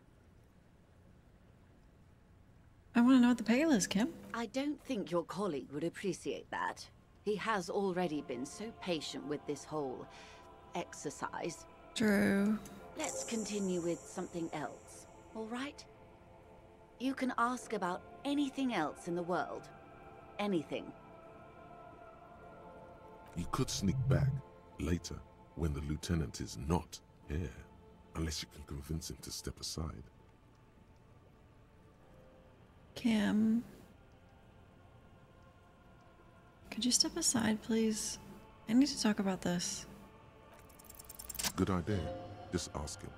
I want to know what the pale is, Kim. I don't think your colleague would appreciate that. He has already been so patient with this whole exercise. True. Let's continue with something else, all right? You can ask about anything else in the world. Anything. you could sneak back later when the lieutenant is not here, unless you can convince him to step aside. Cam, could you step aside, please? I need to talk about this. Good idea. Just ask him.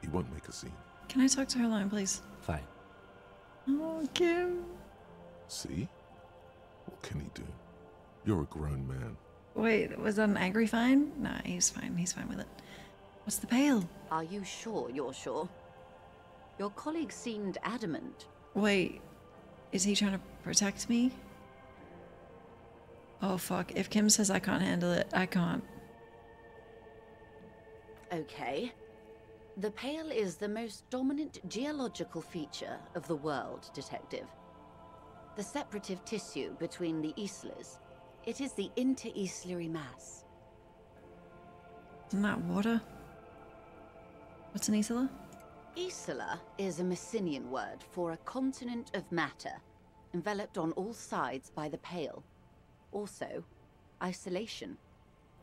He won't make a scene. Can I talk to her alone, please? Fine. Oh, Kim. See? What can he do? You're a grown man. Wait, was that an angry fine? Nah, he's fine. He's fine with it. What's the pail? Are you sure you're sure? Your colleague seemed adamant. Wait, is he trying to protect me? Oh, fuck. If Kim says I can't handle it, I can't. Okay. The Pale is the most dominant geological feature of the world, Detective. The separative tissue between the islas. It is the inter-islary mass. Isn't that water? What's an isla? Isla is a Messinian word for a continent of matter, enveloped on all sides by the Pale. Also, isolation,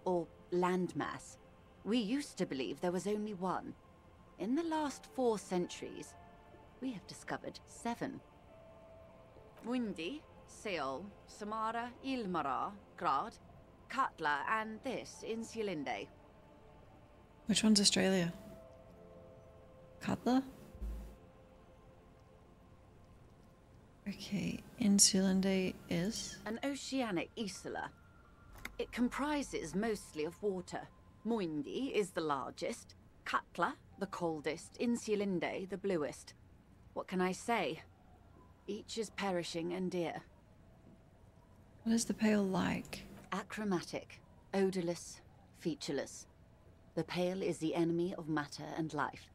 or landmass. We used to believe there was only one. In the last 4 centuries, we have discovered 7. Mundi, Seol, Samara, Ilmara, Grad, Katla, and this, Insulinde. Which one's Australia? Katla? Okay, Insulinde is? An oceanic isla. It comprises mostly of water. Muindi is the largest, Katla the coldest, Insulinde the bluest. What can I say? Each is perishing and dear. What is the Pale like? Achromatic, odorless, featureless. The Pale is the enemy of matter and life.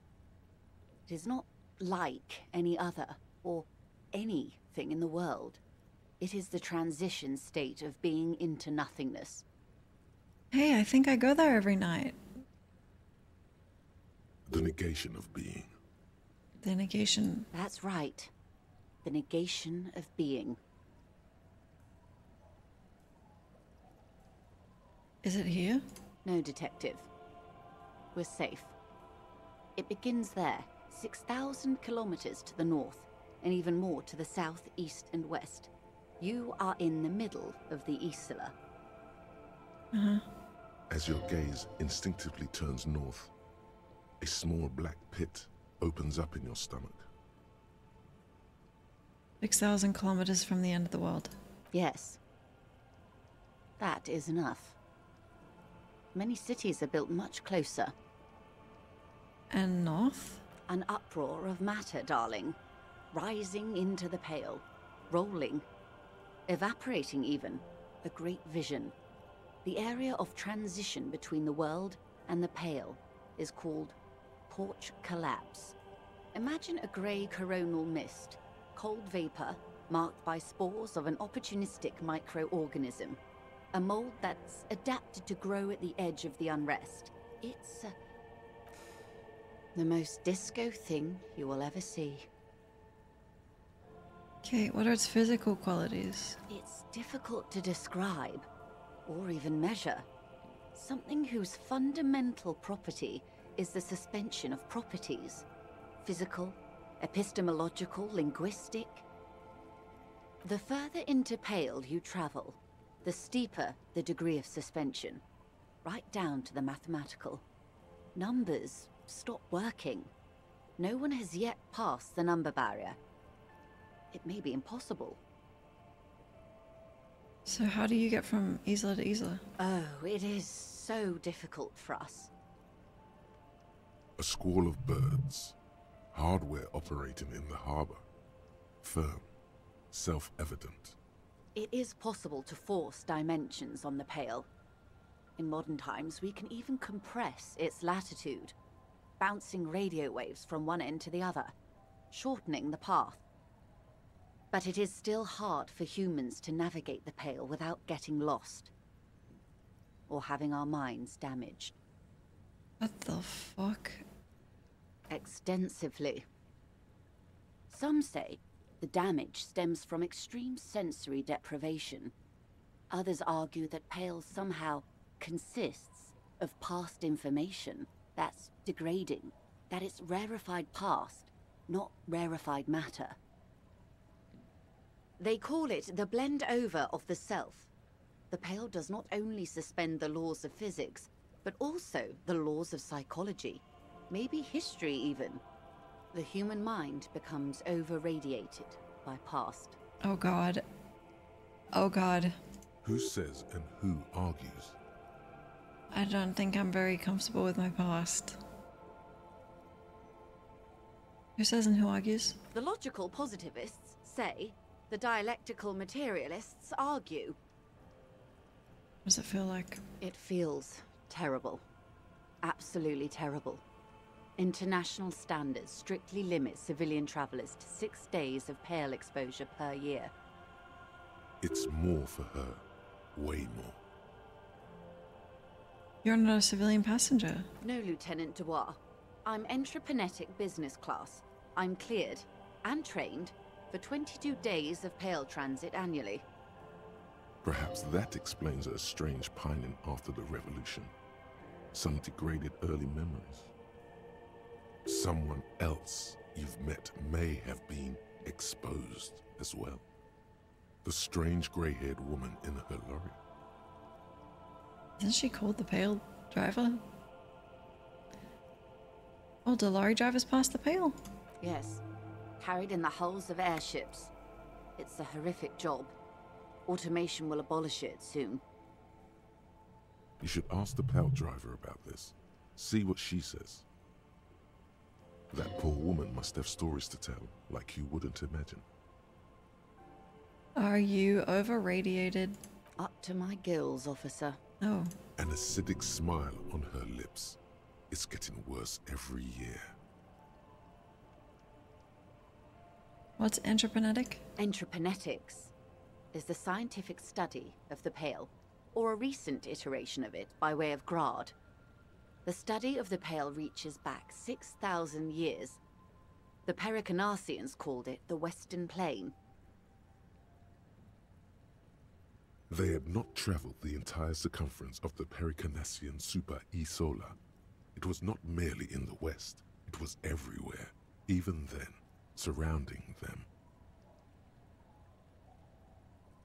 It is not like any other, or anything in the world. It is the transition state of being into nothingness. Hey, I think I go there every night. The negation of being. The negation. That's right. The negation of being. Is it here? No, Detective. We're safe. It begins there, 6,000 kilometers to the north, and even more to the south, east, and west. You are in the middle of the Isla. Uh-huh. As your gaze instinctively turns north, a small black pit opens up in your stomach. 6,000 kilometers from the end of the world. Yes. That is enough. Many cities are built much closer. And north? An uproar of matter, darling. Rising into the Pale. Rolling. Evaporating even. A great vision. The area of transition between the world and the Pale is called Porch Collapse. Imagine a grey coronal mist, cold vapor marked by spores of an opportunistic microorganism. A mold that's adapted to grow at the edge of the unrest. It's the most disco thing you will ever see. Okay, what are its physical qualities? It's difficult to describe, or even measure. Something whose fundamental property is the suspension of properties. Physical, epistemological, linguistic. The further into Pale you travel, the steeper the degree of suspension, right down to the mathematical. Numbers stop working. No one has yet passed the number barrier. It may be impossible. So how do you get from Isla to Isla? Oh, it is so difficult for us. A squall of birds. Hardware operating in the harbor. Firm. Self-evident. It is possible to force dimensions on the Pale. In modern times, we can even compress its latitude, bouncing radio waves from one end to the other, shortening the path. But it is still hard for humans to navigate the Pale without getting lost, or having our minds damaged. What the fuck? Extensively. Some say the damage stems from extreme sensory deprivation. Others argue that Pale somehow consists of past information that's degrading, that it's rarefied past, not rarefied matter. They call it the blend over of the self. The Pale does not only suspend the laws of physics, but also the laws of psychology, maybe history even. The human mind becomes over-radiated by past. Oh god. Oh god. Who says and who argues? I don't think I'm very comfortable with my past. Who says and who argues? The logical positivists say, the dialectical materialists argue. What does it feel like? It feels terrible. Absolutely terrible. International standards strictly limit civilian travelers to 6 days of Pale exposure per year. It's more for her. Way more. You're not a civilian passenger. No, Lieutenant Dubois. I'm entreprenetic business class. I'm cleared and trained for 22 days of Pale transit annually. Perhaps that explains her strange pining after the revolution. Some degraded early memories. Someone else you've met may have been exposed as well. The strange grey-haired woman in her lorry. Isn't she called the Pale driver? Oh, do lorry drivers pass the Pale? Yes. Carried in the hulls of airships. It's a horrific job. Automation will abolish it soon. You should ask the Pale driver about this. See what she says. That poor woman must have stories to tell, like you wouldn't imagine. Are you over-radiated? Up to my gills, officer. Oh. An acidic smile on her lips. It's getting worse every year. What's entreprenetic? Entreprenetics is the scientific study of the Pale, or a recent iteration of it by way of grad. The study of the Pale reaches back 6,000 years. The Pericarnassians called it the Western Plain. They had not traveled the entire circumference of the Pericarnassian Super E-Solar. It was not merely in the west, it was everywhere, even then, surrounding them.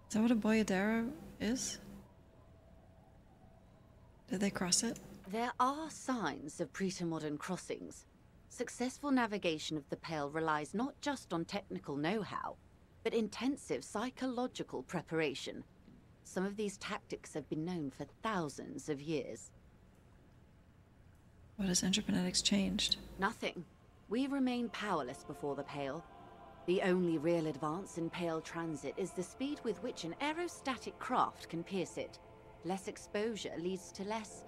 Is that what a boyadero is? Did they cross it? There are signs of pre-modern crossings. Successful navigation of the Pale relies not just on technical know-how, but intensive psychological preparation. Some of these tactics have been known for thousands of years. What has interplanetics changed? Nothing. We remain powerless before the Pale. The only real advance in Pale transit is the speed with which an aerostatic craft can pierce it. Less exposure leads to less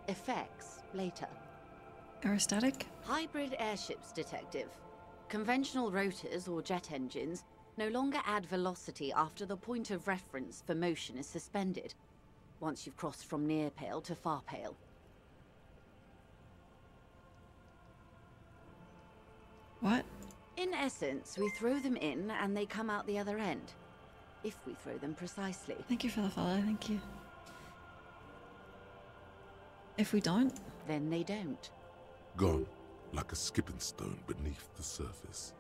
effects later. Aerostatic? Hybrid airships, Detective. Conventional rotors or jet engines no longer add velocity after the point of reference for motion is suspended, once you've crossed from near Pale to far Pale. What? In essence, we throw them in and they come out the other end. If we throw them precisely. Thank you for the follow, thank you. If we don't? Then they don't. Gone, like a skipping stone beneath the surface.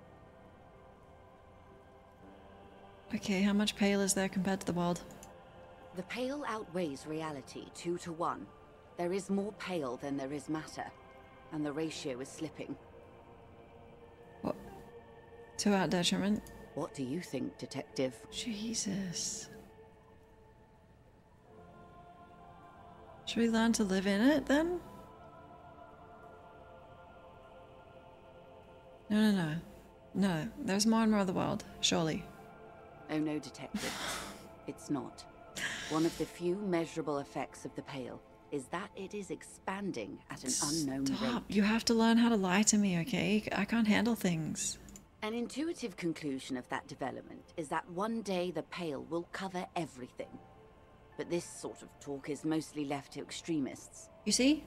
Okay, how much Pale is there compared to the world? The Pale outweighs reality 2 to 1. There is more Pale than there is matter, and the ratio is slipping. What? To our detriment? What do you think, Detective? Jesus. Should we learn to live in it, then? No. No, there's more and more of the world, surely. Oh no, Detective. It's not. One of the few measurable effects of the Pale is that it is expanding at an unknown rate. You have to learn how to lie to me, okay? I can't handle things. An intuitive conclusion of that development is that one day the Pale will cover everything. But this sort of talk is mostly left to extremists. You see?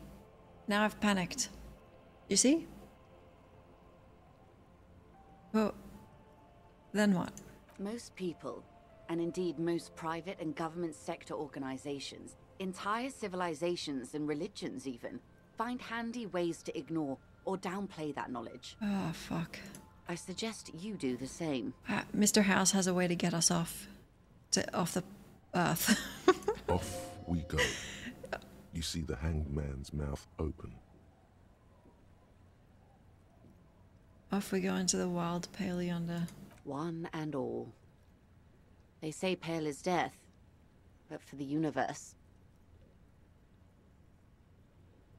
Now I've panicked. You see? Well, then what? Most people, and indeed most private and government sector organizations, entire civilizations and religions even, find handy ways to ignore or downplay that knowledge. Oh, fuck. I suggest you do the same. Mr. House has a way to get us off the Earth. Off we go. You see the hanged man's mouth open. Off we go into the wild Pale yonder. One and all. They say Pale is death, but for the universe.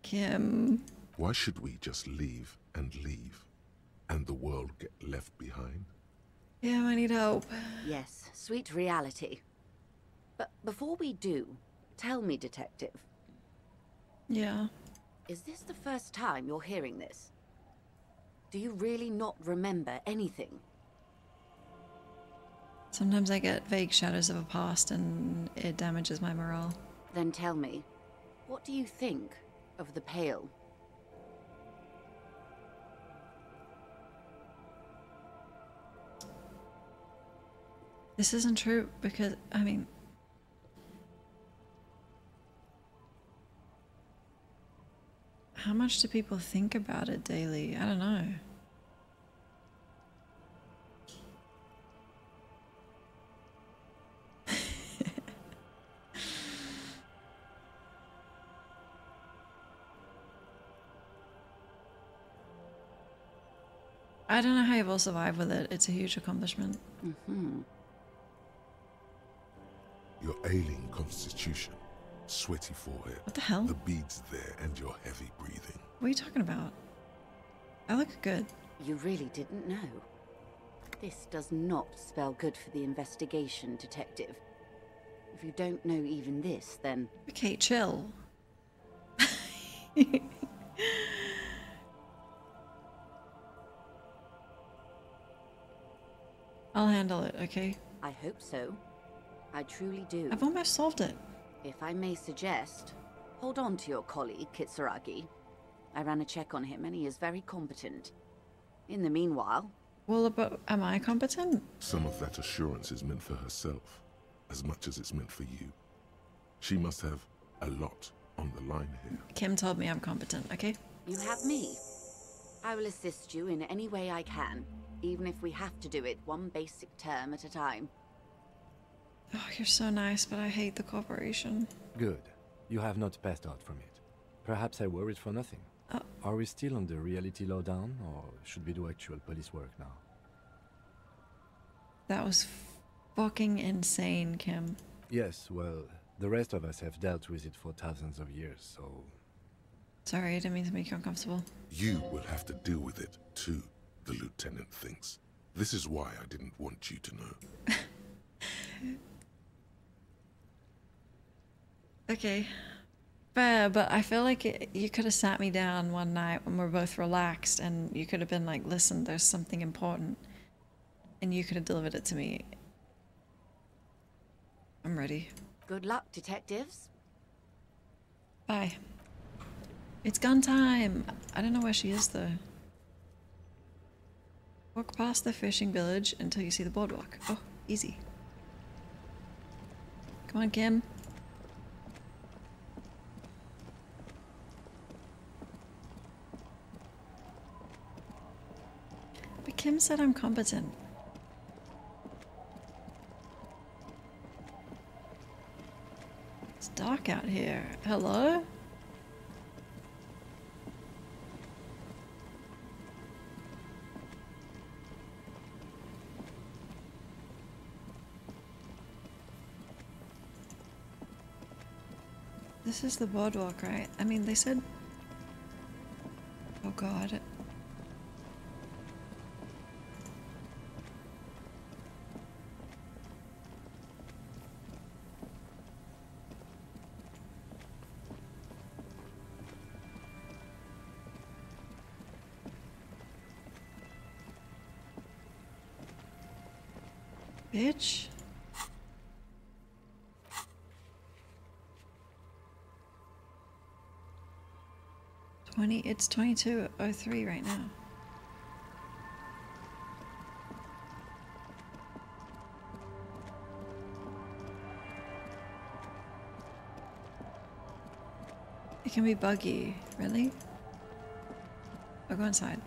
Kim. Why should we just leave, and the world get left behind? Yeah, I need help. Yes, sweet reality. But before we do, tell me, Detective. Yeah. Is this the first time you're hearing this? Do you really not remember anything? Sometimes I get vague shadows of a past and it damages my morale. Then tell me, what do you think of the Pale? This isn't true because, I mean... How much do people think about it daily? I don't know. I don't know how you've all survived with it. It's a huge accomplishment. Mm-hmm. Your alien constitution, sweaty forehead. What the hell? The beads there and your heavy breathing. What are you talking about? I look good. You really didn't know. This does not spell good for the investigation, Detective. If you don't know even this, then... Okay, chill. I'll handle it, okay? I hope so. I truly do. I've almost solved it. If I may suggest, hold on to your colleague, Kitsuragi. I ran a check on him and he is very competent. In the meanwhile... Well, but am I competent? Some of that assurance is meant for herself, as much as it's meant for you. She must have a lot on the line here. Kim told me I'm competent, okay? You have me. I will assist you in any way I can, even if we have to do it one basic term at a time. Oh, you're so nice, but I hate the corporation. Good. You have not passed out from it. Perhaps I worried for nothing. Are we still on the reality lowdown, or should we do actual police work now? That was fucking insane, Kim. Yes, well, the rest of us have dealt with it for thousands of years, so... Sorry, I didn't mean to make you uncomfortable. You will have to deal with it, too, the lieutenant thinks. This is why I didn't want you to know. Okay. Fair, but I feel like you could have sat me down one night when we're both relaxed and you could have been like, listen, there's something important. And you could have delivered it to me. I'm ready. Good luck, detectives. Bye. It's gun time! I don't know where she is though. Walk past the fishing village until you see the boardwalk. Oh, easy. Come on, Kim. But Kim said I'm competent. It's dark out here. Hello? This is the boardwalk, right? I mean, they said... Oh god. Bitch. It's 22:03 right now. It can be buggy, really? I'll go inside.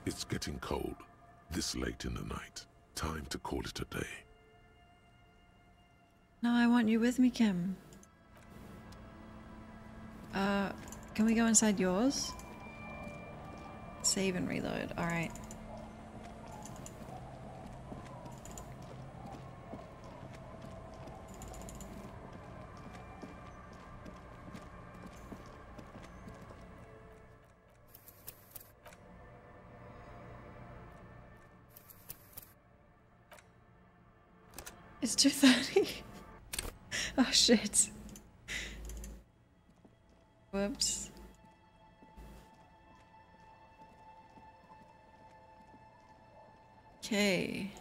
It's getting cold, this late in the night. Time to call it a day. No, I want you with me, Kim. Can we go inside yours? Save and reload, alright. It's 2:30. Oh shit. Whoops. Okay.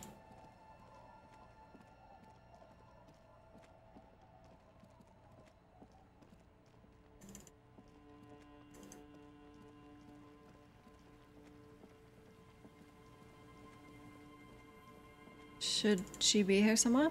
Should she be here somewhere?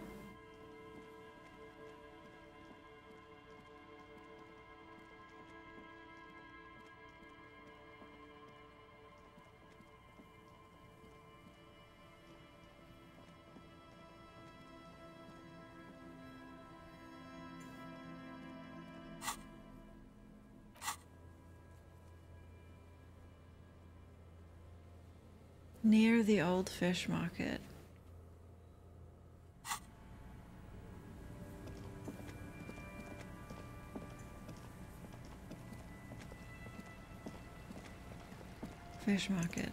Near the old fish market. Fish market.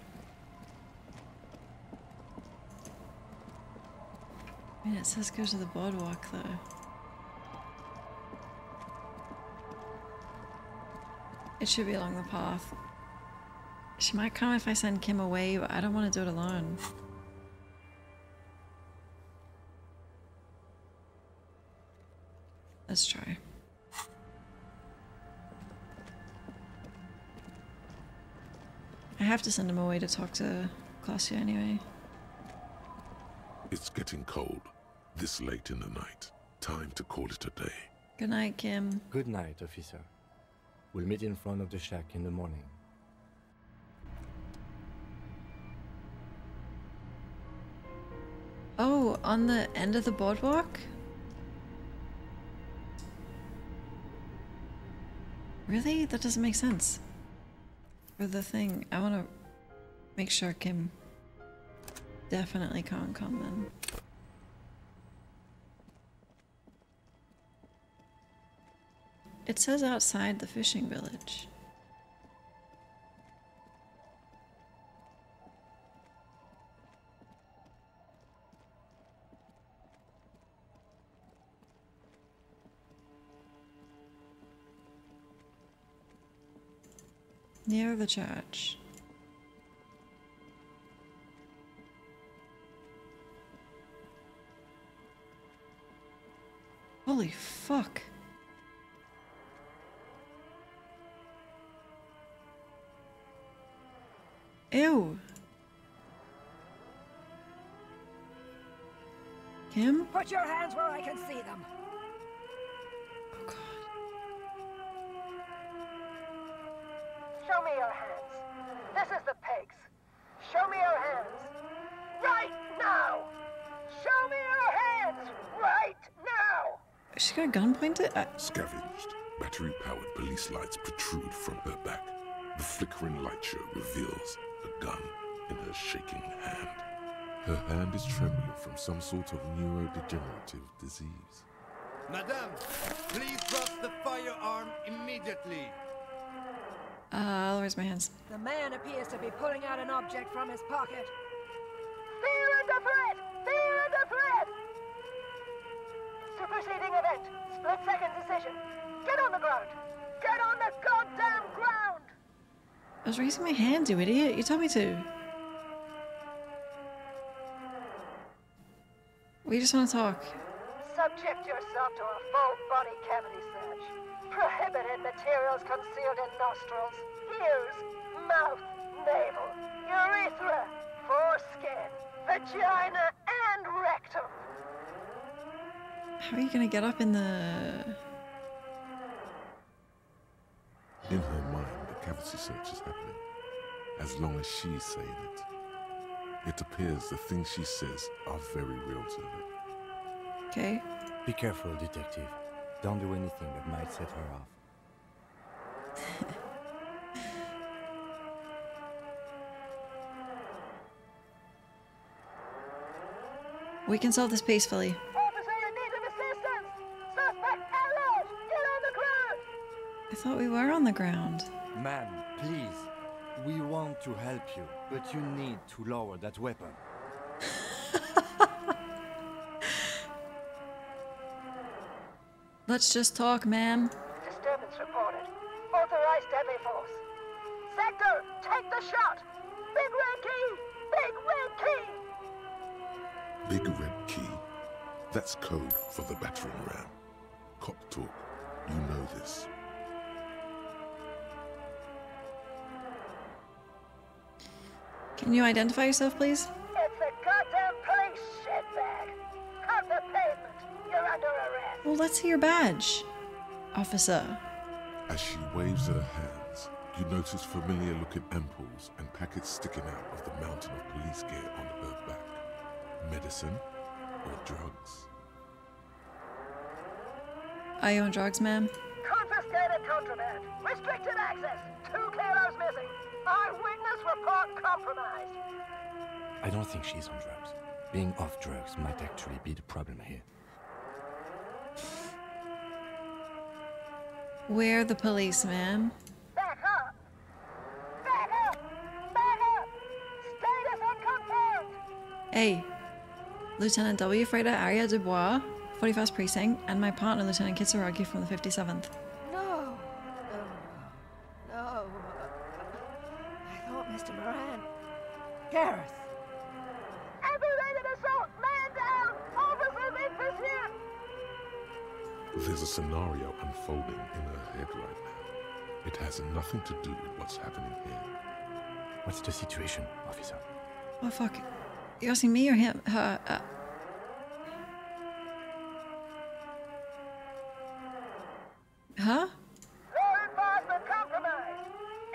I mean, it says go to the boardwalk though. It should be along the path. She might come if I send Kim away, but I don't want to do it alone. Let's try. I have to send him away to talk to Glacia anyway. It's getting cold, this late in the night. Time to call it a day. Good night, Kim. Good night, officer. We'll meet in front of the shack in the morning. Oh, on the end of the boardwalk? Really? That doesn't make sense. For the thing, I want to make sure Kim definitely can't come then. It says outside the fishing village. Near the church. Holy fuck. Ew. Kim? Put your hands where I can see them. Oh god. Show me your hands. This is the pigs. Show me your hands. Right now! Show me your hands! Right now! She got a gun pointed at... Scavenged, battery-powered police lights protrude from her back. The flickering light show reveals a gun in her shaking hand. Her hand is trembling from some sort of neurodegenerative disease. Madame, please drop the firearm immediately. Where's my hands? The man appears to be pulling out an object from his pocket. Fear the threat! Fear the threat! Superseding event. Split-second decision. Get on the ground! Get on the goddamn ground! I was raising my hand, you idiot. You told me to. We just want to talk. Subject yourself to a full body cavity search. Prohibited materials concealed in nostrils, ears, mouth, navel, urethra, foreskin, vagina, and rectum. How are you gonna get up in the... In her mind, the cavity search is happening, as long as she's saying it. It appears the things she says are very real to her. Okay. Be careful, detective. Don't do anything that might set her off. We can solve this peacefully. Officer in need of assistance! Suspect alert! Get on the ground! I thought we were on the ground. Ma'am, please. We want to help you, but you need to lower that weapon. Let's just talk, ma'am. Disturbance reported. Authorized deadly force. Sector, take the shot! Big red key! Big red key! Big red key. That's code for the battering ram. Cop talk. You know this. Can you identify yourself, please? It's a goddamn police shitbag! Cut the pavement! You're under arrest! Well, let's see your badge, officer. As she waves her hands, you notice familiar-looking ampoules and packets sticking out of the mountain of police gear on her back. Medicine or drugs? I own drugs, ma'am. Confiscated contraband! Restricted access! 2 kilos missing! Eyewitness report compromised! I don't think she's on drugs. Being off drugs might actually be the problem here. We're the police, ma'am. Back up! Back up! Back up! Status unconfirmed! Hey, Lieutenant W. Freda Arya Dubois, 41st Precinct, and my partner, Lieutenant Kitsuragi from the 57th. No! No. I thought Mr. Moran. Gareth! Aggravated assault! Man down! Officers in pursuit! There's a scenario unfolding in her head right now. It has nothing to do with what's happening here. What's the situation, officer? Oh, fuck. You asking me or him? Her? Huh? Law enforcement compromised!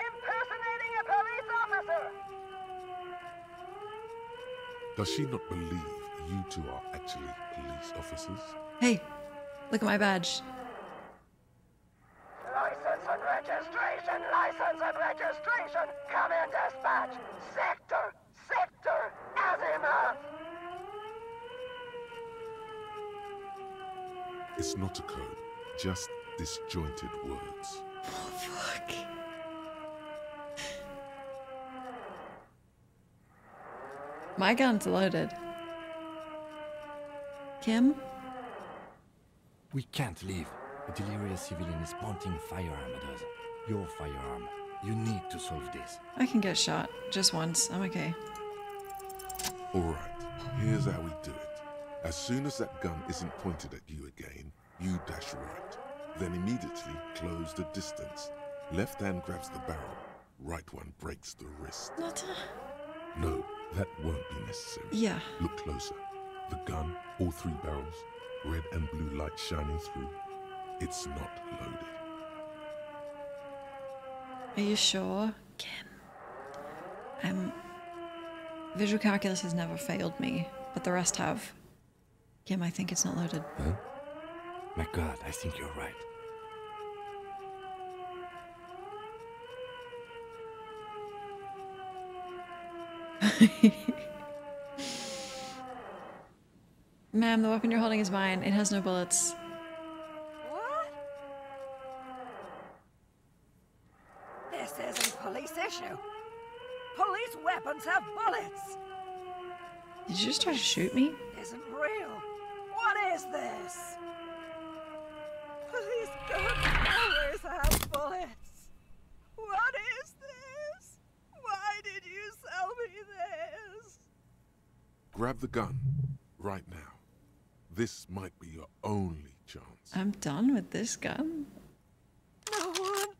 Impersonating a police officer! Does she not believe you two are actually police officers? Hey, look at my badge. License and registration! License and registration! Come in dispatch! Sector! Sector! Azimuth! It's not a code, just disjointed words. Oh, fuck. My gun's loaded. Kim? We can't leave. A delirious civilian is pointing firearm at us. Your firearm. You need to solve this. I can get shot. Just once. I'm okay. Alright, here's how we do it. As soon as that gun isn't pointed at you again, you dash right. Then immediately close the distance. Left hand grabs the barrel. Right one breaks the wrist. Not No, that won't be necessary. Yeah. Look closer. The gun, all 3 barrels, red and blue light shining through. It's not loaded. Are you sure? Kim. Visual calculus has never failed me, but the rest have. Kim, I think it's not loaded. Huh? My God, I think you're right. Ma'am, the weapon you're holding is mine. It has no bullets. What? This isn't police issue. Police weapons have bullets. Did you just try to shoot me? Isn't real. What is this? Police guns always have bullets. What is this? Why did you sell me this? Grab the gun. Right now. This might be your only chance. I'm done with this gun. No one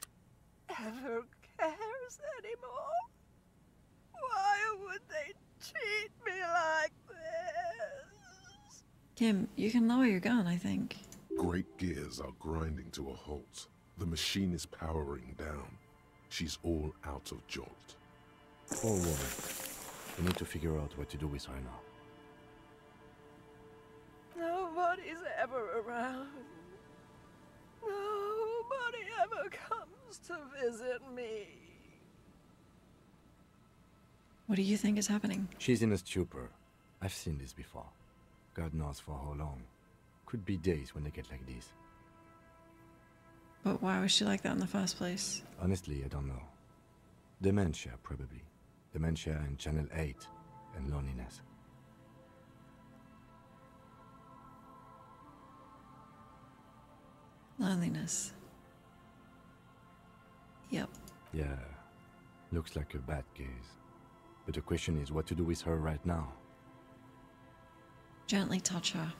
ever cares anymore. Why would they treat me like this? Kim, you can lower your gun, I think. Great gears are grinding to a halt. The machine is powering down. She's all out of jolt. Poor woman. We need to figure out what to do with her now. Nobody's ever around. Nobody ever comes to visit me. What do you think is happening? She's in a stupor. I've seen this before. God knows for how long. Could be days when they get like this. But why was she like that in the first place? Honestly, I don't know. Dementia, probably. Dementia and Channel 8. And loneliness. Loneliness. Yep. Yeah. Looks like a bad case. But the question is what to do with her right now. Gently touch her.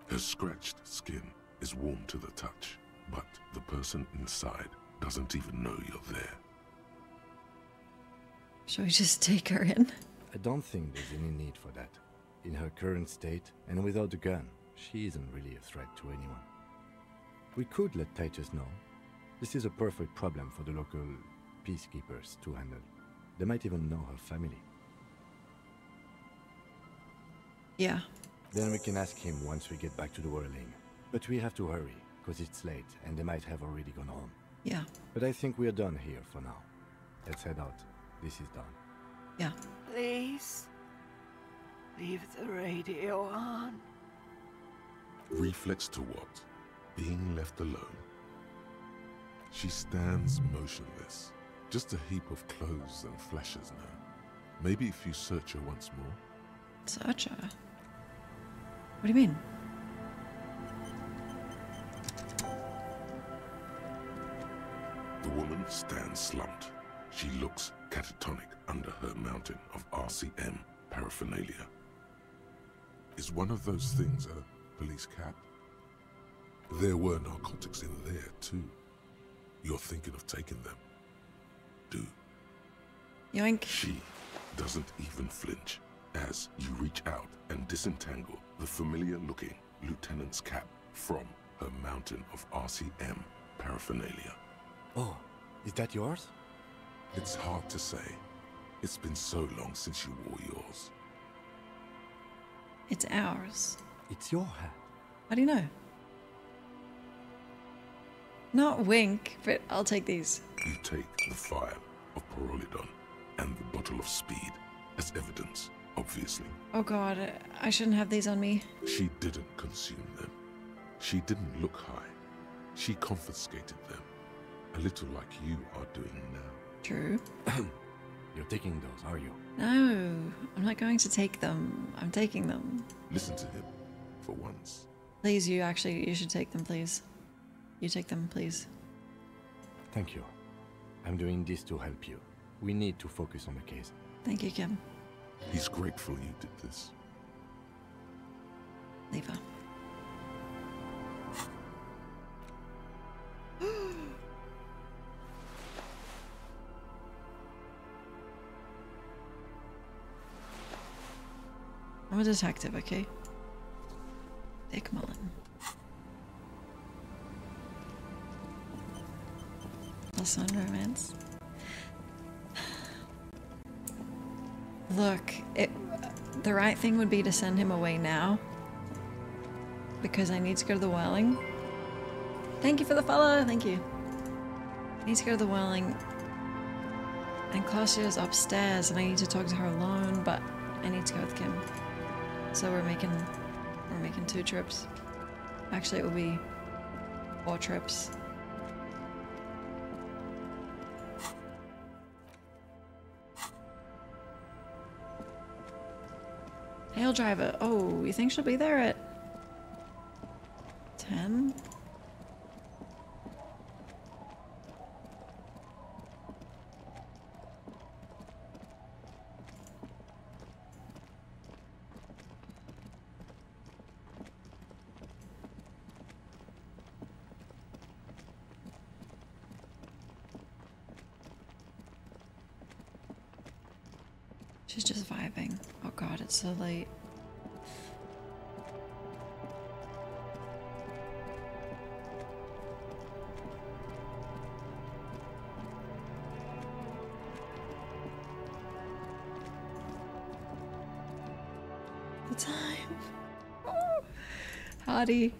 Her scratched skin is warm to the touch, but the person inside doesn't even know you're there. Shall we just take her in? I don't think there's any need for that. In her current state, and without the gun, she isn't really a threat to anyone. We could let Titus know. This is a perfect problem for the local peacekeepers to handle. They might even know her family. Yeah. Then we can ask him once we get back to the whirling. But we have to hurry, because it's late, and they might have already gone home. Yeah. But I think we're done here for now. Let's head out. This is done. Yeah. Please, leave the radio on. Reflex to what? Being left alone. She stands motionless. Just a heap of clothes and flashes now. Maybe if you search her once more. Search her? What do you mean? The woman stands slumped. She looks catatonic under her mountain of RCM paraphernalia. Is one of those things a police cap? There were narcotics in there too. You're thinking of taking them. Do. Yoink. She doesn't even flinch as you reach out and disentangle the familiar-looking lieutenant's cap from her mountain of RCM paraphernalia. Oh, is that yours? It's hard to say. It's been so long since you wore yours. It's ours. It's your hat. How do you know? Not wink, but I'll take these. You take the phial of Pyrrolidon and the bottle of speed as evidence, obviously. Oh god, I shouldn't have these on me. She didn't consume them. She didn't look high. She confiscated them, a little like you are doing now. True. You're taking those, are you? No, I'm not going to take them. I'm taking them. Listen to him, for once. Please, you should take them, please. You take them, please. Thank you. I'm doing this to help you. We need to focus on the case. Thank you, Kim. He's grateful you did this. Leave her. I'm a detective, okay? Dick Mullen. Plus one romance. Look, the right thing would be to send him away now. Because I need to go to the Welling. Thank you for the follow, thank you. I need to go to the Welling. And Claudia's upstairs and I need to talk to her alone, but I need to go with Kim. So we're making 2 trips. Actually, it will be 4 trips. Hail driver. Oh, you think she'll be there at 10? She's just vibing. Oh god, it's so late. The time. Oh. Hottie.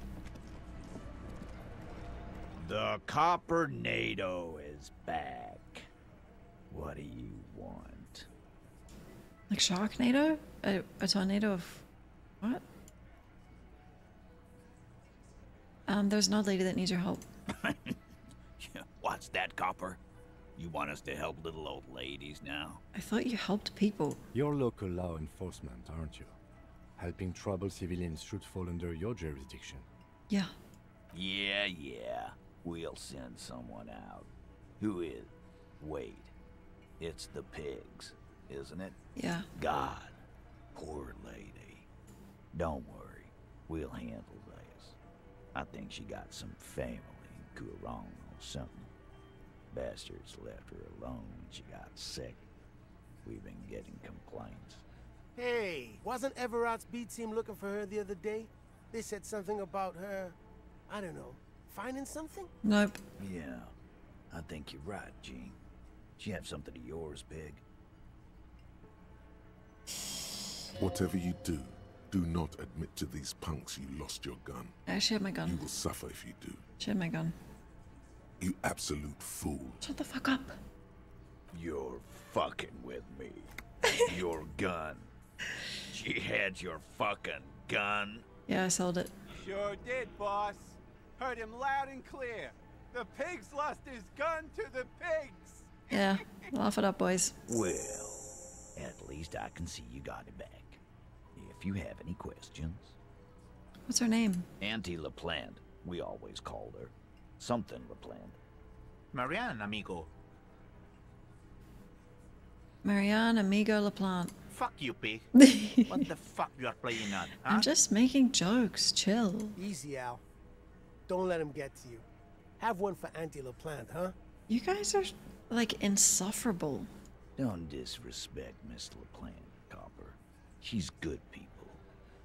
The Copper NATO is back. What do you want? Like Sharknado? A tornado of what? There's an old lady that needs your help. What's that, Copper? You want us to help little old ladies now? I thought you helped people. You're local law enforcement, aren't you? Helping troubled civilians should fall under your jurisdiction. Yeah. Yeah. We'll send someone out. Who is? Wait. It's the pigs, isn't it? Yeah. God. Poor lady. Don't worry. We'll handle this. I think she got some family in Kurong or something. Bastards left her alone when she got sick. We've been getting complaints. Hey, wasn't Everard's B team looking for her the other day? They said something about her, I don't know, finding something? Nope. Yeah, I think you're right, Gene. She have something of yours, Pig. Whatever you do, do not admit to these punks you lost your gun. I actually have my gun. You will suffer if you do. She had my gun. You absolute fool. Shut the fuck up. You're fucking with me. Your gun. She had your fucking gun. Yeah, I sold it. Sure did, boss. Heard him loud and clear. The pigs lost his gun to the pigs. Yeah, laugh it up, boys. Well, at least I can see you got it back. If you have any questions. What's her name? Auntie LaPlante. We always called her. Something LaPlante. Marianne, amigo. Marianne Amigo LaPlante. Fuck you, pig. What the fuck you are playing on, huh? I'm just making jokes. Chill. Easy, Al. Don't let him get to you. Have one for Auntie LaPlante, huh? You guys are, like, insufferable. Don't disrespect Miss LaPlante, Copper. She's good people.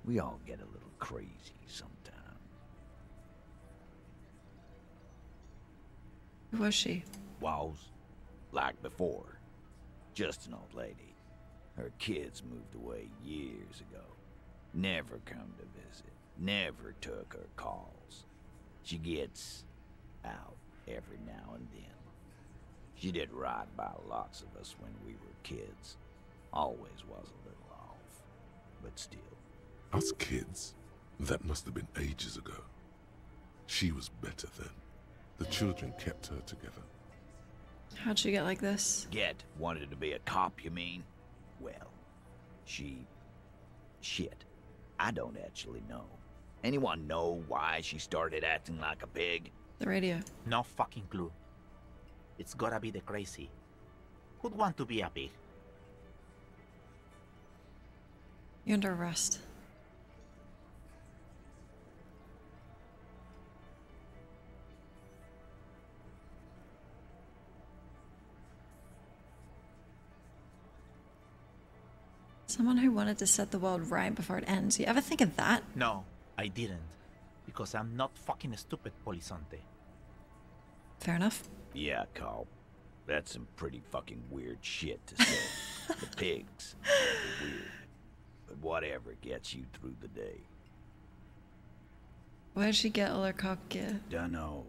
We all get a little crazy sometimes. Who was she? Was. Like before. Just an old lady. Her kids moved away years ago. Never come to visit. Never took her calls. She gets out every now and then. She did right by lots of us when we were kids. Always was a little off. But still. Us kids? That must have been ages ago. She was better then. The children kept her together. How'd she get like this? Wanted to be a cop, you mean? Well, shit. I don't actually know. Anyone know why she started acting like a pig? The radio. No fucking clue. It's gotta be the crazy. Who'd want to be a pig? You're under arrest. Someone who wanted to set the world right before it ends. You ever think of that? No, I didn't. Because I'm not fucking stupid, Polizonte. Fair enough. Yeah, Carl. That's some pretty fucking weird shit to say. The pigs. They're weird. But whatever gets you through the day. Where'd she get all her cop gear? Dunno.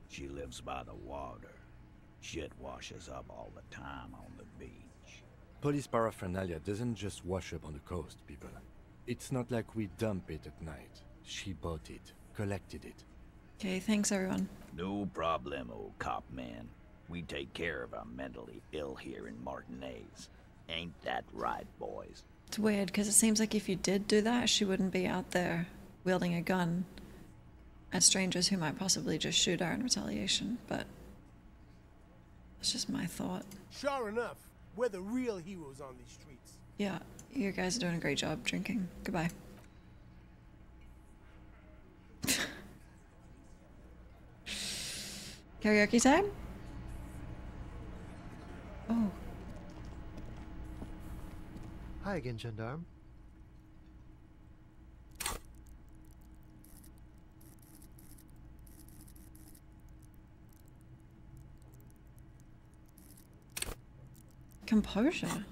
She lives by the water. Shit washes up all the time on the beach. Police paraphernalia doesn't just wash up on the coast, people. It's not like we dump it at night. She bought it, collected it. Okay, thanks everyone. No problemo, cop man. We take care of our mentally ill here in Martinez. Ain't that right, boys? It's weird, because it seems like if you did do that, she wouldn't be out there wielding a gun at strangers who might possibly just shoot her in retaliation, but it's just my thought. Sure enough, we're the real heroes on these streets. Yeah, you guys are doing a great job drinking. Goodbye. Karaoke time? Oh. Hi again, gendarme. Composure.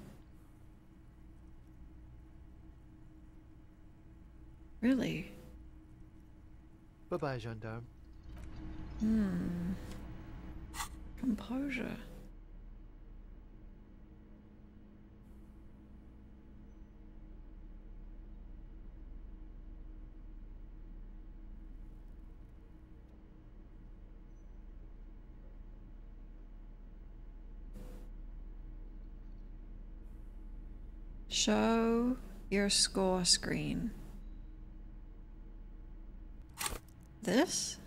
Really? Bye-bye, gendarme. Composure. Show your score screen. This?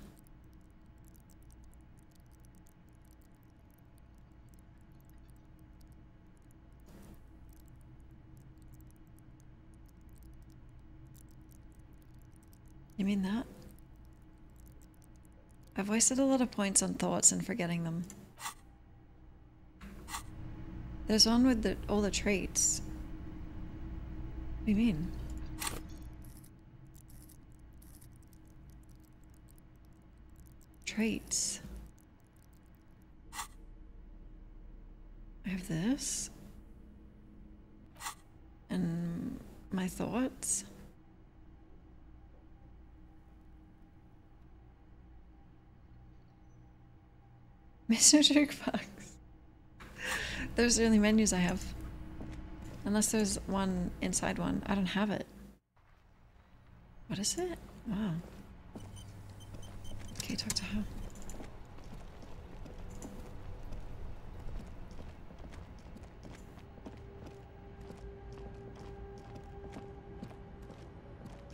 You mean that? I've wasted a lot of points on thoughts and forgetting them. There's one with all the traits. What do you mean? Traits. I have this. And my thoughts. Mr. Jukebox. Those are the only menus I have. Unless there's one inside one. I don't have it. What is it? Wow. Okay, talk to her.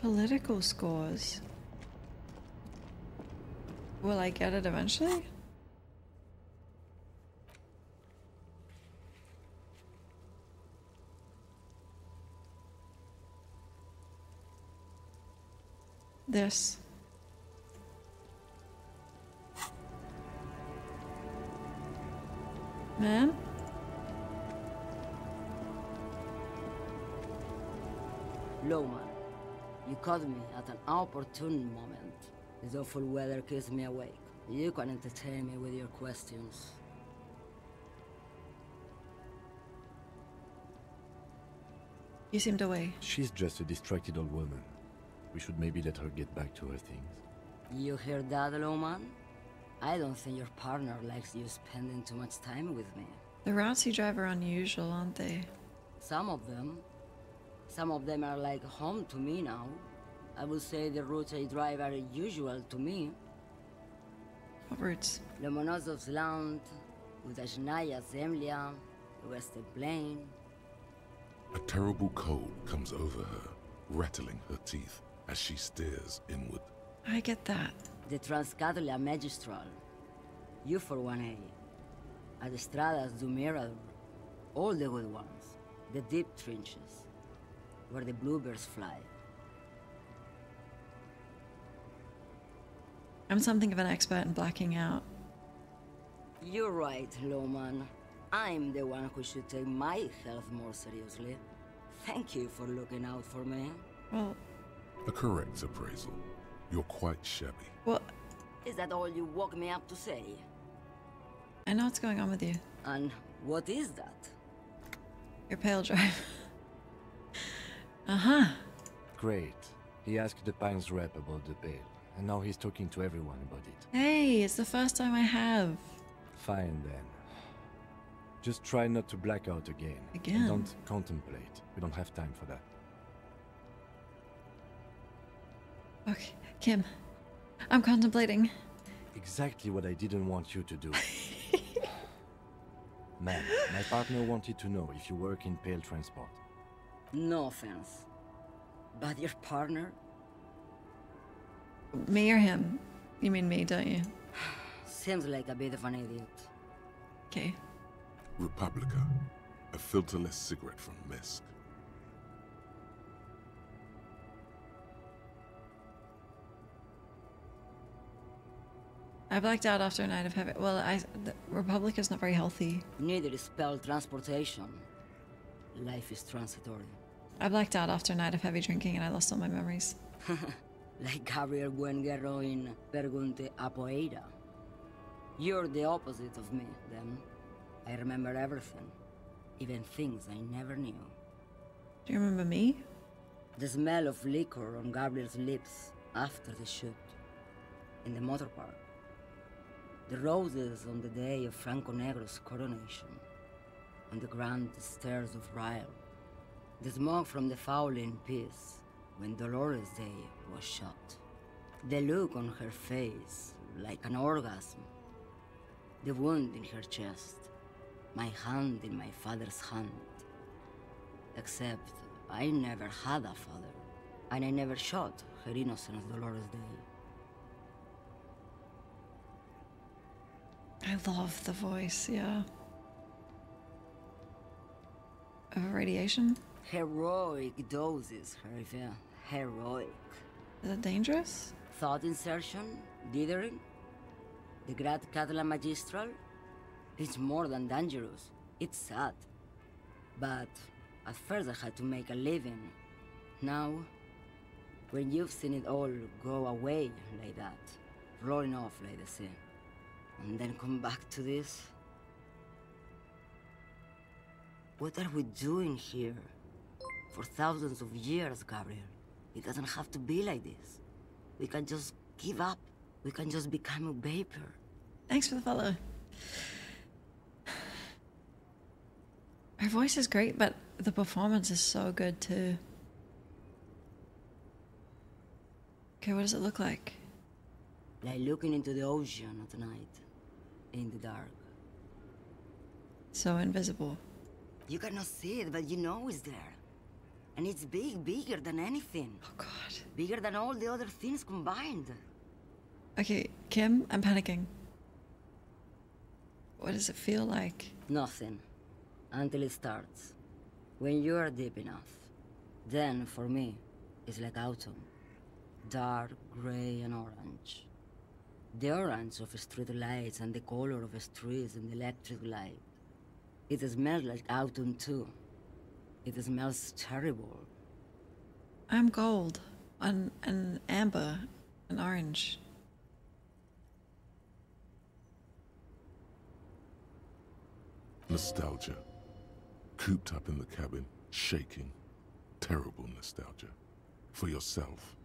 Political scores. Will I get it eventually? This. Man? Lowman, you caught me at an opportune moment. This awful weather keeps me awake. You can entertain me with your questions. You seemed away. She's just a distracted old woman. We should maybe let her get back to her things. You hear that, Lowman? I don't think your partner likes you spending too much time with me. The routes you drive are unusual, aren't they? Some of them. Some of them are like home to me now. I would say the routes I drive are usual to me. What roots? Lomonosov's land, Udajnaya Zemlya, the Western Plain. A terrible cold comes over her, rattling her teeth as she stares inward. I get that. The Transcatolia Magistral. You for 1A. Adestradas du Mirador. All the good ones. The deep trenches. Where the bluebirds fly. I'm something of an expert in blacking out. You're right, Loman. I'm the one who should take my health more seriously. Thank you for looking out for me. Well... A correct appraisal. You're quite shabby. Well... Is that all you woke me up to say? I know what's going on with you. And what is that? Your pale drive. Uh-huh. Great. He asked the Pines rep about the pale, and now he's talking to everyone about it. Hey, it's the first time I have. Fine then. Just try not to black out again. Again? And don't contemplate. We don't have time for that. Okay, Kim. I'm contemplating. Exactly what I didn't want you to do. Man, my partner wanted to know if you work in pale transport. No offense. But your partner? Me or him? You mean me, don't you? Seems like a bit of an idiot. Okay. Republica. A filterless cigarette from Mesk. I blacked out after a night of heavy... Well, the Republica's not very healthy. Neither is pale transportation. Life is transitory. I blacked out after a night of heavy drinking and I lost all my memories. Like Gabriel Buenguerro in Pergunte a Poeira. You're the opposite of me, then. I remember everything. Even things I never knew. Do you remember me? The smell of liquor on Gabriel's lips after the shoot. In the motor park. The roses on the day of Franco Negro's coronation. On the grand stairs of Ryle. The smoke from the Fowling Piece when Dolores Day was shot. The look on her face, like an orgasm. The wound in her chest. My hand in my father's hand. Except I never had a father. And I never shot her innocent Dolores Day. I love the voice, yeah. Of radiation? Heroic doses, Hervia. Heroic. Is it dangerous? Thought insertion? Dithering? The Grad Catala Magistral? It's more than dangerous. It's sad. But at first I had to make a living. Now, when you've seen it all go away like that, rolling off like the sea, and then come back to this? What are we doing here? For thousands of years, Gabriel. It doesn't have to be like this. We can just give up. We can just become a vapor. Thanks for the follow. Her voice is great, but the performance is so good too. Okay, what does it look like? Like looking into the ocean at night. In the dark. So invisible. You cannot see it, but you know it's there. And it's big, bigger than anything. Oh god. Bigger than all the other things combined. Okay, Kim, I'm panicking. What does it feel like? Nothing. Until it starts. When you are deep enough. Then, for me, it's like autumn. Dark, grey and orange. The orange of street lights and the color of streets and electric light. It smells like autumn too. It smells terrible. I'm gold. And amber. And orange. Nostalgia. Cooped up in the cabin, shaking. Terrible nostalgia. For yourself.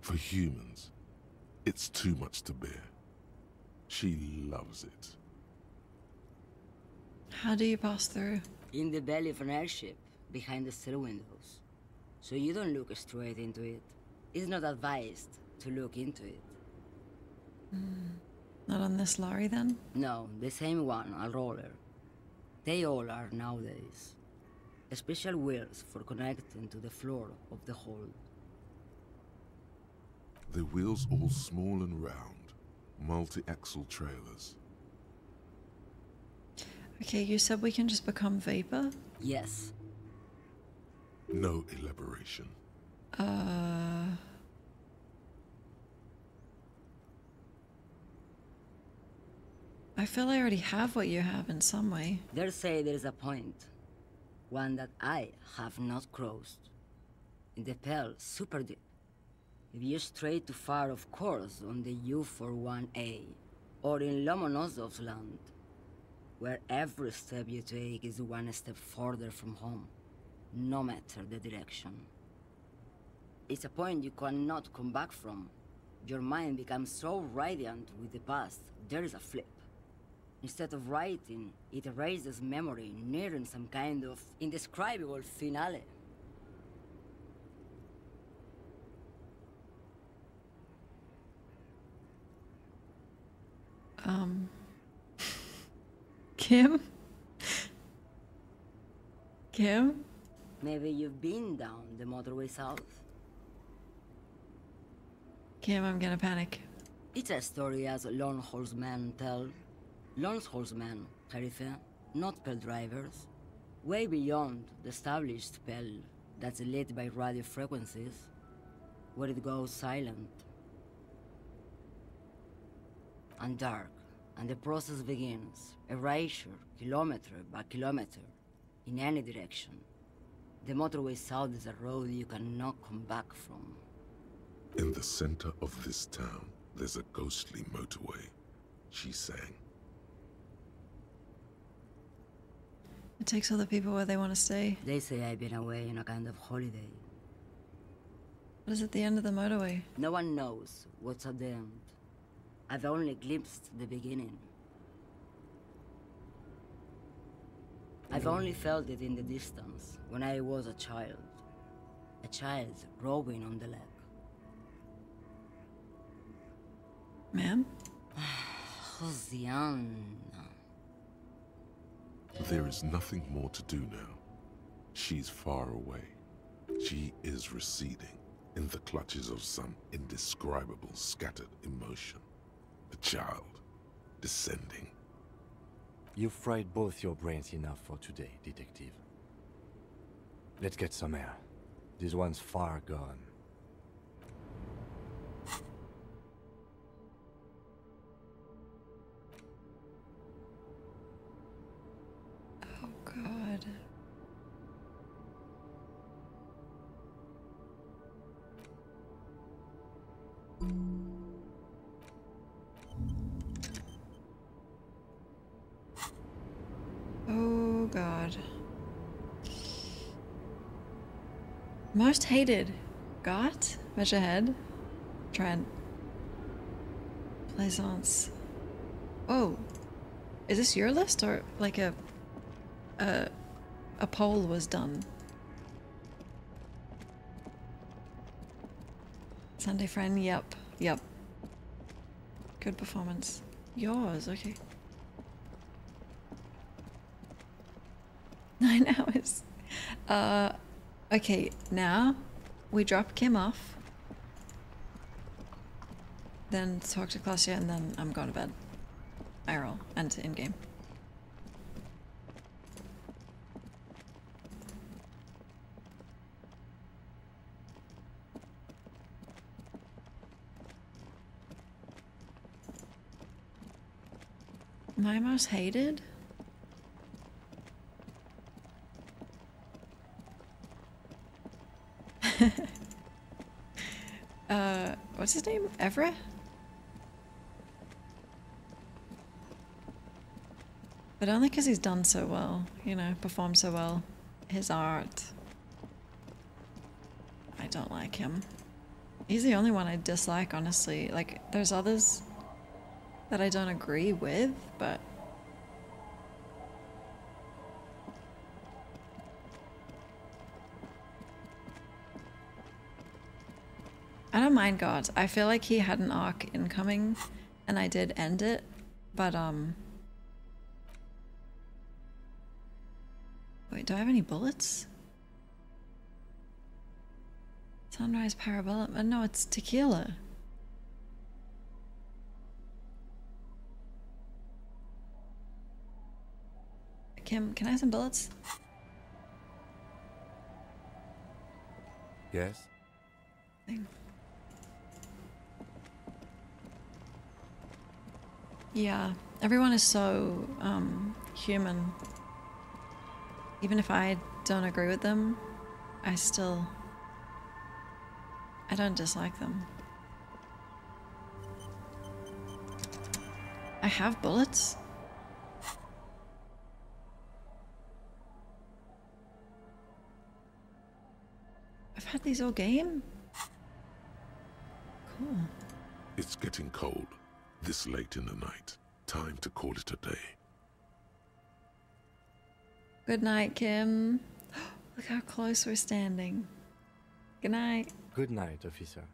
For humans. It's too much to bear. She loves it. How do you pass through? In the belly of an airship, behind the stair windows. So you don't look straight into it. It's not advised to look into it. Not on this lorry then? No, the same one, a roller. They all are nowadays. Special wheels for connecting to the floor of the hold. The wheels all small and round, multi-axle trailers. Okay, you said we can just become vapor? Yes. No elaboration. I feel I already have what you have in some way. They say there is a point. One that I have not crossed. In the Pale, super deep. If you stray too far, of course, on the U41A, or in Lomonosov's land, where every step you take is one step further from home, no matter the direction. It's a point you cannot come back from. Your mind becomes so radiant with the past, there is a flip. Instead of writing, it erases memory, nearing some kind of indescribable finale. Kim? Kim? Maybe you've been down the motorway south. Kim, I'm gonna panic. It's a story as lone horsemen tell. Lone horsemen, Sheriff, not Pale drivers. Way beyond the established Pale that's lit by radio frequencies, where it goes silent. And dark, and the process begins. Erasure, kilometer by kilometer, in any direction. The motorway south is a road you cannot come back from. In the center of this town, there's a ghostly motorway, she sang. It takes other people where they want to stay. They say I've been away on a kind of holiday. What is at the end of the motorway? No one knows what's at the end. I've only glimpsed the beginning. I've only felt it in the distance, when I was a child. A child rowing on the lake. Ma'am? Josiana. There is nothing more to do now. She's far away. She is receding in the clutches of some indescribable scattered emotion. The child descending. You've fried both your brains enough for today, detective. Let's get some air. This one's far gone. Oh, God. Oh, God. Most hated. Got? Measure head. Trent. Plaisance. Oh. Is this your list or like a poll was done? Sunday friend, yep. Yep. Good performance. Yours, okay. 9 hours. Okay, now we drop Kim off. Then talk to Klasia and then I'm going to bed. IRL and in-game. My most hated? What's his name? Everett? But only because he's done so well, you know, performed so well. His art. I don't like him. He's the only one I dislike, honestly. Like, there's others that I don't agree with, but... I don't mind God. I feel like he had an arc incoming, and I did end it, but wait, do I have any bullets? Sunrise Parabellum. No, it's tequila. Kim, can I have some bullets? Yes? Yeah, everyone is so human. Even if I don't agree with them, I don't dislike them. I have bullets. I've had these all game. Cool. It's getting cold. This late in the night. Time to call it a day. Good night, Kim. Look how close we're standing. Good night. Good night, officer.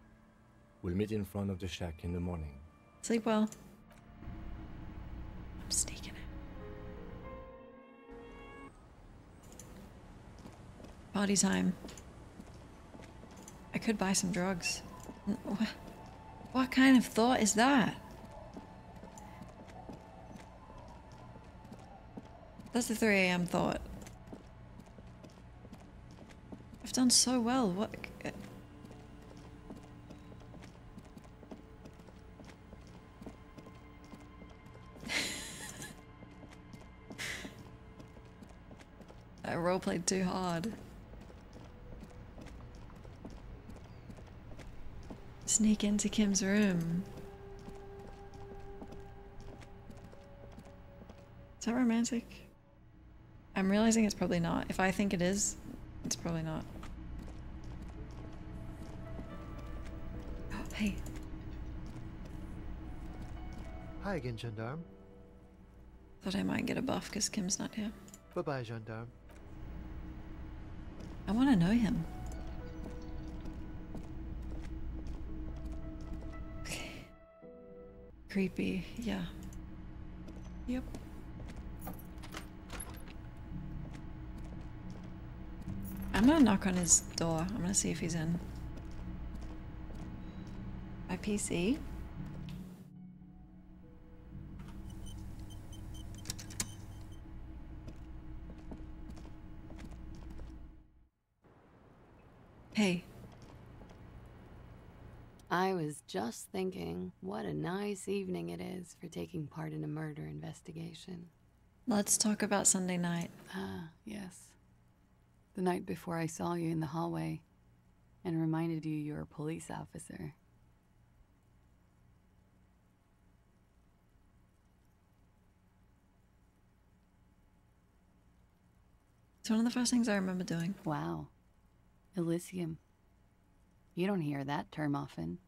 We'll meet in front of the shack in the morning. Sleep well. I'm sneaking it. Party time. I could buy some drugs. What kind of thought is that? That's the 3 a.m. thought. I've done so well. What? I roleplayed too hard. Sneak into Kim's room. Is that romantic? I'm realizing it's probably not. If I think it is, it's probably not. Oh, hey. Hi again, Gendarme. Thought I might get a buff because Kim's not here. Bye-bye, Gendarme. I want to know him. Okay. Creepy, yeah. Yep. I'm gonna knock on his door. I'm gonna see if he's in. My PC. Hey. I was just thinking, what a nice evening it is for taking part in a murder investigation. Let's talk about Sunday night. Ah, yes. The night before I saw you in the hallway and reminded you you're a police officer. It's one of the first things I remember doing. Wow. Elysium. You don't hear that term often.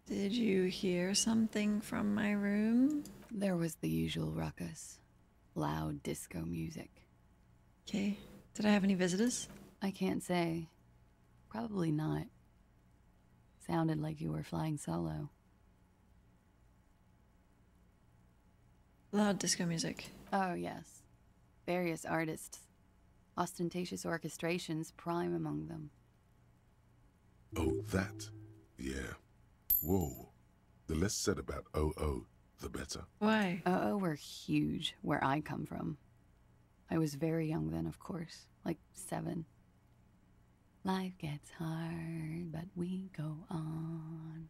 Did you hear something from my room? There was the usual ruckus. Loud disco music. Okay. Did I have any visitors? I can't say. Probably not. Sounded like you were flying solo. Loud disco music. Oh, yes. Various artists. Ostentatious orchestrations prime among them. Oh, that? Yeah. Whoa. The less said about OO, the better. Why? OO were huge where I come from. I was very young then, of course. Like 7. Life gets hard, but we go on.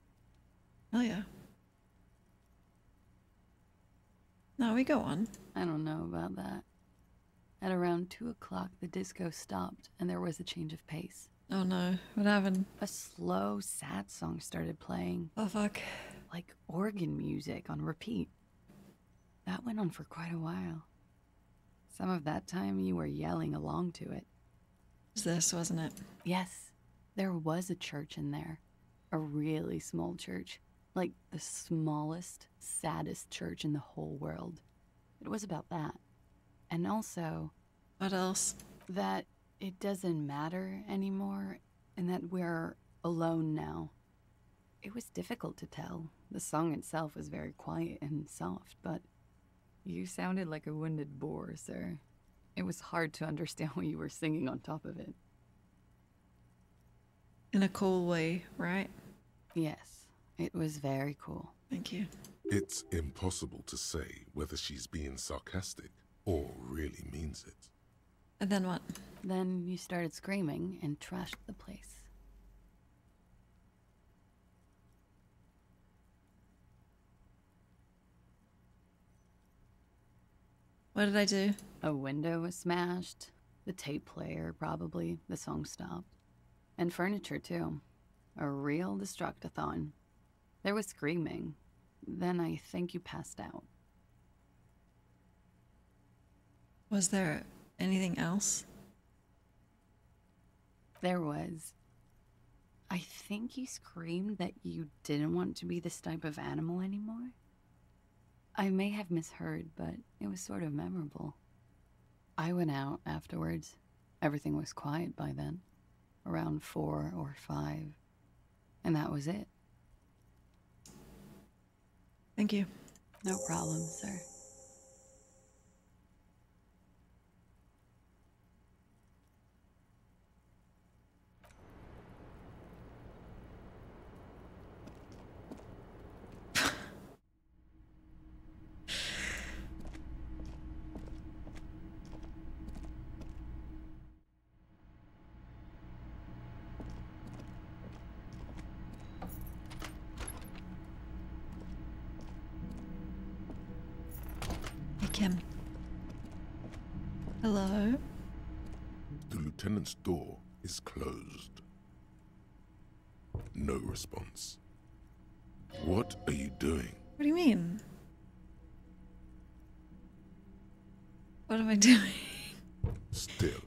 Oh, yeah. No, we go on. I don't know about that. At around 2 o'clock, the disco stopped, and there was a change of pace. Oh no, what happened? A slow, sad song started playing. Oh fuck. Like organ music on repeat. That went on for quite a while. Some of that time you were yelling along to it. It was this, wasn't it? Yes. There was a church in there. A really small church. Like the smallest, saddest church in the whole world. It was about that. And also... What else? That it doesn't matter anymore, and that we're alone now. It was difficult to tell, The song itself was very quiet and soft, but you sounded like a wounded boar, sir. It was hard to understand what you were singing on top of it. In a cool way, right? Yes, it was very cool. Thank you. It's impossible to say whether she's being sarcastic or really means it. And then what? Then you started screaming and trashed the place. What did I do? A window was smashed. The tape player, probably. The song stopped. And furniture, too. A real destructathon. There was screaming. Then I think you passed out. Was there anything else? There was. I think you screamed that you didn't want to be this type of animal anymore. I may have misheard, but it was sort of memorable. I went out afterwards. Everything was quiet by then. Around 4 or 5. And that was it. Thank you. No problem, sir. Kim. Hello? The lieutenant's door is closed. No response. What are you doing? What do you mean? What am I doing? Still,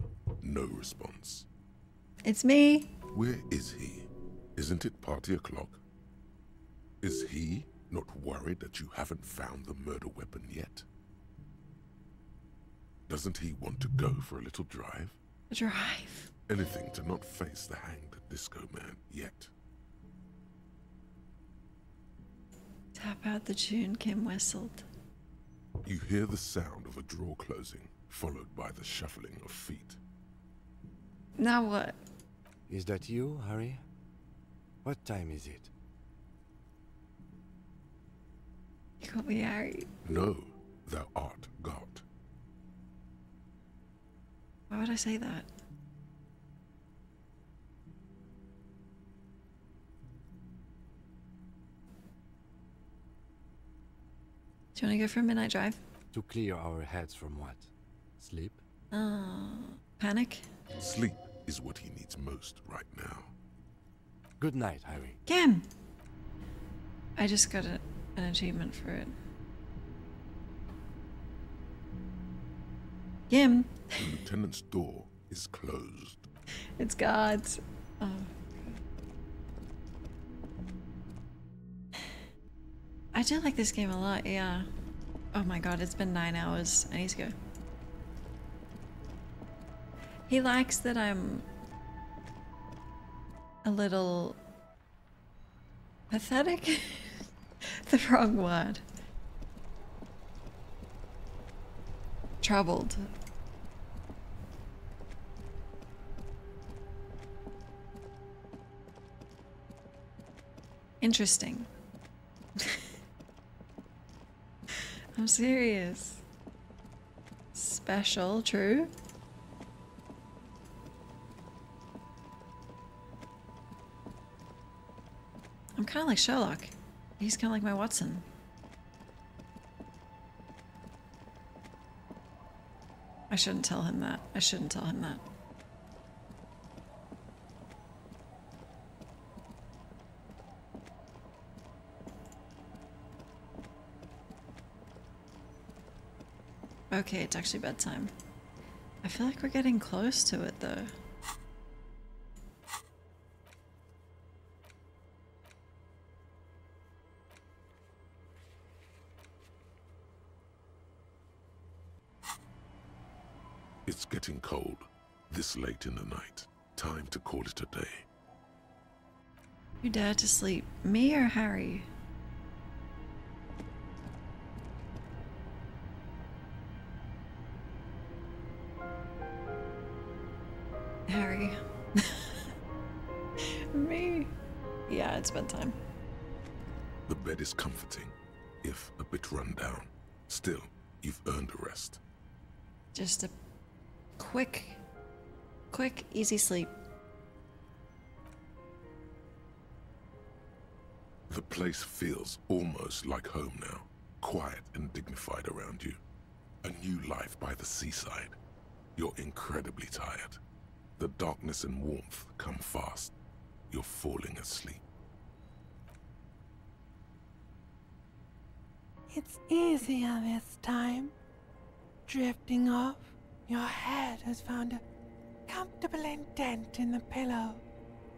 no response. It's me. Where is he? Isn't it party o'clock? Is he not worried that you haven't found the murder weapon yet? Doesn't he want to go for a little drive? A drive? Anything to not face the hanged disco man yet. Tap out the tune Kim whistled. You hear the sound of a drawer closing, followed by the shuffling of feet. Now what? Is that you, Harry? What time is it? You call me Harry. No, thou art God. Why would I say that? Do you want to go for a midnight drive? To clear our heads from what? Sleep? Panic? Sleep is what he needs most right now. Good night, Harry. Kim! I just got an achievement for it. Kim! The lieutenant's door is closed. It's God's. Oh. I do like this game a lot, yeah. Oh my god, it's been 9 hours. I need to go. He likes that I'm a little pathetic. The wrong word. Troubled. Interesting. I'm serious. Special, true. I'm kind of like Sherlock. He's kind of like my Watson. I shouldn't tell him that. I shouldn't tell him that. Okay, it's actually bedtime. I feel like we're getting close to it though. It's getting cold, this late in the night. Time to call it a day. You dare to sleep, me or Harry? it's bedtime. The bed is comforting, if a bit run down. Still, you've earned a rest. Just a quick, easy sleep. The place feels almost like home now. Quiet and dignified around you. A new life by the seaside. You're incredibly tired. The darkness and warmth come fast. You're falling asleep. It's easier this time. Drifting off, your head has found a comfortable indent in the pillow.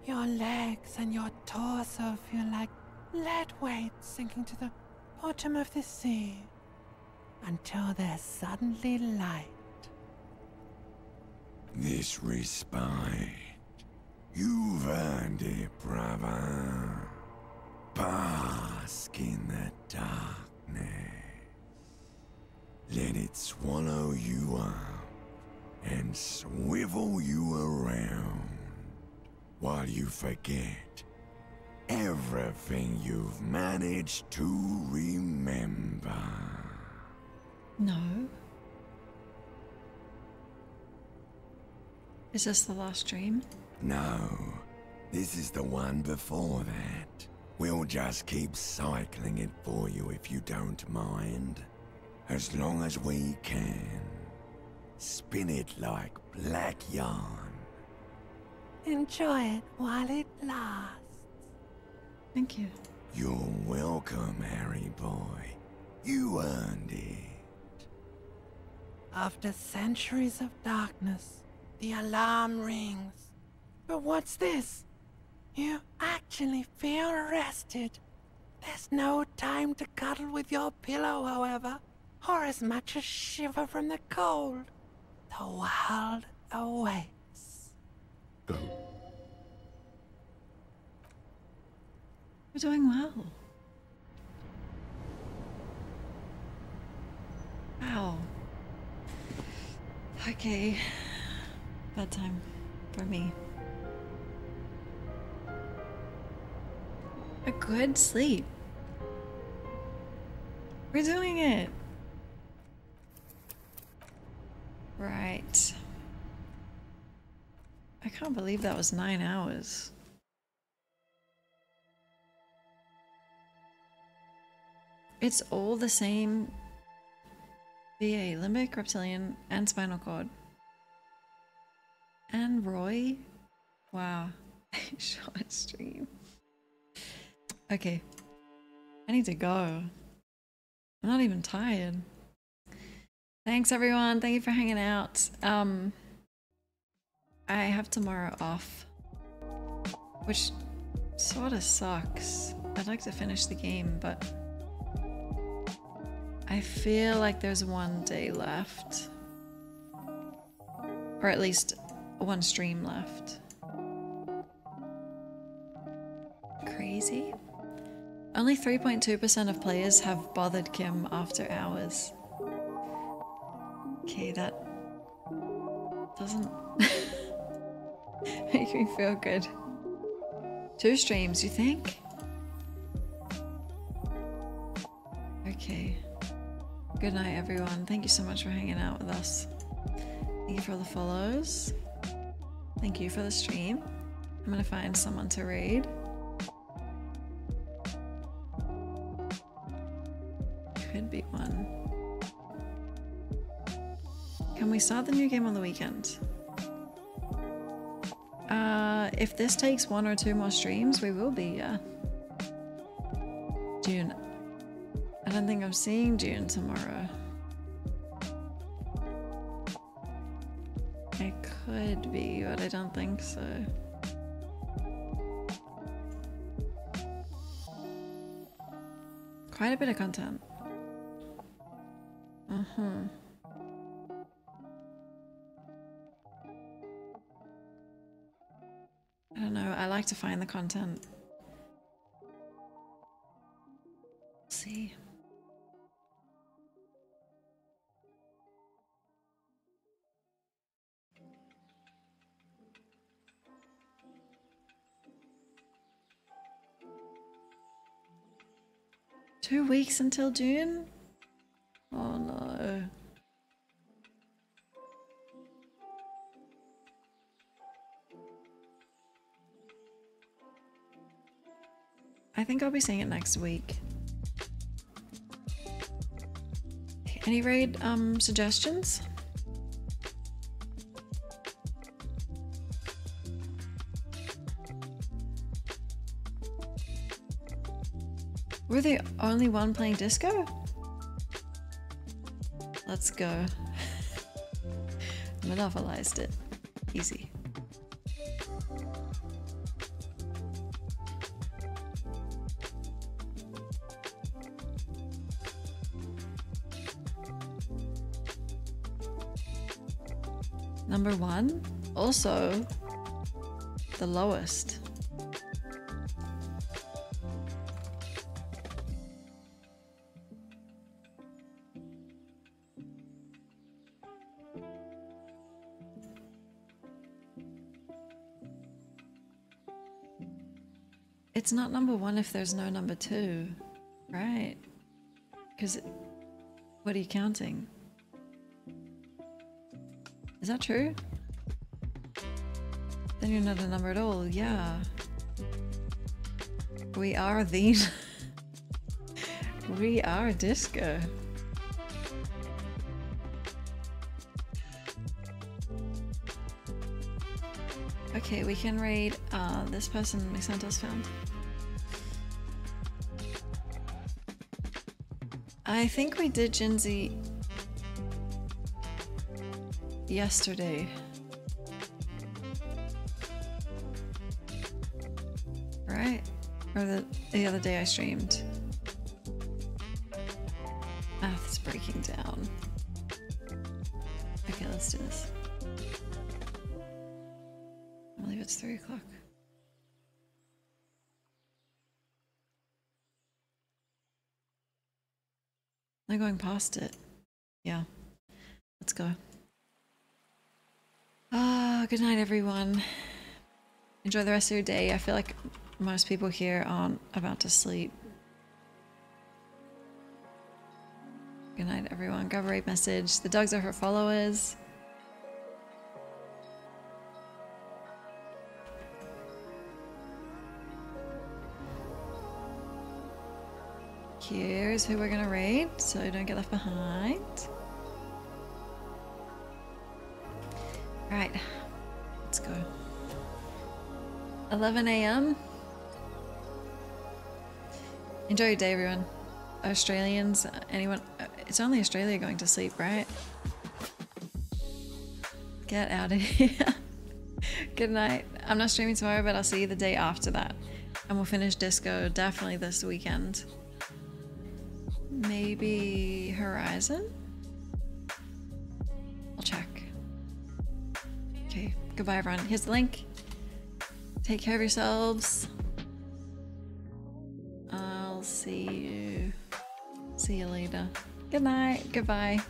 Your legs and your torso feel like lead weights sinking to the bottom of the sea, until there's suddenly light. This respite, you've earned it, brother. Bask in the darkness. Let it swallow you up and swivel you around while you forget everything you've managed to remember. No. Is this the last dream? No, this is the one before that. We'll just keep cycling it for you if you don't mind. As long as we can. Spin it like black yarn. Enjoy it while it lasts. Thank you. You're welcome, Harry boy. You earned it. After centuries of darkness, the alarm rings. But what's this? You actually feel rested. There's no time to cuddle with your pillow, however, or as much as shiver from the cold. The world awaits. Go. We're doing well. Wow. Okay. Bedtime for me. A good sleep. We're doing it. Right. I can't believe that was 9 hours. It's all the same VA, limbic, reptilian, and spinal cord. And Roy? Wow. Short stream. Okay. I need to go. I'm not even tired. Thanks everyone. Thank you for hanging out. I have tomorrow off, which sort of sucks. I'd like to finish the game, but I feel like there's one day left. Or at least one stream left. Crazy. Only 3.2% of players have bothered Kim after hours. Okay, that doesn't make me feel good. 2 streams, you think? Okay. Good night, everyone. Thank you so much for hanging out with us. Thank you for all the follows. Thank you for the stream. I'm gonna find someone to raid. Could be one. Can we start the new game on the weekend? If this takes 1 or 2 more streams, we will be, yeah. June. I don't think I'm seeing June tomorrow. It could be, but I don't think so. Quite a bit of content. I don't know, I like to find the content. Let's see. 2 weeks until June? Oh no. I think I'll be seeing it next week. Any raid suggestions? We're the only one playing disco? Let's go. Monopolized it. Easy. Number 1, also the lowest. It's not number 1 if there's no number 2, right? Because what are you counting? Is that true? Then you're not a number at all, yeah. We are the... we are disco. Okay, we can raid this person Mixantos found. I think we did Jinzi yesterday. Right? Or the other day I streamed. Math is breaking down. Okay, let's do this. I believe it's 3 o'clock. They're going past it. Yeah. Let's go. Good night, everyone. Enjoy the rest of your day. I feel like most people here aren't about to sleep. Good night, everyone. Grab a raid message. The dogs are her followers. Here's who we're gonna raid, so don't get left behind. Right, let's go. 11 a.m. Enjoy your day, everyone. Australians, anyone? It's only Australia going to sleep, right? Get out of here. Good night. I'm not streaming tomorrow, but I'll see you the day after that. And we'll finish disco definitely this weekend. Maybe Horizon? I'll check. Okay, goodbye everyone. Here's the link. Take care of yourselves. I'll see you later. Good night. Goodbye.